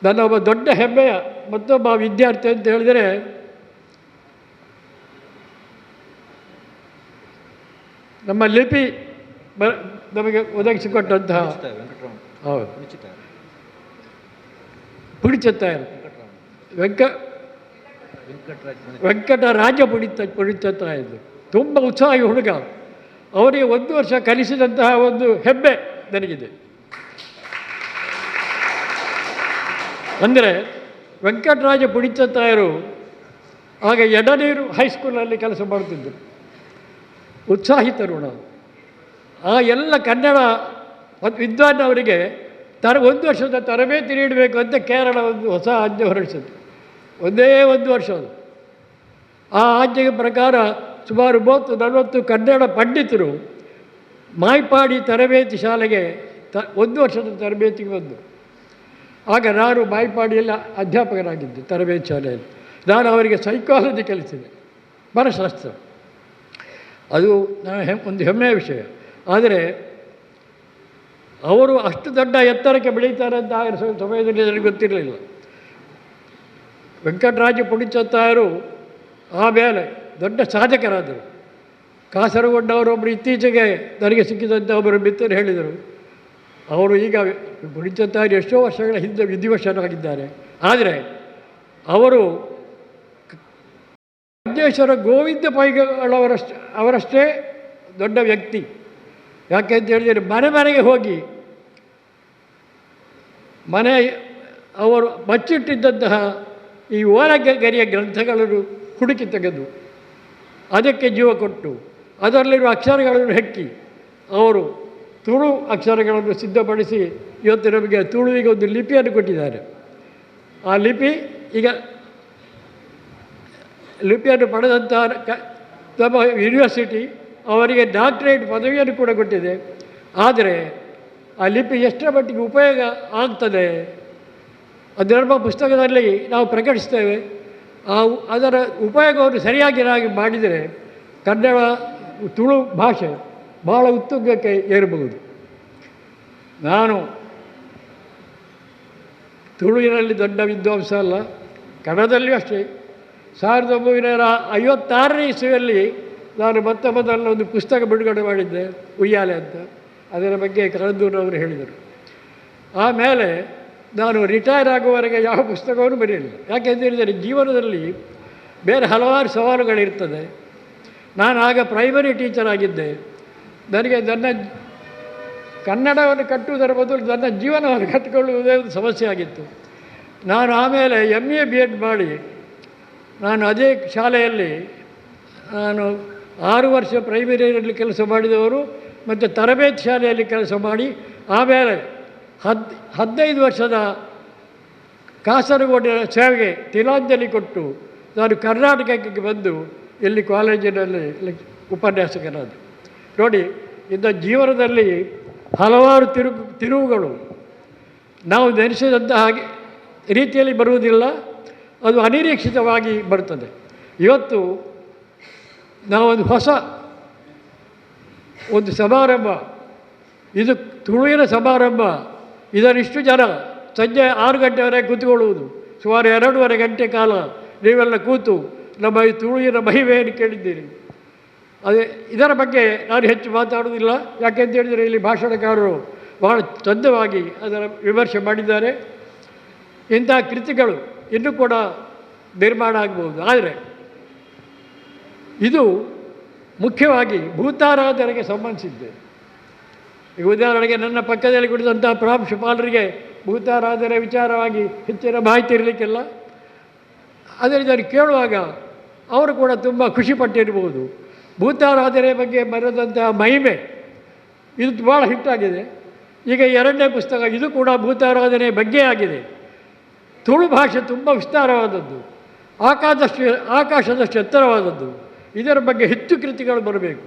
ನನ್ನ ಒಬ್ಬ ದೊಡ್ಡ ಹೆಮ್ಮೆಯ ಮತ್ತೊಬ್ಬ ವಿದ್ಯಾರ್ಥಿ ಅಂತ ಹೇಳಿದರೆ ನಮ್ಮ ಲಿಪಿ ನಮಗೆ ಒದಗಿಸಿಕೊಟ್ಟಂತಹ ಹೌದು ಪುಡಿಚತ್ತಾಯರು ವೆಂಕಟರಾಜ ಪುಡಿಚತ್ತಾಯರು ತುಂಬ ಉತ್ಸಾಹಿ ಹುಡುಗ. ಅವರಿಗೆ 1 ವರ್ಷ ಕಲಿಸಿದಂತಹ ಒಂದು ಹೆಮ್ಮೆ ನನಗಿದೆ. ಅಂದರೆ ವೆಂಕಟರಾಜ ಪುಡಿಚತ್ತಾಯರು ಆಗ ಎಡನೀರು ಹೈಸ್ಕೂಲಲ್ಲಿ ಕೆಲಸ ಮಾಡುತ್ತಿದ್ದರು. ಉತ್ಸಾಹಿ ತರುಣ. ಆ ಎಲ್ಲ ಕನ್ನಡ ವಿದ್ವಾನ್ ಅವರಿಗೆ 1 ವರ್ಷದ ತರಬೇತಿ ನೀಡಬೇಕು ಅಂತ ಕೇರಳ ಒಂದು ಹೊಸ ಆಜ್ಞೆ ಹೊರಡಿಸಿತು. ಒಂದೇ 1 ವರ್ಷ ಅದು. ಆ ಆಜ್ಞೆಯ ಪ್ರಕಾರ ಸುಮಾರು 30-40 ಕನ್ನಡ ಪಂಡಿತರು ಮಾಯ್ಪಾಡಿ ತರಬೇತಿ ಶಾಲೆಗೆ 1 ವರ್ಷದ ತರಬೇತಿಗೆ ಬಂದು. ಆಗ ನಾನು ಮಾಯ್ಪಾಡಿಯಲ್ಲಿ ಅಧ್ಯಾಪಕರಾಗಿದ್ದೆ ತರಬೇತಿ ಶಾಲೆಯಲ್ಲಿ. ನಾನು ಅವರಿಗೆ ಸೈಕಾಲಜಿ ಕಲಿಸಿದೆ, ಮನಃಶಾಸ್ತ್ರ. ಅದು ಒಂದು ಹೆಮ್ಮೆಯ ವಿಷಯ. ಆದರೆ ಅವರು ಅಷ್ಟು ದೊಡ್ಡ ಎತ್ತರಕ್ಕೆ ಬೆಳೀತಾರೆ ಅಂತ ಆ ಸಮಯದಲ್ಲಿ ನನಗೆ ಗೊತ್ತಿರಲಿಲ್ಲ. ವೆಂಕಟರಾಜ ಪುಡಿಚತ್ತಾಯರು ಆಮೇಲೆ ದೊಡ್ಡ ಸಾಧಕರಾದರು. ಕಾಸರಗೋಡವರೊಬ್ಬರು ಇತ್ತೀಚೆಗೆ ನನಗೆ ಸಿಕ್ಕಿದಂಥ ಒಬ್ಬರು ಮಿತ್ರರು ಹೇಳಿದರು, ಅವರು ಈಗ ಪುಡಿಚತ್ತಾಯರು ಎಷ್ಟೋ ವರ್ಷಗಳ ಹಿಂದೆ ವಿಧಿವಶರಾಗಿದ್ದಾರೆ. ಆದರೆ ಅವರು ರಾಜೇಶ್ವರ ಗೋವಿಂದ ಅವರಷ್ಟೇ ದೊಡ್ಡ ವ್ಯಕ್ತಿ. ಯಾಕೆ ಅಂತ ಹೇಳಿದರೆ ಮನೆಗೆ ಹೋಗಿ ಅವರು ಬಚ್ಚಿಟ್ಟಿದ್ದಂತಹ ಈ ಓಲಗರಿಯ ಗ್ರಂಥಗಳನ್ನು ಹುಡುಕಿ ತೆಗೆದು ಅದಕ್ಕೆ ಜೀವ ಕೊಟ್ಟು ಅದರಲ್ಲಿರುವ ಅಕ್ಷರಗಳನ್ನು ಹೆಕ್ಕಿ ಅವರು ತುಳು ಅಕ್ಷರಗಳನ್ನು ಸಿದ್ಧಪಡಿಸಿ ಇವತ್ತು ನಮಗೆ ತುಳುವಿಗೆ ಒಂದು ಲಿಪಿಯನ್ನು ಕೊಟ್ಟಿದ್ದಾರೆ. ಆ ಲಿಪಿಯನ್ನು ಪಡೆದಂತಹ ನಮ್ಮ ಯೂನಿವರ್ಸಿಟಿ ಅವರಿಗೆ ಡಾಕ್ಟರೇಟ್ ಪದವಿಯನ್ನು ಕೂಡ ಕೊಟ್ಟಿದೆ. ಆದರೆ ಆ ಲಿಪಿ ಎಷ್ಟರ ಮಟ್ಟಿಗೆ ಉಪಯೋಗ ಆಗ್ತದೆ ಅದು ನಮ್ಮ ಪುಸ್ತಕದಲ್ಲಿ ನಾವು ಪ್ರಕಟಿಸ್ತೇವೆ. ಅದರ ಉಪಯೋಗವನ್ನು ಸರಿಯಾಗಿ ಮಾಡಿದರೆ ಕನ್ನಡ ತುಳು ಭಾಷೆ ಬಹಳ ಉತ್ತುಂಗಕ್ಕೆ ಏರಬಹುದು. ನಾನು ತುಳುವಿನಲ್ಲಿ ದೊಡ್ಡ ವಿದ್ವಾಂಸ ಅಲ್ಲ, ಕನ್ನಡದಲ್ಲಿಯೂ ಅಷ್ಟೇ. 1956ನೇ ಇಸ್ವಿಯಲ್ಲಿ ನಾನು ಮೊದಲ ಒಂದು ಪುಸ್ತಕ ಬಿಡುಗಡೆ ಮಾಡಿದ್ದೆ, ಉಯ್ಯಾಲೆ ಅಂತ. ಅದರ ಬಗ್ಗೆ ಕರಂದೂರವರು ಹೇಳಿದರು. ಆಮೇಲೆ ನಾನು ರಿಟೈರ್ ಆಗುವವರೆಗೆ ಯಾವ ಪುಸ್ತಕವನ್ನು ಬರೆಯಲಿಲ್ಲ. ಯಾಕೆಂತ ಹೇಳಿದರೆ ಜೀವನದಲ್ಲಿ ಬೇರೆ ಹಲವಾರು ಸವಾಲುಗಳಿರ್ತದೆ. ನಾನು ಆಗ ಪ್ರೈಮರಿ ಟೀಚರ್ ಆಗಿದ್ದೆ. ನನಗೆ ನನ್ನ ಕನ್ನಡವನ್ನು ಕಟ್ಟುವುದರ ಬದಲು ನನ್ನ ಜೀವನವನ್ನು ಕಟ್ಟಿಕೊಳ್ಳುವುದೇ ಒಂದು ಸಮಸ್ಯೆ ಆಗಿತ್ತು. ನಾನು ಆಮೇಲೆ MA BEd ಮಾಡಿ ನಾನು ಅದೇ ಶಾಲೆಯಲ್ಲಿ ನಾನು 6 ವರ್ಷ ಪ್ರೈಮರಿಯಲ್ಲಿ ಕೆಲಸ ಮಾಡಿದವರು ಮತ್ತು ತರಬೇತಿ ಶಾಲೆಯಲ್ಲಿ ಕೆಲಸ ಮಾಡಿ ಆಮೇಲೆ 15 ವರ್ಷದ ಕಾಸರಗೋಡಿನ ಸೇವೆಗೆ ತಿಲಾಂಜಲಿ ಕೊಟ್ಟು ನಾನು ಕರ್ನಾಟಕಕ್ಕೆ ಬಂದು ಇಲ್ಲಿ ಕಾಲೇಜಿನಲ್ಲಿ ಉಪನ್ಯಾಸಕನಾದ. ನೋಡಿ, ಇಂಥ ಜೀವನದಲ್ಲಿ ಹಲವಾರು ತಿರುವುಗಳು ನಾವು ನೆನೆಸಿದಂತಹ ಹಾಗೆ ರೀತಿಯಲ್ಲಿ ಬರುವುದಿಲ್ಲ, ಅದು ಅನಿರೀಕ್ಷಿತವಾಗಿ ಬರ್ತದೆ. ಇವತ್ತು ನಾವೊಂದು ಹೊಸ ಒಂದು ಸಮಾರಂಭ, ಇದು ತುಳುವಿನ ಸಮಾರಂಭ. ಇದರಿಷ್ಟು ಜನ ಸಂಜೆ 6 ಗಂಟೆವರೆಗೆ ಕೂತ್ಕೊಳ್ಳುವುದು, ಸುಮಾರು 2.5 ಗಂಟೆ ಕಾಲ ನೀವೆಲ್ಲ ಕೂತು ನಮ್ಮ ಈ ತುಳುವಿನ ಮಹಿಮೆಯನ್ನು ಕೇಳಿದ್ದೀರಿ. ಅದೇ ಇದರ ಬಗ್ಗೆ ನಾನು ಹೆಚ್ಚು ಮಾತಾಡುವುದಿಲ್ಲ. ಯಾಕೆಂತ ಹೇಳಿದರೆ ಇಲ್ಲಿ ಭಾಷಣಕಾರರು ಭಾಳ ಚಂದವಾಗಿ ಅದರ ವಿಮರ್ಶೆ ಮಾಡಿದ್ದಾರೆ. ಇಂಥ ಕೃತಿಗಳು ಇನ್ನೂ ಕೂಡ ನಿರ್ಮಾಣ ಆಗ್ಬೋದು. ಆದರೆ ಇದು ಮುಖ್ಯವಾಗಿ ಭೂತಾರಾಧನೆಗೆ ಸಂಬಂಧಿಸಿದ್ದೆ. ಈಗ ಉದಾಹರಣೆಗೆ ನನ್ನ ಪಕ್ಕದಲ್ಲಿ ಕುಳಿತಂಥ ಪ್ರಾಂಶುಪಾಲರಿಗೆ ಭೂತಾರಾಧನೆ ವಿಚಾರವಾಗಿ ಹೆಚ್ಚಿನ ಮಾಹಿತಿ ಇರಲಿಕ್ಕಿಲ್ಲ. ಅದರಿಂದ ನಾನು ಕೇಳುವಾಗ ಅವರು ಕೂಡ ತುಂಬ ಖುಷಿಪಟ್ಟಿರ್ಬೋದು. ಭೂತಾರಾಧನೆ ಬಗ್ಗೆ ಬರೆದಂತಹ ಮಹಿಮೆ ಇದು ಭಾಳ ಹಿಟ್ಟಾಗಿದೆ. ಈಗ 2ನೇ ಪುಸ್ತಕ ಇದು ಕೂಡ ಭೂತಾರಾಧನೆ ಬಗ್ಗೆ ಆಗಿದೆ. ತುಳು ಭಾಷೆ ತುಂಬ ವಿಸ್ತಾರವಾದದ್ದು, ಆಕಾಶದಷ್ಟು ಎತ್ತರವಾದದ್ದು. ಇದರ ಬಗ್ಗೆ ಹೆಚ್ಚು ಕೃತಿಗಳು ಬರಬೇಕು.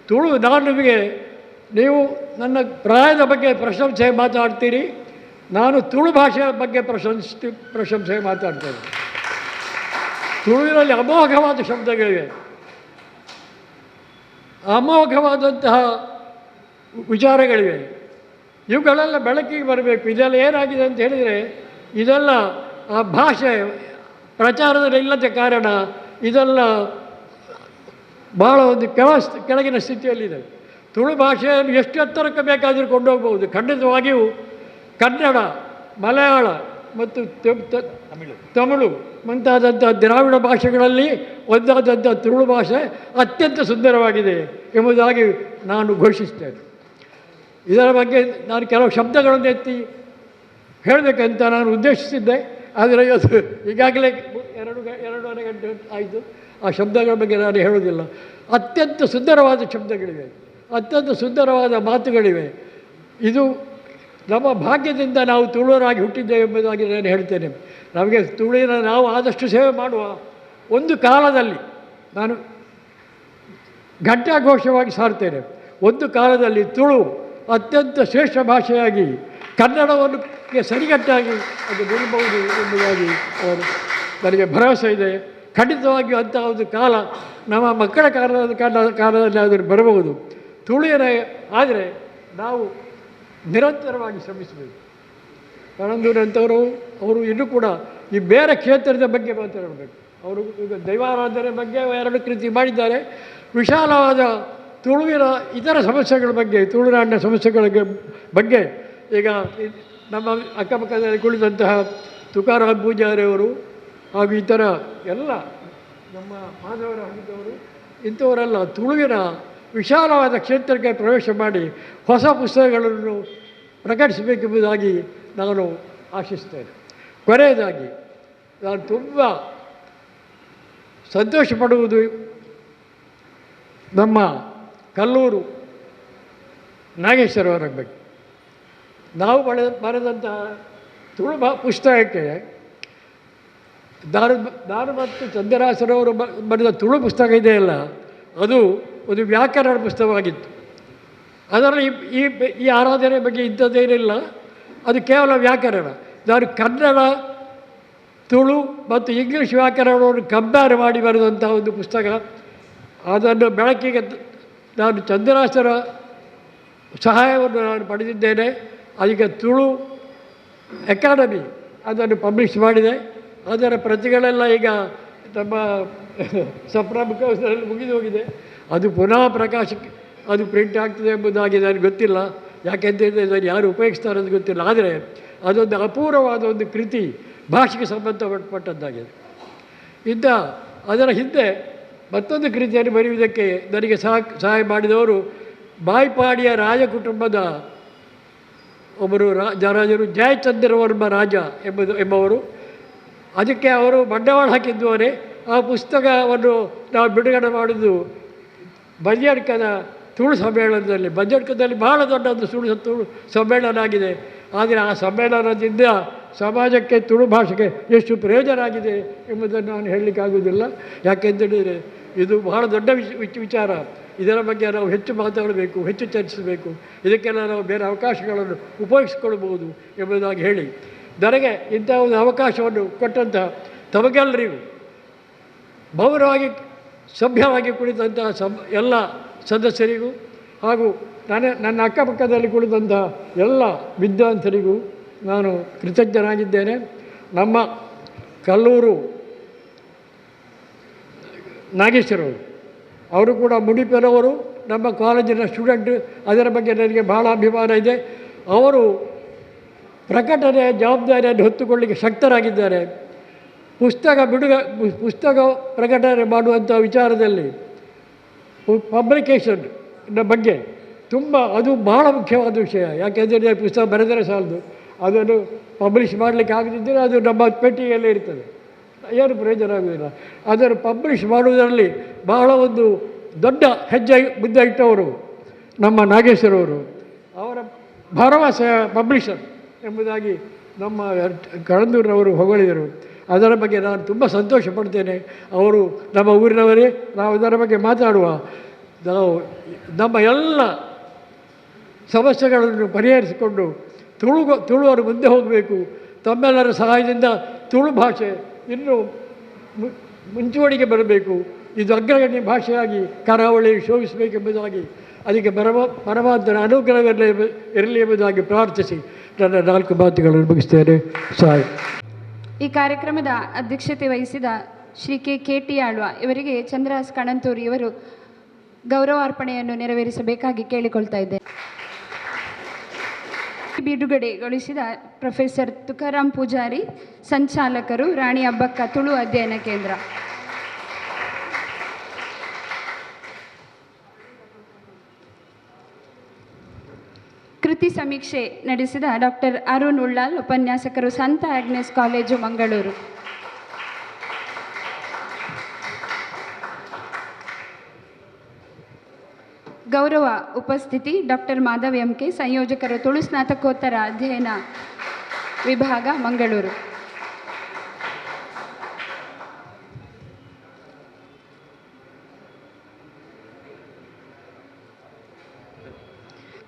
ತುಳು ನಿಮಗೆ ನೀವು ನನ್ನ ಪ್ರಾಯದ ಬಗ್ಗೆ ಪ್ರಶಂಸೆ ಮಾತಾಡ್ತೀರಿ, ನಾನು ತುಳು ಭಾಷೆಯ ಬಗ್ಗೆ ಪ್ರಶಂಸೆ ಮಾತಾಡ್ತೇನೆ. ತುಳುವಿನಲ್ಲಿ ಅಮೋಘವಾದ ಶಬ್ದಗಳಿವೆ, ಅಮೋಘವಾದಂತಹ ವಿಚಾರಗಳಿವೆ. ಇವುಗಳೆಲ್ಲ ಬೆಳಕಿಗೆ ಬರಬೇಕು. ಇದೆಲ್ಲ ಏನಾಗಿದೆ ಅಂತ ಹೇಳಿದರೆ, ಇದೆಲ್ಲ ಆ ಭಾಷೆ ಪ್ರಚಾರದಲ್ಲಿ ಇಲ್ಲದ ಕಾರಣ ಇದೆಲ್ಲ ಭಾಳ ಒಂದು ಕೆಳಗಿನ ಸ್ಥಿತಿಯಲ್ಲಿದೆ. ತುಳು ಭಾಷೆಯನ್ನು ಎಷ್ಟು ಎತ್ತರಕ್ಕೆ ಬೇಕಾದರೂ ಕೊಂಡೋಗ್ಬೋದು. ಖಂಡಿತವಾಗಿಯೂ ಕನ್ನಡ, ಮಲಯಾಳ ಮತ್ತು ತಮಿಳು ಮುಂತಾದಂಥ ದ್ರಾವಿಡ ಭಾಷೆಗಳಲ್ಲಿ ಒಂದಾದಂಥ ತುಳು ಭಾಷೆ ಅತ್ಯಂತ ಸುಂದರವಾಗಿದೆ ಎಂಬುದಾಗಿ ನಾನು ಘೋಷಿಸ್ತೇನೆ. ಇದರ ಬಗ್ಗೆ ನಾನು ಕೆಲವು ಶಬ್ದಗಳನ್ನು ಎತ್ತಿ ಹೇಳಬೇಕಂತ ನಾನು ಉದ್ದೇಶಿಸಿದ್ದೆ. ಆದರೆ ಅದು ಈಗಾಗಲೇ 2.5 ಗಂಟೆ ಆಯಿತು. ಆ ಶಬ್ದಗಳ ಬಗ್ಗೆ ನಾನು ಹೇಳೋದಿಲ್ಲ. ಅತ್ಯಂತ ಸುಂದರವಾದ ಶಬ್ದಗಳಿವೆ, ಅತ್ಯಂತ ಸುಂದರವಾದ ಮಾತುಗಳಿವೆ. ಇದು ನಮ್ಮ ಭಾಗ್ಯದಿಂದ ನಾವು ತುಳುವರಾಗಿ ಹುಟ್ಟಿದ್ದೇವೆ ಎಂಬುದಾಗಿ ನಾನು ಹೇಳ್ತೇನೆ. ನಮಗೆ ತುಳುವಿನ ನಾವು ಆದಷ್ಟು ಸೇವೆ ಮಾಡುವ. ಒಂದು ಕಾಲದಲ್ಲಿ ನಾನು ಘಂಟಾಘೋಷವಾಗಿ ಸಾರ್ತೇನೆ, ಒಂದು ಕಾಲದಲ್ಲಿ ತುಳು ಅತ್ಯಂತ ಶ್ರೇಷ್ಠ ಭಾಷೆಯಾಗಿ ಕನ್ನಡವನ್ನು ಸರಿಗಟ್ಟಾಗಿ ಅದು ನಿಲ್ಲಬಹುದು ಎಂಬುದಾಗಿ ನನಗೆ ಭರವಸೆ ಇದೆ. ಖಂಡಿತವಾಗಿಯೂ ಅಂಥ ಒಂದು ಕಾಲ ನಮ್ಮ ಮಕ್ಕಳ ಕಾಲದಲ್ಲಿ ಅದನ್ನು ಬರಬಹುದು. ತುಳುವಿನ ಆದರೆ ನಾವು ನಿರಂತರವಾಗಿ ಶ್ರಮಿಸಬೇಕು. ಕಣಂದೂರಂಥವರು ಅವರು ಇನ್ನೂ ಕೂಡ ಈ ಬೇರೆ ಕ್ಷೇತ್ರದ ಬಗ್ಗೆ ಮಾತಾಡಬೇಕು. ಅವರು ಈಗ ದೈವಾರಾಧನೆ ಬಗ್ಗೆ 2 ಕೃತಿ ಮಾಡಿದ್ದಾರೆ. ವಿಶಾಲವಾದ ತುಳುವಿನ ಇತರ ಸಮಸ್ಯೆಗಳ ಬಗ್ಗೆ, ತುಳುನಾಡಿನ ಸಮಸ್ಯೆಗಳ ಬಗ್ಗೆ ಈಗ ನಮ್ಮ ಅಕ್ಕಪಕ್ಕದಲ್ಲಿ ಕುಳಿತಂತಹ ತುಕಾರಾಮ್ ಪೂಜಾರಿಯವರು ಹಾಗೂ ಇತರ ಎಲ್ಲ ನಮ್ಮ ಮಾಧವರ ಹಂತವರು ಇಂಥವರೆಲ್ಲ ತುಳುವಿನ ವಿಶಾಲವಾದ ಕ್ಷೇತ್ರಕ್ಕೆ ಪ್ರವೇಶ ಮಾಡಿ ಹೊಸ ಪುಸ್ತಕಗಳನ್ನು ಪ್ರಕಟಿಸಬೇಕೆಂಬುದಾಗಿ ನಾನು ಆಶಿಸ್ತೇನೆ. ಕೊನೆಯದಾಗಿ ನಾನು ತುಂಬ ಸಂತೋಷ ಪಡುವುದು ನಮ್ಮ ಕಲ್ಲೂರು ನಾಗೇಶ್ವರವರ ಬಗ್ಗೆ. ನಾವು ಬರೆದಂತಹ ತುಳು ಪುಸ್ತಕಕ್ಕೆ ನಾನು ಮತ್ತು ಚಂದ್ರಹಾಸರವರು ಬರೆದ ತುಳು ಪುಸ್ತಕ ಇದೆಯಲ್ಲ, ಅದು ಒಂದು ವ್ಯಾಕರಣ ಪುಸ್ತಕವಾಗಿತ್ತು. ಅದರಲ್ಲಿ ಈ ಆರಾಧನೆ ಬಗ್ಗೆ ಇಂಥದ್ದೇನಿಲ್ಲ, ಅದು ಕೇವಲ ವ್ಯಾಕರಣ. ನಾನು ಕನ್ನಡ, ತುಳು ಮತ್ತು ಇಂಗ್ಲೀಷ್ ವ್ಯಾಕರಣವನ್ನು ಕಂಪೇರ್ ಮಾಡಿ ಬರೆದಂಥ ಒಂದು ಪುಸ್ತಕ. ಅದನ್ನು ಬೆಳಕಿಗೆ ನಾನು ಚಂದ್ರಹಾಸರ ಸಹಾಯವನ್ನು ನಾನು ಪಡೆದಿದ್ದೇನೆ. ಅದಕ್ಕೆ ತುಳು ಅಕಾಡೆಮಿ ಅದನ್ನು ಪಬ್ಲಿಷ್ ಮಾಡಿದೆ. ಅದರ ಪ್ರತಿಗಳೆಲ್ಲ ಈಗ ನಮ್ಮ ಸಪ್ರಮುಖದಲ್ಲಿ ಮುಗಿದು ಹೋಗಿದೆ. ಅದು ಪುನಃ ಪ್ರಕಾಶಕ್ಕೆ ಅದು ಪ್ರಿಂಟ್ ಆಗ್ತದೆ ಎಂಬುದಾಗಿ ನನಗೆ ಗೊತ್ತಿಲ್ಲ. ಯಾಕೆಂತಂದರೆ ನಾನು ಯಾರು ಉಪಯೋಗಿಸ್ತಾರೆ ಅಂತ ಗೊತ್ತಿಲ್ಲ. ಆದರೆ ಅದೊಂದು ಅಪೂರ್ವವಾದ ಒಂದು ಕೃತಿ, ಭಾಷೆಗೆ ಸಂಬಂಧಪಟ್ಟದ್ದಾಗಿದೆ. ಅದರ ಹಿಂದೆ ಮತ್ತೊಂದು ಕೃತಿಯನ್ನು ಬರೆಯುವುದಕ್ಕೆ ನನಗೆ ಸಹಾಯ ಮಾಡಿದವರು ಬಾಯ್ಪಾಡಿಯ ರಾಜ ಕುಟುಂಬದ ಒಬ್ಬರು ರಾಜರು ಜಯಚಂದ್ರ ವರ್ಮ ರಾಜ ಎಂಬವರು. ಅದಕ್ಕೆ ಅವರು ಬಂಡವಾಳ ಹಾಕಿದ್ದವರೇ. ಆ ಪುಸ್ತಕವನ್ನು ನಾವು ಬಿಡುಗಡೆ ಮಾಡೋದು ಬಂಜಡ್ಕದ ತುಳು ಸಮ್ಮೇಳನದಲ್ಲಿ. ಬಂಜಡ್ಕದಲ್ಲಿ ಬಹಳ ದೊಡ್ಡ ಒಂದು ತುಳು ಸಮ್ಮೇಳನ ಆಗಿದೆ. ಆದರೆ ಆ ಸಮ್ಮೇಳನದಿಂದ ಸಮಾಜಕ್ಕೆ ತುಳು ಭಾಷೆಗೆ ಎಷ್ಟು ಪ್ರಯೋಜನ ಆಗಿದೆ ಎಂಬುದನ್ನು ನಾನು ಹೇಳಲಿಕ್ಕಾಗುವುದಿಲ್ಲ. ಯಾಕೆಂತೇಳಿದರೆ ಇದು ಬಹಳ ದೊಡ್ಡ ವಿಚಾರ. ಇದರ ಬಗ್ಗೆ ನಾವು ಹೆಚ್ಚು ಮಾತಾಡಬೇಕು, ಹೆಚ್ಚು ಚರ್ಚಿಸಬೇಕು. ಇದಕ್ಕೆಲ್ಲ ನಾವು ಬೇರೆ ಅವಕಾಶಗಳನ್ನು ಉಪಯೋಗಿಸಿಕೊಳ್ಬೋದು ಎಂಬುದಾಗಿ ಹೇಳಿ, ನನಗೆ ಇಂಥ ಒಂದು ಅವಕಾಶವನ್ನು ಕೊಟ್ಟಂಥ ತಮಗೆಲ್ಲರಿಗೂ, ಮೌನವಾಗಿ ಸಭ್ಯವಾಗಿ ಕುಳಿತಂಥ ಎಲ್ಲ ಸದಸ್ಯರಿಗೂ ಹಾಗೂ ನನ್ನ ಅಕ್ಕಪಕ್ಕದಲ್ಲಿ ಕುಳಿತಂಥ ಎಲ್ಲ ವಿದ್ವಾಂಸರಿಗೂ ನಾನು ಕೃತಜ್ಞನಾಗಿದ್ದೇನೆ. ನಮ್ಮ ಕಲ್ಲೂರು ನಾಗೇಶ್ವರವರು ಅವರು ಕೂಡ ಮುಡಿಪೆರವರು, ನಮ್ಮ ಕಾಲೇಜಿನ ಸ್ಟೂಡೆಂಟ್. ಅದರ ಬಗ್ಗೆ ನನಗೆ ಭಾಳ ಅಭಿಮಾನ ಇದೆ. ಅವರು ಪ್ರಕಟಣೆಯ ಜವಾಬ್ದಾರಿಯನ್ನು ಹೊತ್ತುಕೊಳ್ಳಿಕ್ಕೆ ಶಕ್ತರಾಗಿದ್ದಾರೆ. ಪುಸ್ತಕ ಪ್ರಕಟಣೆ ಮಾಡುವಂಥ ವಿಚಾರದಲ್ಲಿ ಪಬ್ಲಿಕೇಷನ್ನ ಬಗ್ಗೆ ಅದು ಬಹಳ ಮುಖ್ಯವಾದ ವಿಷಯ. ಯಾಕೆಂದರೆ ಪುಸ್ತಕ ಬರೆದರೆ ಸಾಲದು, ಅದನ್ನು ಪಬ್ಲಿಷ್ ಮಾಡಲಿಕ್ಕೆ ಆಗದಿದ್ದರೆ ಅದು ನಮ್ಮ ಪೆಟ್ಟಿಗೆಯಲ್ಲೇ ಇರ್ತದೆ, ಏನು ಪ್ರಯೋಜನ ಆಗುವುದಿಲ್ಲ. ಅದನ್ನು ಪಬ್ಲಿಷ್ ಮಾಡುವುದರಲ್ಲಿ ಬಹಳ ಒಂದು ದೊಡ್ಡ ಹೆಜ್ಜೆ ಮುಂದೆ ಇಟ್ಟವರು ನಮ್ಮ ನಾಗೇಶ್ವರವರು. ಅವರ ಭರವಸೆಯ ಪಬ್ಲಿಷರ್ ಎಂಬುದಾಗಿ ನಮ್ಮ ಕಳಂದೂರಿನವರು ಹೊಗಳಿದರು. ಅದರ ಬಗ್ಗೆ ನಾನು ತುಂಬ ಸಂತೋಷ ಪಡ್ತೇನೆ. ಅವರು ನಮ್ಮ ಊರಿನವರೇ. ನಾವು ಅದರ ಬಗ್ಗೆ ಮಾತಾಡುವ, ನಾವು ನಮ್ಮ ಎಲ್ಲ ಸಮಸ್ಯೆಗಳನ್ನು ಪರಿಹರಿಸಿಕೊಂಡು ತುಳುವರು ಮುಂದೆ ಹೋಗಬೇಕು. ತಮ್ಮೆಲ್ಲರ ಸಹಾಯದಿಂದ ತುಳು ಭಾಷೆ ಇನ್ನೂ ಮುಂಚೂಣಿಗೆ ಬರಬೇಕು. ಇದು ಅಗ್ರಗಣ್ಯ ಭಾಷೆಯಾಗಿ ಕರಾವಳಿಯಲ್ಲಿ ಶೋಭಿಸಬೇಕೆಂಬುದಾಗಿ, ಅದಕ್ಕೆ ಪರಮಾತ್ಮನ ಅನುಗ್ರಹವಿರಲಿ ಎಂಬುದಾಗಿ ಪ್ರಾರ್ಥಿಸಿ ನನ್ನ 4 ಮಾತುಗಳನ್ನು ಮುಗಿಸ್ತೇನೆ. ಸಾಯಿ. ಈ ಕಾರ್ಯಕ್ರಮದ ಅಧ್ಯಕ್ಷತೆ ವಹಿಸಿದ ಶ್ರೀ ಕೆ.ಟಿ. ಆಳ್ವ ಇವರಿಗೆ ಚಂದ್ರಹಾಸ್ ಕಣಂತೂರಿ ಇವರು ಗೌರವಾರ್ಪಣೆಯನ್ನು ನೆರವೇರಿಸಬೇಕಾಗಿ ಕೇಳಿಕೊಳ್ತಾ ಇದ್ದೆ. ಬಿಡುಗಡೆಗೊಳಿಸಿದ ಪ್ರೊಫೆಸರ್ ತುಕಾರಾಮ್ ಪೂಜಾರಿ, ಸಂಚಾಲಕರು, ರಾಣಿ ಅಬ್ಬಕ್ಕ ತುಳು ಅಧ್ಯಯನ ಕೇಂದ್ರ. ಕೃತಿ ಸಮೀಕ್ಷೆ ನಡೆಸಿದ ಡಾಕ್ಟರ್ ಅರುಣ್ ಉಳ್ಳಾಲ್, ಉಪನ್ಯಾಸಕರು, ಸಂತ ಆಗ್ನೆಸ್ ಕಾಲೇಜು, ಮಂಗಳೂರು. ಗೌರವ ಉಪಸ್ಥಿತಿ ಡಾಕ್ಟರ್ ಮಾಧವ್ ಎಂಕೆ, ಸಂಯೋಜಕರು, ತುಳು ಸ್ನಾತಕೋತ್ತರ ಅಧ್ಯಯನ ವಿಭಾಗ, ಮಂಗಳೂರು.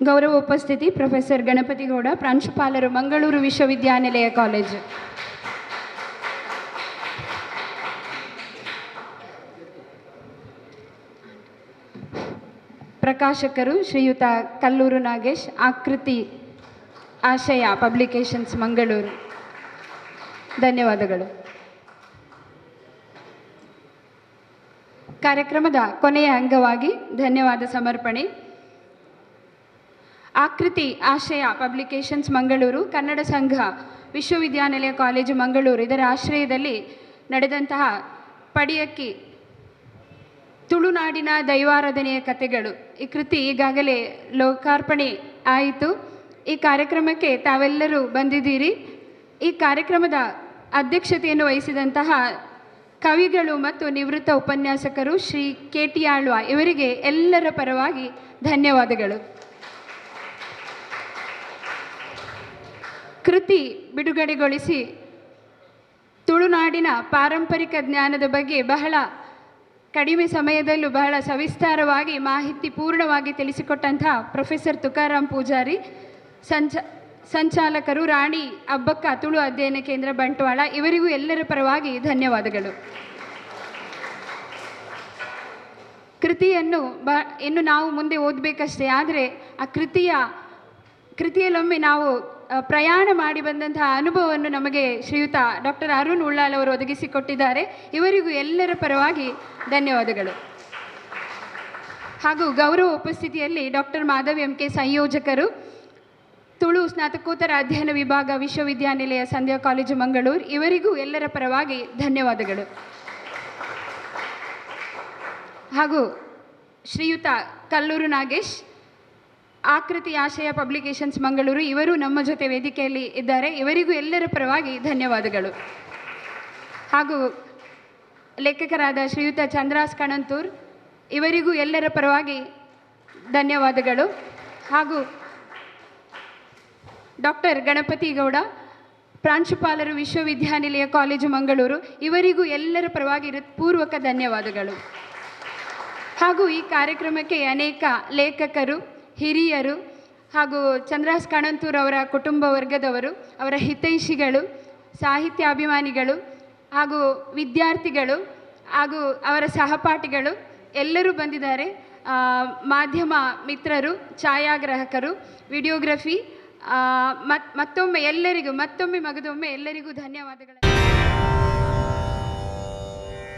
ಗೌರವ ಉಪಸ್ಥಿತಿ ಪ್ರೊಫೆಸರ್ ಗಣಪತಿಗೌಡ, ಪ್ರಾಂಶುಪಾಲರು, ಮಂಗಳೂರು ವಿಶ್ವವಿದ್ಯಾನಿಲಯ ಕಾಲೇಜು. ಪ್ರಕಾಶಕರು ಶ್ರೀಯುತ ಕಲ್ಲೂರು ನಾಗೇಶ್, ಆಕೃತಿ ಆಶಯ ಪಬ್ಲಿಕೇಶನ್ಸ್, ಮಂಗಳೂರು. ಧನ್ಯವಾದಗಳು. ಕಾರ್ಯಕ್ರಮದ ಕೊನೆಯ ಅಂಗವಾಗಿ ಧನ್ಯವಾದ ಸಮರ್ಪಣೆ. ಆಕೃತಿ ಆಶಯ ಪಬ್ಲಿಕೇಶನ್ಸ್, ಮಂಗಳೂರು, ಕನ್ನಡ ಸಂಘ, ವಿಶ್ವವಿದ್ಯಾನಿಲಯ ಕಾಲೇಜು, ಮಂಗಳೂರು ಇದರ ಆಶ್ರಯದಲ್ಲಿ ನಡೆದಂತಹ ಪಡಿಯಕ್ಕಿ ತುಳುನಾಡಿನ ದೈವಾರಾಧನೆಯ ಕಥೆಗಳು ಈ ಕೃತಿ ಈಗಾಗಲೇ ಲೋಕಾರ್ಪಣೆ ಆಯಿತು. ಈ ಕಾರ್ಯಕ್ರಮಕ್ಕೆ ತಾವೆಲ್ಲರೂ ಬಂದಿದ್ದೀರಿ. ಈ ಕಾರ್ಯಕ್ರಮದ ಅಧ್ಯಕ್ಷತೆಯನ್ನು ವಹಿಸಿದಂತಹ ಕವಿಗಳು ಮತ್ತು ನಿವೃತ್ತ ಉಪನ್ಯಾಸಕರು ಶ್ರೀ ಕೆ.ಟಿ. ಆಳ್ವ ಇವರಿಗೆ ಎಲ್ಲರ ಪರವಾಗಿ ಧನ್ಯವಾದಗಳು. ಕೃತಿ ಬಿಡುಗಡೆಗೊಳಿಸಿ ತುಳುನಾಡಿನ ಪಾರಂಪರಿಕ ಜ್ಞಾನದ ಬಗ್ಗೆ ಬಹಳ ಕಡಿಮೆ ಸಮಯದಲ್ಲೂ ಬಹಳ ಸವಿಸ್ತಾರವಾಗಿ ಮಾಹಿತಿ ಪೂರ್ಣವಾಗಿ ತಿಳಿಸಿಕೊಟ್ಟಂತಹ ಪ್ರೊಫೆಸರ್ ತುಕಾರಾಮ್ ಪೂಜಾರಿ, ಸಂಚಾಲಕರು, ರಾಣಿ ಅಬ್ಬಕ್ಕ ತುಳು ಅಧ್ಯಯನ ಕೇಂದ್ರ, ಬಂಟ್ವಾಳ ಇವರಿಗೂ ಎಲ್ಲರ ಪರವಾಗಿ ಧನ್ಯವಾದಗಳು. ಕೃತಿಯನ್ನು ಇನ್ನು ನಾವು ಮುಂದೆ ಓದಬೇಕಷ್ಟೇ. ಆದರೆ ಆ ಕೃತಿಯಲ್ಲೊಮ್ಮೆ ನಾವು ಪ್ರಯಾಣ ಮಾಡಿ ಬಂದಂತಹ ಅನುಭವವನ್ನು ನಮಗೆ ಶ್ರೀಯುತ ಡಾಕ್ಟರ್ ಅರುಣ್ ಉಳ್ಳಾಲ್ ಅವರು ಒದಗಿಸಿಕೊಟ್ಟಿದ್ದಾರೆ. ಇವರಿಗೂ ಎಲ್ಲರ ಪರವಾಗಿ ಧನ್ಯವಾದಗಳು. ಹಾಗೂ ಗೌರವ ಉಪಸ್ಥಿತಿಯಲ್ಲಿ ಡಾಕ್ಟರ್ ಮಾಧವ್ MK ಸಂಯೋಜಕರು, ತುಳು ಸ್ನಾತಕೋತ್ತರ ಅಧ್ಯಯನ ವಿಭಾಗ, ವಿಶ್ವವಿದ್ಯಾನಿಲಯ ಸಂಧ್ಯಾ ಕಾಲೇಜು ಮಂಗಳೂರು, ಇವರಿಗೂ ಎಲ್ಲರ ಪರವಾಗಿ ಧನ್ಯವಾದಗಳು. ಹಾಗೂ ಶ್ರೀಯುತ ಕಲ್ಲೂರು ನಾಗೇಶ್, ಆಕೃತಿ ಆಶಯ ಪಬ್ಲಿಕೇಶನ್ಸ್ ಮಂಗಳೂರು, ಇವರು ನಮ್ಮ ಜೊತೆ ವೇದಿಕೆಯಲ್ಲಿ ಇದ್ದಾರೆ. ಇವರಿಗೂ ಎಲ್ಲರ ಪರವಾಗಿ ಧನ್ಯವಾದಗಳು. ಹಾಗೂ ಲೇಖಕರಾದ ಶ್ರೀಯುತ ಚಂದ್ರಾಸ್ ಕಣಂತೂರ್, ಇವರಿಗೂ ಎಲ್ಲರ ಪರವಾಗಿ ಧನ್ಯವಾದಗಳು. ಹಾಗೂ ಡಾಕ್ಟರ್ ಗಣಪತಿ ಗೌಡ, ಪ್ರಾಂಶುಪಾಲರು, ವಿಶ್ವವಿದ್ಯಾನಿಲಯ ಕಾಲೇಜು ಮಂಗಳೂರು, ಇವರಿಗೂ ಎಲ್ಲರ ಪರವಾಗಿ ಹೃತ್ಪೂರ್ವಕ ಧನ್ಯವಾದಗಳು. ಹಾಗೂ ಈ ಕಾರ್ಯಕ್ರಮಕ್ಕೆ ಅನೇಕ ಲೇಖಕರು, ಹಿರಿಯರು ಹಾಗೂ ಚಂದ್ರಾಸ್ ಕಣಂತೂರ್ ಅವರ ಕುಟುಂಬ ವರ್ಗದವರು, ಅವರ ಹಿತೈಷಿಗಳು, ಸಾಹಿತ್ಯಾಭಿಮಾನಿಗಳು ಹಾಗೂ ವಿದ್ಯಾರ್ಥಿಗಳು ಹಾಗೂ ಅವರ ಸಹಪಾಠಿಗಳು ಎಲ್ಲರೂ ಬಂದಿದ್ದಾರೆ. ಮಾಧ್ಯಮ ಮಿತ್ರರು, ಛಾಯಾಗ್ರಾಹಕರು, ವಿಡಿಯೋಗ್ರಫಿ, ಮತ್ತೊಮ್ಮೆ ಎಲ್ಲರಿಗೂ ಮಗದೊಮ್ಮೆ ಎಲ್ಲರಿಗೂ ಧನ್ಯವಾದಗಳು.